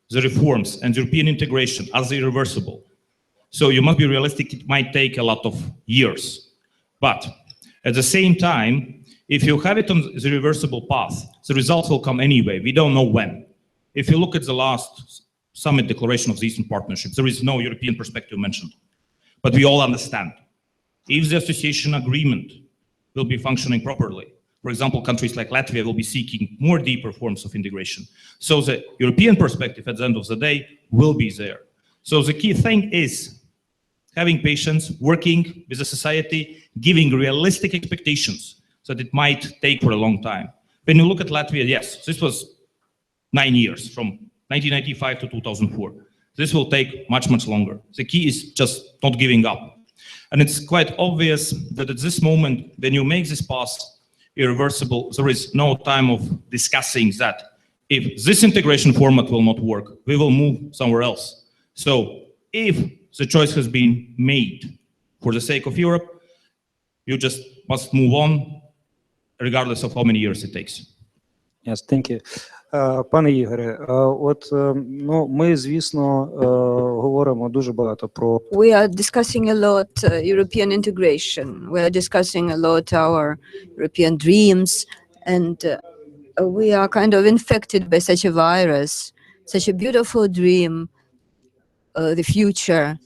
the reforms and European integration as irreversible, so you must be realistic, it might take a lot of years. But at the same time, if you have it on the reversible path, the results will come anyway. We don't know when. If you look at the last summit declaration of the Eastern Partnership, there is no European perspective mentioned. But we all understand, if the association agreement will be functioning properly, for example, countries like Latvia will be seeking more deeper forms of integration. So the European perspective at the end of the day will be there. So the key thing is having patience, working with the society, giving realistic expectations so that it might take for a long time. When you look at Latvia, yes, this was 9 years, from 1995 to 2004. This will take much, much longer. The key is just not giving up. And it's quite obvious that at this moment, when you make this path irreversible, there is no time of discussing that. If this integration format will not work, we will move somewhere else. So if the choice has been made for the sake of Europe, you just must move on, regardless of how many years it takes. Yes, thank you. Пане Ігоре, от, ну, ми, звісно, говоримо дуже багато про... We are discussing a lot European integration. We are discussing a lot our European dreams, and we are kind of infected by such a virus, such a beautiful dream, the future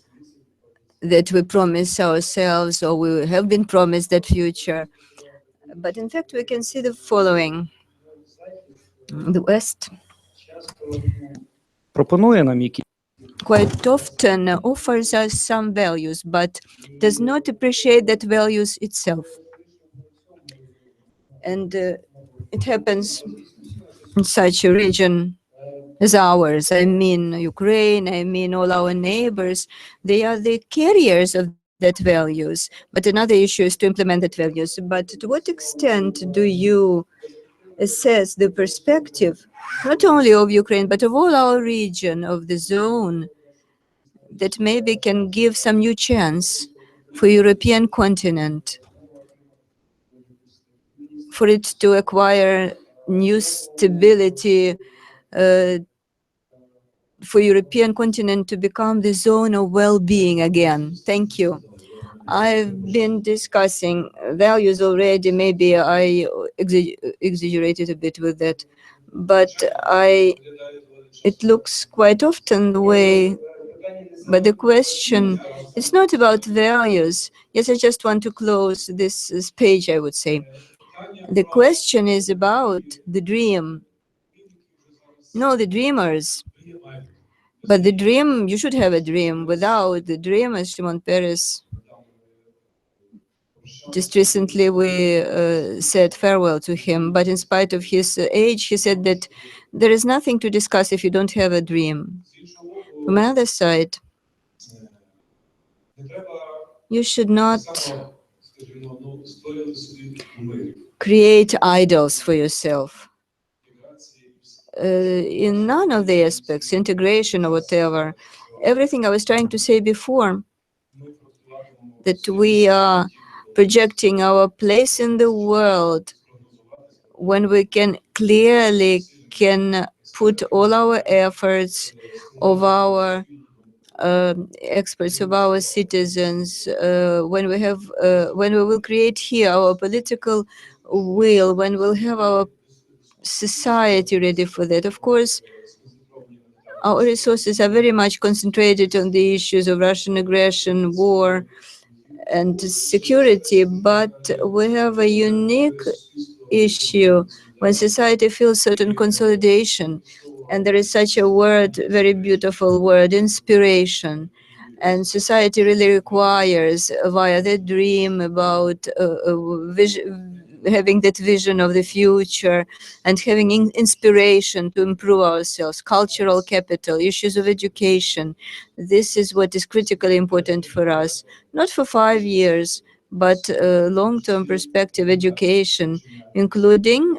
that we promise ourselves, or we have been promised that future. But in fact, we can see the following. The West quite often offers us some values, but does not appreciate that values itself. And it happens in such a region as ours. I mean Ukraine, I mean all our neighbors. They are the carriers of that values. But another issue is to implement that values. But to what extent do you assess the perspective, not only of Ukraine, but of all our region, of the zone, that maybe can give some new chance for European continent, for it to acquire new stability, for European continent to become the zone of well-being again? Thank you. I've been discussing values already. Maybe I exaggerated a bit with that, but it looks quite often the way. But the question is not about values. Yes, I just want to close this page, I would say. The question is about the dream. No, the dreamers. But the dream, you should have a dream. Without the dream, as Shimon Peres, just recently we said farewell to him, but in spite of his age, he said that there is nothing to discuss if you don't have a dream. From another side, you should not create idols for yourself. In none of the aspects, integration or whatever, everything I was trying to say before, that we are projecting our place in the world when we can clearly put all our efforts of our experts, of our citizens, when we will create here our political will, when we'll have our society ready for that. Of course, our resources are very much concentrated on the issues of Russian aggression, war, and security, but we have a unique issue when society feels certain consolidation, and there is such a word, very beautiful word, inspiration, and society really requires via the dream about having that vision of the future and having inspiration to improve ourselves, cultural capital, issues of education. This is what is critically important for us, not for 5 years, but long-term perspective education, including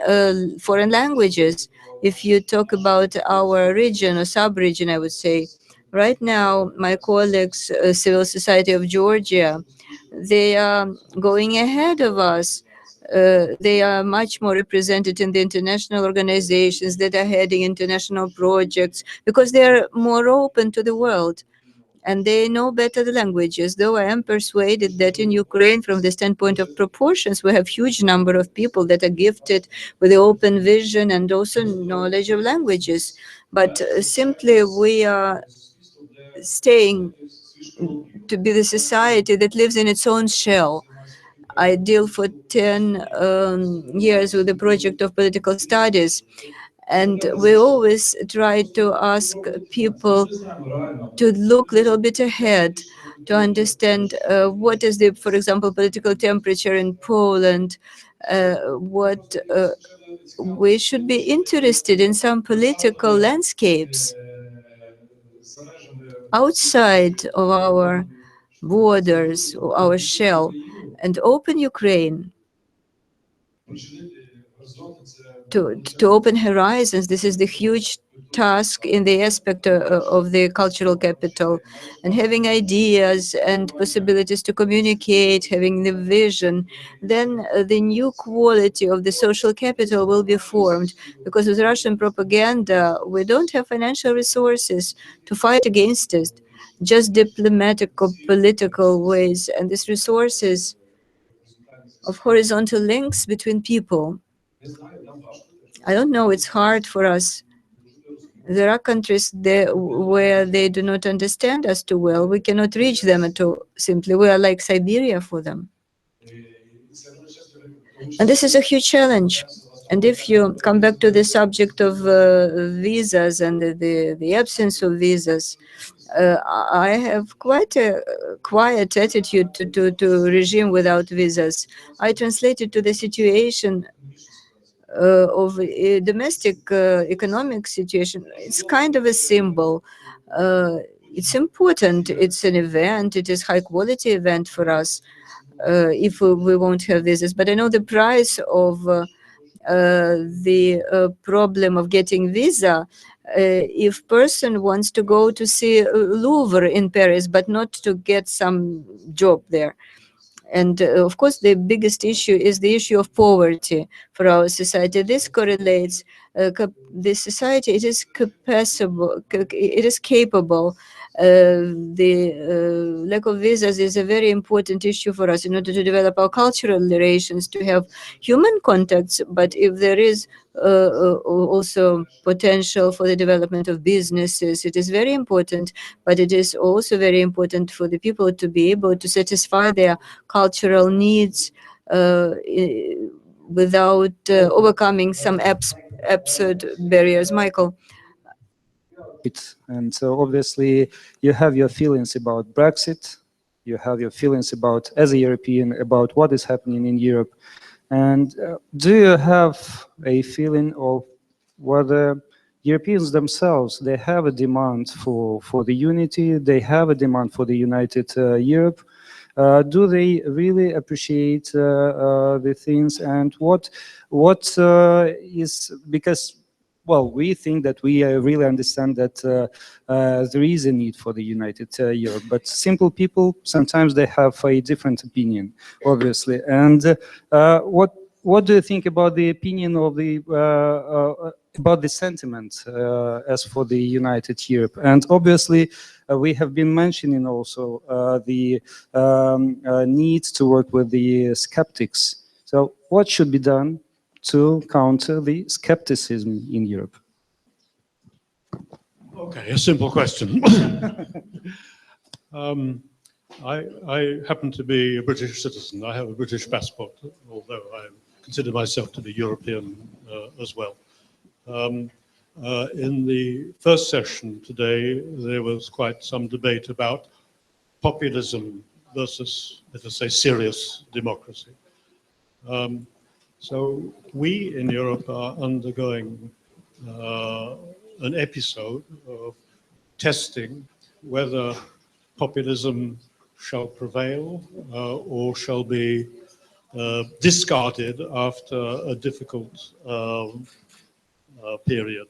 foreign languages. If you talk about our region or sub-region, I would say, Right now, my colleagues, Civil Society of Georgia, they are going ahead of us. They are much more represented in the international organizations that are heading international projects because they are more open to the world and they know better the languages, though I am persuaded that in Ukraine, from the standpoint of proportions, we have huge number of people that are gifted with the open vision and also knowledge of languages. But simply we are staying to be the society that lives in its own shell. I deal for 10 years with the project of political studies, and we always try to ask people to look a little bit ahead, to understand what is the, for example, political temperature in Poland, what we should be interested in some political landscapes outside of our borders, or our shell, and open Ukraine to open horizons. This is the huge task in the aspect of the cultural capital, and having ideas and possibilities to communicate, having the vision, then the new quality of the social capital will be formed. Because with Russian propaganda, we don't have financial resources to fight against it, just diplomatic or political ways, and these resources of horizontal links between people. I don't know, it's hard for us. There are countries there where they do not understand us too well. We cannot reach them at all. Simply, we are like Siberia for them. And this is a huge challenge. And if you come back to the subject of visas and the absence of visas, I have quite a quiet attitude to regime without visas. I translated to the situation of a domestic economic situation. It's kind of a symbol. It's important. It's an event. It is high quality event for us if we won't have visas. But I know the price of the problem of getting visa. If person wants to go to see Louvre in Paris, but not to get some job there. And of course, the biggest issue is the issue of poverty for our society. This correlates. The society, it is capable. The lack of visas is a very important issue for us in order to develop our cultural relations, to have human contacts. But if there is also potential for the development of businesses, it is very important. But it is also very important for the people to be able to satisfy their cultural needs without overcoming some absurd barriers. Michael. And so obviously you have your feelings about Brexit, you have your feelings about, as a European, about what is happening in Europe. And do you have a feeling of whether Europeans themselves, they have a demand for the unity, they have a demand for the united Europe? Do they really appreciate the things, and what is, because, well, we think that we really understand that there is a need for the united Europe, but simple people, sometimes they have a different opinion, obviously. And what do you think about the opinion of the about the sentiment as for the united Europe? And obviously we have been mentioning also the need to work with the skeptics. So what should be done to counter the skepticism in Europe? Okay, a simple question. I happen to be a British citizen. I have a British passport, although I consider myself to be European as well. In the first session today, there was quite some debate about populism versus, let us say, serious democracy. So we in Europe are undergoing an episode of testing whether populism shall prevail or shall be discarded after a difficult period.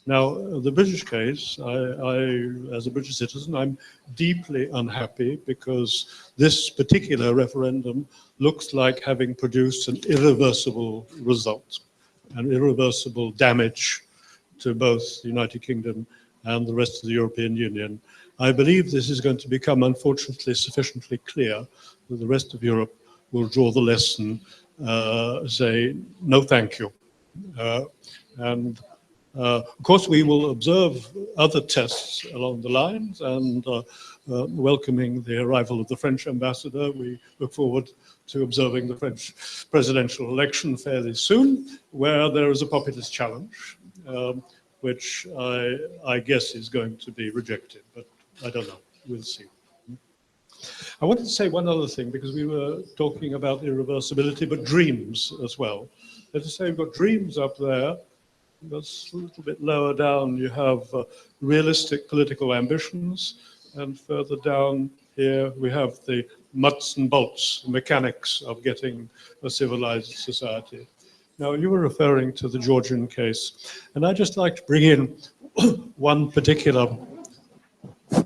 Now, the British case, as a British citizen, I'm deeply unhappy because this particular referendum looks like having produced an irreversible result, an irreversible damage to both the United Kingdom and the rest of the European Union. I believe this is going to become, unfortunately, sufficiently clear that the rest of Europe will draw the lesson, say, no thank you. Of course, we will observe other tests along the lines, and welcoming the arrival of the French ambassador, we look forward to observing the French presidential election fairly soon, where there is a populist challenge, which I guess is going to be rejected, but I don't know. We'll see. I wanted to say one other thing, because we were talking about irreversibility, but dreams as well. Let us say we've got dreams up there. That's a little bit lower down. You have realistic political ambitions, and further down here we have the nuts and bolts, mechanics of getting a civilized society. Now, you were referring to the Georgian case, and I'd just like to bring in one particular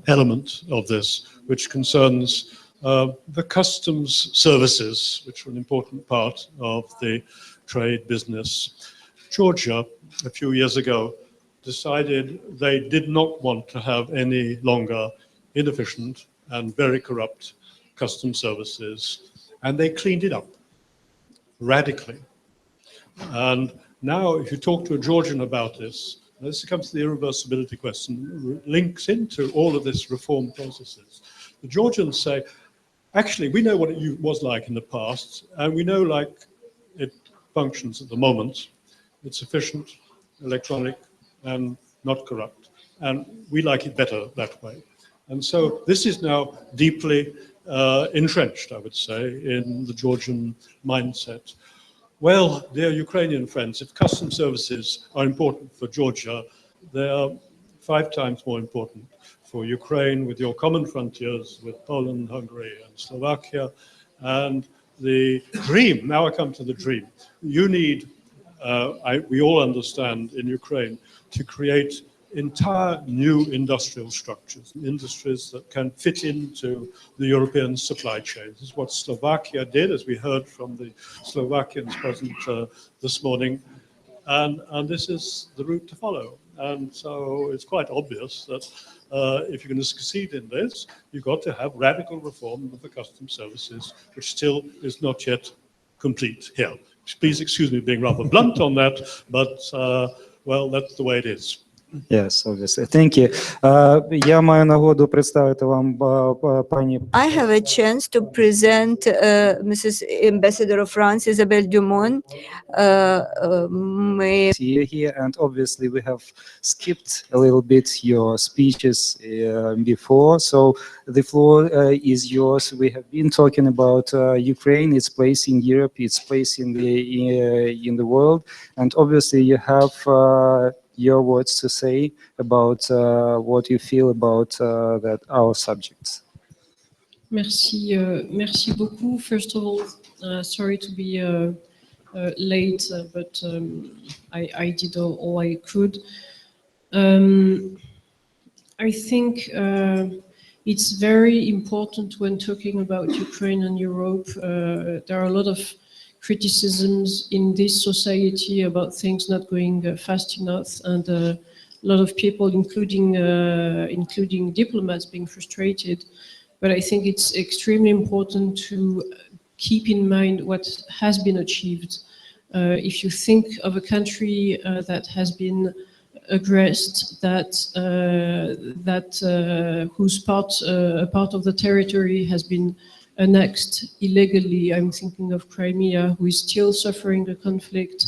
element of this, which concerns the customs services, which are an important part of the trade business. Georgia, a few years ago, decided they did not want to have any longer inefficient and very corrupt customs services, and they cleaned it up radically. And now, if you talk to a Georgian about this comes to the irreversibility question, links into all of this reform processes. The Georgians say, actually, we know what it was like in the past, and we know like it functions at the moment. It's efficient, electronic, and not corrupt. And we like it better that way. And so this is now deeply entrenched, I would say, in the Georgian mindset. Well, dear Ukrainian friends, if customs services are important for Georgia, they are 5 times more important for Ukraine, with your common frontiers with Poland, Hungary, and Slovakia. And the dream, now I come to the dream. You need, we all understand in Ukraine, to create entire new industrial structures, industries that can fit into the European supply chain. This is what Slovakia did, as we heard from the Slovakians present this morning. And this is the route to follow. And so it's quite obvious that if you're going to succeed in this, you've got to have radical reform of the customs services, which still is not yet complete here. Please excuse me being rather blunt on that, but well, that's the way it is. Yes, obviously. Thank you. Я маю нагоду представити вам пані. I have a chance to present Mrs. Ambassador of France, Isabelle Dumont. Here, and obviously we have skipped a little bit your speeches before, so the floor is yours. We have been talking about Ukraine, its place in Europe, its place in the world, and obviously you have your words to say about what you feel about our subjects. Merci, merci beaucoup. First of all, sorry to be late, but I did all I could. I think it's very important when talking about Ukraine and Europe. There are a lot of criticisms in this society about things not going fast enough, and a lot of people, including diplomats, being frustrated. But I think it's extremely important to keep in mind what has been achieved. If you think of a country that has been aggressed, whose a part of the territory has been annexed illegally. I'm thinking of Crimea, who is still suffering the conflict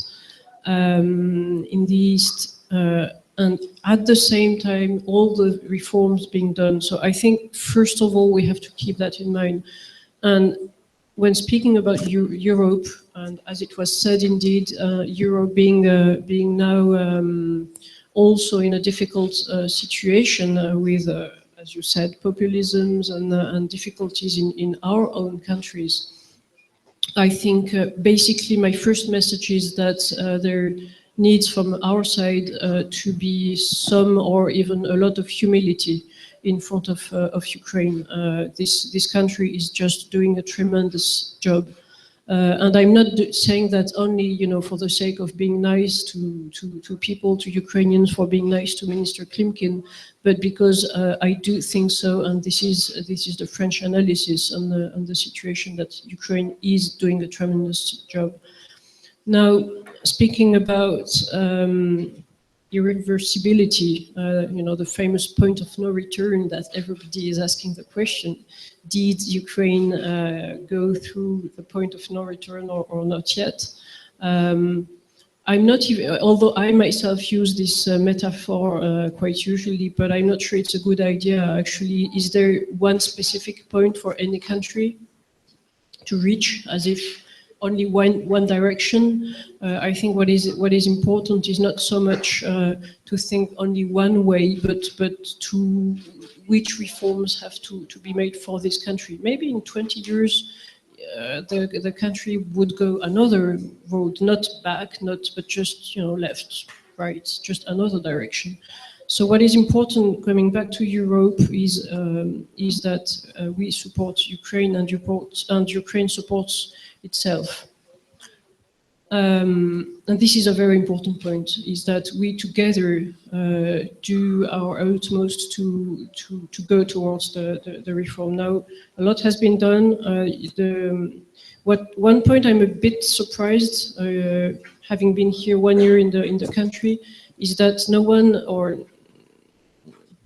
in the east, and at the same time, all the reforms being done. So I think, first of all, we have to keep that in mind. And when speaking about Europe, and as it was said, indeed, Europe being now also in a difficult situation with as you said, populisms and difficulties in our own countries. I think basically my first message is that there needs from our side to be some or even a lot of humility in front of Ukraine. This country is just doing a tremendous job. And I'm not saying that only, you know, for the sake of being nice to people, to Ukrainians, for being nice to Minister Klimkin, but because I do think so, and this is the French analysis on the situation that Ukraine is doing a tremendous job. Now, speaking about irreversibility, you know, the famous point of no return that everybody is asking the question, did Ukraine go through the point of no return or not yet? I'm not even, although I myself use this metaphor quite usually, but I'm not sure it's a good idea. Actually, is there one specific point for any country to reach, as if only one direction? I think what is important is not so much to think only one way, but to which reforms have to be made for this country. Maybe in 20 years, the country would go another road, not back, but just, you know, left, right, just another direction. So what is important, coming back to Europe, is that we support Ukraine and Ukraine supports itself. And this is a very important point, is that we together do our utmost to go towards the reform. Now, a lot has been done. One point I'm a bit surprised, having been here 1 year in the country, is that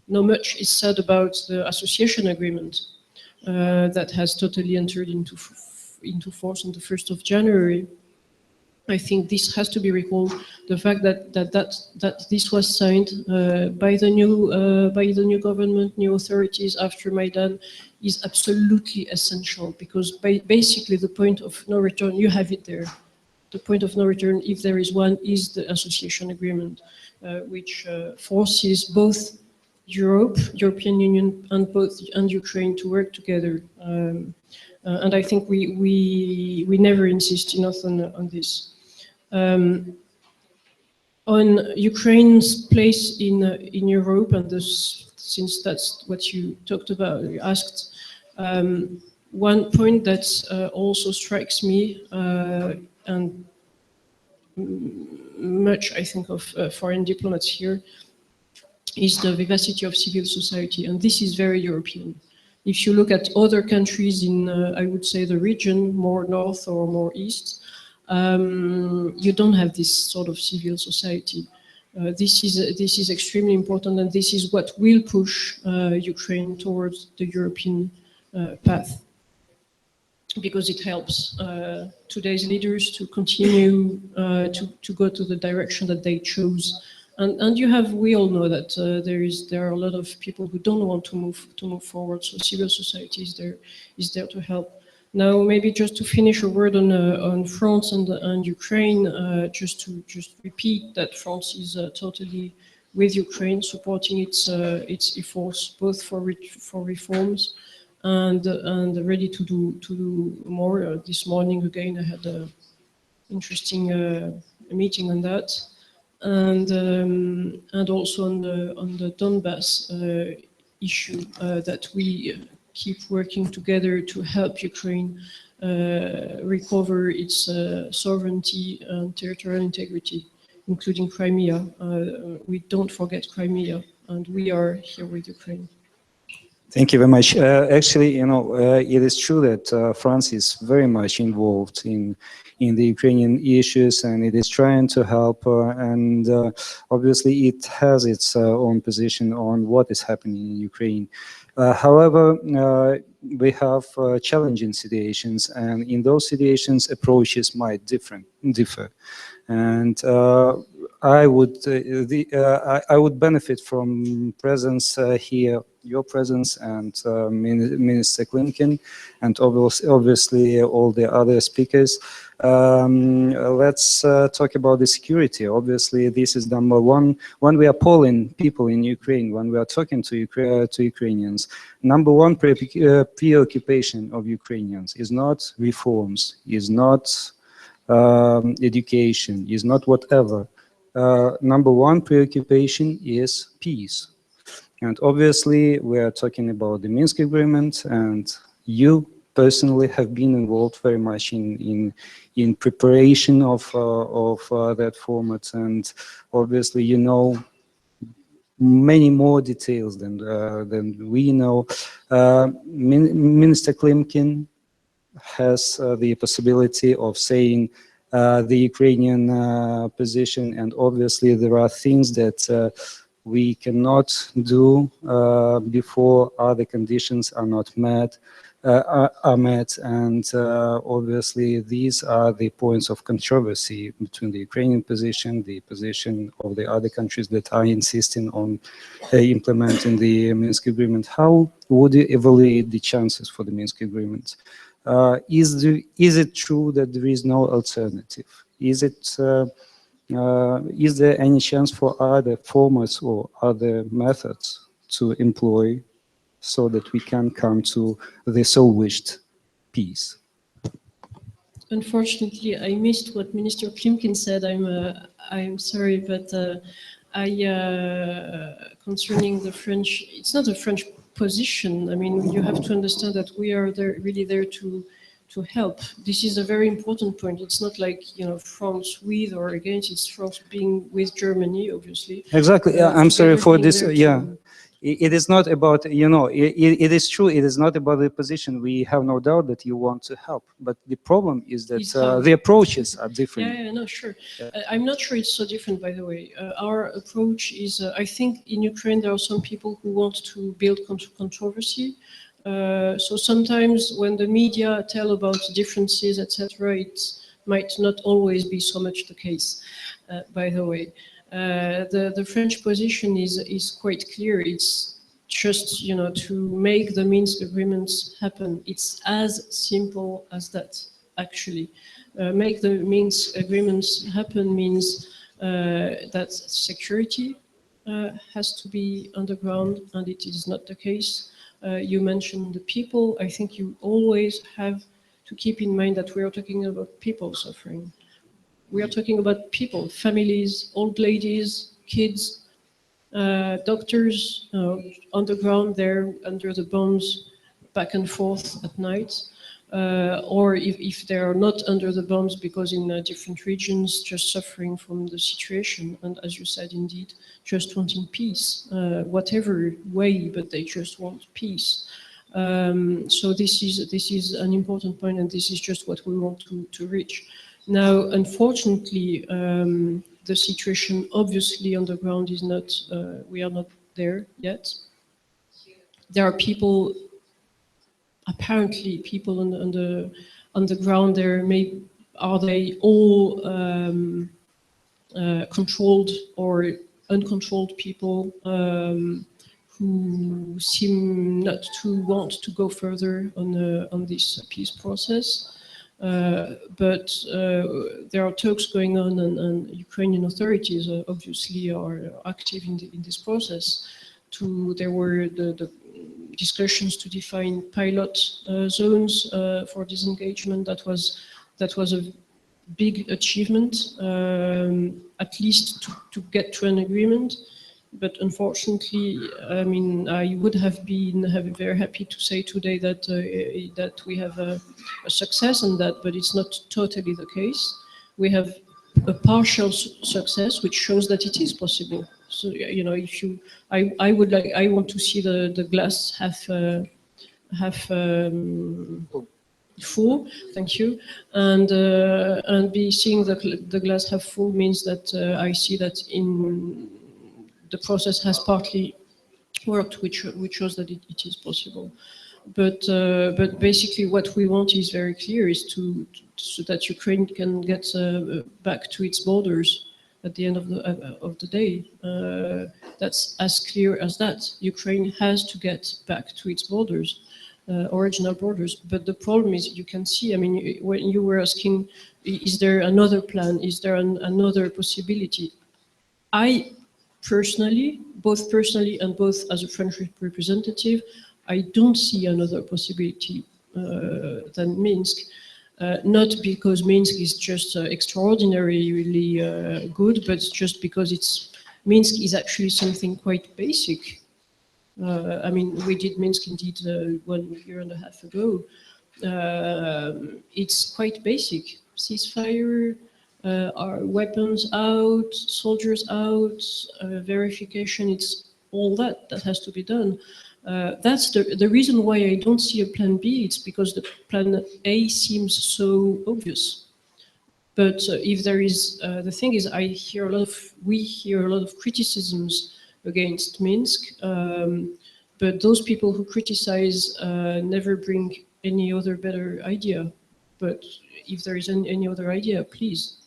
no much is said about the association agreement that has totally entered into force on the 1st of January. I think this has to be recalled. The fact that this was signed by the new government, new authorities after Maidan, is absolutely essential, because basically the point of no return, you have it there. The point of no return, if there is one, is the association agreement, which forces both European Union and Ukraine to work together. And I think we never insist enough on this. On Ukraine's place in Europe, and since that's what you talked about, you asked, one point that also strikes me, and much I think of foreign diplomats here, is the vivacity of civil society, and this is very European. If you look at other countries in, I would say, the region, more north or more east, you don't have this sort of civil society. This is extremely important, and this is what will push Ukraine towards the European path, because it helps today's leaders to continue to go to the direction that they chose. And we all know that there are a lot of people who don't want to move forward. So civil society is there to help. Now, maybe just to finish a word on France and Ukraine, just to repeat that France is totally with Ukraine, supporting its efforts both for reforms and ready to do more. This morning again, I had an interesting meeting on that. And also on the Donbass issue, that we keep working together to help Ukraine recover its sovereignty and territorial integrity, including Crimea. We don't forget Crimea, and we are here with Ukraine. Thank you very much. Actually, you know, it is true that France is very much involved in the Ukrainian issues, and it is trying to help, and obviously it has its own position on what is happening in Ukraine. However, we have challenging situations, and in those situations, approaches might differ. And I would benefit from presence here, your presence, and Minister Klimkin, and obviously all the other speakers. Let's talk about the security. Obviously, this is number one. When we are polling people in Ukraine, when we are talking to Ukrainians, number one preoccupation of Ukrainians is not reforms, is not education, is not whatever. number one preoccupation is peace. And obviously, we are talking about the Minsk agreement, and you personally have been involved very much in preparation of that format, and obviously, you know many more details than we know. Minister Klimkin has the possibility of saying the Ukrainian position, and obviously there are things that we cannot do before other conditions are not met, and obviously these are the points of controversy between the Ukrainian position, the position of the other countries that are insisting on implementing the Minsk agreement. How would you evaluate the chances for the Minsk agreement? Is it true that there is no alternative? Is there any chance for other formats or other methods to employ so that we can come to the so-wished peace? Unfortunately, I missed what Minister Klimkin said. I'm sorry, but concerning the French, it's not a French position. I mean, you have to understand that we are there, really there to help. This is a very important point. It's not like, you know, France with or against, it's France being with Germany, obviously. Exactly. I'm sorry for this. Yeah. It is not about, you know, it is true, it is not about the position. We have no doubt that you want to help. But the problem is that the approaches are different. Yeah, no, sure. I'm not sure it's so different, by the way. Our approach is, I think in Ukraine there are some people who want to build controversy. So sometimes when the media tell about differences, etc., it might not always be so much the case, by the way. The French position is quite clear. It's just, you know, to make the Minsk agreements happen. It's as simple as that, actually. Make the Minsk agreements happen means that security has to be on the ground, and it is not the case. You mentioned the people. I think you always have to keep in mind that we are talking about people suffering. We are talking about people, families, old ladies, kids, doctors on the ground there under the bombs, back and forth at night. Or if they are not under the bombs because in different regions, just suffering from the situation. And as you said, indeed, just wanting peace, whatever way, but they just want peace. So this is an important point, and this is just what we want to reach. Now, unfortunately, the situation obviously on the ground is not, we are not there yet. There are people, apparently people on the ground there, are they all controlled or uncontrolled people who seem not to want to go further on this peace process. But there are talks going on, and Ukrainian authorities obviously are active in this process. There were the discussions to define pilot zones for disengagement. That was a big achievement, at least to get to an agreement. But unfortunately, I mean, I would have been very happy to say today that that we have a success in that, but it's not totally the case. We have a partial success, which shows that it is possible. So, you know, if you, I want to see the glass half full. Thank you, and be seeing the glass half full means that I see that the process has partly worked, which shows that it is possible. But basically, what we want is very clear: is so that Ukraine can get back to its borders at the end of the day. That's as clear as that. Ukraine has to get back to its borders, original borders. But the problem is, you can see. I mean, when you were asking, is there another plan? Is there another possibility? I personally, both personally and both as a French representative, I don't see another possibility than Minsk. Not because Minsk is just extraordinarily good, but just because Minsk is actually something quite basic. I mean, we did Minsk indeed 1 year and a half ago. It's quite basic. Ceasefire, our weapons out, soldiers out, verification, it's all that has to be done. That's the reason why I don't see a plan B. It's because the plan A seems so obvious. But if there is, the thing is, we hear a lot of criticisms against Minsk, but those people who criticize never bring any other better idea. But if there is any other idea, please.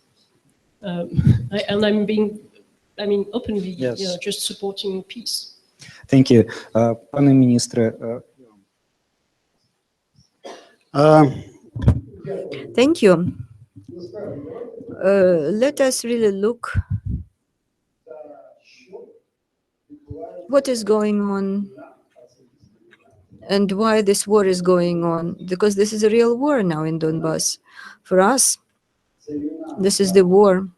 And I'm openly, Yes. just supporting peace. Thank you. Пане міністре, Thank you. Let us really look what is going on and why this war is going on, because this is a real war now in Donbass. For us, this is the war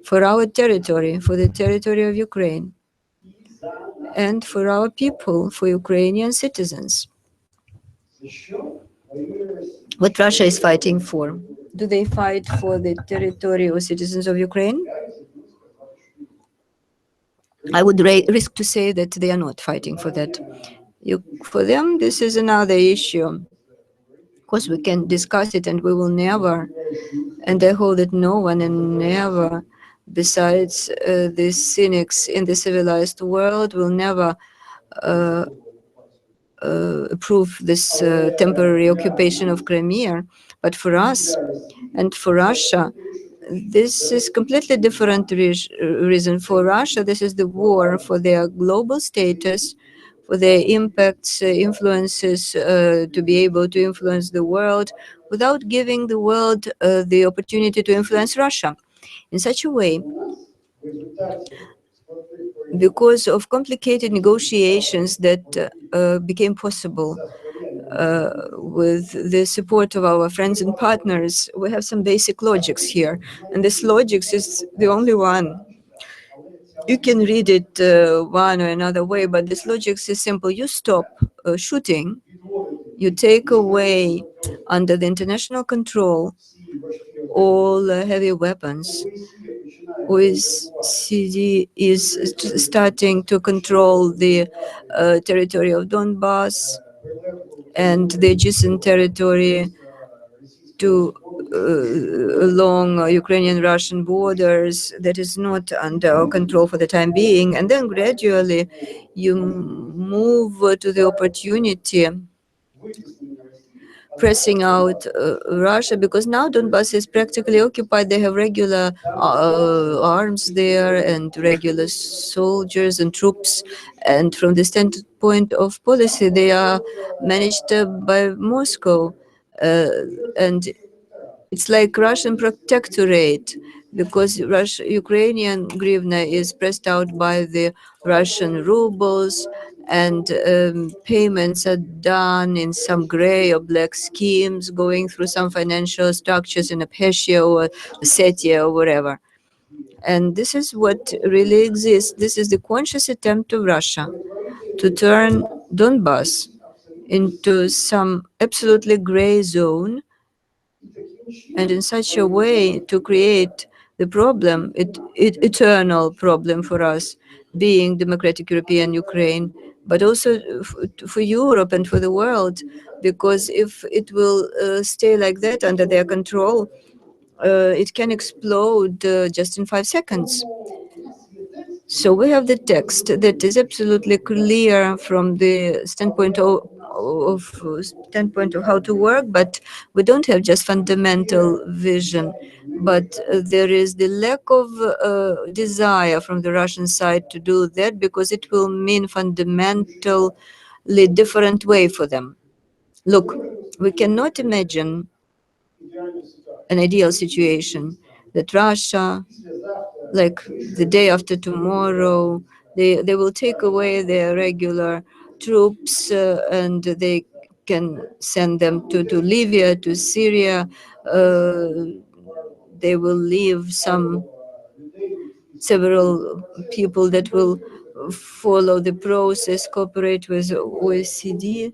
for our territory, for the territory of Ukraine, and for our people, for Ukrainian citizens. What Russia is fighting for? Do they fight for the territory or citizens of Ukraine? I would risk to say that they are not fighting for that. For them, this is another issue. Of course, we can discuss it, and we will never, and I hope that no one and never, besides the cynics in the civilized world, will never approve this temporary occupation of Crimea. But for us and for Russia, this is completely different reason. For Russia, this is the war for their global status, for their impacts, influences, to be able to influence the world without giving the world the opportunity to influence Russia in such a way. Because of complicated negotiations that became possible with the support of our friends and partners, we have some basic logics here. And this logics is the only one. You can read it one or another way, but this logics is simple. You stop shooting, you take away under the international control all heavy weapons. OECD is starting to control the territory of Donbass and the adjacent territory to along Ukrainian-Russian borders that is not under our control for the time being. And then gradually you move to the opportunity pressing out Russia, because now Donbass is practically occupied. They have regular arms there and regular soldiers and troops. And from the standpoint of policy, they are managed by Moscow. And it's like Russian protectorate, because Ukrainian hryvnia is pressed out by the Russian rubles, and payments are done in some gray or black schemes, going through some financial structures in Abkhazia or Ossetia or wherever. And this is what really exists. This is the conscious attempt of Russia to turn Donbass into some absolutely gray zone, and in such a way to create the problem, eternal problem for us, being democratic European Ukraine, but also for Europe and for the world, because if it will stay like that under their control, it can explode just in 5 seconds. So we have the text that is absolutely clear from the standpoint of how to work, but we don't have just fundamental vision, but there is the lack of desire from the Russian side to do that, because it will mean fundamentally different way for them. Look, we cannot imagine an ideal situation that Russia, like the day after tomorrow, they will take away their regular troops and they can send them to Libya, to Syria. They will leave several people that will follow the process, cooperate with OECD.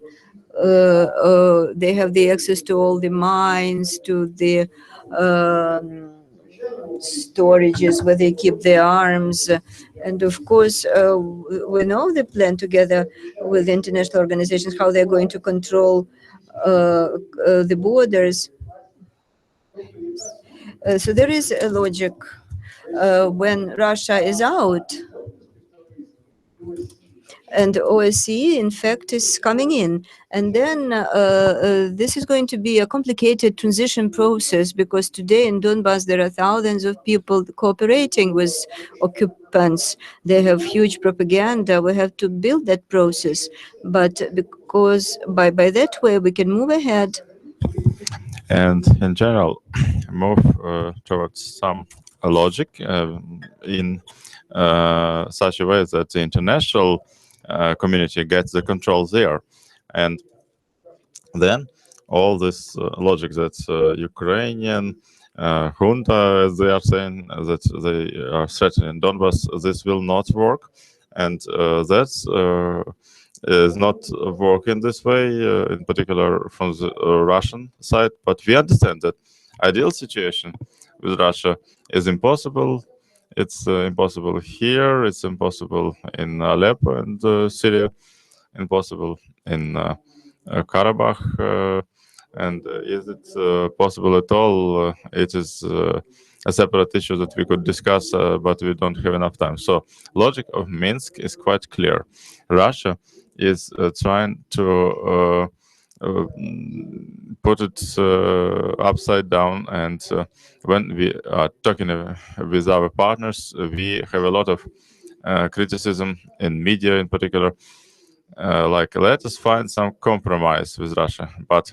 They have the access to all the mines, to the storages where they keep their arms. And of course, we know the plan together with international organizations, how they're going to control the borders. So there is a logic when Russia is out. And OSCE, in fact, is coming in. And then this is going to be a complicated transition process, because today in Donbass, there are thousands of people cooperating with occupants. They have huge propaganda. We have to build that process. But because by that way, we can move ahead. And in general, move towards some logic in such a way that the international community gets the control there. And then all this logic that Ukrainian junta, as they are saying, that they are threatening Donbass, this will not work. And that's is not working this way, in particular from the Russian side. But we understand that ideal situation with Russia is impossible. It's impossible here, it's impossible in Aleppo and Syria, impossible in Karabakh. And is it possible at all? It is a separate issue that we could discuss, but we don't have enough time. So logic of Minsk is quite clear. Russia is trying to put it upside down, and when we are talking with our partners, we have a lot of criticism in media in particular, like let us find some compromise with Russia. But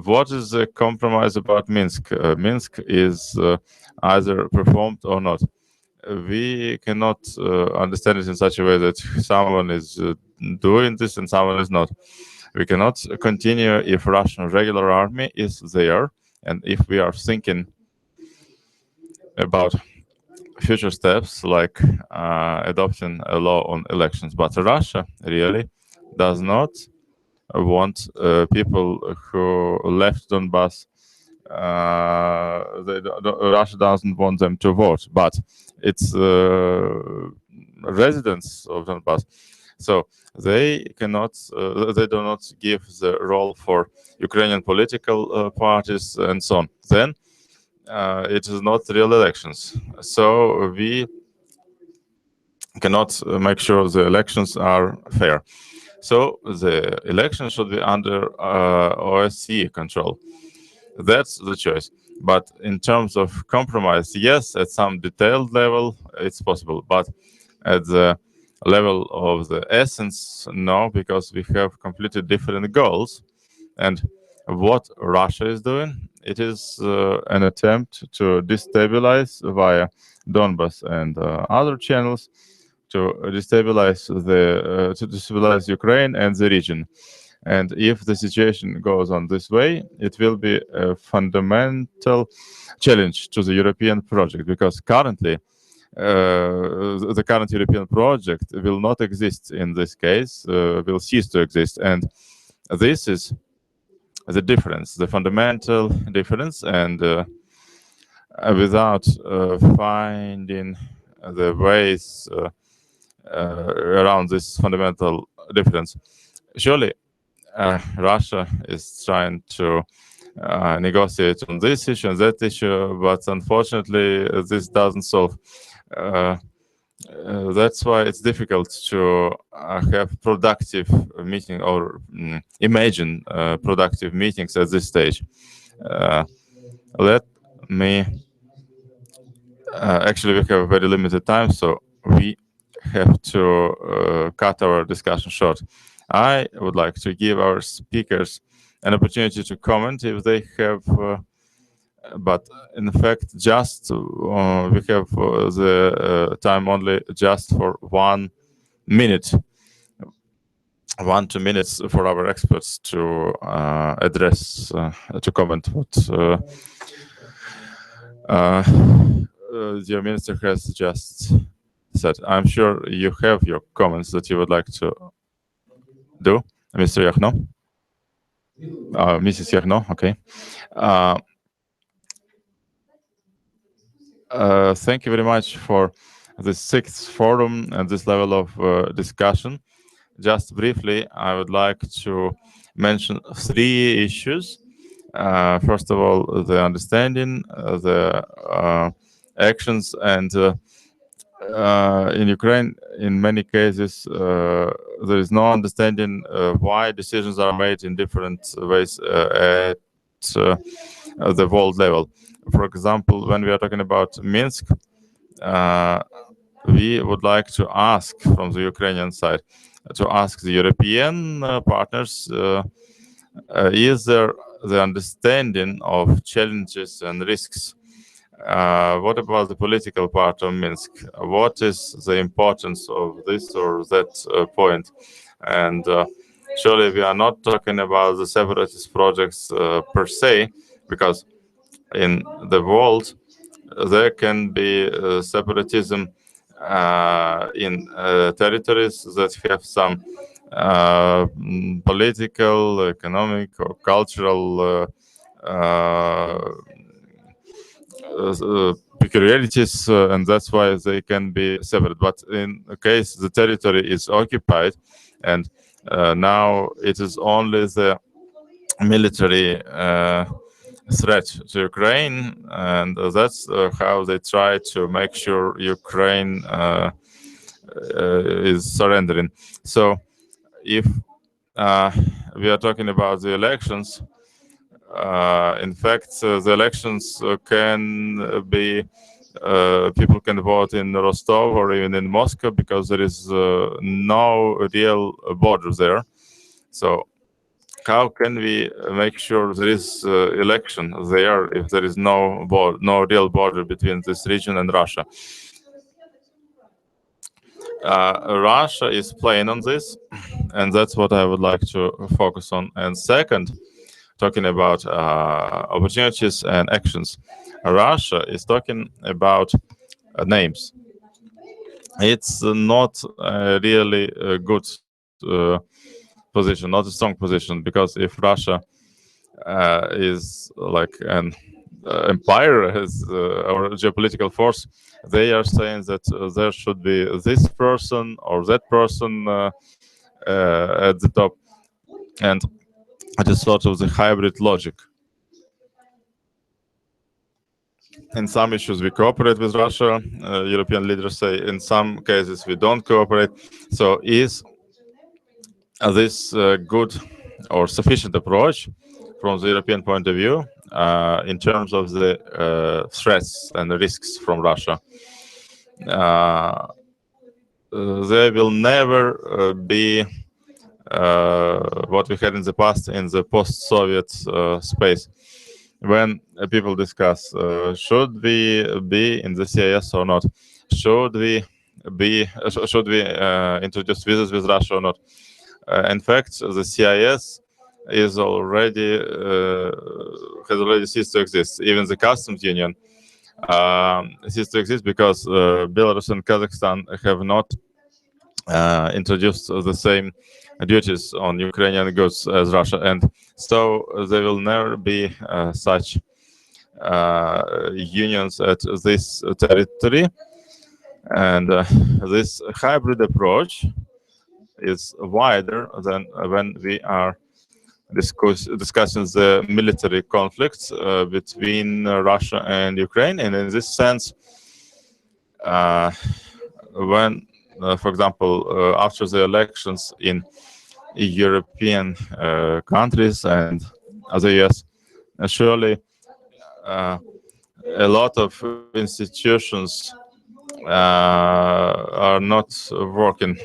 what is the compromise about Minsk? Minsk is either performed or not. We cannot understand it in such a way that someone is doing this and someone is not. We cannot continue if Russian regular army is there, and if we are thinking about future steps like adopting a law on elections. But Russia really does not want people who left Donbass. Russia doesn't want them to vote, but it's residents of Donbass. So they cannot, they do not give the role for Ukrainian political parties and so on. Then it is not real elections. So we cannot make sure the elections are fair. So the election should be under OSCE control. That's the choice. But in terms of compromise, yes, at some detailed level, it's possible. But at the level of the essence, no, because we have completely different goals. And what Russia is doing, it is an attempt to destabilize via Donbass and other channels, to destabilize Ukraine and the region. And if the situation goes on this way, it will be a fundamental challenge to the European project, because currently the current European project will not exist in this case, will cease to exist. And this is the difference, the fundamental difference. And without finding the ways around this fundamental difference, surely Russia is trying to negotiate on this issue and that issue, but unfortunately this doesn't solve. That's why it's difficult to have productive meeting or imagine productive meetings at this stage. Let me actually, we have a very limited time, so we have to cut our discussion short. I would like to give our speakers an opportunity to comment if they have, but in fact, just we have the time only just for 1 minute. 1-2 minutes for our experts to address, to comment what the minister has just said. I'm sure you have your comments that you would like to do, Mr. Yakhno. Mrs. Yakhno, okay. Thank you very much for the 6th forum and this level of discussion. Just briefly, I would like to mention 3 issues. First of all, the understanding, the actions, and in Ukraine, in many cases, there is no understanding why decisions are made in different ways at the world level. For example, when we are talking about Minsk, we would like to ask from the Ukrainian side, to ask the European partners, is there the understanding of challenges and risks? What about the political part of Minsk? What is the importance of this or that point? And surely we are not talking about the separatist projects per se, because in the world there can be separatism in territories that have some political, economic, or cultural peculiarities, and that's why they can be separate. But in the case the territory is occupied, and now it is only the military threat to Ukraine, and that's how they try to make sure Ukraine is surrendering. So if we are talking about the elections, in fact, the elections can be, people can vote in Rostov or even in Moscow because there is no real border there. So how can we make sure there is election there if there is no real border between this region and Russia? Russia is playing on this, and that's what I would like to focus on. And second, talking about opportunities and actions, Russia is talking about names. It's not really a good position, not a strong position, because if Russia is like an empire, has or geopolitical force, they are saying that there should be this person or that person at the top, and it is sort of the hybrid logic. In some issues we cooperate with Russia, European leaders say. In some cases we don't cooperate. So is this good or sufficient approach from the European point of view in terms of the threats and the risks from Russia? There will never be what we had in the past in the post-Soviet space, when people discuss should we be in the CIS or not, should we introduce visas with Russia or not. In fact, the CIS is already has already ceased to exist. Even the customs union ceased to exist because Belarus and Kazakhstan have not introduced the same duties on Ukrainian goods as Russia, and so there will never be such unions at this territory. And this hybrid approach is wider than when we are discussing the military conflicts between Russia and Ukraine. And in this sense, when, for example, after the elections in European countries and other US, surely a lot of institutions are not working.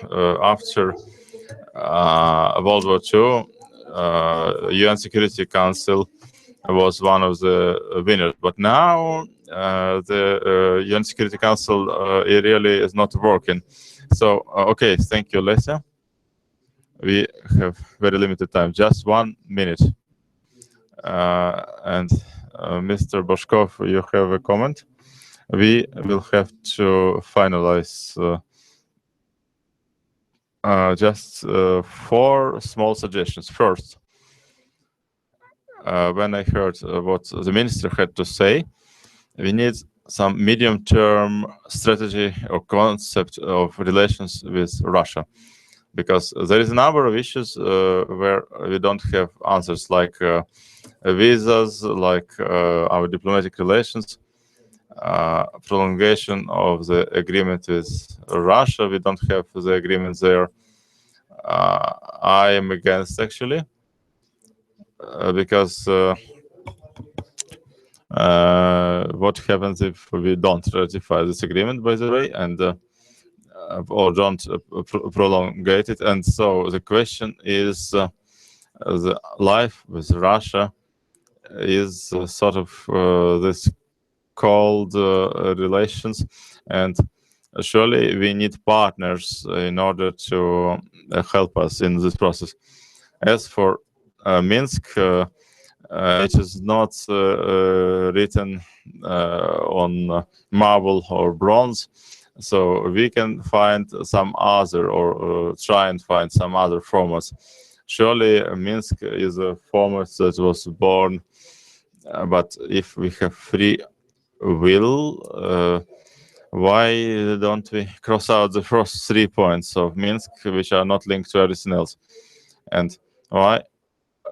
After World War II, UN Security Council was one of the winners, but now the UN Security Council it really is not working. So, okay, thank you, Lesia. we have very limited time, just 1 minute. And Mr. Boshkov, you have a comment? We will have to finalize just 4 small suggestions. First, when I heard what the minister had to say, we need some medium-term strategy or concept of relations with Russia, because there is a number of issues where we don't have answers, like visas, like our diplomatic relations, prolongation of the agreement with Russia. We don't have the agreement there. I am against, actually, because what happens if we don't ratify this agreement, by the way, and or don't prolongate it? And so the question is, the life with Russia is sort of this cold relations, and surely we need partners in order to help us in this process. As for Minsk, it is not written on marble or bronze, so we can find some other, or try and find some other formats. Surely Minsk is a format that was born, but if we have free will, why don't we cross out the first 3 points of Minsk, which are not linked to everything else? And why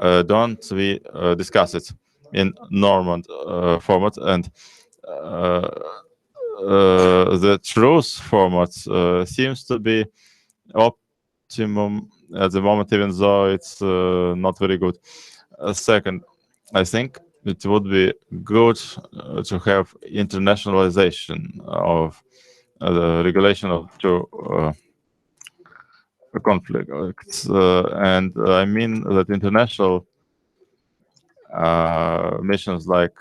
don't we discuss it in Normand format? And the truth format seems to be optimum at the moment, even though it's not very good. Second, I think it would be good to have internationalization of the regulation of conflicts, and I mean that international missions like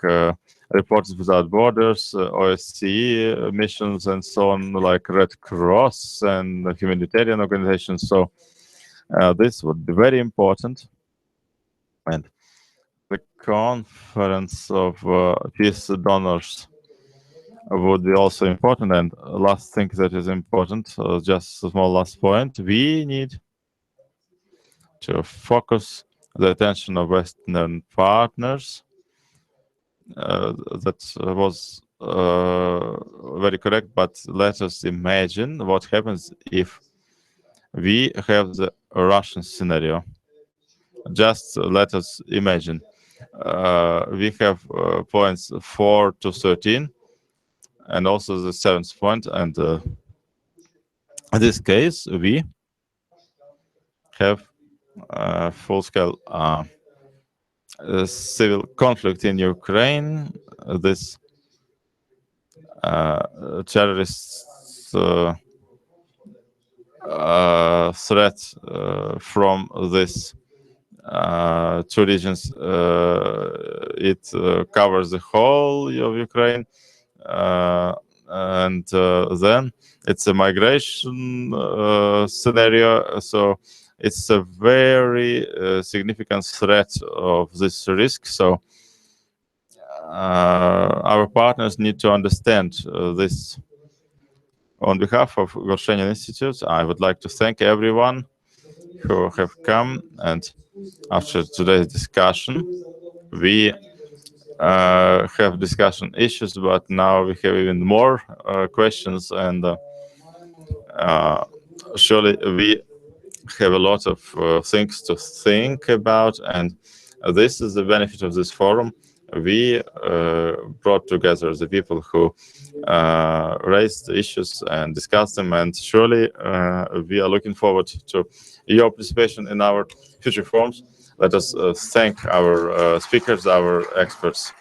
Reporters Without Borders, OSCE missions, and so on, like Red Cross and humanitarian organizations. So this would be very important, and the conference of peace donors would be also important. And last thing that is important, just a small last point, we need to focus the attention of Western partners. That was very correct, but let us imagine what happens if we have the Russian scenario. Just let us imagine. We have points 4 to 13, and also the 7th point. And in this case, we have full-scale civil conflict in Ukraine. This terrorist threat from this 2 regions, it covers the whole of Ukraine, and then it's a migration scenario. So it's a very significant threat of this risk. So our partners need to understand this. On behalf of Gorshenin Institute, I would like to thank everyone who have come, and after today's discussion, we have discussion issues, but now we have even more questions, and surely we have a lot of things to think about, and this is the benefit of this forum. We brought together the people who raised the issues and discussed them, and surely we are looking forward to your participation in our future forums. Let us thank our speakers, our experts.